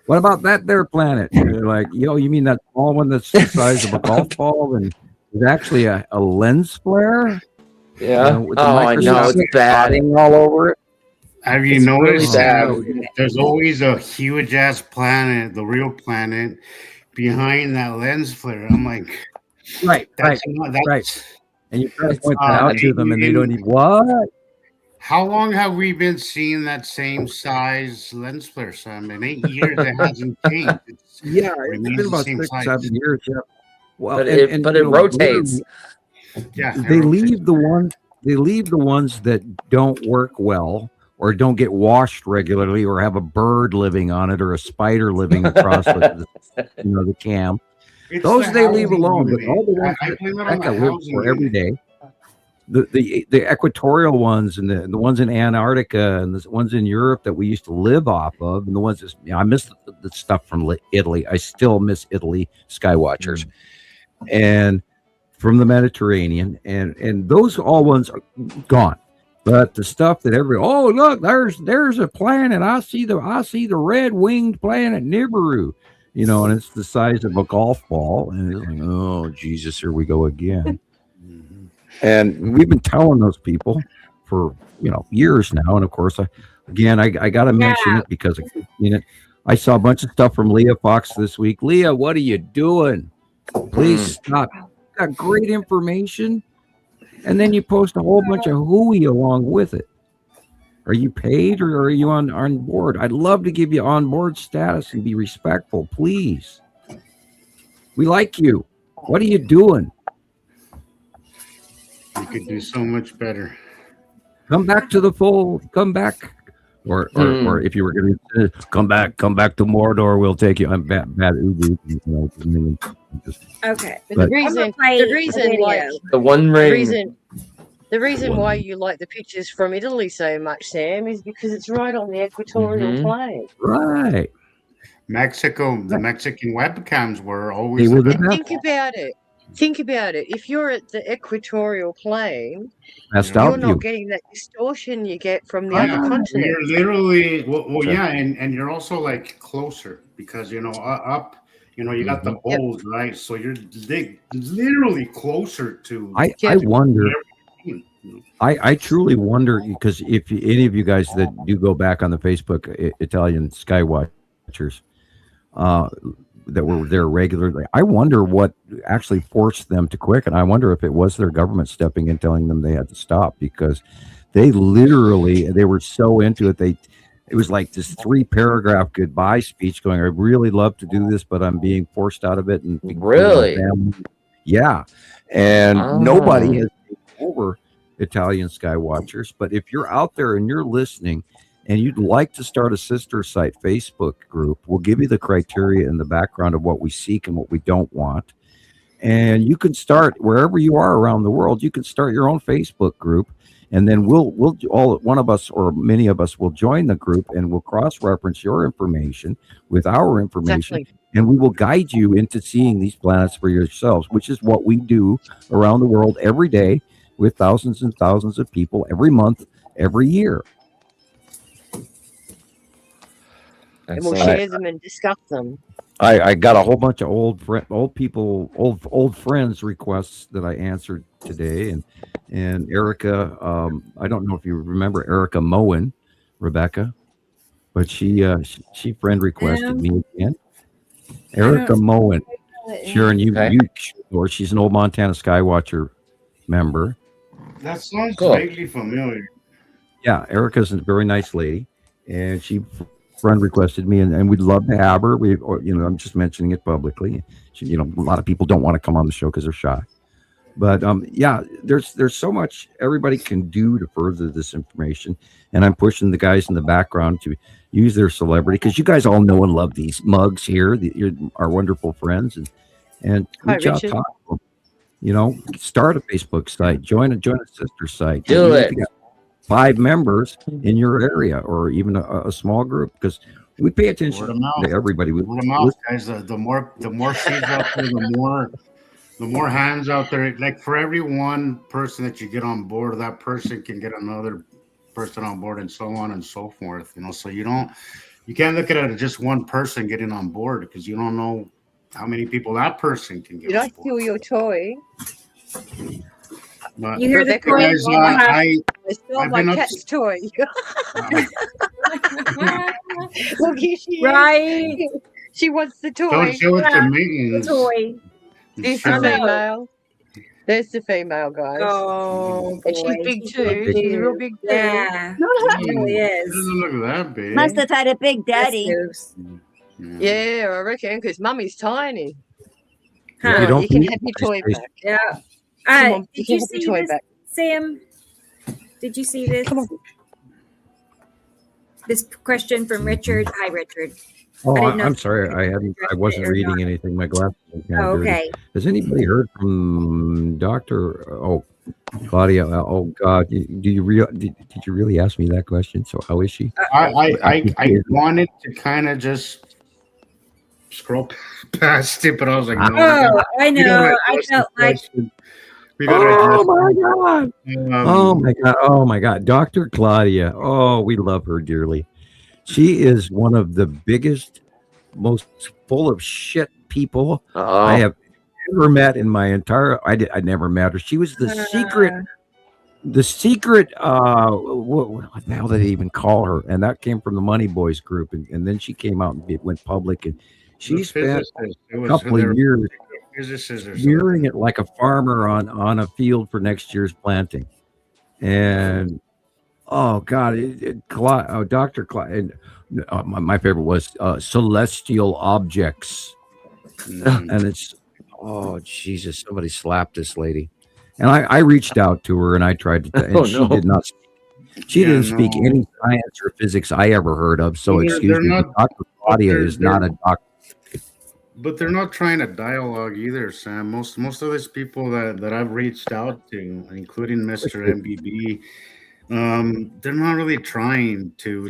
What about that there planet? And they're like, you mean that small one that's the size of a golf ball and is actually a lens flare? Yeah. With the I know, it's bad. All over it. Have you noticed there's always a huge ass planet, the real planet, behind that lens flare? I'm like, right. And you try to point that out to them, and they don't even what? How long have we been seeing that same size lens flare, Sam? In 8 years, it hasn't changed. It's been about 6, 7 years. Yeah. Well, but it rotates. Yeah, they leave the ones that don't work well, or don't get washed regularly, or have a bird living on it, or a spider living across the cam. Those they leave alone. But all the ones that live for every day, the equatorial ones, and the ones in Antarctica, and the ones in Europe that we used to live off of, and the ones that I miss the stuff from Italy. I still miss Italy Skywatchers, and from the Mediterranean, and those all ones are gone. But the stuff that look, there's a planet. I see the red-winged planet Nibiru, and it's the size of a golf ball. And it's like, oh Jesus, here we go again. And we've been telling those people for years now. And of course, I got to mention it because I saw a bunch of stuff from Leah Fox this week. Leah, what are you doing? Please stop. Got great information. And then you post a whole bunch of hooey along with it. Are you paid or are you on board? I'd love to give you on board status and be respectful, please. We like you. What are you doing? You could do so much better. Come back to the fold. Come back. Or if you were going to come back to Mordor, we'll take you. I'm bad. Okay. The reason why you like the pictures from Italy so much, Sam, is because it's right on the equatorial plane. Right. Mexico, the Mexican webcams were always. Think about it. If you're at the equatorial plane, you're not getting that distortion you get from the other continent. You're literally, and you're also like closer because up. You got the poles, right? So you're literally closer to. I wonder. I truly wonder, because if any of you guys that do go back on the Facebook Italian Skywatchers that were there regularly, I wonder what actually forced them to quit. And I wonder if it was their government stepping in, telling them they had to stop, because they were so into it. It was like this 3-paragraph goodbye speech going, I'd really love to do this, but I'm being forced out of it. And really? Yeah. And nobody has taken over Italian Skywatchers. But if you're out there and you're listening and you'd like to start a sister site Facebook group, we'll give you the criteria and the background of what we seek and what we don't want. And you can start wherever you are around the world. You can start your own Facebook group. And then we'll one of us or many of us will join the group, and we'll cross-reference your information with our information. Exactly. And we will guide you into seeing these planets for yourselves, which is what we do around the world every day with thousands and thousands of people every month, every year. And we'll share them and discuss them. I got a whole bunch of old friends requests that I answered today, and Erica, I don't know if you remember Erica Moen, Rebecca, but she friend requested me again. Erica Moen, Sharon, or she's an old Montana Skywatcher member. That sounds vaguely familiar. Yeah, Erica's a very nice lady, and she friend requested me, and we'd love to have her. I'm just mentioning it publicly. A lot of people don't want to come on the show because they're shy, But yeah, there's so much everybody can do to further this information, and I'm pushing the guys in the background to use their celebrity, because you guys all know and love these mugs here. You're our wonderful friends, and Hi, reach out, Richard. talk to them. You know, start a Facebook site, join a sister site. Do Even it. if you got 5 members in your area, or even a small group, because we pay attention Word of mouth. to everybody. Word of mouth, guys. The more seeds out there, the more hands out there. Like for every one person that you get on board, that person can get another person on board, and so on and so forth. You know, so you can't look at it as just one person getting on board, because you don't know how many people that person can get Did I on board. steal your toy? But You hear the Rebecca, toy? guys, I stole I've my been up cat's to- toy. Look, here she is. Right. She wants the toy. Don't show it to Yeah, me. The toy. There's Sure. the female. There's the female, guys. Oh, And she's boy. big She's too. big She's too. real big too. Yeah, she really It is. doesn't look that big. Must have had a big daddy. Yes, Yeah, I reckon, because Mummy's tiny. Huh. You don't You can need have your to toy say- back. Yeah. Come on, Did you you can have your see toy this, back. Sam? Did you see this? Come on. This question from Richard. Hi, Richard. Oh, I didn't know I'm if sorry. you I addressed wasn't it or reading not. anything. My glasses are kind of Oh, dirty. okay. Has anybody heard from Dr. Claudia? Oh God, did you really ask me that question? So how is she? I wanted to kind of just scroll past it, but I was like, no. Oh, I know. I felt like. Oh my God! Oh my God! Dr. Claudia. Oh, we love her dearly. She is one of the biggest, most full of shit people I have ever met in my entire. I never met her. She was the secret. What the hell did they even call her? And that came from the Money Boys group, and then she came out and it went public, and she spent a couple of years rearing it like a farmer on a field for next year's planting. And oh God, Dr. and my favorite was celestial objects, and it's oh Jesus, somebody slapped this lady, and I reached out to her and I tried to, and she did not. She didn't speak any science or physics I ever heard of. So excuse me, Dr. Claudia is not a doctor. But they're not trying to dialogue either, Sam. Most of these people that I've reached out to, including Mr. MBB, they're not really trying to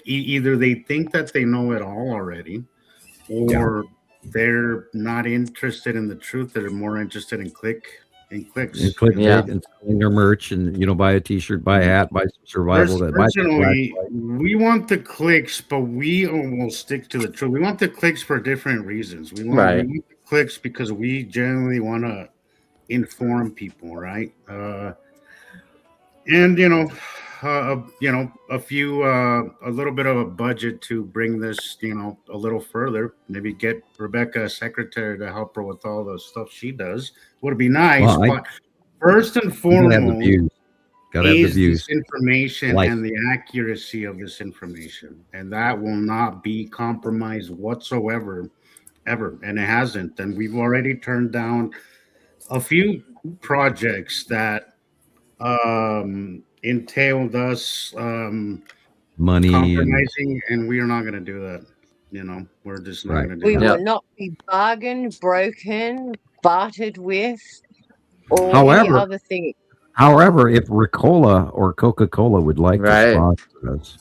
either they think that they know it all already, or they're not interested in the truth. They're more interested in clicks. And selling their merch, and buy a T-shirt, buy a hat, buy some survival. Personally, we want the clicks, but we will stick to the truth. We want the clicks for different reasons. We want the clicks because we generally want to inform people, right? And a little bit of a budget to bring this, a little further. Maybe get Rebecca a secretary to help her with all the stuff she does. Would be nice, but first and foremost, is this information and the accuracy of this information, and that will not be compromised whatsoever, ever, and it hasn't. And we've already turned down a few projects that entailed us money compromising, and we are not going to do that. We're just not going to do We that. will not be bargained, broken, bartered with, or any However, other thing. However, if Ricola or Coca-Cola would like to sponsor us,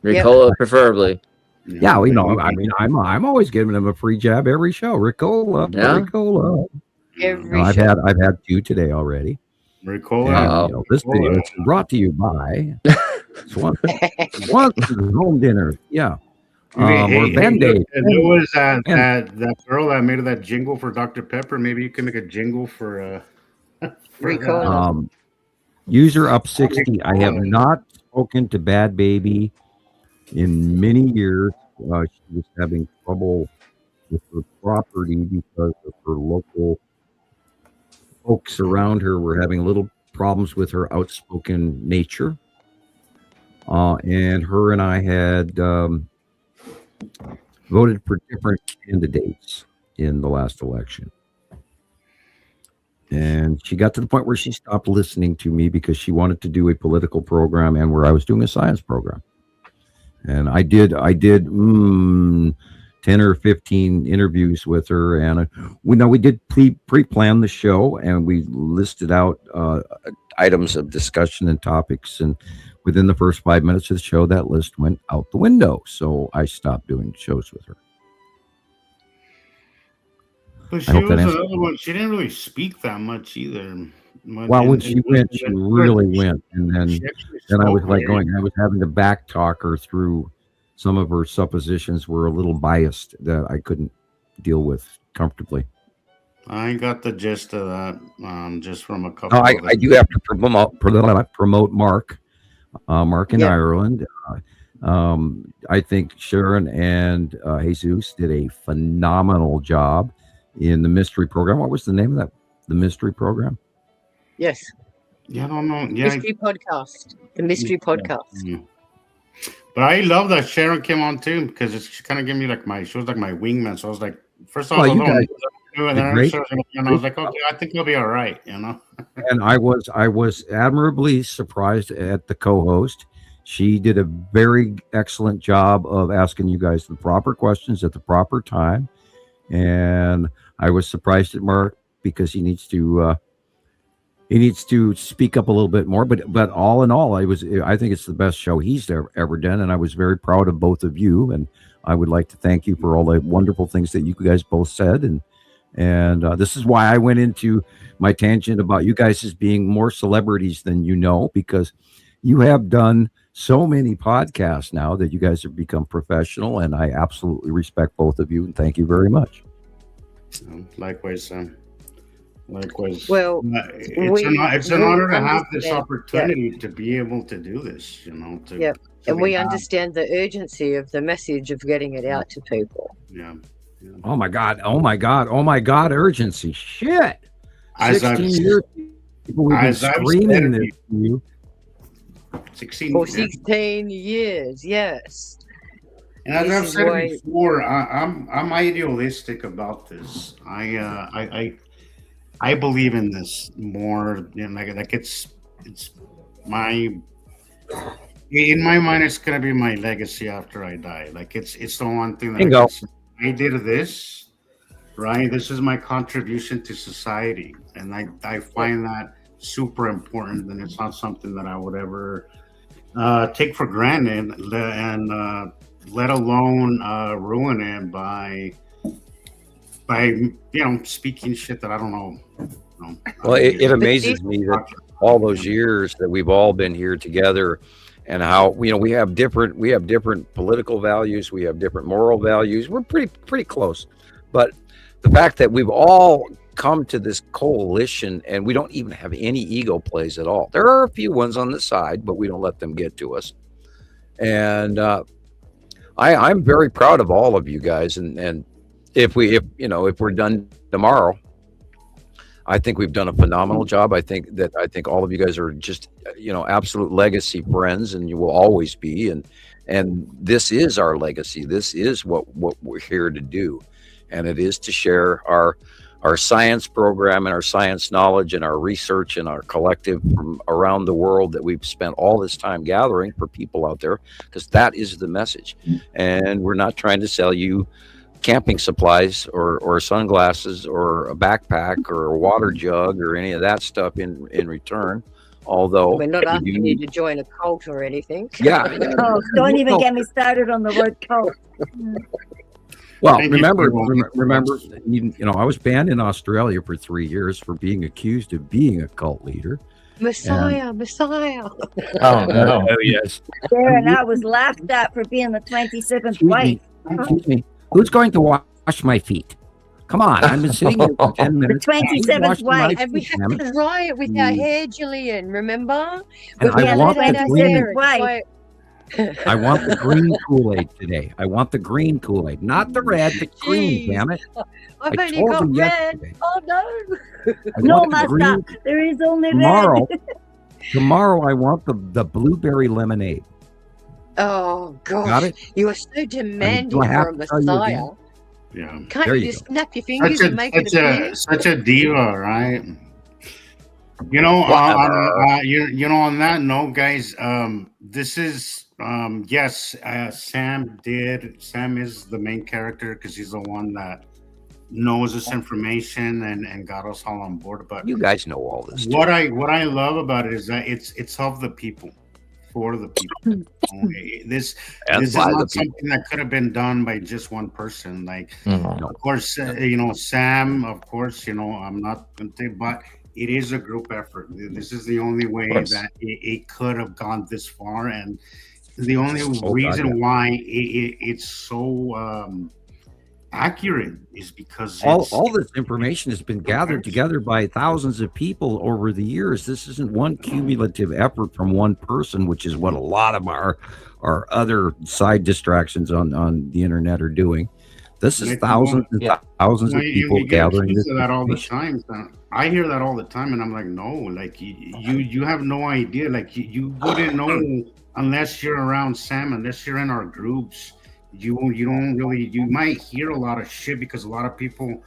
Ricola preferably. Yeah, I mean, I'm always giving them a free jab every show. Ricola, Ricola. I've had 2 today already. Ricola. And, this video is brought to you by Swanson's Home Dinner. Yeah. Or Band-Aid. And there was that girl that made that jingle for Dr. Pepper. Maybe you can make a jingle for user up 60. I have not spoken to Bad Baby in many years. She was having trouble with her property because of her local folks around her were having little problems with her outspoken nature. And her and I had voted for different candidates in the last election. And she got to the point where she stopped listening to me because she wanted to do a political program and where I was doing a science program. And I did 10 or 15 interviews with her. And we did pre-plan the show, and we listed out items of discussion and topics. And within the first 5 minutes of the show, that list went out the window. So I stopped doing shows with her. But she was another one. She didn't really speak that much either. Well, when she went, she really went, and then I was I was having to back talk her through some of her suppositions were a little biased that I couldn't deal with comfortably. I got the gist of that just from a couple. I do have to promote Mark in Ireland. I think Sharon and Jesus did a phenomenal job in the mystery program. What was the name of that? The mystery program? Yes. Yeah, I don't know. Yeah, mystery podcast. The mystery podcast. Mm-hmm. But I love that Sharon came on too, because she kind of gave me she was like my wingman. So I was like, first off, and then I was like, okay, I think you'll be all right, you know. And I was admirably surprised at the co-host. She did a very excellent job of asking you guys the proper questions at the proper time. And I was surprised at Mark because he needs to speak up a little bit more. But all in all, I think it's the best show he's ever done, and I was very proud of both of you. And I would like to thank you for all the wonderful things that you guys both said. And this is why I went into my tangent about you guys as being more celebrities than you know, because you have done so many podcasts now that you guys have become professional, and I absolutely respect both of you and thank you very much. Likewise. Likewise. Well, it's an honor to have this opportunity to be able to do this, you know. And we understand the urgency of the message of getting it out to people. Yeah. Oh my God, urgency. Shit. 16 years. People have been screaming this to you. 16 years, yes. And as I've said before, I'm idealistic about this. I believe in this more, you know, like it's my, in my mind, it's gonna be my legacy after I die. Like it's the one thing that I did this, right? This is my contribution to society, and I find that super important, and it's not something that I would ever take for granted, and let alone ruin it by speaking shit that I don't know. Well, it amazes me that all those years that we've all been here together, and how we have different political values, we have different moral values. We're pretty close, but the fact that we've all come to this coalition and we don't even have any ego plays at all. There are a few ones on the side, but we don't let them get to us. And I'm very proud of all of you guys. And if we're done tomorrow, I think we've done a phenomenal job. I think all of you guys are just, absolute legacy friends, and you will always be. And this is our legacy. This is what we're here to do. And it is to share our science program and our science knowledge and our research and our collective from around the world that we've spent all this time gathering for people out there, because that is the message. And we're not trying to sell you camping supplies or sunglasses or a backpack or a water jug or any of that stuff in return. Although we're not asking you to join a cult or anything. Yeah. Oh, don't even get me started on the word cult. Well, remember, I was banned in Australia for 3 years for being accused of being a cult leader. Messiah. Oh, no. Oh, yes. There, and I was laughed at for being the 27th wife. Excuse me. Who's going to wash my feet? Come on, I've been sitting here for 10 minutes. The 27th wife. And we had to dry it with our hair, Gillian, remember? And I want the green wife. I want the green Kool-Aid today. I want the green Kool-Aid, not the red, the green, damn it. I've only got red. Yesterday. Oh, no. No, Master. There is only red. Tomorrow, I want the blueberry lemonade. Oh, God. You are so demanding for a Messiah. Yeah. Can't you just snap your fingers and make it appear? Such a diva, right? You know, Whatever. you know, on that note, guys, this is yes, Sam is the main character because he's the one that knows this information and got us all on board. But You guys know all this. what I love about it is that it's of the people, for the people. This And this is by the not people. something that could have been done by just one person. Like, Mhm. of course, you know, Sam. Of course, you know, I'm not going to say, but it is a group effort. This is the only way course. that it could have gone this far, and the only Oh, God, reason yeah. why it's so accurate is because All this information has been gathered together by thousands of people over the years. This isn't one cumulative effort from one person, which is what a lot of our other side distractions on the internet are doing. This is thousands and thousands of people you get gathering accused this of that all the information. time. I hear that all the time, and I'm like, no, like you have no idea. Like you wouldn't know unless you're around Sam, unless you're in our groups. You don't really. You might hear a lot of shit because a lot of people,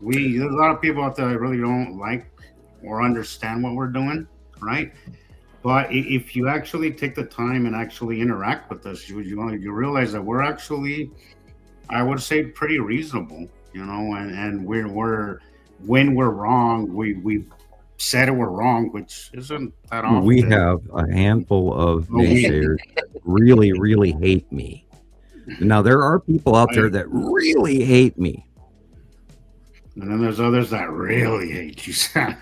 there's a lot of people out there that really don't like or understand what we're doing, right? But if you actually take the time and actually interact with us, you realize that we're actually, I would say, pretty reasonable, you know, and we're when we're wrong, we said we're wrong, which isn't that often. We have a handful of Oh, we- naysayers that really, really hate me. Now, there are people out there that really hate me. And then there's others that really hate you, Sam.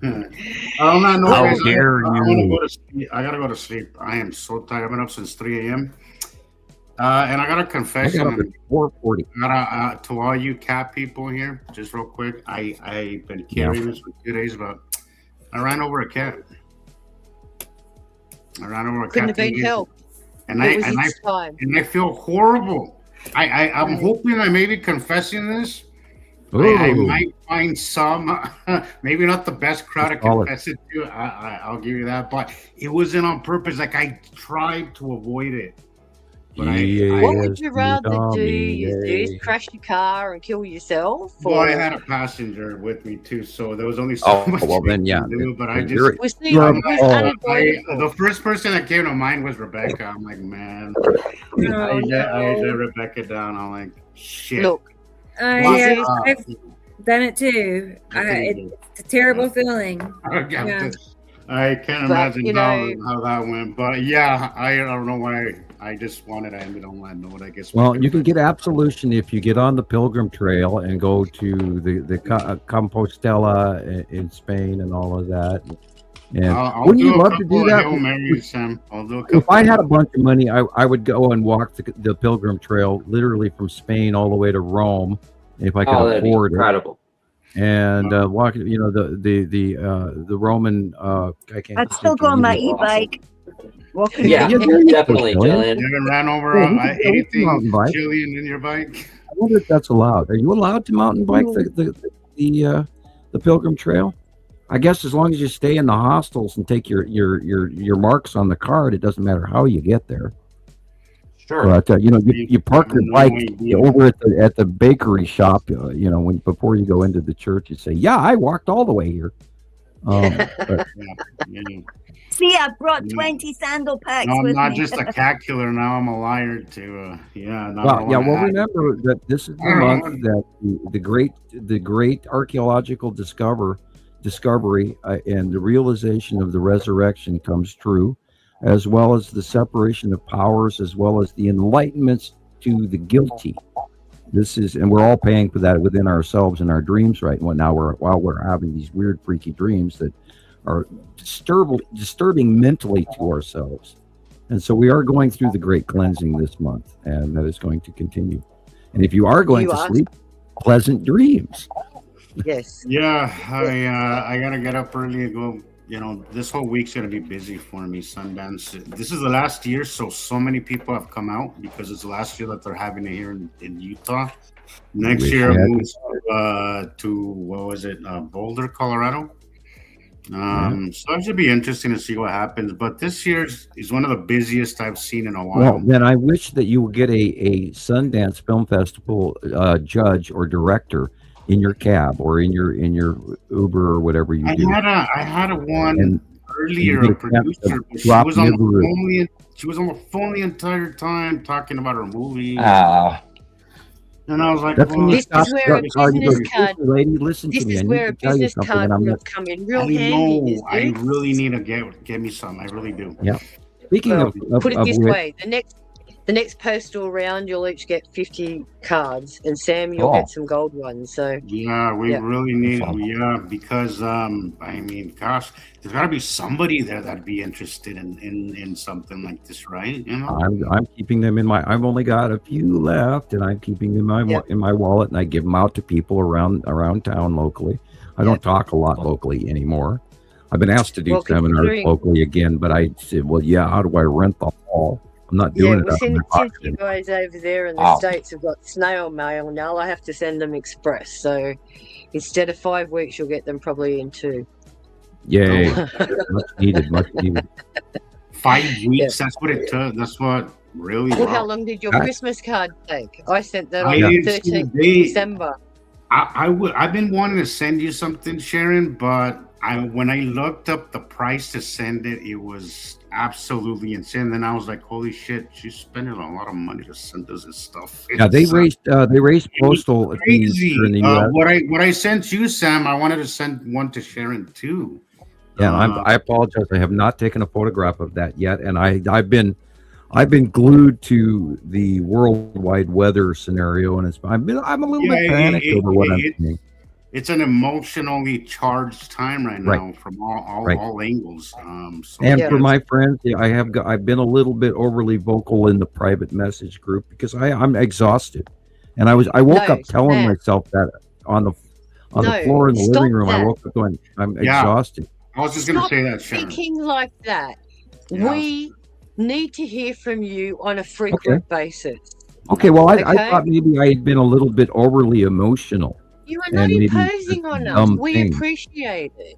I'm not know, How guys. dare I want to you. go to sleep. I gotta go to sleep. I am so tired. I've been up since 3 a.m. And I got a I confession. got up at 4:40. To all you cat people here, just real quick. I've been carrying this for 2 days, but I ran over a cat. I ran over a Couldn't cat. have been helped. And It was its time. I feel horrible. I'm hoping I may be confessing this. I Ooh. might find some, maybe not the best crowd to Solid. confess it to. I'll give you that, but it wasn't on purpose. Like I tried to avoid it. But What would you Yes, rather do? dominate. Is crash your car and kill yourself? Well, I or- had a passenger with me too, so there was only so Oh, much well, we then, yeah. could do. But I Then just, you're- Was the- you're a- was oh, unavoidable. the first person that came to mind was Rebecca. I'm like, man, No, I no. let Rebecca down. I'm like, shit. Look, Yeah, I've done it too. It's a terrible feeling. Yeah. I can't But, imagine you know- how that went, but yeah, I don't know why. I just wanted to end it on that note. I guess. Well, you can get absolution if you get on the Pilgrim Trail and go to the Compostela in Spain and all of that. And I'll wouldn't do you a love to couple do of that? Hail Marys, Sam. I'll do a couple. If I had a bunch of money, I would go and walk the Pilgrim Trail literally from Spain all the way to Rome, if I could that'd be afford it. incredible. And walk, you know, the Roman. I can't. I'd still go on my e-bike. Walking Yeah, Yeah, there you go, definitely, Gillian. Jillian. You ever ran over Yeah, you can go anything, mountain bike. Gillian, in your bike? I wonder if that's allowed. Are you allowed to mountain bike the Pilgrim Trail? I guess as long as you stay in the hostels and take your marks on the card, it doesn't matter how you get there. Sure. But you know, you park your No bike idea. over at the bakery shop. You know, before you go into the church, you say, "Yeah, I walked all the way here." But, Yeah. See, I brought 20 sandal packs No, I'm with not me. just a cat killer now. I'm a liar too. Yeah. No, I well, don't yeah. wanna Well, act- remember that this is the month that the great archaeological discovery and the realization of the resurrection comes true, as well as the separation of powers, as well as the enlightenments to the guilty. This is, and we're all paying for that within ourselves in our dreams right now. While we're having these weird, freaky dreams that are disturbing mentally to ourselves. And so we are going through the great cleansing this month, and that is going to continue. And if you are going You to are. sleep, pleasant dreams. Yes. Yeah, I gotta get up early and go. You know, this whole week's gonna be busy for me. Sundance. This is the last year, so many people have come out because it's the last year that they're having it here in Utah. Next Wish year, I had moves to what was it, Boulder, Colorado. So it should be interesting to see what happens. But this year is one of the busiest I've seen in a while. Well, then I wish that you would get a Sundance Film Festival judge or director in your cab or in your Uber or whatever you do. I had a one And earlier, you a get a chance to producer. But drop Nibiru. She was on the phone the entire time talking about her movie. Ah. And I was like, That's when you This stop. is where a business card. Lady, listen This to me. is I need where to a tell you business something, card and I'm will not. come in real I handy. know. Is I this? really need to get me some. I really do. Yeah. Speaking Well, of put it this which, way: the next postal round, you'll each get 50 cards, and Sam, you'll Cool. get some gold ones. So Yeah, we yeah. really need. Yeah, because I mean, gosh, there's got to be somebody there that'd be interested in something like this, right? You know. I'm keeping them in my. I've only got a few left, and I'm keeping them in my wallet, and I give them out to people around town locally. I don't talk a lot locally anymore. I've been asked to do seminars considering- locally again, but I said, well, yeah, how do I rent the hall? I'm not doing Yeah, it. well, out in since my pocket you guys over there in the Wow. States have got snail mail now, I have to send them express. So instead of 5 weeks, you'll get them probably in 2. Yay. Much needed, much needed. 5 weeks. That's what it took. That's what really. Well, wow. how long did your That- Christmas card take? I sent that I on the didn't see 13th the of date. December. I've been wanting to send you something, Sharon, but when I looked up the price to send it, it was absolutely insane. Then I was like, "Holy shit, she's spending a lot of money to send us this stuff." Yeah, they raised postal fees crazy. here in the U.S. What I sent you, Sam, I wanted to send one to Sharon too. Yeah, I apologize. I have not taken a photograph of that yet, and I've been glued to the worldwide weather scenario, and I'm a little bit panicked over what I'm seeing. It's an emotionally charged time right now Right. from all angles. So And for my friends, I've been a little bit overly vocal in the private message group because I'm exhausted, and I woke up telling myself that on the floor in the living room. I woke up going, I'm exhausted. I was just going to say that, Sharon. Thinking like that. Yeah. We need to hear from you on a frequent basis. Okay, well, I thought maybe I had been a little bit overly emotional. You are not and maybe imposing on us. dumb We thing. appreciate it.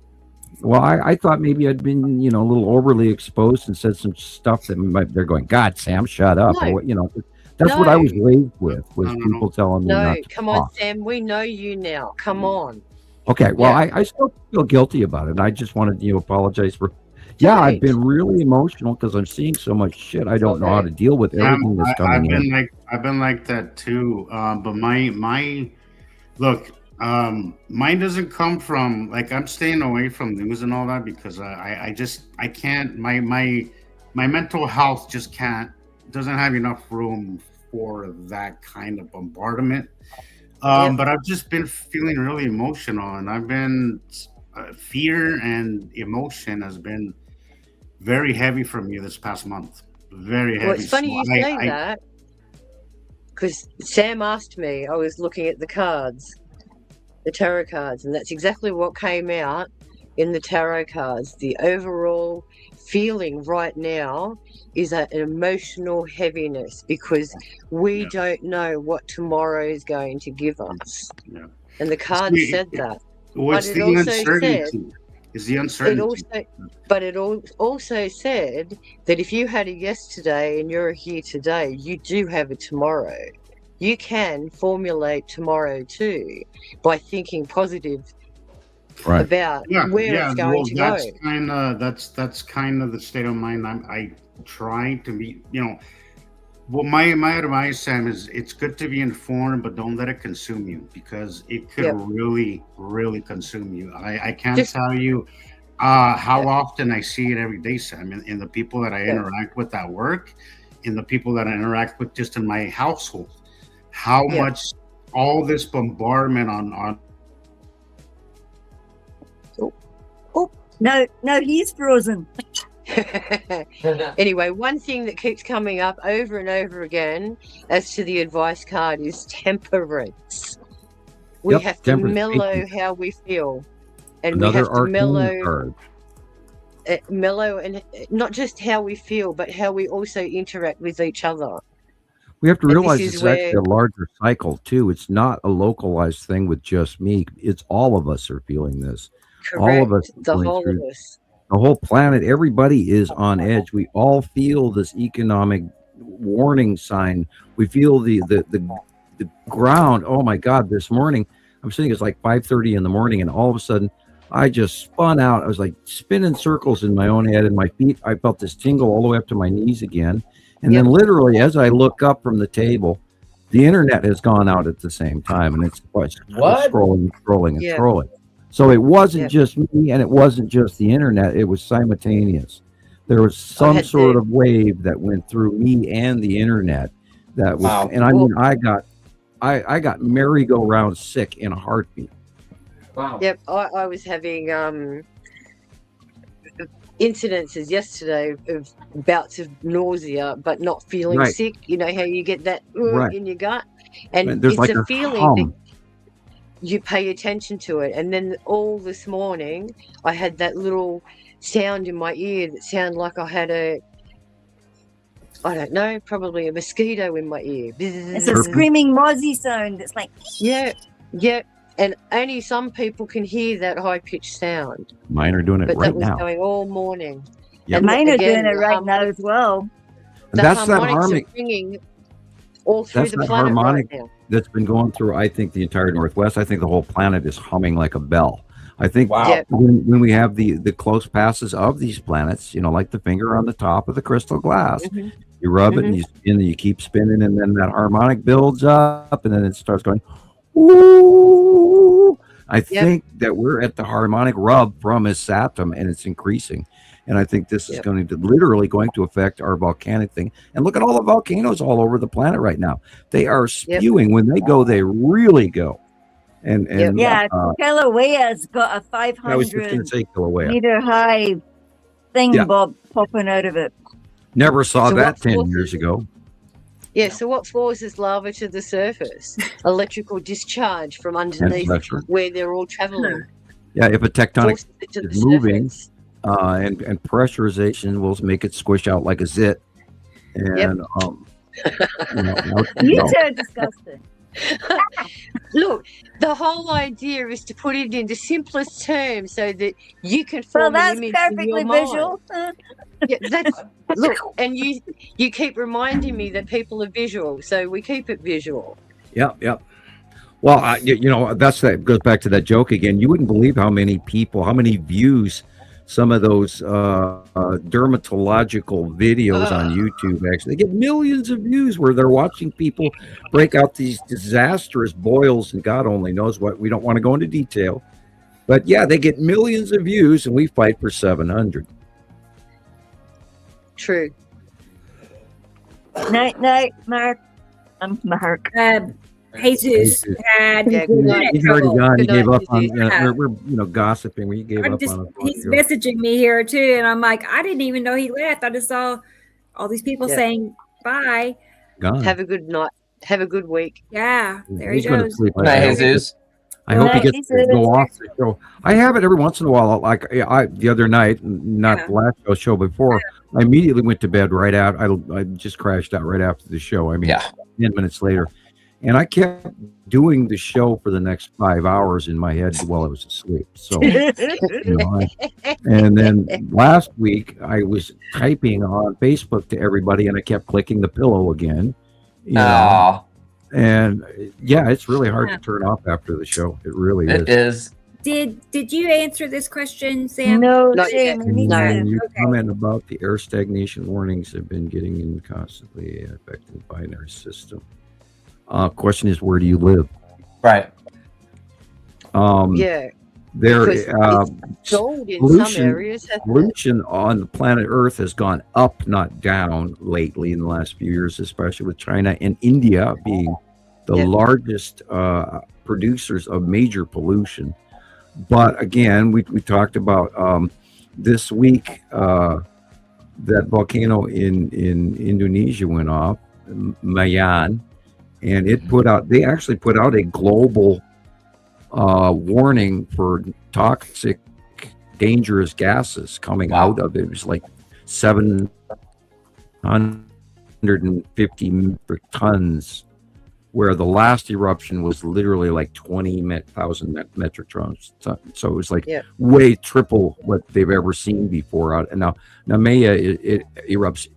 Well, I thought maybe I'd been, a little overly exposed and said some stuff that they're going, God, Sam, shut up. No. Or, that's what I was raised with, was people telling me No, not to come on, talk. Sam. We know you now. Come on. Okay, well, Yeah. I still feel guilty about it. I just wanted to apologize for. Yeah, I've been really emotional because I'm seeing so much shit. I don't know how to deal with everything that's coming in. I've been like that too. But my look, mine doesn't come from like I'm staying away from news and all that because I can't. My mental health just doesn't have enough room for that kind of bombardment. But I've just been feeling really emotional, and I've been fear and emotion has been very heavy for me this past month. Very heavy. Well, it's funny you say that because Sam asked me. I was looking at the cards, the tarot cards, and that's exactly what came out in the tarot cards. The overall feeling right now is an emotional heaviness because we don't know what tomorrow is going to give us. Yeah. And the card said that. Well, it's the uncertainty. It's the uncertainty. It also said that if you had a yesterday and you're here today, you do have a tomorrow. You can formulate tomorrow too by thinking positive about where it's going to go. That's kind of the state of mind I try to be. Well, my advice, Sam, is it's good to be informed, but don't let it consume you because it could really, really consume you. I can't tell you how often I see it every day, Sam, in the people that I interact with at work, in the people that I interact with just in my household. How much all this bombardment on. No, he's frozen. Anyway, one thing that keeps coming up over and over again as to the advice card is temperance. We have to mellow how we feel, and we have to mellow and not just how we feel, but how we also interact with each other. We have to realize it's actually a larger cycle too. It's not a localized thing with just me. It's all of us are feeling this. Correct. All of us. The whole of us. The whole planet, everybody is on edge. We all feel this economic warning sign. We feel the ground. Oh my God! This morning, I'm sitting, it's like 5:30 in the morning, and all of a sudden I just spun out. I was like spinning circles in my own head, and my feet, I felt this tingle all the way up to my knees again. And then literally, as I look up from the table, the internet has gone out at the same time, and it's scrolling. So it wasn't just me, and it wasn't just the internet. It was simultaneous. There was some sort of wave that went through me and the internet. That was, and I mean, I got merry-go-round sick in a heartbeat. Wow. Yep, I was having incidences yesterday of bouts of nausea, but not feeling sick. You know how you get that in your gut, and it's like a feeling that you pay attention to it. And then all this morning, I had that little sound in my ear that sounded like I had I don't know, probably a mosquito in my ear. It's a screaming mozzie sound. It's like yeah. And only some people can hear that high-pitched sound. Mine are doing it right now. But that was going all morning. Yep. And mine are doing it right now as well. And that's that harmonic ringing all through the planet right now. That's been going through, I think, the entire Northwest. I think the whole planet is humming like a bell. I think when we have the close passes of these planets, you know, like the finger on the top of the crystal glass, you rub it and you spin and you keep spinning, and then that harmonic builds up, and then it starts going, ooh. I think that we're at the harmonic rub from his Saturn, and it's increasing. And I think this is going to affect our volcanic thing. And look at all the volcanoes all over the planet right now. They are spewing. When they go, they really go. And Kilauea's got a 500 meter high thing bob popping out of it. Never saw that 10 years ago. Yeah, so what forces lava to the surface? Electrical discharge from underneath where they're all traveling. Yeah, if a tectonic is moving, and pressurization will make it squish out like a zit. And you two are disgusting. Look, the whole idea is to put it into simplest terms so that you can form an image in your mind. Visual. Look, and you keep reminding me that people are visual, so we keep it visual. Yep. Well, that goes back to that joke again. You wouldn't believe how many views some of those dermatological videos on YouTube actually. They get millions of views where they're watching people break out these disastrous boils, and God only knows what. We don't want to go into detail, but yeah, they get millions of views, and we fight for 700. True. Night, Mark. I'm Mark. Jesus had he's already gone. He gave up on. We're gossiping. We gave up on. He's messaging me here too, and I'm like, I didn't even know he left. I just saw all these people saying bye. Gone. Have a good night. Have a good week. Yeah, there he goes. Night, Jesus. I hope he gets to go off the show. I have it every once in a while. Like the other night, not the last show before. I immediately went to bed right out. I just crashed out right after the show. I mean, 10 minutes later. And I kept doing the show for the next 5 hours in my head while I was asleep. So, and then last week I was typing on Facebook to everybody, and I kept clicking the pillow again. And it's really hard to turn off after the show. It really is. It is. Did you answer this question, Sam? No, You comment about the air stagnation warnings have been getting in constantly affecting the binary system. Question is, where do you live? Right. Pollution on the planet Earth has gone up, not down, lately in the last few years, especially with China and India being the largest producers of major pollution. But again, we talked about this week that volcano in Indonesia went off, Mayan. And they actually put out a global warning for toxic, dangerous gases coming out of it. It was like 750 metric tons, where the last eruption was literally like 20,000 metric tons. So it was like way triple what they've ever seen before. And now Mayan, it erupts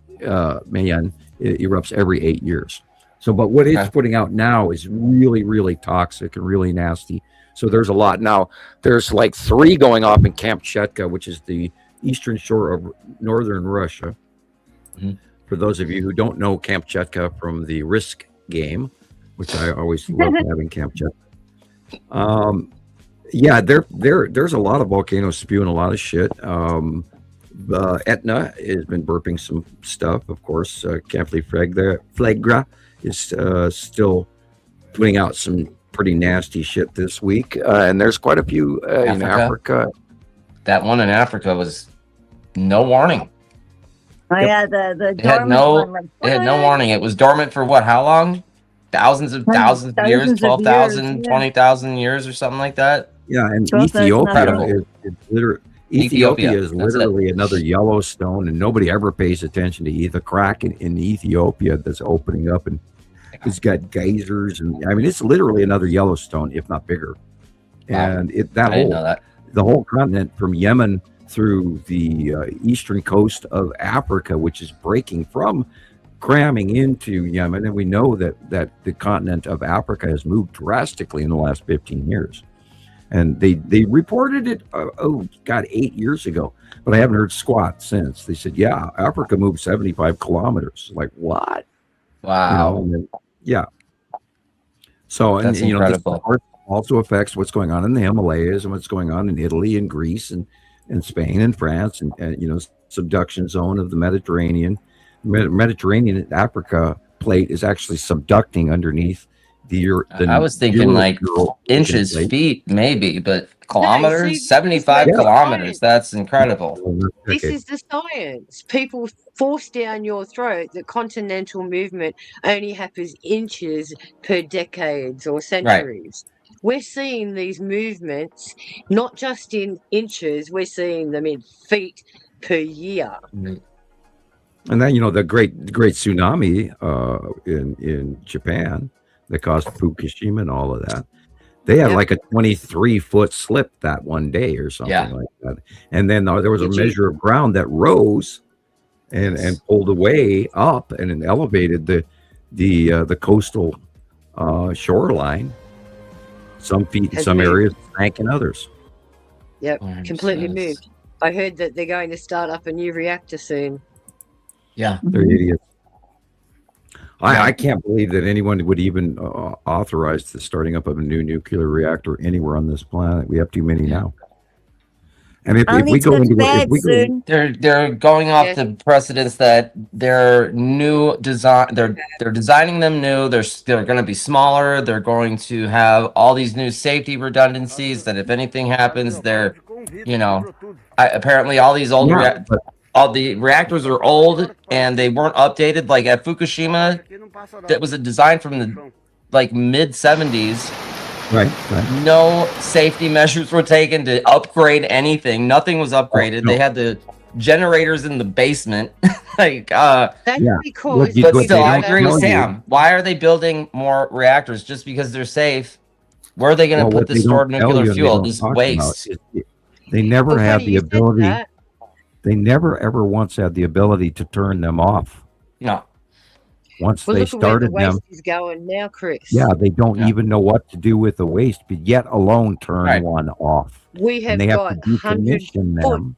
every 8 years. So, but what it's putting out now is really, really toxic and really nasty. So there's a lot now. There's like 3 going off in Kamchatka, which is the eastern shore of northern Russia. For those of you who don't know Kamchatka from the Risk game, which I always love having Kamchatka. Yeah, there's a lot of volcanoes spewing a lot of shit. Etna has been burping some stuff, of course. Flagra is still putting out some pretty nasty shit this week, and there's quite a few in Africa. That one in Africa was no warning. Oh yeah, the It had no warning. It was dormant for what? How long? Thousands of years, 12,000, 20,000 years, or something like that. Yeah, and Ethiopia is literally another Yellowstone, and nobody ever pays attention to the crack in Ethiopia that's opening up, and it's got geysers, and I mean it's literally another Yellowstone, if not bigger. And the whole continent from Yemen through the eastern coast of Africa, which is breaking from cramming into Yemen, and we know that the continent of Africa has moved drastically in the last 15 years. And they reported it, 8 years ago, but I haven't heard squat since. They said, yeah, Africa moved 75 kilometers. Like, what? Wow. Yeah. So, and That's incredible. This also affects what's going on in the Himalayas and what's going on in Italy and Greece and Spain and France and subduction zone of the Mediterranean. Mediterranean Africa plate is actually subducting underneath the I was thinking like inches, feet, maybe, but kilometers, 75 kilometers. That's incredible. This is the science. People force down your throat that continental movement only happens inches per decades or centuries. Right. We're seeing these movements not just in inches, we're seeing them in feet per year. And then the great tsunami in Japan that caused Fukushima and all of that. They had like a 23-foot slip that one day or something like that. And then there was a measure of ground that rose and pulled away up and elevated the coastal shoreline. Some feet in some areas, sank in others. Yep, completely moved. I heard that they're going to start up a new reactor soon. Yeah, they're idiots. I can't believe that anyone would even authorize the starting up of a new nuclear reactor anywhere on this planet. We have too many now. And if we go into they're going off the precedents that their new design, they're designing them new. They're going to be smaller. They're going to have all these new safety redundancies. That if anything happens, they're, apparently all these old all the reactors are old and they weren't updated. Like at Fukushima, that was a design from the mid 70s. Right. No safety measures were taken to upgrade anything. Nothing was upgraded. They had the generators in the basement. That's because. But still, I agree with Sam. Why are they building more reactors? Just because they're safe? Where are they going to put the stored nuclear fuel? This waste. They never had the ability. They never ever once had the ability to turn them off. No. Once they started the waste is going now, Chris. Yeah, they don't even know what to do with the waste, but yet alone turn one off. We have got to decommission them,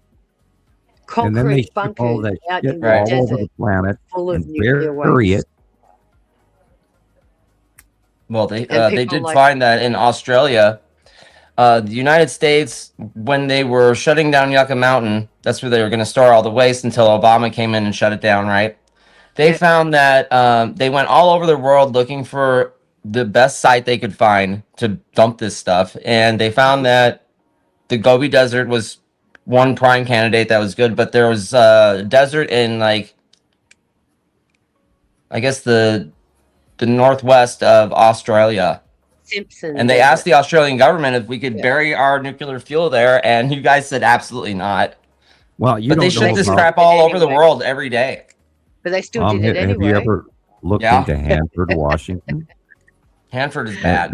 concrete and then they bunkers all that out shit in the all desert over the planet full of and nuclear bury waste. it. Well, they did find that in Australia. The United States, when they were shutting down Yucca Mountain, that's where they were going to store all the waste until Obama came in and shut it down, right? They found that they went all over the world looking for the best site they could find to dump this stuff. And they found that the Gobi Desert was one prime candidate that was good, but there was a desert in, I guess, the northwest of Australia. And they asked the Australian government if we could bury our nuclear fuel there, and you guys said absolutely not. Well, but they ship this crap all over the world every day. But they still did it anyway. Have you ever looked into Hanford, Washington? Hanford is bad.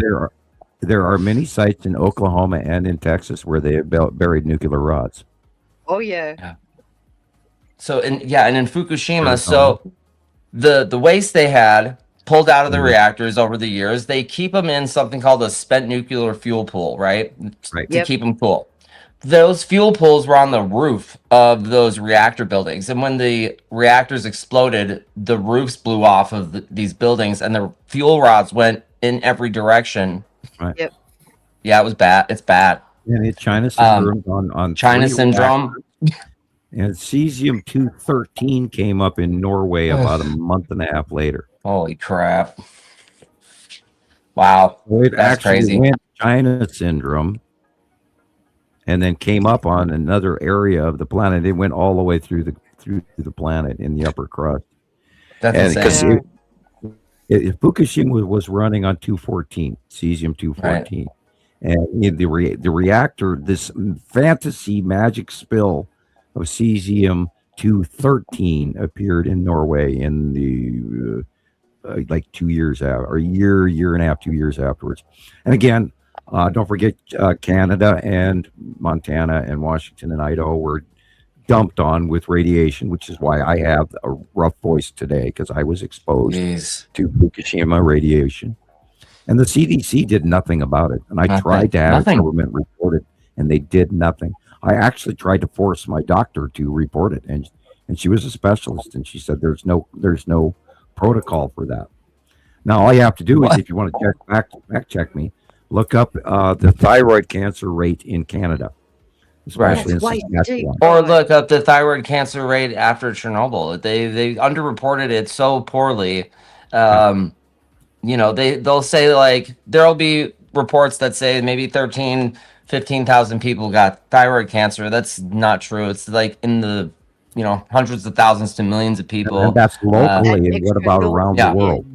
There are many sites in Oklahoma and in Texas where they have buried nuclear rods. Oh yeah. So and in Fukushima, so the waste they had pulled out of the reactors over the years. They keep them in something called a spent nuclear fuel pool, right? To keep them cool. Those fuel pools were on the roof of those reactor buildings. And when the reactors exploded, the roofs blew off of these buildings and the fuel rods went in every direction. Right. Yep. Yeah, it was bad. It's bad. And it's China syndrome on China 3 syndrome. reactors. And cesium-213 came up in Norway about a month and a half later. Holy crap. Wow. So it That's actually crazy. went China syndrome and then came up on another area of the planet. It went all the way through the planet in the upper crust. That's insane. Fukushima was running on 214, cesium-214. And in the reactor, this fantasy magic spill of cesium-213 appeared in Norway in the like 2 years out, or year and a half, 2 years afterwards. And again, don't forget Canada and Montana and Washington and Idaho were dumped on with radiation, which is why I have a rough voice today, because I was exposed to Fukushima radiation. And the CDC did nothing about it. And I tried to have government report it, and they did nothing. I actually tried to force my doctor to report it, and she was a specialist, and she said there's no protocol for that. Now all you have to do is, if you want to fact check me, look up the thyroid cancer rate in Canada, especially in Saskatchewan. Or look up the thyroid cancer rate after Chernobyl. They underreported it so poorly. You know, they'll say like there'll be reports that say maybe 15,000 people got thyroid cancer. That's not true. It's like in the hundreds of thousands to millions of people. And that's locally, and what about around the world?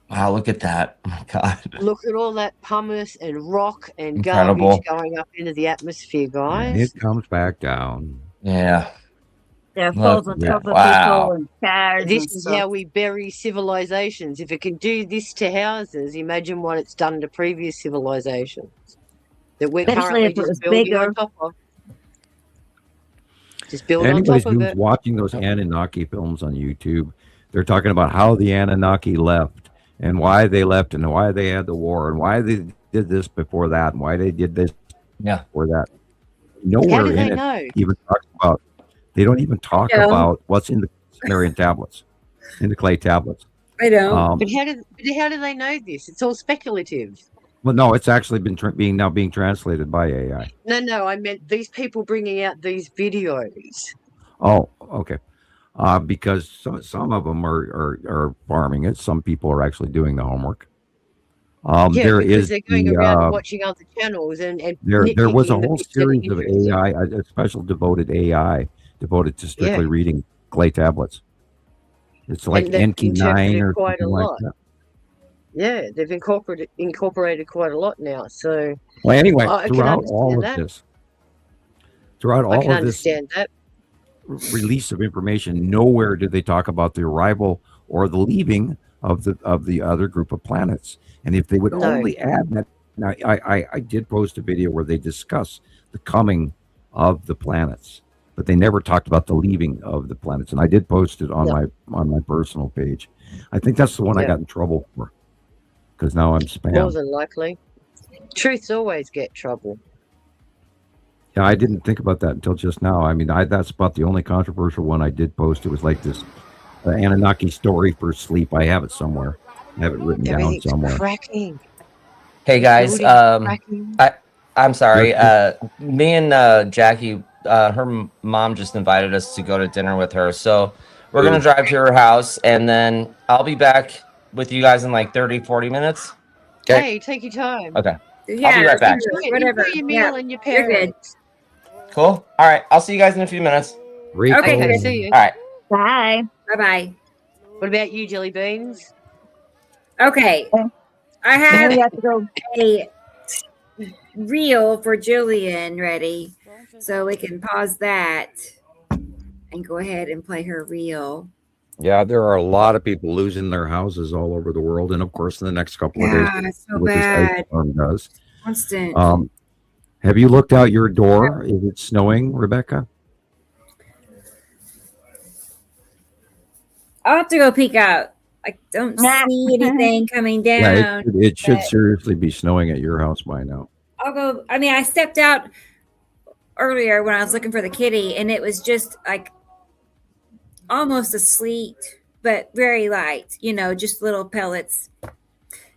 Wow, look at that. Oh my God. Look at all that pumice and rock and Incredible. garbage going up into the atmosphere, guys. And it comes back down. Yeah. They're falls on top of people and cars. This is how we bury civilizations. If it can do this to houses, imagine what it's done to previous civilizations that we're Especially currently if it was just building bigger. on top of. Just build Anybody on top of who's it. watching those Anunnaki films on YouTube, they're talking about how the Anunnaki left and why they left and why they had the war and why they did this before that and why they did this before that. Nowhere in it even talks about. They don't even talk about what's in the Sumerian tablets, in the clay tablets. I know. But how do they know this? It's all speculative. Well, no, it's actually been being translated by AI. No, I meant these people bringing out these videos. Oh, okay. Because some of them are farming it. Some people are actually doing the homework. There is they're going around and watching other channels and there was a nitpicking the whole bits that are series of interesting. AI, a special devoted AI devoted to strictly reading clay tablets. It's like And they've NQ9 or interpreted quite a something like lot. that. Yeah, they've incorporated quite a lot now. So, Well, anyway, I can throughout all of understand that. this, throughout I all can of this understand that. release of information, nowhere do they talk about the arrival or the leaving of the other group of planets. And if they would No. only add that, now I did post a video where they discuss the coming of the planets, but they never talked about the leaving of the planets. And I did post it on my personal page. I think that's the one I got in trouble for, because now I'm spam. More than likely. Truths always get trouble. Yeah, I didn't think about that until just now. I mean, that's about the only controversial one I did post. It was like this Anunnaki story for sleep. I have it somewhere. I have it written down Everything's somewhere. cracking. Hey guys, I'm sorry. Me and Jackie, her mom just invited us to go to dinner with her. So we're going to drive to her house and then I'll be back with you guys in like 30, 40 minutes. Okay. Hey, take your time. Okay. Yeah, I'll be right back. whatever. Enjoy your meal and your You're good. parents. Cool. All right. I'll see you guys in a few minutes. Okay. See you. All right. Bye. Bye-bye. What about you, Jelly Beans? Okay. I Now we have have to go. a reel for Julian ready, so we can pause that and go ahead and play her reel. Yeah, there are a lot of people losing their houses all over the world, and of course, in the next couple of days, It's so what this ice bad. storm does. Constant. Have you looked out your door? Is it snowing, Rebecca? I'll have to go peek out. I don't see anything coming Yeah, down. it should but seriously be snowing at your house by now. I'll go. I mean, I stepped out earlier when I was looking for the kitty, and it was just like almost a sleet, but very light, just little pellets.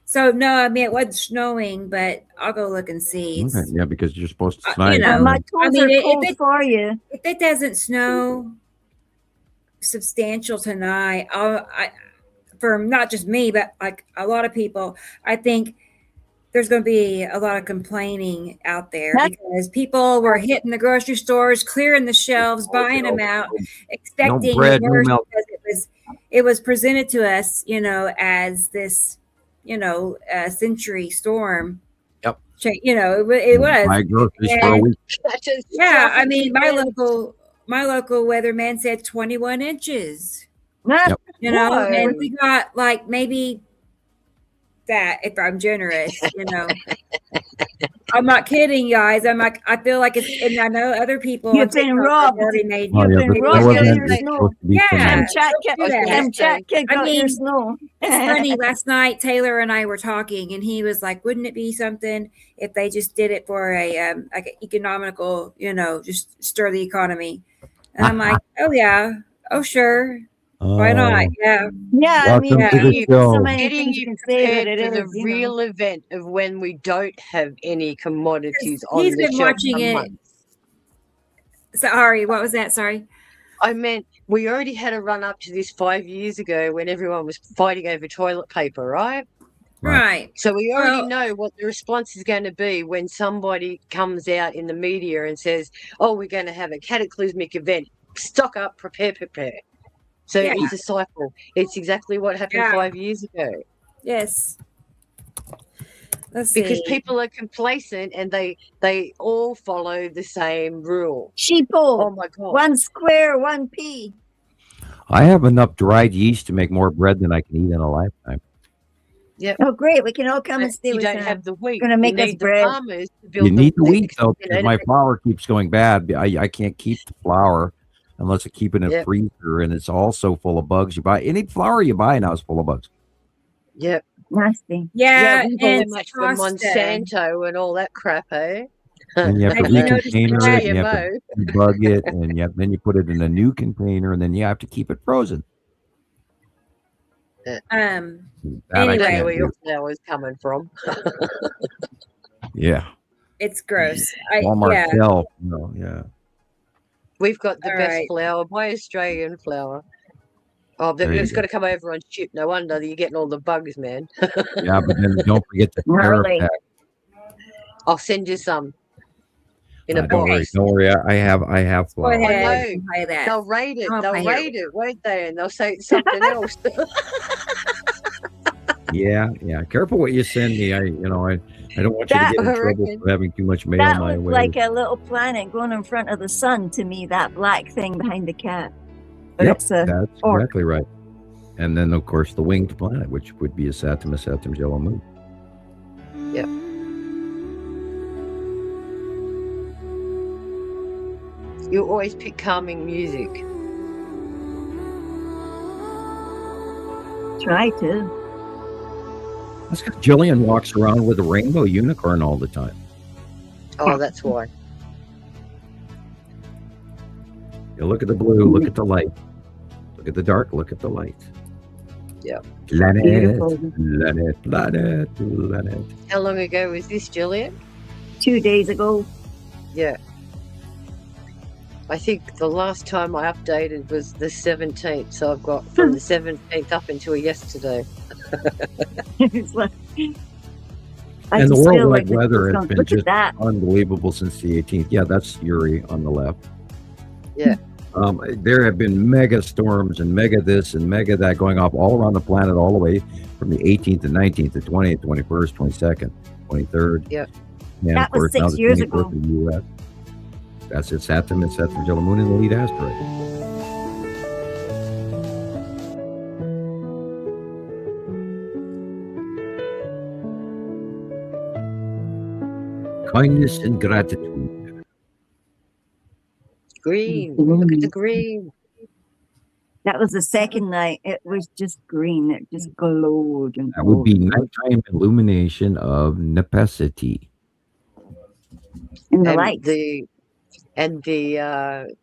So no, I mean it wasn't snowing, but I'll go look and see. Okay, yeah, because you're supposed to You snipe. know, My I toes mean, are cold for you. if it doesn't snow substantial tonight, for not just me, but like a lot of people, I think there's going to be a lot of complaining out there because people were hitting the grocery stores, clearing the shelves, buying them out, expecting bread, the no worst milk. because it was presented to us, as this, century storm. Yep. It was. Buy groceries for a And, week. yeah, I mean, my local weatherman said 21 inches. Yep. And we got like maybe that if I'm generous, I'm not kidding, guys. I'm like, I feel like it's, and I know other people. You've been robbed. Already made. Oh, yeah, but been robbed wasn't of it your just snow. supposed to be Yeah. tonight? Chat kid got your snow. It's funny. Last night, Taylor and I were talking, and he was like, "Wouldn't it be something if they just did it for a like an economical, just stir the economy?" And I'm like, "Oh yeah, oh sure, why not? Yeah, Yeah, I mean, Welcome to the there's so show. many Getting things you you can say that prepared it for is, the real event of when we don't have any commodities on he's the been shelf watching for it. months. Sorry, what was that? Sorry. I meant we already had a run up to this 5 years ago when everyone was fighting over toilet paper, right? Right. So we already know what the response is going to be when somebody comes out in the media and says, "Oh, we're going to have a cataclysmic event. Stock up, prepare." So Yeah. it's a cycle. It's exactly what happened 5 years ago. Yes. Let's Because see. people are complacent and they all follow the same rule. Sheeple. Oh my God. 1 square, 1 pea. I have enough dried yeast to make more bread than I can eat in a lifetime. Yep. Oh, great. We can all come and stay You with don't them. have the wheat. Going to make you us need the bread. farmers to build You need the the wheat though, because my to- flour keeps going bad. I can't keep the flour unless I keep it in a Yep. freezer, and it's also full of bugs. You buy any flour you buy now is full of bugs. Yep. Nasty. Yeah, we and buy much for Costa. Monsanto and all that crap, eh? And you have to Have you noticed recontainer that? it, and you have to debug it, and then you put it in a new container, and then you have to keep it frozen. Yeah. That I Anyway, can't where your do. flour is coming from. Yeah. It's gross. Walmart Yeah. shelf. No, yeah. We've got the All best right. flour, my Australian flour. Oh, There you it's go. got to come over on ship. No wonder you're getting all the bugs, man. Yeah, but then don't forget the tariff Gnarly. tax. I'll send you some in a Don't worry. box. Don't worry. I have Go flour. ahead. I and play that. They'll rate it. I'll They'll pay rate it, won't they? And they'll say it's something else. Yeah. Careful what you send me. I don't want you to That- get in I trouble reckon. for having too much mail That my looks way. like a little planet going in front of the sun to me, that black thing behind the cat. But Yep, it's a that's orc. exactly right. And then, of course, the winged planet, which would be a Saturn yellow moon. Yep. You always pick calming music. Try to. That's because Gillian walks around with a rainbow unicorn all the time. Oh, that's why. You look at the blue, look at the light. Look at the dark, look at the light. Yeah. Planet, Beautiful. planet. How long ago was this, Gillian? 2 days ago. Yeah. I think the last time I updated was the 17th, so I've got from the 17th up until yesterday. It's like- I And the just feel worldwide like this weather is has gonna- been look at just that. unbelievable since the 18th. Yeah, that's Uri on the left. Yeah. There have been mega storms and mega this and mega that going off all around the planet, all the way from the 18th to 19th to 20th, 21st, 22nd, 23rd. Yeah. And That of course, was now 6 the years 24th ago. in the U.S. That's it. Saturn and Saturn's yellow moon in the lead asteroid. Kindness and gratitude. Green. Look at the green. That was the second night. It was just green. It just glowed and That would be glowed. nighttime illumination of necessity. And the And lights. the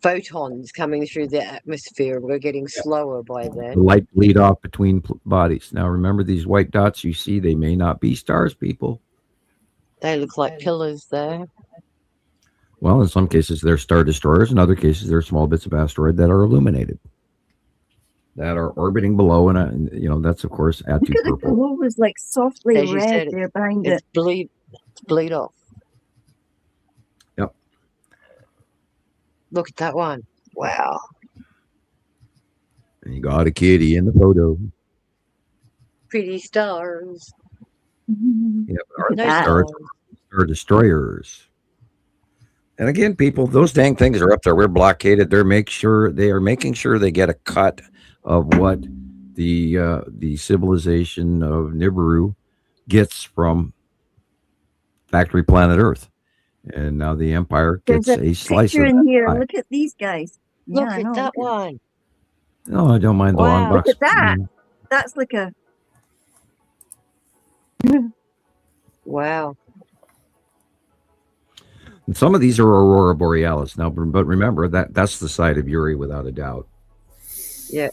photons coming through the atmosphere were getting slower by The then. light bleed off between bodies. Now, remember these white dots you see, they may not be stars, people. They look like pillars there. Well, in some cases, they're star destroyers. In other cases, they're small bits of asteroid that are illuminated, that are orbiting below. And, that's, of course, Look Atu at the purple. glow was like softly As you red said, there behind it's it. bleed off. Yep. Look at that one. Wow. And you got a kitty in the photo. Pretty stars. Yeah, are No they stars? Star destroyers. And again, people, those dang things are up there. We're blockaded. They are making sure they get a cut of what the civilization of Nibiru gets from factory planet Earth. And now the Empire gets There's a slice picture of in that here. pie. Look at these guys. Look Yeah, I at know. that one. No, I don't mind the long Wow. box. Look at that. That's like a Wow. And some of these are Aurora Borealis. Now, but remember that's the side of Uri without a doubt. Yeah.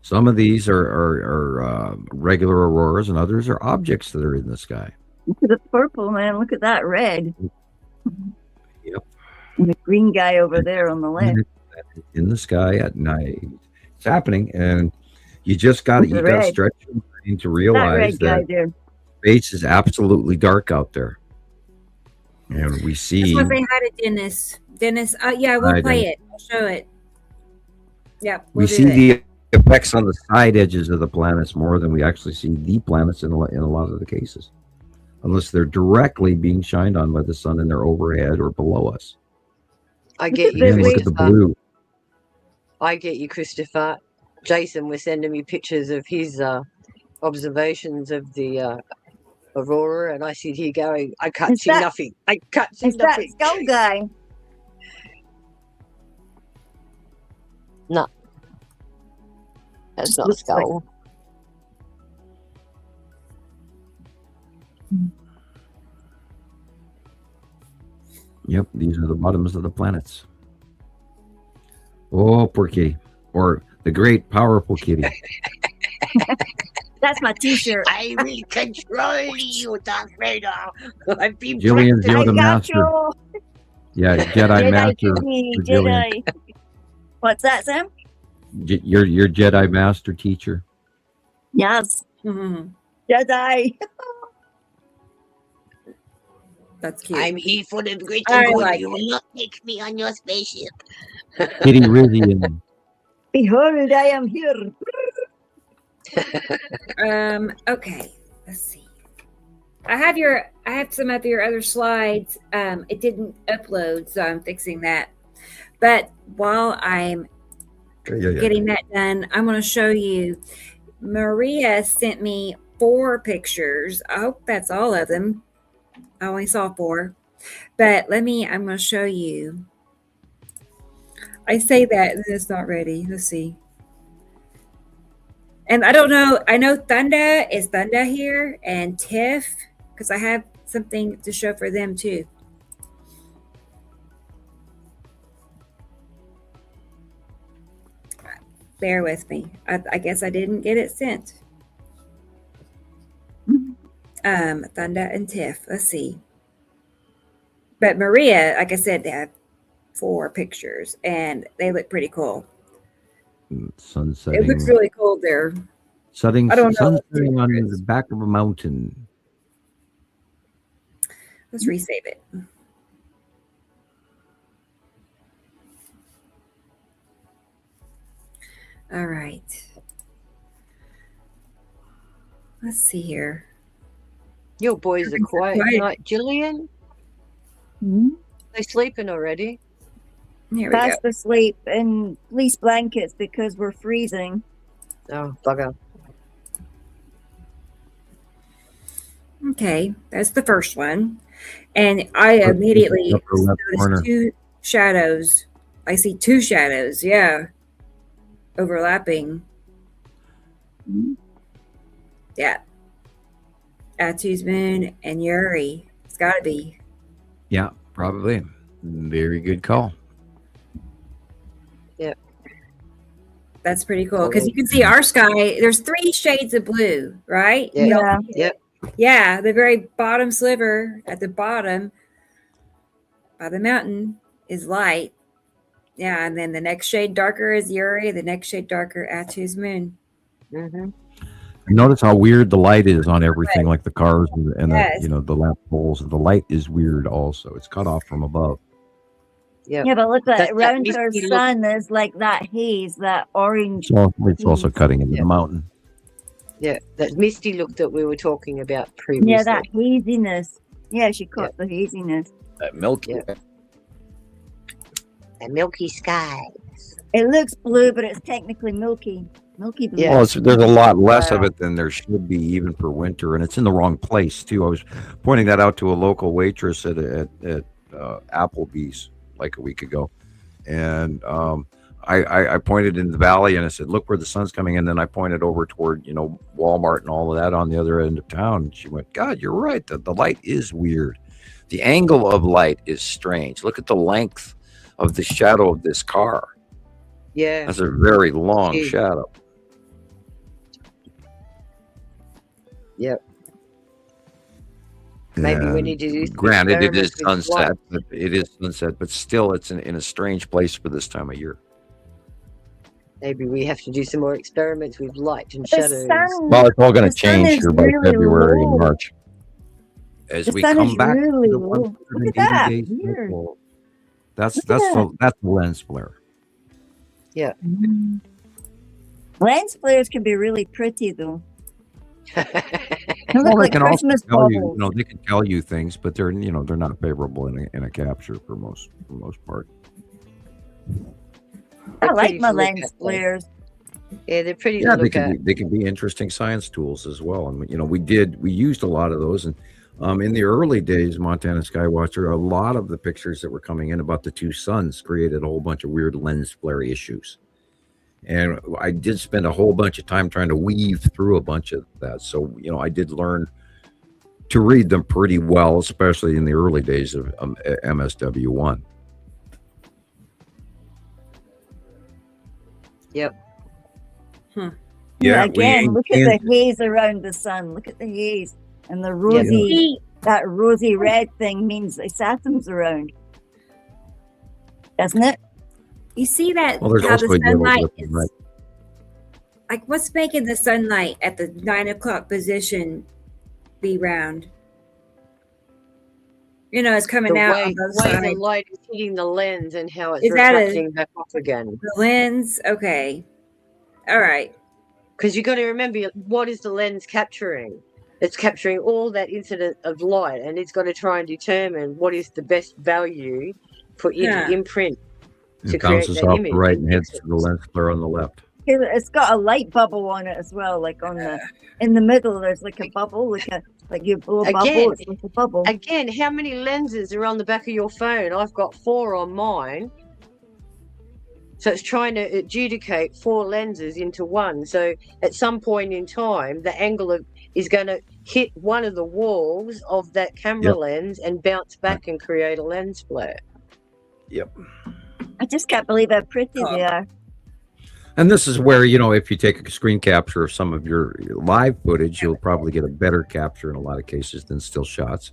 Some of these are regular auroras, and others are objects that are in the sky. look at the purple, man. Look at that red. Yep. And the green guy over there on the left. In the sky at night. It's happening, and you just got to Look at the red. stretch your mind to That realize red guy that there. space is absolutely dark out there, and we Let's see. go say hi to Dennis. Dennis, yeah, we'll Hi, play Dennis. it. I'll show it. Yeah, We we'll do see it. the effects on the side edges of the planets more than we actually see the planets in a lot of the cases, unless they're directly being shined on by the sun and they're overhead or below us. I get you, Again, look at the Christopher. blue. I get you, Christopher. Jason was sending me pictures of his observations of the aurora, and I sit here going, I can't Is see that- nothing. I can't see Is that nothing. skull guy? No. That's not a Looks like- skull. Yep, these are the bottoms of the planets. Oh, poor kitty. Or the great, powerful kitty. That's my T-shirt. I will control you, Darth Vader. I've been Gillian's practicing. Yoda I got Master. you. Yeah, Jedi Master. Jedi, for Gillian. Jedi. What's that, Sam? Your Jedi Master teacher. Yes. Mhm. Jedi. That's cute. I'm here for the greater I good. like You will not take me on your spaceship. Kitty Rizian. Behold, I am here. Okay, let's see. I have some of your other slides. It didn't upload, so I'm fixing that. But while I'm getting that done, I'm going to show you. Maria sent me 4 pictures. I hope that's all of them. I only saw 4. But I'm going to show you. I say that, and it's not ready. Let's see. And I don't know. I know Thunda is Thunda here, and Tiff, because I have something to show for them too. Bear with me. I guess I didn't get it sent. Thunda and Tiff. Let's see. But Maria, like I said, they have 4 pictures, and they look pretty cool. Sun setting. It looks really cool there. Setting, I don't know. sun setting on the back of a mountain. Let's resave it. All right. Let's see here. Your boys are quiet tonight, Gillian. Hmm? They sleeping already? Here we go. Fast asleep in fleece blankets because we're freezing. Oh, bugger. Okay, that's the first one. And I immediately Upper left noticed corner. shadows. I see 2 shadows. Yeah. Overlapping. Yeah. Atu's moon and Yuri. It's got to be. Yeah, probably. Very good call. Yep. That's pretty cool because you can see our sky. There's 3 shades of blue, right? Yeah. Yep. Yeah, the very bottom sliver at the bottom by the mountain is light. Yeah, and then the next shade darker is Yuri. The next shade darker, Atu's moon. Mm-hmm. Notice how weird the light is on everything, like the cars and Yes. the lamp poles. The light is weird also. It's cut off from above. Yep. Yeah, but look at That's around that our misty look. sun, there's like that haze, that orange. It's also cutting into the mountain. Yeah, that misty look that we were talking about previously. Yeah, that haziness. Yeah, she caught the haziness. That milky. A milky sky. It looks blue, but it's technically milky. Milky blue. Well, there's a lot less of it than there should be, even for winter, and it's in the wrong place too. I was pointing that out to a local waitress at Applebee's like a week ago, and I pointed in the valley and I said, "Look where the sun's coming in." Then I pointed over toward Walmart and all of that on the other end of town. And she went, "God, you're right. The light is weird. The angle of light is strange. Look at the length of the shadow of this car. Yeah, that's a very long shadow." Yep. Maybe we need to do. Granted, it is experiments with sunset. But still, it's in a strange place for this time of year. Maybe we have to do some more experiments with light and The shadows. sun- Well, it's all going the to sun change is here by really February low. and March. As The we sun come is back really to the low. 180 Look at that. days Weird. cycle, that's Look at the lens flare. Yeah. Lens flares can be really pretty, though. They Well, look they like can also Christmas tell you, baubles. they can tell you things, but they're not favorable in a capture for most part. I like pretty my to look lens at, though. flares. Yeah, they're pretty Yeah, to look at. they can be interesting science tools as well. And we used a lot of those. And in the early days, Montana Skywatcher, a lot of the pictures that were coming in about the 2 suns created a whole bunch of weird lens flare issues. And I did spend a whole bunch of time trying to weave through a bunch of that. So, I did learn to read them pretty well, especially in the early days of MSW1. Yep. Yeah, we again, look at ain't- the haze around the sun. Look at the haze. And the rosy, that rosy red thing means the Saturn's around. Doesn't it? You see that Well, there's how also the a yellow sunlight blip, is right? like what's making the sunlight at the 9 o'clock position be round? It's coming The out way, on both way the sides. light is hitting the lens and how it's Is that reflecting back off again. the lens? Okay. All right. Because you got to remember, what is the lens capturing? It's capturing all that incident of light, and it's got to try and determine what is the best value for it Yeah. to imprint to It create bounces that off image. the right and heads to the lens flare on the left. It's got a light bubble on it as well, like on in the middle. There's like a bubble, like you blow a bubble. It's like a bubble. Again, how many lenses are on the back of your phone? I've got 4 on mine. So it's trying to adjudicate 4 lenses into one. So at some point in time, the angle is going to hit one of the walls of that camera lens and bounce back and create a lens flare. Yep. I just can't believe how pretty they are. And this is where, if you take a screen capture of some of your live footage, you'll probably get a better capture in a lot of cases than still shots.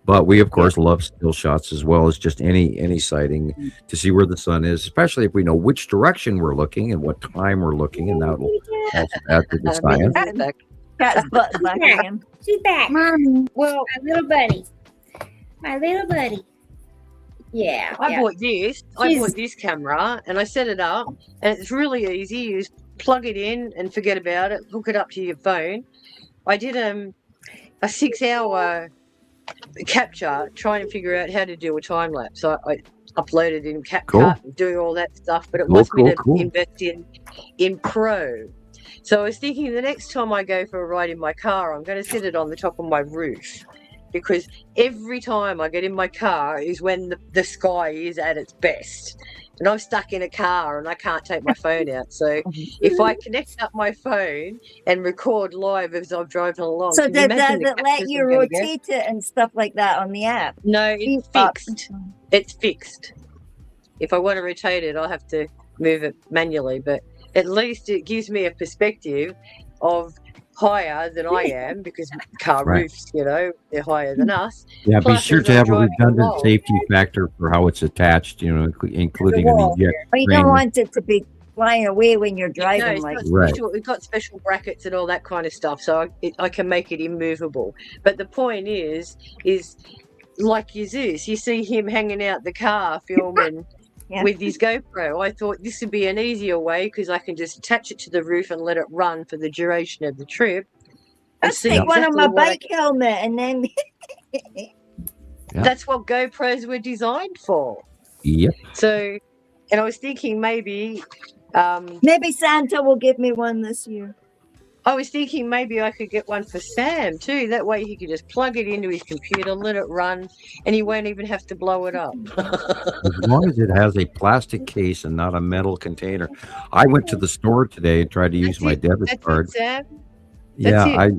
But we, of course, love still shots as well as just any sighting to see where the sun is, especially if we know which direction we're looking and what time we're looking, and that will also add to the science. Cat's butt's back again. She's back. Mommy. Well, my little buddy. My little buddy. Yeah. I yeah. bought this. I bought this camera and I set it up, and it's really easy. You just plug it in and forget about it. Hook it up to your phone. I did a 6-hour capture trying to figure out how to do a time lapse. So I uploaded in CapCut, doing all that stuff, but it wants me to invest in Pro. So I was thinking the next time I go for a ride in my car, I'm going to set it on the top of my roof because every time I get in my car is when the sky is at its best. And I'm stuck in a car and I can't take my phone out. So if I connect up my phone and record live as I'm driving along, So can you does imagine it the let captures you I'm gonna get? rotate it and stuff like that on the app? No, it's fixed. It's fixed. If I want to rotate it, I'll have to move it manually. But at least it gives me a perspective of higher than I am, because car Right. roofs, you know, they're higher than us. Yeah, be Plus, sure as to I'm have a driving redundant along, safety factor for how it's attached, you know, including an eject But you ring. don't want it to be flying away when you're no, driving. it's Like got Right. special. It's got special brackets and all that kind of stuff, so I can make it immovable. But the point is like Jesus, you see him hanging out the car filming Yeah. with his GoPro. I thought this would be an easier way because I can just attach it to the roof and let it run for the duration of the trip. And let's see take one on exactly my what I bike helmet, and then Yeah. That's what GoPros were designed for. Yep. So, and I was thinking maybe maybe Santa will give me one this year. I was thinking maybe I could get one for Sam too. That way he could just plug it into his computer, let it run, and he won't even have to blow it up. As long as it has a plastic case and not a metal container. I went to the store today and tried to use my debit That's card. it, Sam. Yeah, it.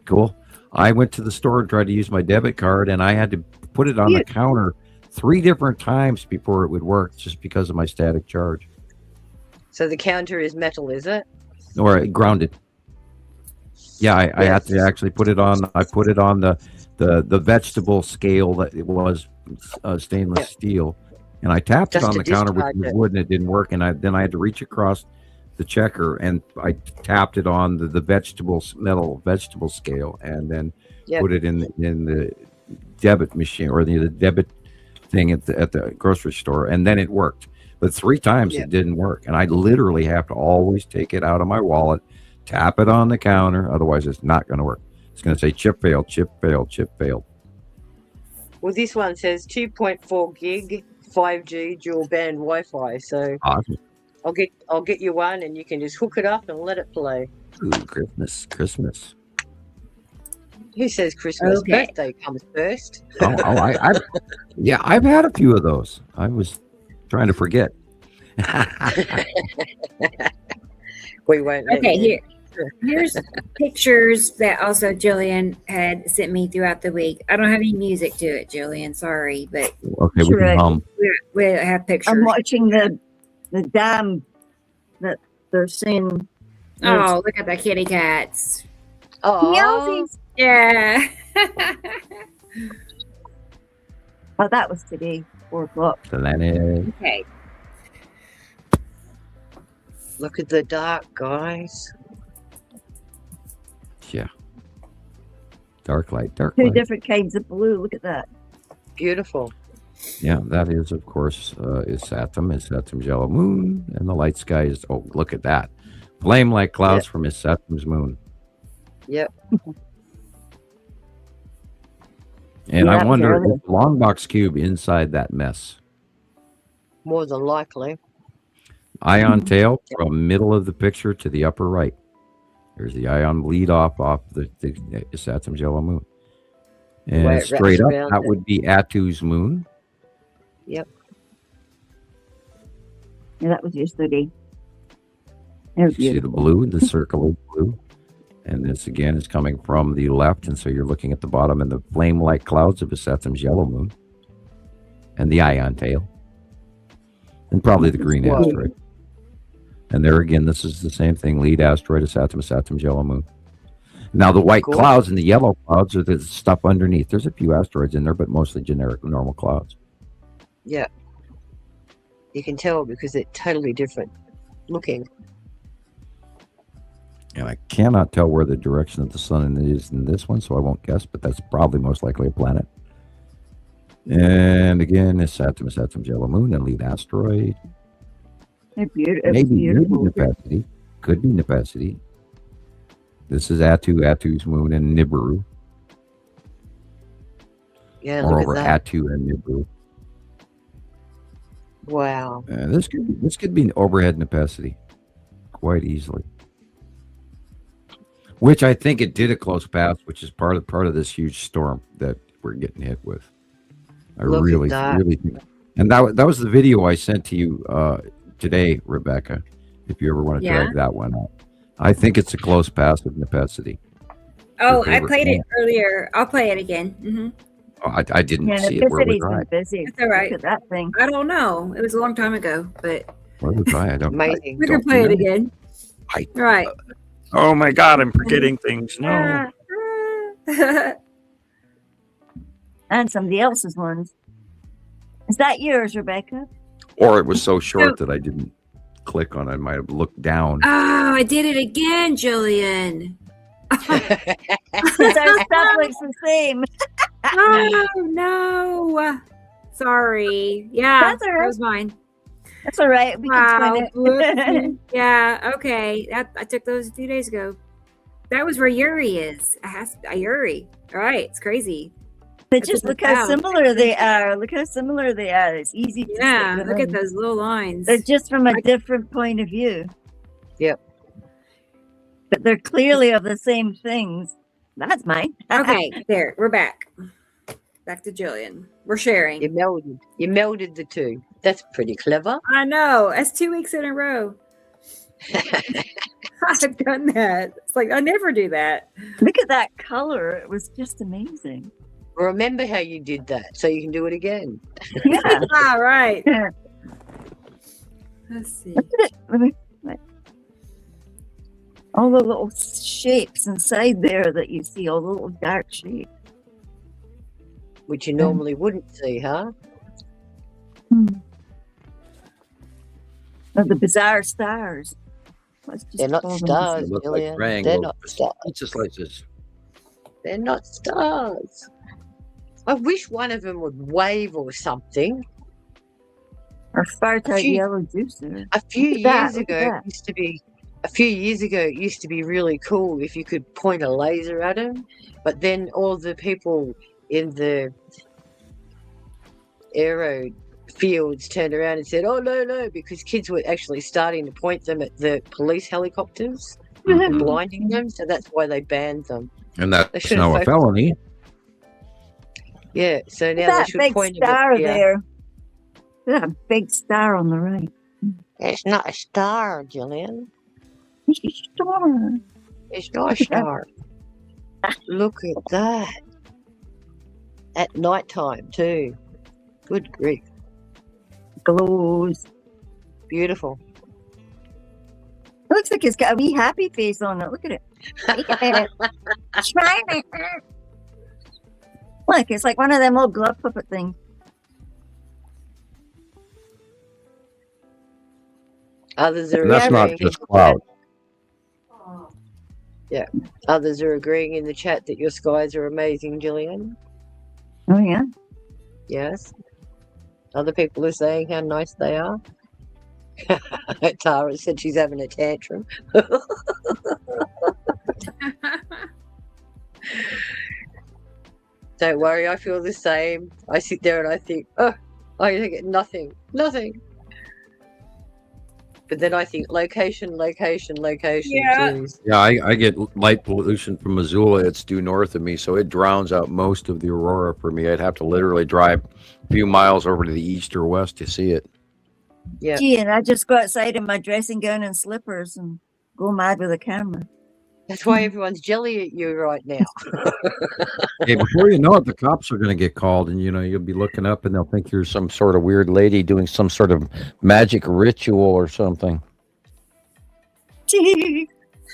cool. I went to the store and tried to use my debit card, and I had to put it on the counter 3 different times before it would work, just because of my static charge. So the counter is metal, is it? Or grounded. Yeah, I had to actually put it on. I put it on the vegetable scale that it was stainless steel, and I tapped Just it on to the counter, which discharge was it. wood, and it didn't work. And then I had to reach across the checker, and I tapped it on the metal vegetable scale, and then put it in the debit machine or the debit thing at the grocery store, and then it worked. But 3 times it didn't work, and I literally have to always take it out of my wallet, tap it on the counter, otherwise it's not going to work. It's going to say chip failed, chip failed, chip failed. Well, this one says 2.4 gig 5G dual band Wi-Fi. So Awesome. I'll get you one, and you can just hook it up and let it play. Ooh, Christmas. Who says Christmas? Okay. Birthday comes first. I've had a few of those. I was trying to forget. We won't. let Okay, you. here's pictures that also Jillian had sent me throughout the week. I don't have any music to it, Jillian. Sorry, but Okay, we can hum. we have pictures. I'm watching the dam that they're seeing. Oh, look at the kitty cats. Oh, Meowsies. Yeah. Oh, that was today, 4 o'clock. Planet. Okay. look at the dark, guys. Yeah. Dark light, dark 2 light. different kinds of blue. Look at that. Beautiful. Yeah, that is, of course, is Saturn's yellow moon, and the light sky is, oh, look at that. Flame like clouds from Saturn's moon. Yep. And I wonder really. if the long box cube inside that mess. More than likely. Ion tail from middle of the picture to the upper right. There's the ion lead off the Saturn's yellow moon. And Where it straight wraps up, around that it. would be Atu's moon. Yep. Yeah, that was yesterday. They're You see the beautiful. blue, the circle of blue. And this again is coming from the left. And so you're looking at the bottom and the flame-like clouds of Saturn's yellow moon. And the ion tail. And probably the green Whoa. asteroid. And there again, this is the same thing. Lead asteroid of Saturn's yellow moon. Now, the white Cool. clouds and the yellow clouds are the stuff underneath. There's a few asteroids in there, but mostly generic normal clouds. Yeah. You can tell because they're totally different looking. And I cannot tell where the direction of the sun is in this one, so I won't guess, but that's probably most likely a planet. And again, it's Saturn's yellow moon and lead asteroid. They're beautiful. Maybe beautiful. Nepacity. Could be Nepacity. This is Atu's moon and Nibiru. Yeah, Or look over at that. Atu and Nibiru. Wow. This could be an overhead Nepacity quite easily. Which I think it did a close path, which is part of this huge storm that we're getting hit with. I Look at really that. think. And that was the video I sent to you today, Rebecca. If you ever want to Yeah. drag that one up, I think it's a close pass of Nepenthe. Oh, I favorite played it planet. earlier. I'll play it again. Oh, I didn't Yeah, see it. Where was Nepenthe's I? been busy. That's all right. Look at that thing. I don't know. It was a long time ago, but Where was I? I don't. Amazing. we can don't play it know. again. I- All right. Oh my God! I'm forgetting things. No. And somebody else's ones. Is that yours, Rebecca? Or it was so short that I didn't click on it. I might have looked down. Oh, I did it again, Jillian. Because our stuff looks the same. Oh no. Sorry. Yeah, That's all right. that was mine. That's all right. We Wow. can twin it. whoopsie. Yeah, okay. I took those a few days ago. That was where Yuri is. Yuri. All right, it's crazy. But That's just a look how cloud. similar they are. Look how similar they are. It's easy to Yeah, stick them look at in. those little lines. They're just from a different point of view. Yep. But they're clearly of the same things. That's mine. Okay, there, we're back. Back to Jillian. We're sharing. You melded the two. That's pretty clever. I know. That's 2 weeks in a row. I've done that. It's like I never do that. Look at that color. It was just amazing. Remember how you did that, so you can do it again. Yeah. All right. Let's see. All the little shapes inside there that you see, all the little dark shapes. Which you normally wouldn't see, huh? Oh, the bizarre stars. Let's just They're not call them stars, They look like Gillian. triangles. They're not stars. Pizza slices. They're not stars. I wish one of them would wave or something. Or far type few- yellow juicer. A few Look at that, years look at ago, that. it used to be. A few years ago, it used to be really cool if you could point a laser at them. But then all the people in the aero fields turned around and said, "Oh no!" Because kids were actually starting to point them at the police helicopters and blinding them. So that's why they banned them. And They that's should've now a focused- felony. Yeah. So Look now at they that should big point them star at there. Look at that big star on the right. It's not a star, Gillian. It's a star. It's not a star. Look at that. At night time too. Good grief. Glows. Beautiful. It looks like it's got a wee happy face on it. Look at it. Trying it. Look, it's like one of them old glove puppet things. Others are And that's not agreeing just in the cloud. chat- Yeah. Others are agreeing in the chat that your skies are amazing, Gillian. Oh, yeah. Yes. Other people are saying how nice they are. Tara said she's having a tantrum. Don't worry, I feel the same. I sit there and I think, oh, I get nothing. But then I think location. Yeah. Geez. Yeah, I get light pollution from Missoula. It's due north of me, so it drowns out most of the aurora for me. I'd have to literally drive a few miles over to the east or west to see it. Yeah. Gee, and I just go outside in my dressing gown and slippers and go mad with a camera. That's why everyone's jelly at you right now. Hey, before you know it, the cops are going to get called, and you'll be looking up, and they'll think you're some sort of weird lady doing some sort of magic ritual or something.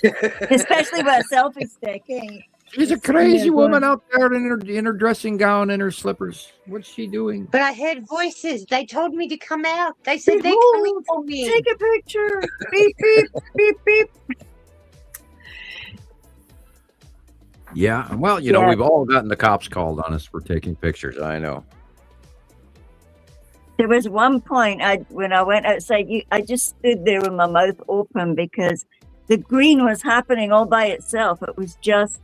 Especially with a selfie stick. Eh? She's a crazy woman out there in her dressing gown and her slippers. What's she doing? But I heard voices. They told me to come out. They said they're coming for me. Take a picture. Beep, beep, beep, beep. Yeah, well, Yeah. we've all gotten the cops called on us for taking pictures. I know. There was one point when I went outside, I just stood there with my mouth open because the green was happening all by itself. It was just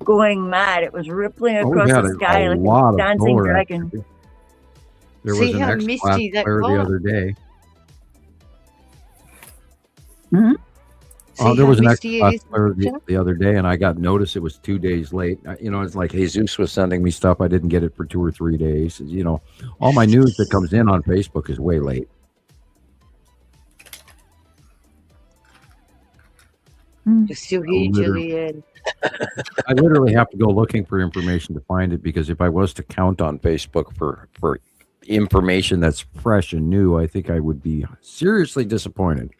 going mad. It was rippling across the sky like a dancing dragon. Actually. There See was an how X-Class misty that player the was? other day. Hmm? There was an misty it extra is. flare the other day, and I got notice it was 2 days late. It's like Jesus was sending me stuff. I didn't get it for 2 or 3 days. All my news that comes in on Facebook is way late. You're still here, Gillian. I literally have to go looking for information to find it, because if I was to count on Facebook for information that's fresh and new, I think I would be seriously disappointed.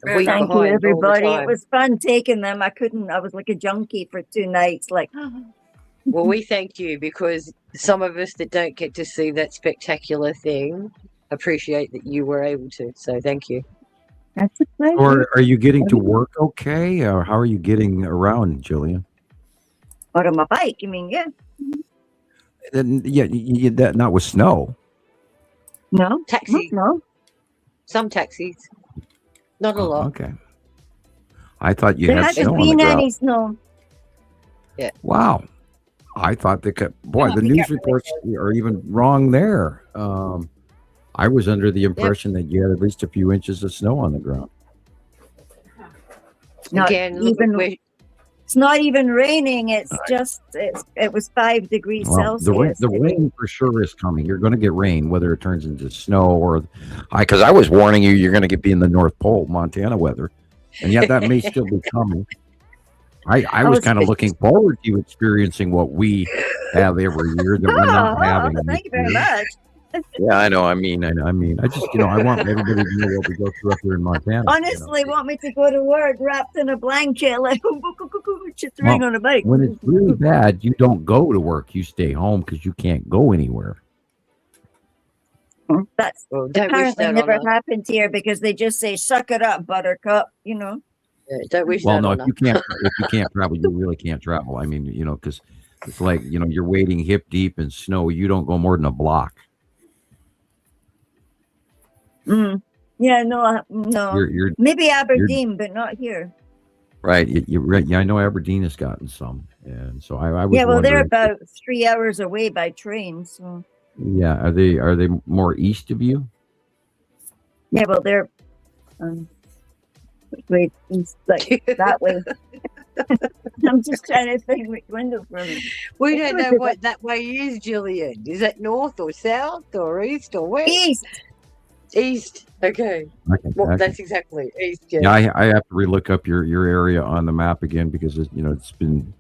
We Thank you, behind all the everybody. It time. was fun taking them. I was like a junkie for 2 nights. Like, Well, we thank you, because some of us that don't get to see that spectacular thing appreciate that you were able to. So thank you. that's a pleasure. Or are you getting to work okay? Or how are you getting around, Gillian? Or on my bike, I mean, yeah. Yeah, that not with snow. No. Taxi. No. Some taxis. Not a lot. Okay. I thought you There had hasn't snow on the been ground. any snow. Wow. I thought the news reports are even wrong there. I was under the impression that you had at least a few inches of snow on the ground. Not Again, look at even, where- it's not even raining. It's just, it was 5 degrees Well, Celsius. the rain for sure is coming. You're going to get rain, whether it turns into snow or, because I was warning you, you're going to be in the North Pole, Montana weather, and yet that may still be coming. I was kind of looking forward to experiencing what we have every year that we're not having. Thank you very much. Yeah, I know. I mean, I just, I want everybody to know what we go through up here in Montana. Honestly, want me to go to work wrapped in a blanket, like just ring on a bike. When it's really bad, you don't go to work. You stay home because you can't go anywhere. That's don't wish apparently that never on us. happened here, because they just say, "Suck it up, Buttercup," Yeah, don't wish Well, that no, on if you can't travel, you really can't travel. I mean, because it's like, you're wading hip deep in snow. You don't go more than a block. Yeah, no. You're Maybe Aberdeen, but not here. right. You're right. Yeah, I know Aberdeen has gotten some, and so I was. Yeah, well, they're wondering- about 3 hours away by train. So Yeah, are they more east of you? yeah, well, they're wait, east, like that way. I'm just trying to think which window from it. We don't know what that way is, Gillian. Is that north or south or east or west? East. East. Okay. Well, that's exactly east. Yeah, I have to relook up your area on the map again, because it's been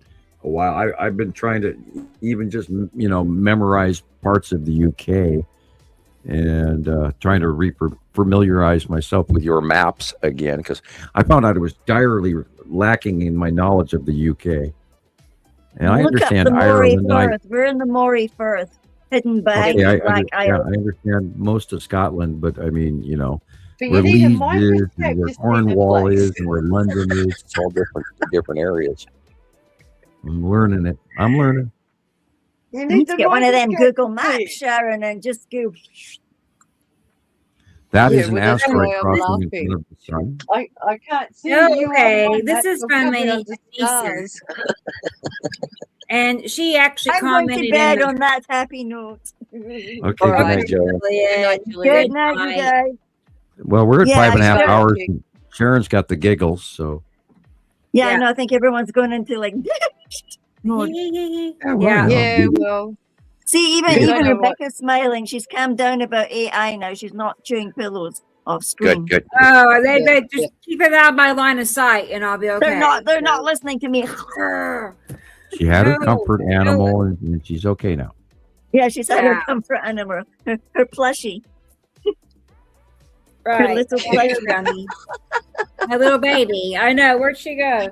a while. I've been trying to even just memorize parts of the UK, and trying to familiarize myself with your maps again, because I found out it was direly lacking in my knowledge of the UK. And I Look understand up the Moray Ireland. Firth. We're in the Moray Firth, hidden behind Okay, Black I Island. understand most of Scotland, but I mean, But where you need a Leeds is, microscope and where to see the Cornwall place. is, and where London is. It's all different areas. I'm learning it. I'm learning. You You need to get one of them microscope Google to Maps, see. Sharon, and just go. That Yeah, is an well, that's asteroid why I'm crossing in laughing. front of the sun. I can't see Oh, you. okay. on This that, is so from probably my on the niece. stars. And she actually I'm going to commented bed in on that happy note. Okay, All good right. night, Joe. Good night, you guys. Well, we're at Yeah, 5.5 sure. hours. And Sharon's got the giggles, so Yeah, no, I think everyone's going into like mode. Yeah. Yeah, well, See, Because I even know what- Rebecca's smiling. She's calmed down about AI now. She's not chewing pillows off screen. good. Oh, they Yeah, just keep it out of my line of sight, and I'll be okay. They're not listening to me. She had her No, comfort animal, and she's okay now. Yeah, she's had her Yeah. comfort animal, her plushie. Right. little Little pleasure. dummy. My little baby. I know. Where'd she go?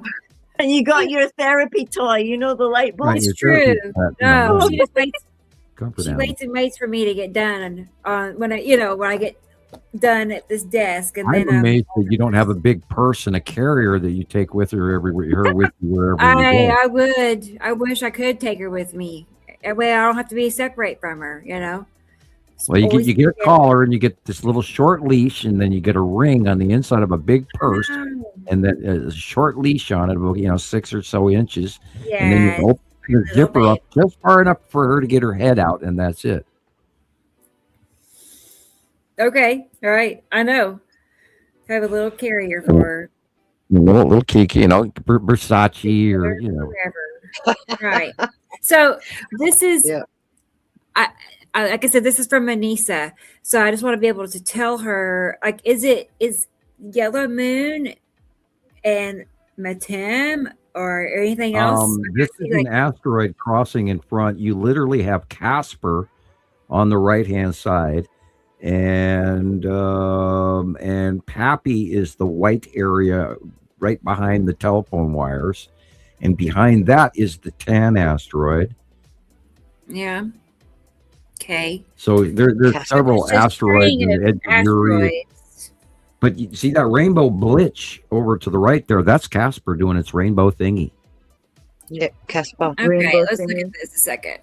And you got your therapy toy, the light bulb. Right, your It's true. therapy pet, No, she just waits. comfort She animal. waits and waits for me to get done when I get done at this desk, and I'm then amazed that you don't have a big purse and a carrier that you take with her everywhere. Her with you wherever you go. I would. I wish I could take her with me. That way, I don't have to be separate from her. Well, you Always get a together. collar, and you get this little short leash, and then you get a ring on the inside of a big purse, and then a short leash on it, about 6 or so inches, and then Yeah. you open your zipper up just far enough for her to get her head out, and that's it. Okay. All right. I know. I have a little carrier for her. little Kiki, Versace or Whatever. Right. So this is, I like I said, this is from Manisa. So I just want to be able to tell her, like, is Yellow Moon and Matem or anything else? This is an asteroid crossing in front. You literally have Casper on the right-hand side, and Pappy is the white area right behind the telephone wires, and behind that is the tan asteroid. Yeah. Okay. So there's several asteroids in the edge of Uri. But you see that rainbow blitch over to the right there? That's Casper doing its rainbow thingy. Yeah, Casper. Okay, let's look at this a second.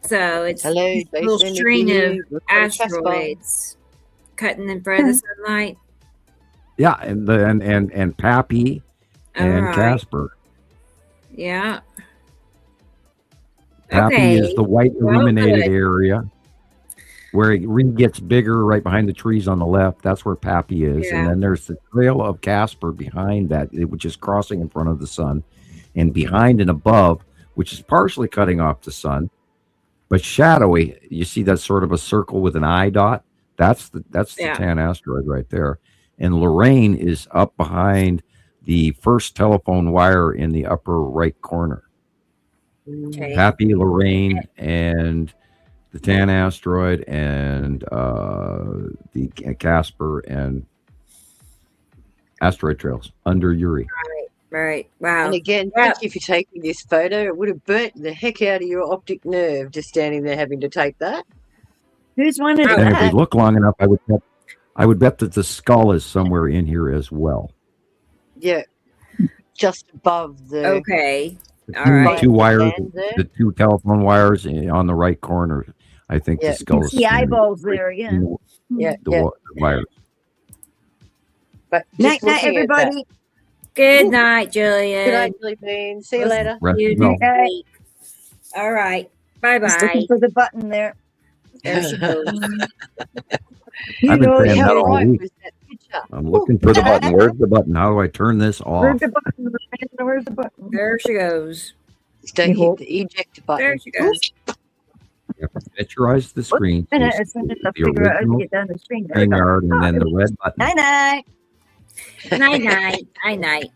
So it's a little string of asteroids cutting in front of the sunlight. Yeah, and Pappy and Casper. Yeah. Pappy is the white illuminated area where it gets bigger right behind the trees on the left. That's where Pappy is. Yeah. And then there's the trail of Casper behind that, which is crossing in front of the sun. And behind and above, which is partially cutting off the sun, but shadowy. You see that sort of a circle with an eye dot? That's the tan asteroid right there. And Lorraine is up behind the first telephone wire in the upper right corner. Okay. Pappy, Lorraine, and the tan asteroid, and the Casper and asteroid trails under Uri. Right. Wow. And again, thank you for taking this photo. It would have burnt the heck out of your optic nerve just standing there having to take that. Who's one of And if we look long enough, I would bet that the skull is somewhere in here as well. Yeah, just above the. Okay. All right. Two wires, the two telephone wires on the right corner. I think the skull is the eyeballs there. Yeah. The wires. But night, everybody. Good night, Gillian. Good night, Julie Bean. See you later. All right. Bye-bye. Just looking for the button there. There she goes. I've been saying that all week. I'm looking for the button. Where's the button? How do I turn this off? Where's the button? Where's the button? There she goes. Don't hit the eject button. There she goes. You have to miniaturize the screen. And as soon as I figure out how to get down the screen. And then the red button. Night. Night.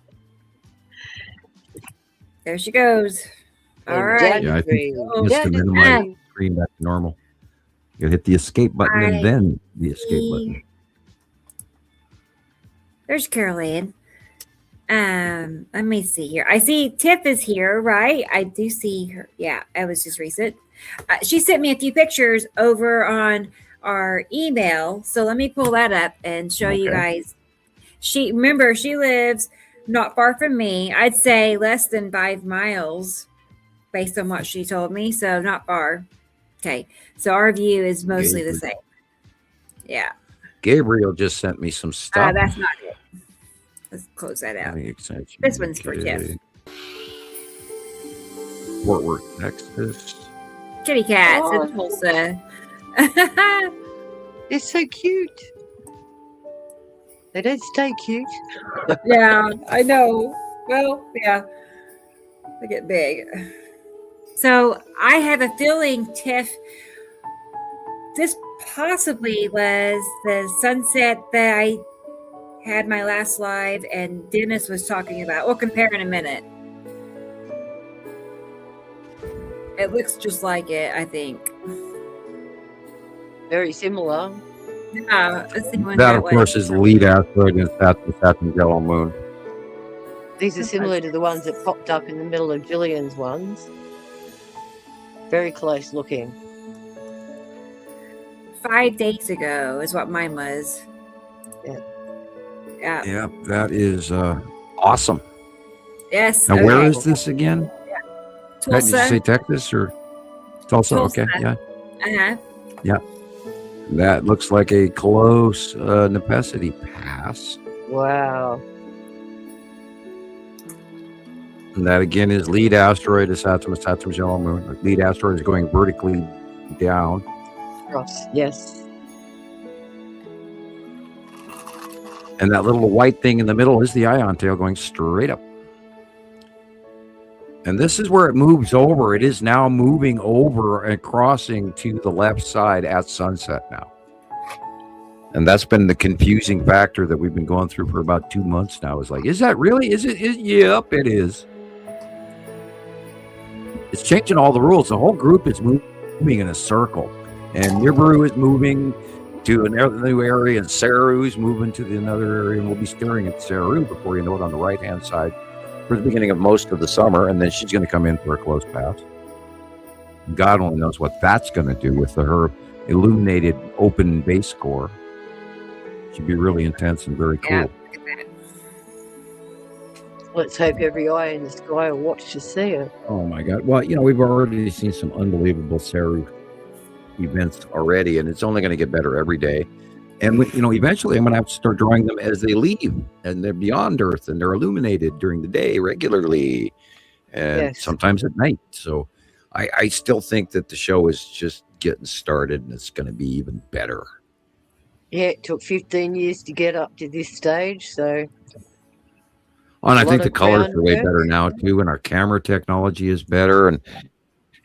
There she goes. All right. Yeah, I think just to minimize the screen back to normal. You hit the escape button and then the escape button. There's Carol Ann. Let me see here. I see Tiff is here, right? I do see her. Yeah, it was just recent. She sent me a few pictures over on our email. So let me pull that up and show you guys. She lives not far from me. I'd say less than 5 miles based on what she told me. So not far. Okay. So our view is mostly the same. Yeah. Gabriel just sent me some stuff. That's not it. Let's close that out. This one's for Tiff. Fort Worth, Texas. Kitty cats in Tulsa. They're so cute. They don't stay cute. Yeah, I know. Well, yeah. They get big. So I have a feeling, Tiff, this possibly was the sunset that I had my last live and Dennis was talking about. We'll compare in a minute. It looks just like it, I think. Very similar. Yeah, let's see when that of course is the lead asteroid in Saturn Yellow Moon. These are similar to the ones that popped up in the middle of Gillian's ones. Very close looking. 5 days ago is what mine was. Yeah. Yeah, that is awesome. Yes. Now, where is this again? Tulsa. Did you say Texas or Tulsa? Okay, yeah. Uh-huh. Yeah. That looks like a close necessity pass. Wow. And that again is lead asteroid is Saturn's Yellow Moon. The lead asteroid is going vertically down. Cross, yes. And that little white thing in the middle is the ion tail going straight up. And this is where it moves over. It is now moving over and crossing to the left side at sunset now. And that's been the confusing factor that we've been going through for about 2 months now. Is like, is that really? Yep, it is. It's changing all the rules. The whole group is moving in a circle. And Nibiru is moving to another new area, and Saru is moving to another area. And we'll be staring at Saru before you know it on the right-hand side for the beginning of most of the summer. And then she's going to come in for a close pass. God only knows what that's going to do with her illuminated open base core. Should be really intense and very cool. Yeah. Let's hope every eye in the sky will watch to see it. Oh my God. Well, we've already seen some unbelievable Saru events already, and it's only going to get better every day. And eventually I'm going to have to start drawing them as they leave, and they're beyond Earth, and they're illuminated during the day regularly, and sometimes at night. So I still think that the show is just getting started, and it's going to be even better. Yeah, it took 15 years to get up to this stage, so. And I think the colors are way better now too, and our camera technology is better,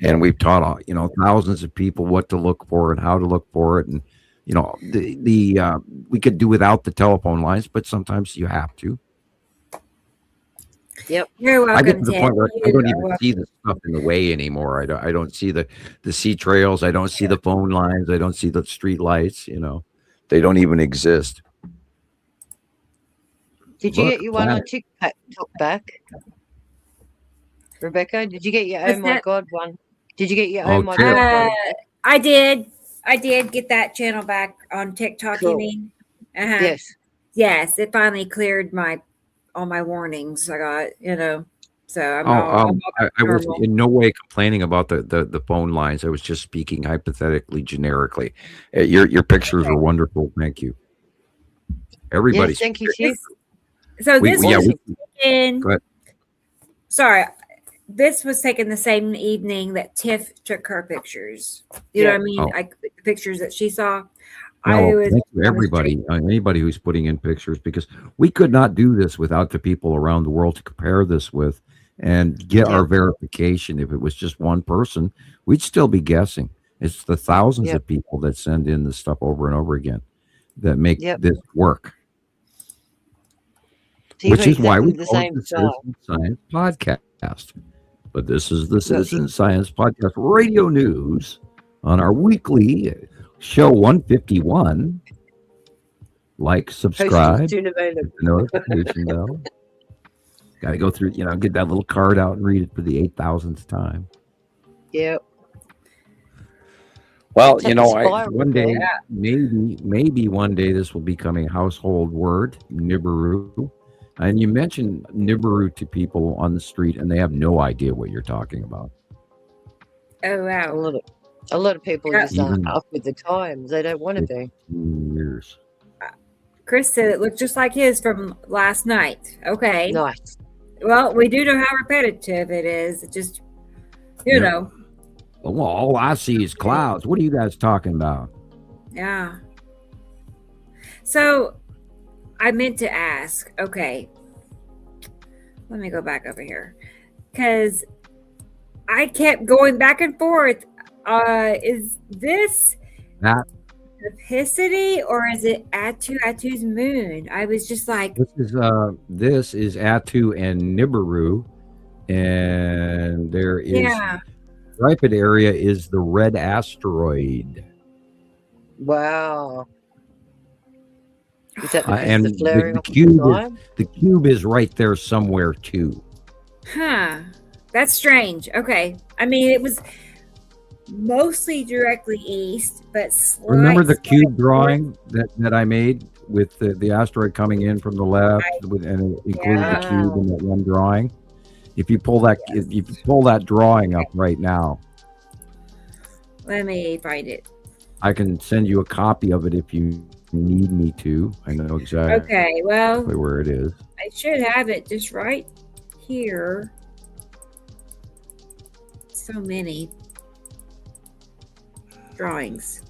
and we've taught thousands of people what to look for and how to look for it, and we could do without the telephone lines, but sometimes you have to. Yep, you're welcome. I get to the point where I don't even see the stuff in the way anymore. I don't see the sea trails. I don't see the phone lines. I don't see the street lights. They don't even exist. Did you get your one on TikTok back, Rebecca? Did you get your Oh My God one? Did you get your Oh My God one? I did get that channel back on TikTok. Cool. You mean? Uh-huh. Yes. It finally cleared all my warnings. I got So I'm I was in no way complaining about the phone lines. I was just speaking hypothetically, generically. Your pictures are wonderful. Thank you. Everybody's. Yes, thank you, Chief. So this was taken. Go ahead. Sorry, this was taken the same evening that Tiff took her pictures. You know what I mean? Like the pictures that she saw. Thank you, everybody, anybody who's putting in pictures, because we could not do this without the people around the world to compare this with and get our verification. If it was just one person, we'd still be guessing. It's the thousands of people that send in this stuff over and over again that make this work. Which is why we call it the Citizen Science Podcast. But this is the Citizen Science Podcast radio news on our weekly show 151. Like, subscribe, hit the notification bell. Got to go through, get that little card out and read it for the 8,000th time. Yep. Well, one day, maybe one day this will become a household word, Nibiru. And you mentioned Nibiru to people on the street, and they have no idea what you're talking about. Oh, wow. A lot of people just aren't up with the times. They don't want to be. Years. Chris said it looked just like his from last night. Okay. Nice. Well, we do know how repetitive it is. It just, know. Well, all I see is clouds. What are you guys talking about? Yeah. So I meant to ask, okay, let me go back over here, because I kept going back and forth. Is this Epicity or is it Atu's moon? I was just like, this is Atu and Nibiru, and there is striped area is the red asteroid. Wow. Is that and the cube is right there somewhere too. Huh. That's strange. Okay. I mean, it was mostly directly east, but remember the cube drawing that I made with the asteroid coming in from the left, and it included the cube in that one drawing. If you pull that drawing up right now, let me find it. I can send you a copy of it if you need me to. I know exactly where it is. I should have it just right here. So many drawings.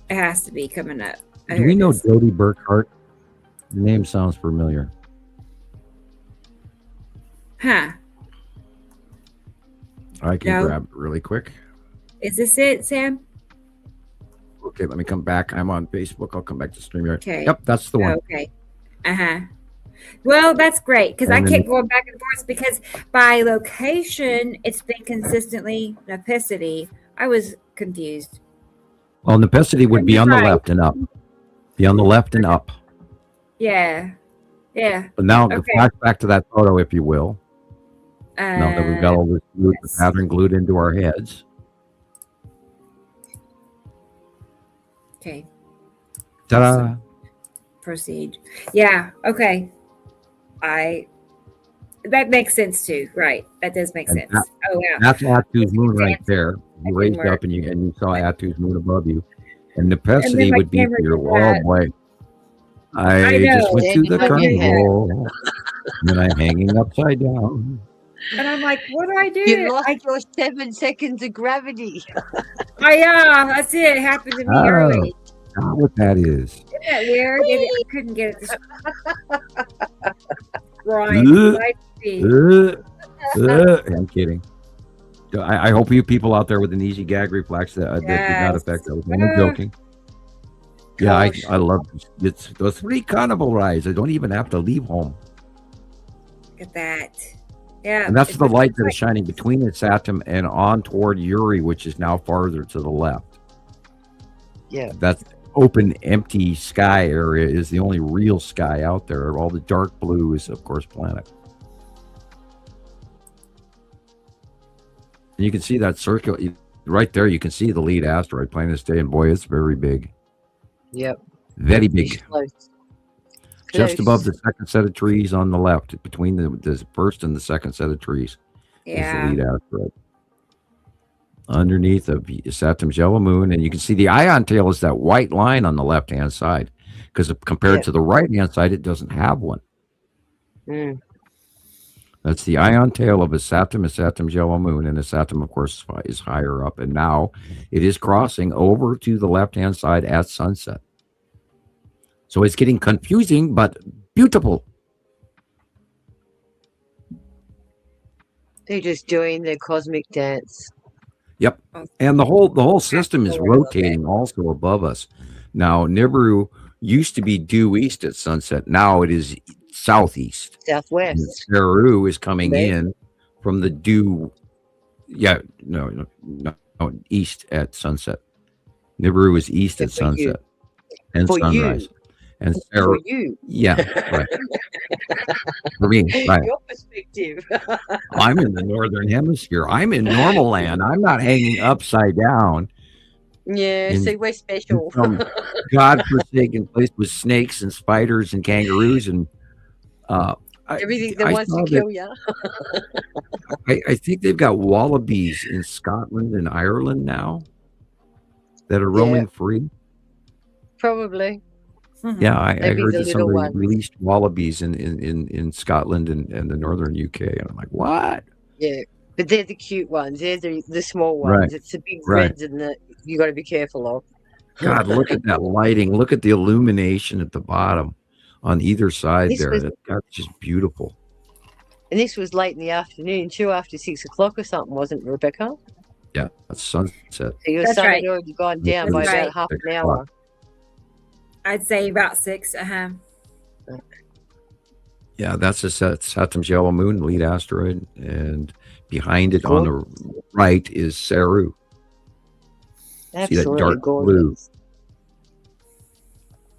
It has to be coming up. Do we know Jody Burkhart? The name sounds familiar. Huh. I can No. grab it really quick. Is this it, Sam? Okay, let me come back. I'm on Facebook. I'll come back to StreamYard. Okay. Yep, that's the one. Okay. Uh-huh. Well, that's great because I And then- kept going back and forth because by location, it's been consistently Nepicity. I was confused. Well, Nepicity would be on the Right. left and up. Be on the left and up. Yeah. Yeah. But now, Okay. flash back to that photo, if you will. Now that we've got all this the pattern glued into our heads. Okay. Ta-da! Proceed. Yeah. Okay. That makes sense too. Right. That does make And sense. that- Oh yeah. That's Atu's moon right there. You That raised didn't up and you saw Atu's moon above you. And Nepicity And then my would be camera here. did Oh that. boy. I I just know. went to the Dang, you carnival. And I'm hanging upside down. And I'm like, what do I do? You lost your 7 seconds of gravity. Yeah, that's it. It happened to me early. Oh, what that is. Isn't that weird? I couldn't get it to right. Ugh. Light speed. I'm kidding. So I hope you people out there with an easy gag reflex that did not Yes. affect. I was only joking. Yeah, I love it's those 3 carnival rides. I don't even have to leave home. Look at that. Yeah. And that's it's the light just that like- is shining between its atom and on toward Uri, which is now farther to the left. Yeah. That open, empty sky area is the only real sky out there. All the dark blue is, of course, planet. And you can see that circle right there. You can see the lead asteroid Planet Day, and boy, it's very big. Yep. Very big. It's close. Just Close. above the second set of trees on the left, between the first and the second set of trees, Yeah. is the lead asteroid. Underneath of Saturn's yellow moon, and you can see the ion tail is that white line on the left-hand side, because compared Yeah. to the right-hand side, it doesn't have one. Mm. That's the ion tail of a Saturn's yellow moon, and the Saturn, of course, is higher up, and now it is crossing over to the left-hand side at sunset. So it's getting confusing, but beautiful. They're just doing their cosmic dance. Yep, and the whole system is rotating also above us. Now, Nibiru used to be due east at sunset. Now it is southeast. And Southwest. Saru is coming Right. in from the due. Yeah, no, east at sunset. Nibiru is east at for you. sunset and For you. sunrise. And For Saru, you. yeah, right. For me, right. Your perspective. I'm in the northern hemisphere. I'm in normal land. I'm not hanging upside down Yeah, in- see, we're special. some godforsaken place with snakes and spiders and kangaroos and Everything that I wants saw to kill you. I think they've got wallabies in Scotland and Ireland now that are roaming free. Probably. Yeah, I Maybe heard the that little somebody ones. released wallabies in Scotland and the northern UK, and I'm like, what? Yeah. But they're the cute ones. They're the small ones. Right. It's the big Right. reds and the you got to be careful of. God, look at that lighting. Look at the illumination at the bottom on either side This there. was- That's just beautiful. And this was late in the afternoon, too, after 6 o'clock or something, wasn't it, Rebecca? Yeah, that's sunset. So your That's sun right. had already gone That's down by right. about half 6 an o'clock. hour. I'd say about 6. Yeah, that's Saturn's yellow moon, lead asteroid, and behind it on the right is Saru. See that Absolutely dark blue. gorgeous.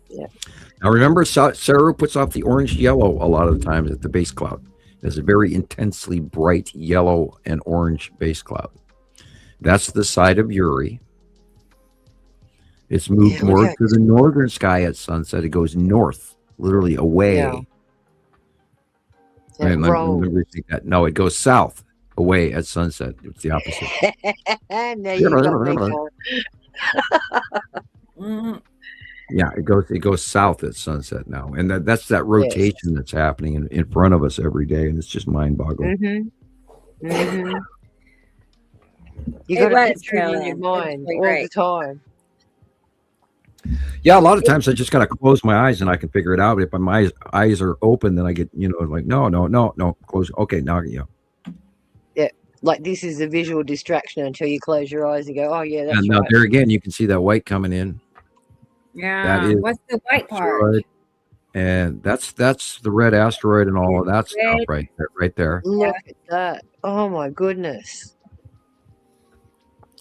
Yeah. Now remember, Saru puts off the orange yellow a lot of the times at the base cloud. There's a very intensely bright yellow and orange base cloud. That's the side of Uri. It's moved Yeah, more okay. to the northern sky at sunset. It goes north, literally away. Yeah. That Right, let roll. me repeat that. No, it goes south, away at sunset. It's the opposite. Now you got me going. Yeah, it goes south at sunset now, and that's that rotation that's happening in front of us every day, and it's just mind-boggling. Mm-hmm. Mm-hmm. You It got to was picture it in your Carolyn. It was mind really all great. the time. Yeah, a lot of times I just got to close my eyes and I can figure it out. If my eyes are open, then I get, like, no, close. Okay, now, Yeah, like this is a visual distraction until you close your eyes and go, oh yeah, that's And now right. there again, you can see that white coming in. Yeah. That is What's the white part? asteroid. And that's the red asteroid and all of that stuff right there. Look at that. Oh my goodness.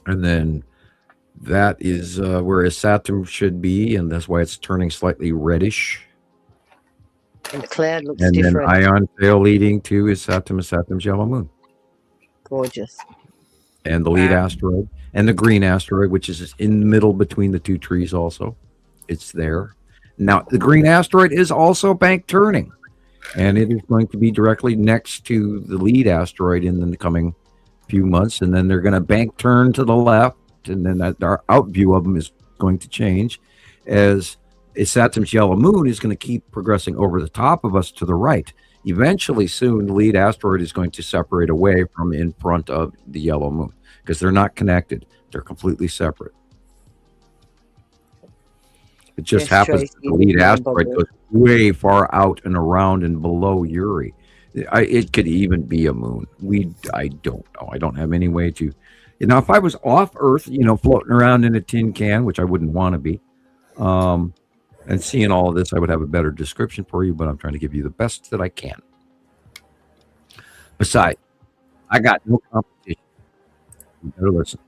And then that is where Saturn should be, and that's why it's turning slightly reddish. And the cloud looks And different. then ion tail leading to is Saturn's yellow moon. Gorgeous. And the lead asteroid and the green asteroid, which is in the middle between the two trees also. It's there. Now, the green asteroid is also bank turning, and it is going to be directly next to the lead asteroid in the coming few months, and then they're going to bank turn to the left, and then our out view of them is going to change as Saturn's yellow moon is going to keep progressing over the top of us to the right. Eventually, soon, the lead asteroid is going to separate away from in front of the yellow moon because they're not connected. They're completely separate. It just happens that the lead asteroid goes way far out and around and below Uri. It could even be a moon. I don't know. I don't have any way to. If I was off Earth, floating around in a tin can, which I wouldn't want to be, and seeing all of this, I would have a better description for you, but I'm trying to give you the best that I can. Besides, I got no competition. You better listen.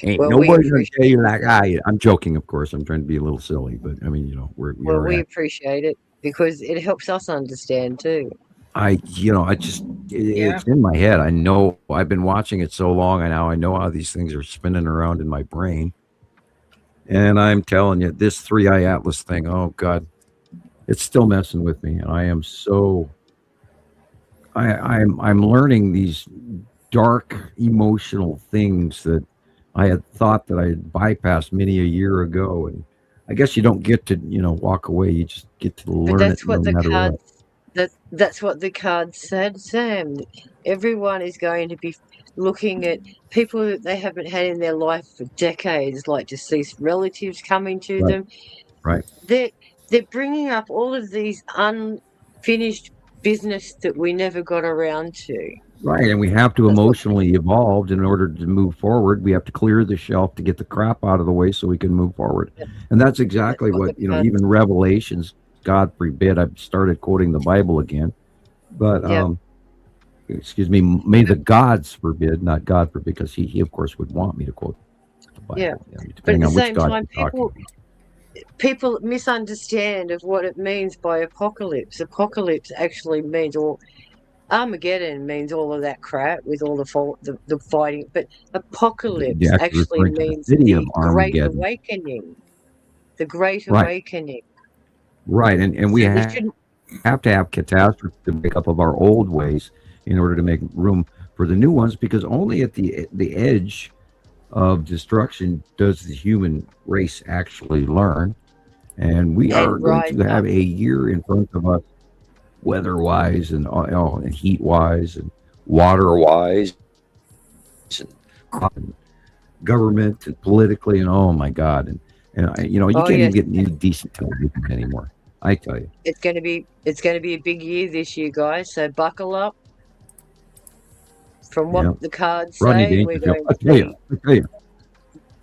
Ain't nobody gonna tell you like I'm joking, of course. I'm trying to be a little silly, but I mean, we appreciate it because it helps us understand too. It's in my head. I know I've been watching it so long, and now I know how these things are spinning around in my brain. And I'm telling you, this 3i Atlas thing, oh God, it's still messing with me. And I am so I'm learning these dark emotional things that I had thought that I had bypassed many a year ago, and I guess you don't get to walk away. You just get to learn it no matter what. That's what the cards said, Sam. Everyone is going to be looking at people that they haven't had in their life for decades, like deceased relatives coming to them. Right. They're bringing up all of these unfinished business that we never got around to. Right, and we have to emotionally evolve in order to move forward. We have to clear the shelf to get the crap out of the way so we can move forward. And that's exactly what even Revelations, God forbid, I've started quoting the Bible again. But, excuse me, may the gods forbid, not God forbid, because he of course, would want me to quote the Bible. Yeah, depending but at the on which same God time, you're talking about. people misunderstand of what it means by apocalypse. Apocalypse actually means Armageddon means all of that crap with all the fighting, but apocalypse actually means the Great Awakening. The Great Awakening. Right, and we have to have catastrophe to make up of our old ways in order to make room for the new ones, because only at the edge of destruction does the human race actually learn. And we are going to have a year in front of us, weather-wise and heat-wise and water-wise and government and politically, and oh my God, and you can't even get any decent television anymore. I tell you, it's going to be a big year this year, guys. So buckle up. From what the cards say, we're going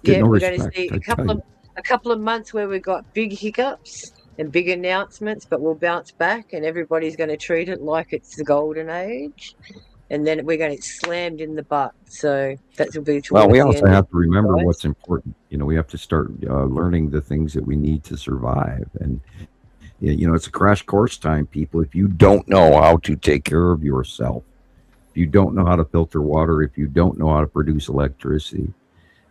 to see a couple of months where we've got big hiccups and big announcements, but we'll bounce back, and everybody's going to treat it like it's the golden age, and then we're going to get slammed in the butt. So that will be. Well, we also have to remember what's important. We have to start learning the things that we need to survive, and it's a crash course time, people. If you don't know how to take care of yourself, if you don't know how to filter water, if you don't know how to produce electricity,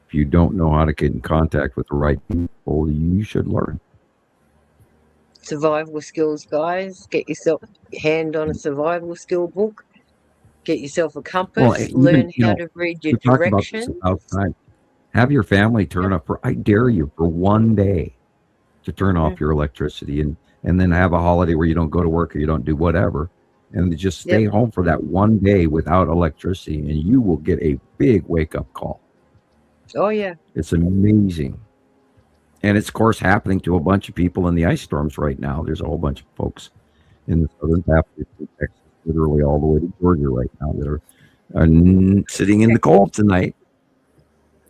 if you don't know how to get in contact with the right people, you should learn. Survival skills, guys. Get yourself hand on a survival skill book. Get yourself a compass. Learn how to read your directions. Outside. Have your family turn up I dare you, for one day to turn off your electricity and then have a holiday where you don't go to work or you don't do whatever, and just stay home for that one day without electricity, and you will get a big wake-up call. Oh, yeah. It's amazing. And it's, of course, happening to a bunch of people in the ice storms right now. There's a whole bunch of folks in the southern half of Texas, literally all the way to Georgia right now, that are sitting in the cold tonight.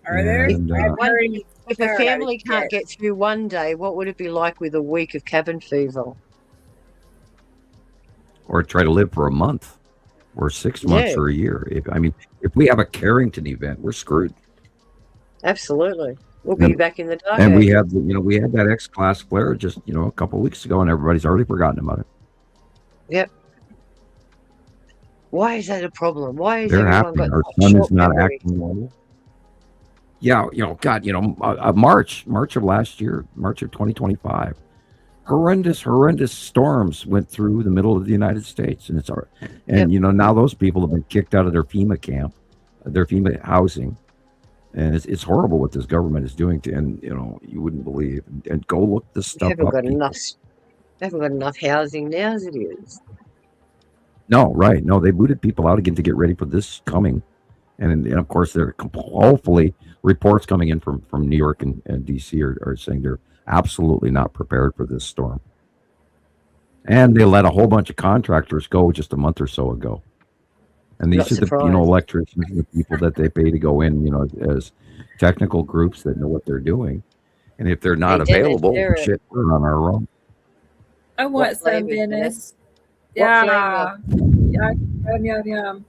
Are there? If a family can't get through one day, what would it be like with a week of cabin fever? Or try to live for a month or 6 months or a year. If we have a Carrington event, we're screwed. Absolutely. We'll be back in the dark. And we had that X-class flare just, a couple of weeks ago, and everybody's already forgotten about it. Yep. Why is that a problem? Why is They're everyone happening. got Our such sun short is not memory? acting normal. Yeah, God, March of last year, March of 2025, horrendous storms went through the middle of the United States, and now those people have been kicked out of their FEMA camp, their FEMA housing, and it's horrible what this government is doing to, and you wouldn't believe, and go look this stuff up. They haven't got enough housing now as it is. No, right? No, they booted people out again to get ready for this coming. And of course, hopefully reports coming in from New York and DC are saying they're absolutely not prepared for this storm. And they let a whole bunch of contractors go just a month or so ago. And these are the electricians and the people that they pay to go in, as technical groups that know what they're doing. And if they're not available, shit, we're on our own. I want some, Dennis. Yeah. Yum.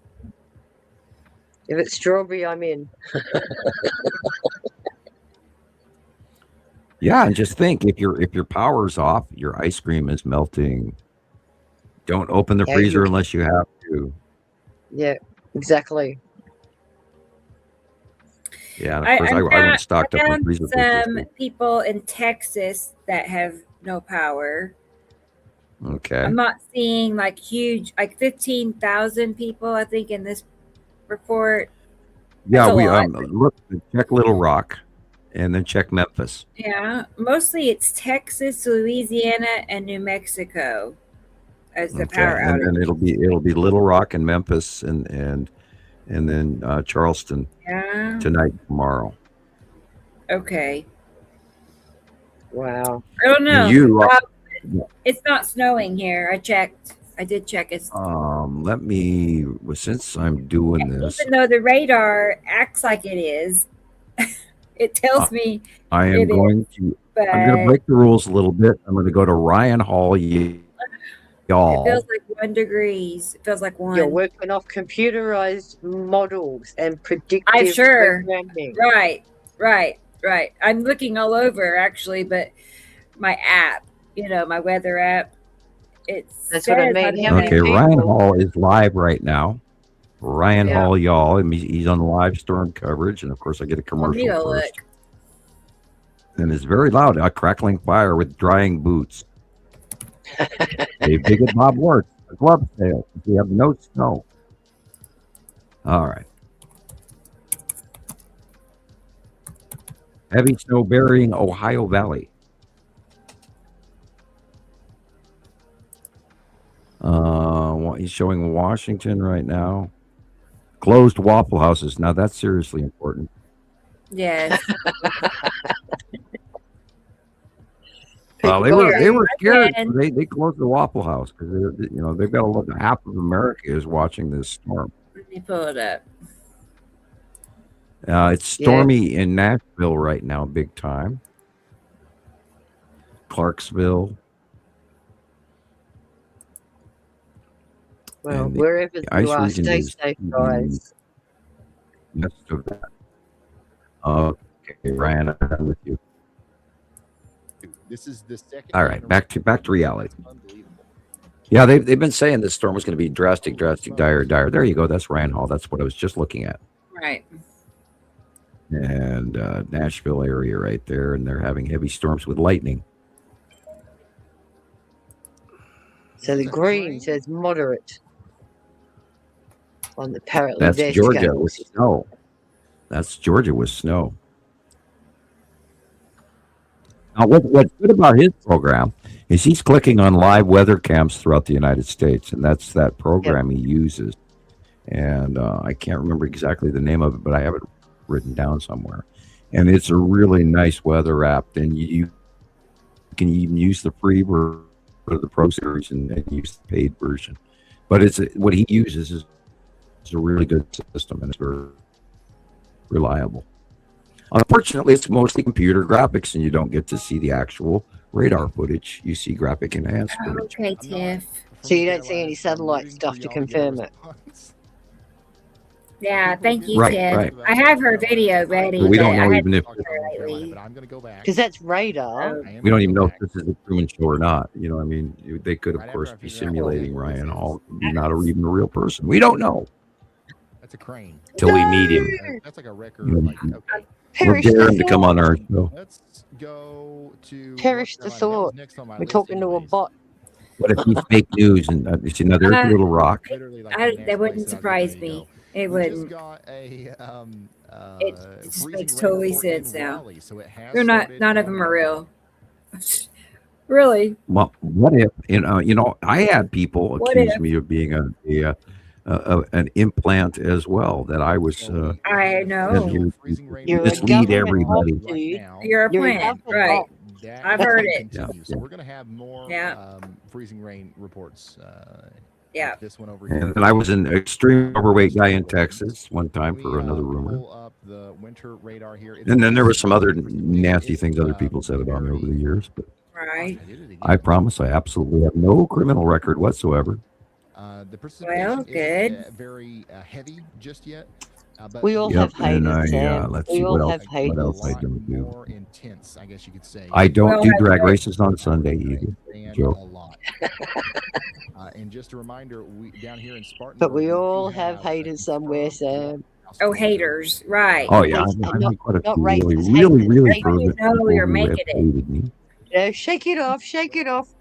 If it's strawberry, I'm in. Yeah, and just think, if your power's off, your ice cream is melting. Don't open the freezer unless you have to. Yeah, exactly. Yeah, and of course, I went stocked up on freezer. Some people in Texas that have no power. Okay. I'm not seeing huge, 15,000 people, I think, in this report. Yeah, we check Little Rock, and then check Memphis. Yeah, mostly it's Texas, Louisiana, and New Mexico as the power outage. And then it'll be Little Rock and Memphis, and then Charleston. Yeah. Tonight, tomorrow. Okay. Wow. I don't know. It's not snowing here. I did check. It's since I'm doing this, even though the radar acts like it is, it tells me I'm going to break the rules a little bit. I'm going to go to Ryan Hall, y'all. It feels like 1 degree. It feels like 1. You're working off computerized models and predictive programming. Right. I'm looking all over actually, but my app, my weather app, that's what I mean. Okay, Ryan Hall is live right now. Ryan Hall, y'all. He's on live storm coverage, and of course, I get a commercial first. And it's very loud. A crackling fire with drying boots. A big at Bob Ward. A glove sale. We have no snow. All right. Heavy snow burying Ohio Valley. He's showing Washington right now. Closed Waffle Houses. Now that's seriously important. Yes. They were scared. They closed the Waffle House because they've got a look. Half of America is watching this storm. Let me pull it up. It's stormy in Nashville right now, big time. Clarksville. Well, wherever you are, stay safe, guys. Of that. Okay, Ryan, I'm with you. This is the second. All right, back to reality. Yeah, they've been saying this storm was going to be drastic, dire. There you go. That's Ryan Hall. That's what I was just looking at. Right. And Nashville area right there, and they're having heavy storms with lightning. So the green says moderate on the apparently. That's Georgia with snow. That's Georgia with snow. Now, what's good about his program is he's clicking on live weather cams throughout the United States, and that's that program he uses. And I can't remember exactly the name of it, but I have it written down somewhere. And it's a really nice weather app. And you can even use the free version or the Pro series and use the paid version. But what he uses is a really good system, and it's very reliable. Unfortunately, it's mostly computer graphics, and you don't get to see the actual radar footage. You see graphic enhanced footage. Okay, Tiff. So you don't see any satellite stuff to confirm it. Yeah, thank you, Right, Tiff. right. I have her video ready. But we don't know I even if Because that's radar. we don't even know if this is a Truman Show or not. You know, I mean, they could, of course, be simulating Ryan Hall, not even a real person. We don't know That's a crane. till we meet him. That's like a record. You know, Like, okay. we're daring to come on our show. Let's go to Perish the thought. We're talking to a bot. What if he's fake news? And you see, now there's a little rock. that wouldn't surprise me. It wouldn't. It just makes totally sense now. They're none of them are real. Really? Well, what if I had people What accuse if? me of being an implant as well. That I was. I know. You You're a mislead government everybody. bot, dude. You're a You're a plant, government right? bot. I've heard it. So we're going to have more Yeah. freezing rain reports. Yeah. This one over here. And then I was an extreme overweight guy in Texas one time for another rumor. Pull up the winter radar here. It's And then there were some other nasty things other people said about me over the years. But Right. I promise I absolutely have no criminal record whatsoever. The precipitation Well, good. isn't very heavy just yet. But We all Yep, have and haters, Sam. let's We see all what else. have What haters. else I don't do. more intense, I guess you could say. I don't Well, do I- drag races on Sunday either. And Joe. a lot. And just a reminder, we down here in Spartanburg. But we do all have haters somewhere, Sam. Oh, haters. Right. Oh yeah, Please, I not- mean, quite a not few racist really, haters, really haters. fervent You know people you're who have making it. hated me. Shake it off, shake it off.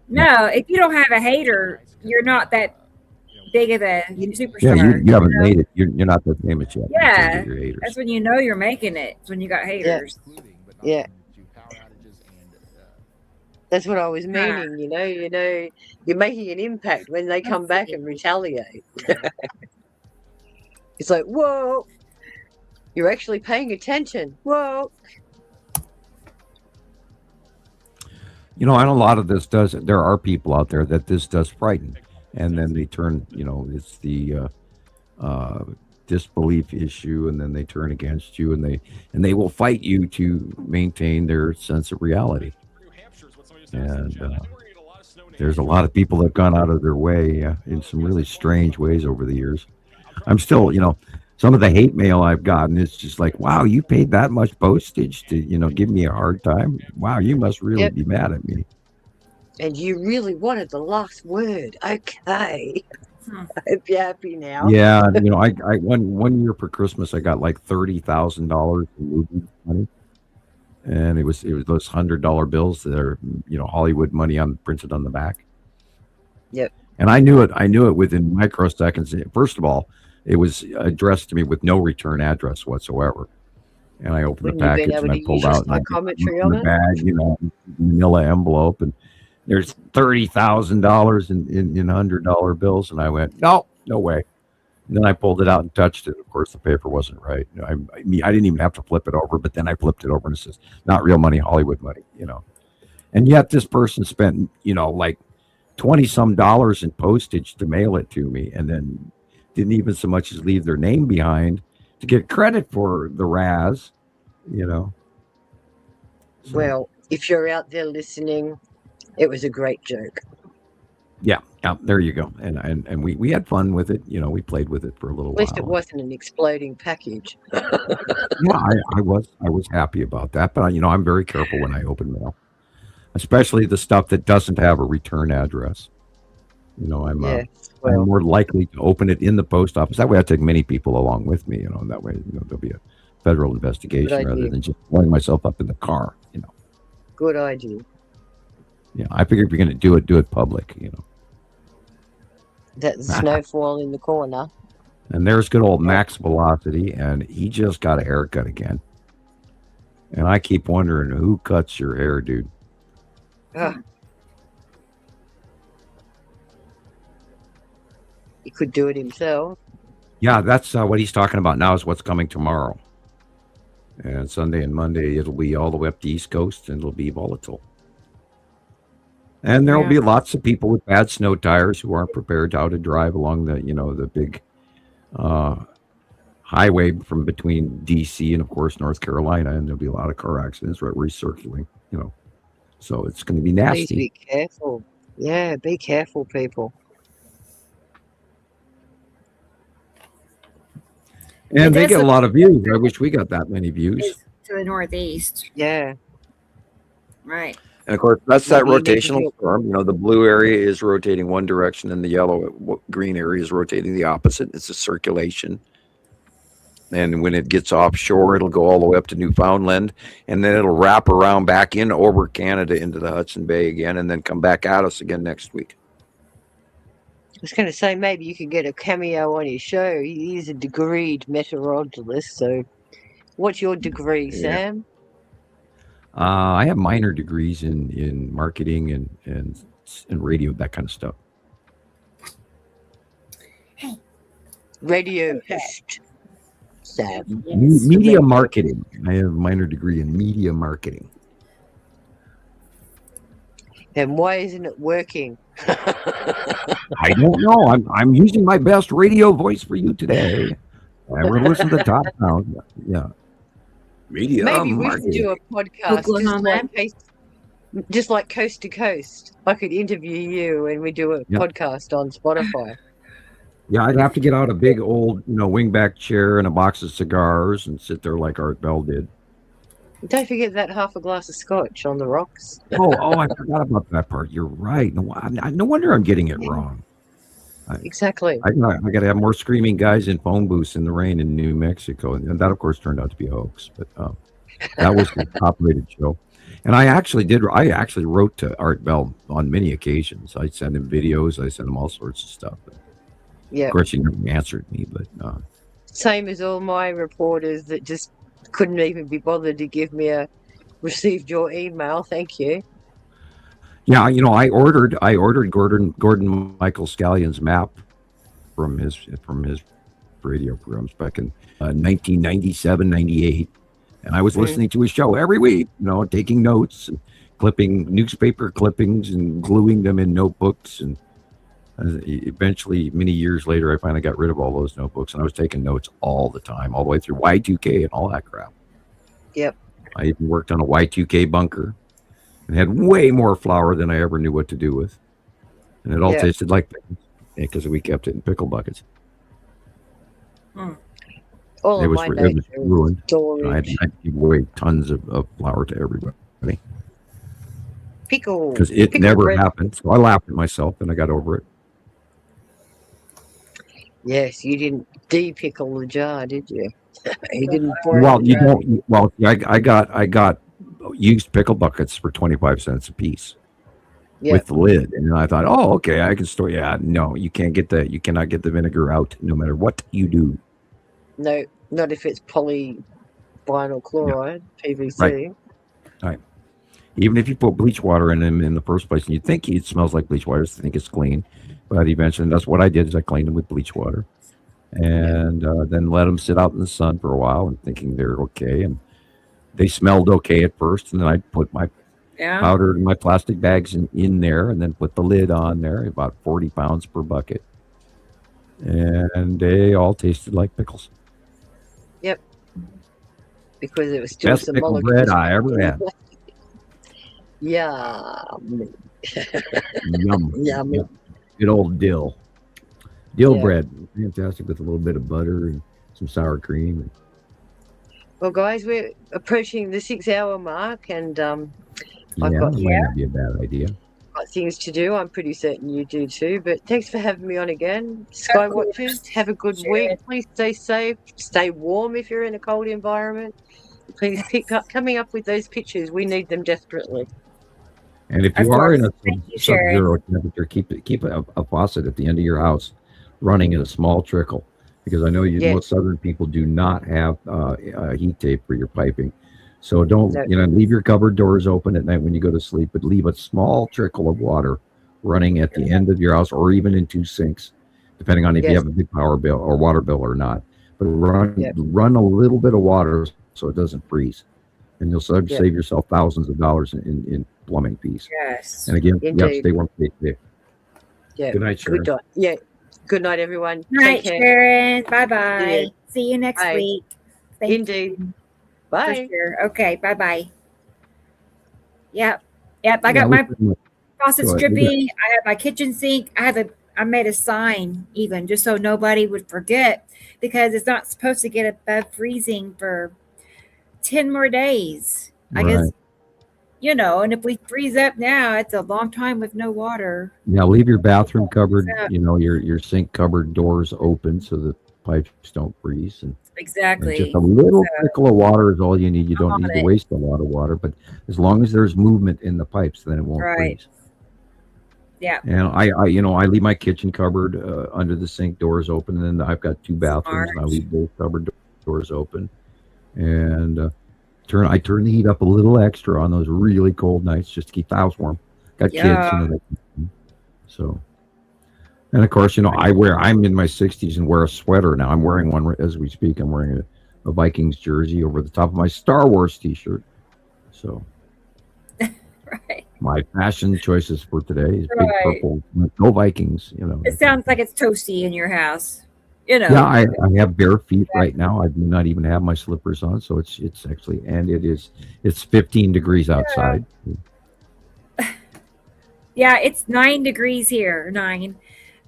No, if you don't have a hater, you're not that big of a Yeah, superstar. you haven't know? made it. You're not that famous yet. You Yeah, can't get your haters. that's when you know you're making it. It's when you got haters. Yeah. That's what I was meaning, you know, you're making an impact when they come back and retaliate. It's like, whoa, you're actually paying attention. Whoa. You know, and a lot of this does. There are people out there that this does frighten, and then they turn. You know, it's the disbelief issue, and then they turn against you, and they will fight you to maintain their sense of reality. And there's a lot of people that have gone out of their way in some really strange ways over the years. I'm still, some of the hate mail I've gotten is just like, wow, you paid that much postage to, give me a hard time. Wow, you must really be mad at me. And you really wanted the last word. Okay. I hope you're happy now. Yeah, I one year for Christmas I got like $30,000 in movie money. And it was those $100 bills that are, Hollywood money printed on the back. Yep. And I knew it within microseconds. First of all, it was addressed to me with no return address whatsoever. And I opened Wouldn't the you been package able and I to pulled use your out and I psychometry opened on the it? bag, manila envelope, and there's $30,000 in $100 bills. And I went, no way. And then I pulled it out and touched it. Of course, the paper wasn't right. I didn't even have to flip it over, but then I flipped it over and it says, not real money, Hollywood money, And yet this person spent, like $20-some in postage to mail it to me, and then didn't even so much as leave their name behind to get credit for the Raz, So, Well, if you're out there listening, it was a great joke. Yeah, there you go. And we had fun with it. We played with it for a little At least while. it wasn't an exploding package. Yeah, I was happy about that. But I'm very careful when I open mail, especially the stuff that doesn't have a return address. I'm more likely to open it in the post office. That way, I take many people along with me. And that way, there'll be a federal investigation rather than just blowing myself up in the car. Good idea. Yeah, I figure if you're going to do it public. That snowfall in the corner. And there's good old Max Velocity, and he just got a haircut again. And I keep wondering, who cuts your hair, dude? He could do it himself. Yeah, that's what he's talking about now is what's coming tomorrow. And Sunday and Monday, it'll be all the way up the East Coast, and it'll be volatile. And there will be lots of people with bad snow tires who aren't prepared how to drive along the big highway from between D.C. and, of course, North Carolina. And there'll be a lot of car accidents recirculating, So it's going to be nasty. Please be careful. Yeah, be careful, people. And they get a lot of views. I wish we got that many views. To the northeast. Yeah. Right. And of course, that's that Maybe they rotational can- storm. The blue area is rotating one direction, and the green area is rotating the opposite. It's a circulation. And when it gets offshore, it'll go all the way up to Newfoundland, and then it'll wrap around back in over Canada into the Hudson Bay again, and then come back at us again next week. I was going to say maybe you could get a cameo on his show. He's a degreed meteorologist. So, what's your degree, Sam? I have minor degrees in marketing and radio, that kind of stuff. Radio host, Sam. Media marketing. I have a minor degree in media marketing. And why isn't it working? I don't know. I'm using my best radio voice for you today. I will listen to the top sound. Yeah. Media Maybe we should marketing. do a podcast just like Coast to Coast. I could interview you and we do a podcast on Spotify. Yeah, I'd have to get out a big old, wingback chair and a box of cigars and sit there like Art Bell did. Don't forget that half a glass of scotch on the rocks. I forgot about that part. You're right. No wonder I'm getting it wrong. Exactly. I got to have more screaming guys in phone booths in the rain in New Mexico. And that, of course, turned out to be a hoax. But that was the top-rated show. And I actually wrote to Art Bell on many occasions. I sent him videos. I sent him all sorts of stuff. Yeah. Of course, he never answered me. But same as all my reporters that just couldn't even be bothered to give me a received your email. Thank you. yeah, I ordered Gordon Michael Scallion's map from his radio programs back in 1997, 98. And I was listening to his show every week, taking notes and clipping newspaper clippings and gluing them in notebooks. And eventually, many years later, I finally got rid of all those notebooks, and I was taking notes all the time, all the way through Y2K and all that crap. Yep. I even worked on a Y2K bunker and had way more flour than I ever knew what to do with. And it all tasted like pickles because we kept it in pickle buckets. All It of was my ruined. notes are I had to give away tons of flour to everybody pickle because it pickle never bread. happened. So I laughed at myself and I got over it. Yes, you didn't de-pickle the jar, did you? You didn't pour Well, the you jar. don't. Well, I got used pickle buckets for 25 cents a piece with the lid, and I thought, oh, okay, I can store. Yeah, no, you can't get that. You cannot get the vinegar out, no matter what you do. No, not if it's polyvinyl chloride, PVC. Right. Even if you put bleach water in them in the first place, and you think it smells like bleach water, so you think it's clean, but eventually, that's what I did. Is I cleaned them with bleach water, and then let them sit out in the sun for a while, and thinking they're okay, and they smelled okay at first, and then I put my powder in my plastic bags in there, and then put the lid on there, about 40 pounds per bucket, and they all tasted like pickles. Yep. Because it was still Best some pickle molecules. bread I ever had. Yum. Yum. Yummy. Good old dill bread, fantastic, with a little bit of butter and some sour cream. Well, guys, we're approaching the 6-hour mark, and I've Might got not be a bad idea. things to do. I'm pretty certain you do too. But thanks for having me on again. Sky Watchers, have a good week. Please stay safe, stay warm if you're in a cold environment. Please coming up with those pictures. We need them desperately. And if you are in a sub-zero temperature, keep a faucet at the end of your house running at a small trickle, because I know most southern people do not have heat tape for your piping. So don't leave your cupboard doors open at night when you go to sleep, but leave a small trickle of water running at the end of your house, or even in two sinks, depending on if you Yes. have a big power bill or water bill or not. But run Yep. run a little bit of water so it doesn't freeze, and you'll save Yep. yourself thousands of dollars in plumbing fees. Yes. And again, Indeed. stay warm, stay safe. Yeah. Good night, Sharon. Good night. Yeah. Good night, everyone. Good night, Take care. Sharon. Bye-bye. See you. See you next Bye. week. Thank Indeed. you. For Bye. sure. Okay, bye-bye. Yep. I Yeah, got we my pretty much faucets go ahead. dripping. I have my kitchen sink. I made a sign even just so nobody would forget, because it's not supposed to get above freezing for 10 more days. I guess, Right. and if we freeze up now, it's a long time with no water. Yeah, leave your bathroom cupboard, up. your sink cupboard doors open so the pipes don't freeze. And Exactly. just a little So, trickle of water is all you need. You don't on need to it. waste a lot of water, but as long as there's movement in the pipes, then it won't Right. freeze. Yeah. And I leave my kitchen cupboard under the sink doors open, and then I've got 2 bathrooms, and I leave both cupboard doors open, and I turn the heat up a little extra on those really cold nights just to keep the house warm. Got kids, Yeah. so. And of course, I'm in my 60s and wear a sweater now. I'm wearing one as we speak. I'm wearing a Vikings jersey over the top of my Star Wars t-shirt. So Right. my fashion choices for today is big Right. purple. No Vikings, It sounds like it's toasty in your house. Yeah, I have bare feet right now. I do not even have my slippers on, so it's actually, and it's 15 degrees outside. Yeah, it's 9 degrees here. 9.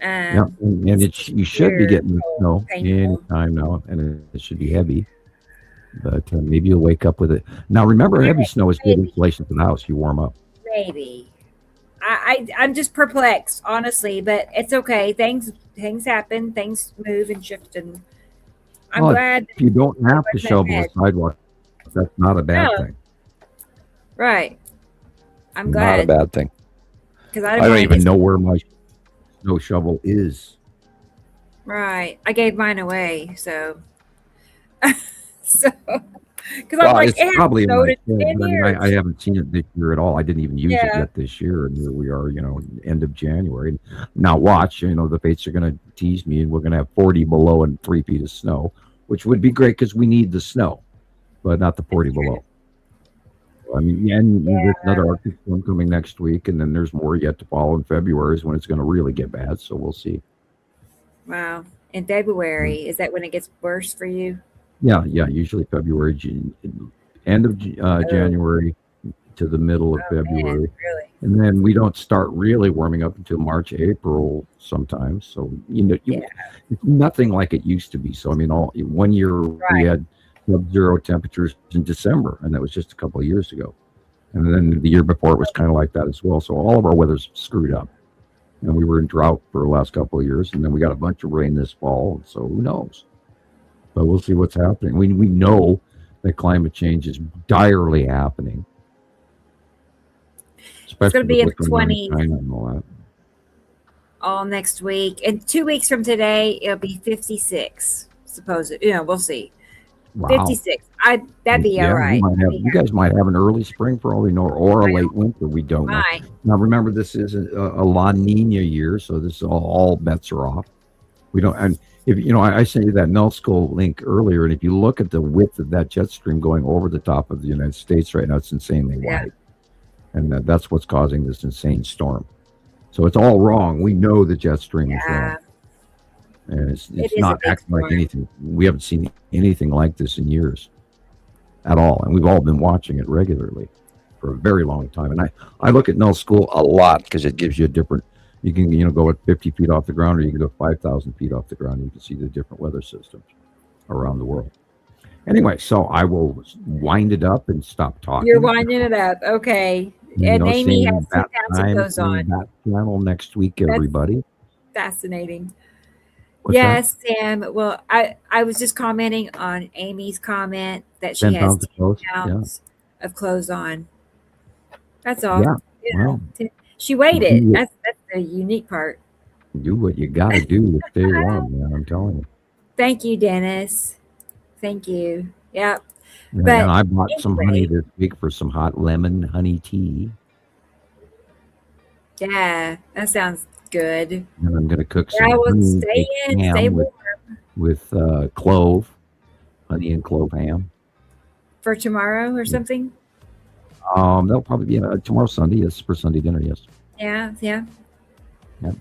Yeah, and you should be getting the snow painful. anytime now, and it should be heavy. But maybe you'll wake up with it. Now, remember, heavy snow is good insulation for the house. You warm up. Maybe. I'm just perplexed, honestly, but it's okay. Things happen, things move and shift, and I'm Well, glad. if you don't have to went shovel the ahead. sidewalk, that's not a bad No. thing. Right. I'm Not a glad bad thing. because I don't even know where my snow shovel is. Right. I gave mine away, so so because Well, I'm like, it's it hasn't probably in my snowed in shed, 10 but I mean, years. I haven't seen it this year at all. I didn't even use it Yeah. yet this year, and here we are, end of January. Now watch, the fates are going to tease me, and we're going to have 40 below and 3 feet of snow, which would be great because we need the snow, but not the 40 below. I mean, and there's another Arctic storm coming next week, and then there's more yet to follow in February is when it's going to really get bad. So we'll see. Wow. In February, is that when it gets worse for you? Yeah, usually February, end of January to the middle of February. Really? And then we don't start really warming up until March, April sometimes. So, it's nothing like it used to be. So, I mean, one year we had sub-zero temperatures in December, and that was just a couple of years ago. And then the year before it was kind of like that as well. So all of our weather's screwed up. And we were in drought for the last couple of years, and then we got a bunch of rain this fall. So who knows? But we'll see what's happening. We know that climate change is direly happening. It's going to be in with the what's going on 20s in China and all that. all next week. And 2 weeks from today, it'll be 56. Supposedly, we'll see. Wow. 56. That'd be all Yeah, right. you guys might have an early spring for all we know, or a late winter. We don't know. Might. Now, remember, this is a La Nina year, so this is all bets are off. We don't, and if I sent you that Nullskull link earlier, and if you look at the width of that jet stream going over the top of the United States right now, it's insanely wide, and that's what's causing this insane storm. So it's all wrong. We know the jet stream is wrong. And it's It is not a big acting like storm. anything. We haven't seen anything like this in years at all. And we've all been watching it regularly for a very long time. And I look at Nullskull a lot because it gives you a different, you can, go at 50 feet off the ground, or you can go 5,000 feet off the ground. You can see the different weather systems around the world. Anyway, so I will wind it up and stop talking. You're winding it up. Okay. And Amy same has 2 bat pounds of time, clothes same on. bat channel next week, everybody. Fascinating. What's Yes, Sam. Well, I was just commenting on Amy's comment that she 10 has pounds of 10 clothes, pounds of clothes on. That's all. Yeah, wow. She weighed Do it. what- That's the unique part. Do what you got to do to stay warm, man. I'm telling you. Thank you, Dennis. Thank you. Yep. Yeah, But and I bought some honey anyway. this week for some hot lemon honey tea. Yeah, that sounds Good. And I'm going to cook some Yeah, well, honey stay in, ham stay with, warm clove, honey and clove ham. for tomorrow or something. That'll probably be tomorrow Sunday. Yes, for Sunday dinner. Yes. Yeah, yeah. Yeah.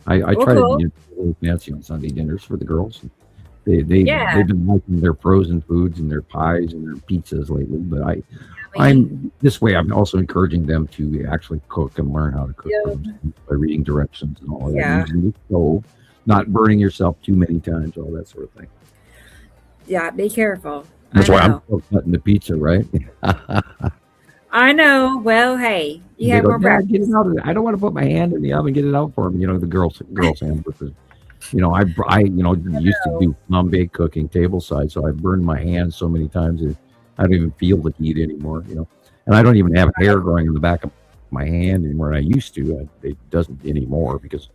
I Well, try cool. to be a little fancy on Sunday dinners for the girls. Yeah. They've been liking their frozen foods and their pies and their pizzas lately. But I'm this way. I'm also encouraging them to actually cook and learn how to cook for themselves by reading directions and all of that. Yeah. Using the stove, not burning yourself too many times, all that sort of thing. Yeah, be careful. That's I why I'm know. still cutting the pizza, right? I know. Well, hey, you They have go, more "Dad, practice. get it out of there. I don't want to put my hand in the oven. Get it out for me." You know, the girls hamburgers. You know, I used to do flambe cooking table side, so I burned my hands so many times that I don't even feel the heat anymore. You know, and I don't even have hair growing in the back of my hand anymore. I used to. It doesn't anymore because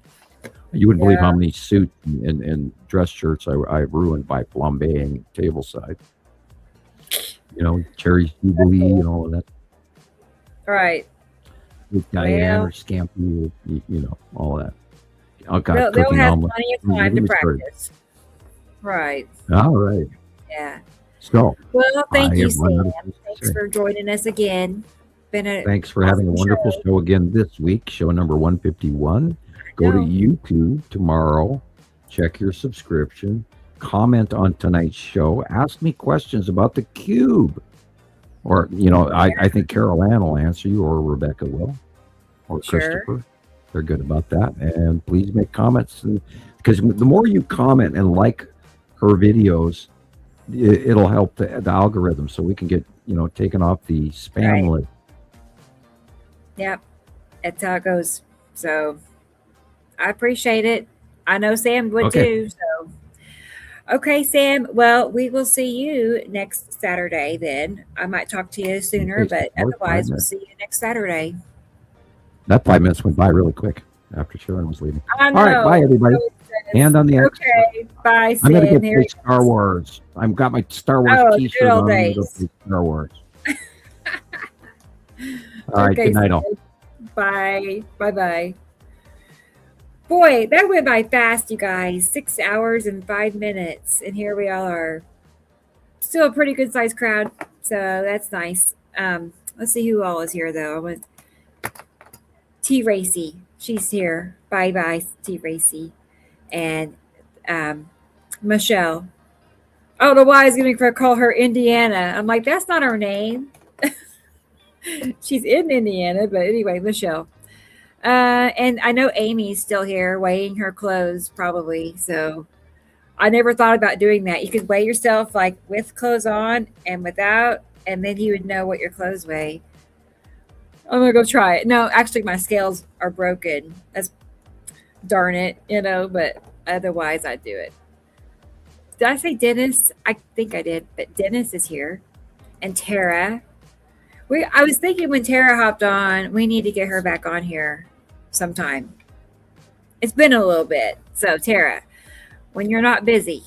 you wouldn't believe how many suits and dress shirts I ruined by flambeing table side. You know, cherry jubilee and all of that. Right. With Diane Well, or Scampy, you know, all that. Oh God, they'll cooking have almost. plenty of time to practice. Right. All right. Yeah. So, Well, thank I you, have one Sam. other thing to Thanks say. for joining us again. Been a Thanks for having a awesome wonderful show. show again this week, show number 151. Go to YouTube tomorrow, check your subscription, comment on tonight's show, ask me questions about the cube. Or, you know, I think Carol Ann will answer you, or Rebecca will, or Sure. Christopher. They're good about that. And please make comments. Because the more you comment and like her videos, it'll help the algorithm so we can get, you know, taken off the spam list. Yep. That's how it goes. So I appreciate it. I know Sam would Okay. too. So, okay, Sam. Well, we will see you next Saturday then. I might talk to you sooner, Okay, but so otherwise, we'll 5 minutes. see you next Saturday. That 5 minutes went by really quick after Sharon was leaving. I All right, bye, know. everybody. So it says. Hand on the X. Okay. Bye, I'm going to Sam. get Here play Star Wars. I've got my Star Wars Oh, the T-shirt good old on. I'm going to go days. play Star Wars. All right, Okay, good night, all. Sam. Bye. Bye-bye. Boy, that went by fast, you guys. 6 hours and 5 minutes. And here we all are. Still a pretty good sized crowd. So that's nice. Let's see who all is here though. I want T Racy. She's here. Bye, T Racy. And Michelle. I don't know why I was going to call her Indiana. I'm like, that's not her name. She's in Indiana, but anyway, Michelle. And I know Amy's still here weighing her clothes probably. So I never thought about doing that. You could weigh yourself like with clothes on and without, and then you would know what your clothes weigh. I'm going to go try it. No, actually my scales are broken. That's darn it, you know, but otherwise I'd do it. Did I say Dennis? I think I did, but Dennis is here. And Tara. I was thinking when Tara hopped on, we need to get her back on here sometime. It's been a little bit. So Tara, when you're not busy,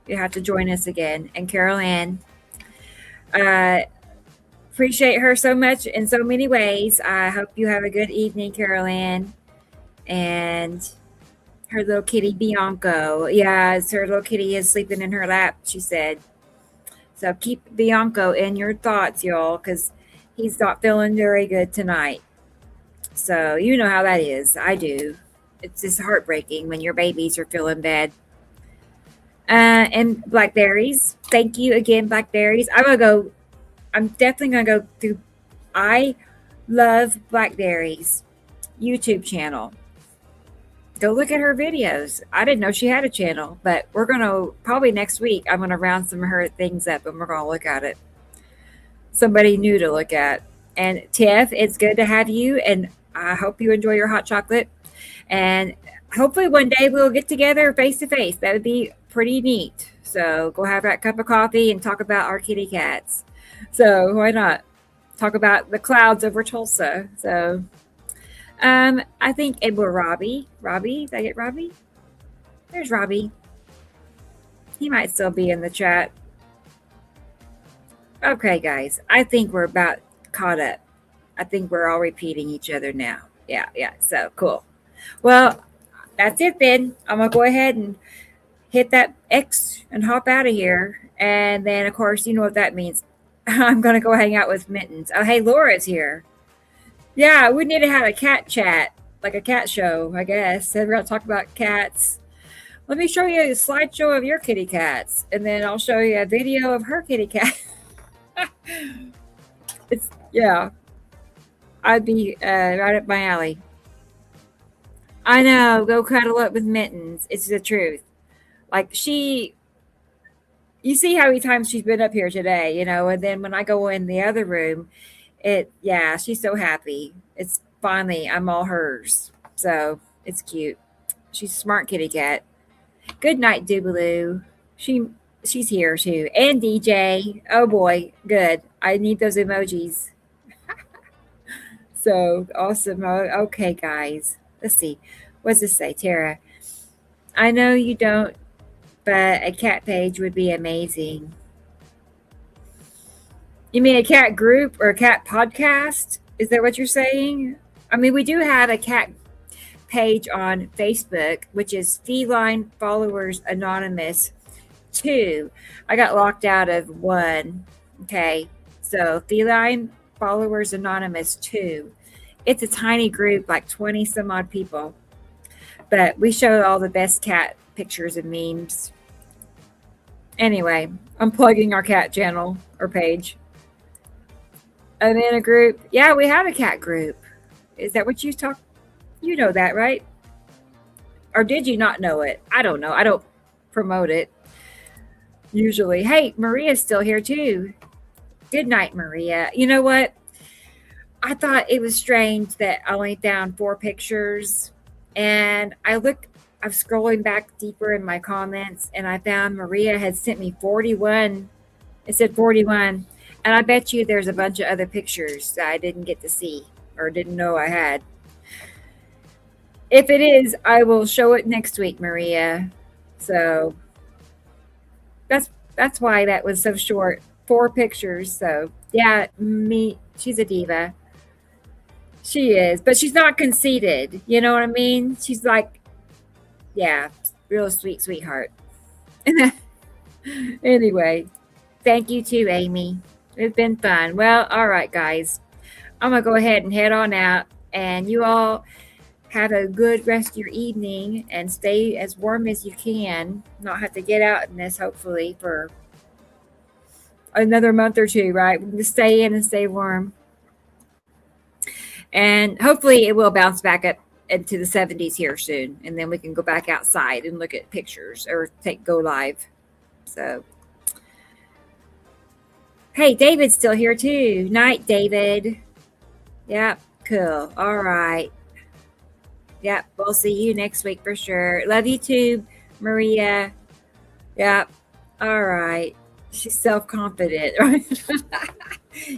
you have to join us again. And Carol Ann, appreciate her so much in so many ways. I hope you have a good evening, Carol Ann. And her little kitty, Bianco. Yeah, her little kitty is sleeping in her lap, she said. So keep Bianco in your thoughts, y'all, because he's not feeling very good tonight. So you know how that is. I do. It's just heartbreaking when your babies are feeling bad. And Blackberries. Thank you again, Blackberries. I'm definitely going to go through I Love Blackberries YouTube channel. Go look at her videos. I didn't know she had a channel, but we're going to probably next week. I'm going to round some of her things up and we're going to look at it. Somebody new to look at. And Tiff, it's good to have you. And I hope you enjoy your hot chocolate. And hopefully one day we'll get together face to face. That would be pretty neat. So go have that cup of coffee and talk about our kitty cats. So why not? Talk about the clouds over Tulsa. So I think it was Robbie. Robbie, did I get Robbie? There's Robbie. He might still be in the chat. Okay, guys. I think we're about caught up. I think we're all repeating each other now. Yeah. So cool. Well, that's it then. I'm going to go ahead and hit that X and hop out of here. And then, of course, you know what that means. I'm going to go hang out with Mittens. Oh, hey, Laura's here. Yeah, we need to have a cat chat, like a cat show, I guess. We're going to talk about cats. Let me show you a slideshow of your kitty cats, and then I'll show you a video of her kitty cat. Yeah, I'd be right up my alley. I know, go cuddle up with Mittens. It's the truth. Like you see how many times she's been up here today, and then when I go in the other room, she's so happy. It's finally, I'm all hers. So it's cute. She's a smart kitty cat. Good night, Doobaloo. She's here too. And DJ. Oh boy, good. I need those emojis. So awesome. Okay, guys. Let's see. What's this say, Tara? I know you don't, but a cat page would be amazing. You mean a cat group or a cat podcast? Is that what you're saying? I mean, we do have a cat page on Facebook, which is Feline Followers Anonymous 2. I got locked out of 1. Okay. So Feline Followers Anonymous 2. It's a tiny group, like 20 some odd people. But we show all the best cat pictures and memes. Anyway, I'm plugging our cat channel or page. And in a group. Yeah, we have a cat group. Is that what you talk? You know that, right? Or did you not know it? I don't know. I don't promote it usually. Hey, Maria's still here too. Good night, Maria. You know what? I thought it was strange that I only found 4 pictures. And I'm scrolling back deeper in my comments, and I found Maria had sent me 41. It said 41. And I bet you there's a bunch of other pictures that I didn't get to see or didn't know I had. If it is, I will show it next week, Maria. So that's why that was so short. 4 pictures. So yeah, she's a diva. She is, but she's not conceited. You know what I mean? She's like, yeah, real sweetheart. Anyway, thank you too, Amy. It's been fun. Well, all right, guys. I'm going to go ahead and head on out, and you all have a good rest of your evening and stay as warm as you can. Not have to get out in this, hopefully, for another month or 2, right? We can just stay in and stay warm. And hopefully it will bounce back up into the 70s here soon. And then we can go back outside and look at pictures or go live. So, hey, David's still here too. Night, David. Yep, cool. All right. Yep, we'll see you next week for sure. Love you too, Maria. Yep. All right. She's self-confident.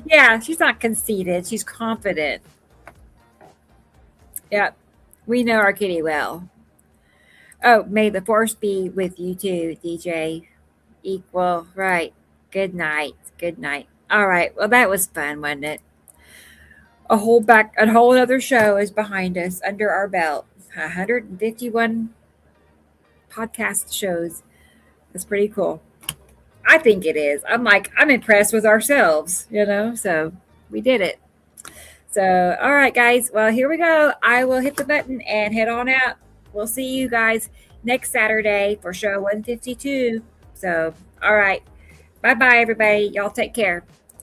Yeah, she's not conceited. She's confident. Yep. We know our kitty well. Oh, may the force be with you too, DJ. Equal. Right. Good night. Good night. All right. Well, that was fun, wasn't it? A whole other show is behind us, under our belt. 151 podcast shows. That's pretty cool. I think it is. I'm impressed with ourselves, so we did it. So, all right, guys. Well, here we go. I will hit the button and head on out. We'll see you guys next Saturday for show 152. So, all right. Bye-bye, everybody. Y'all take care.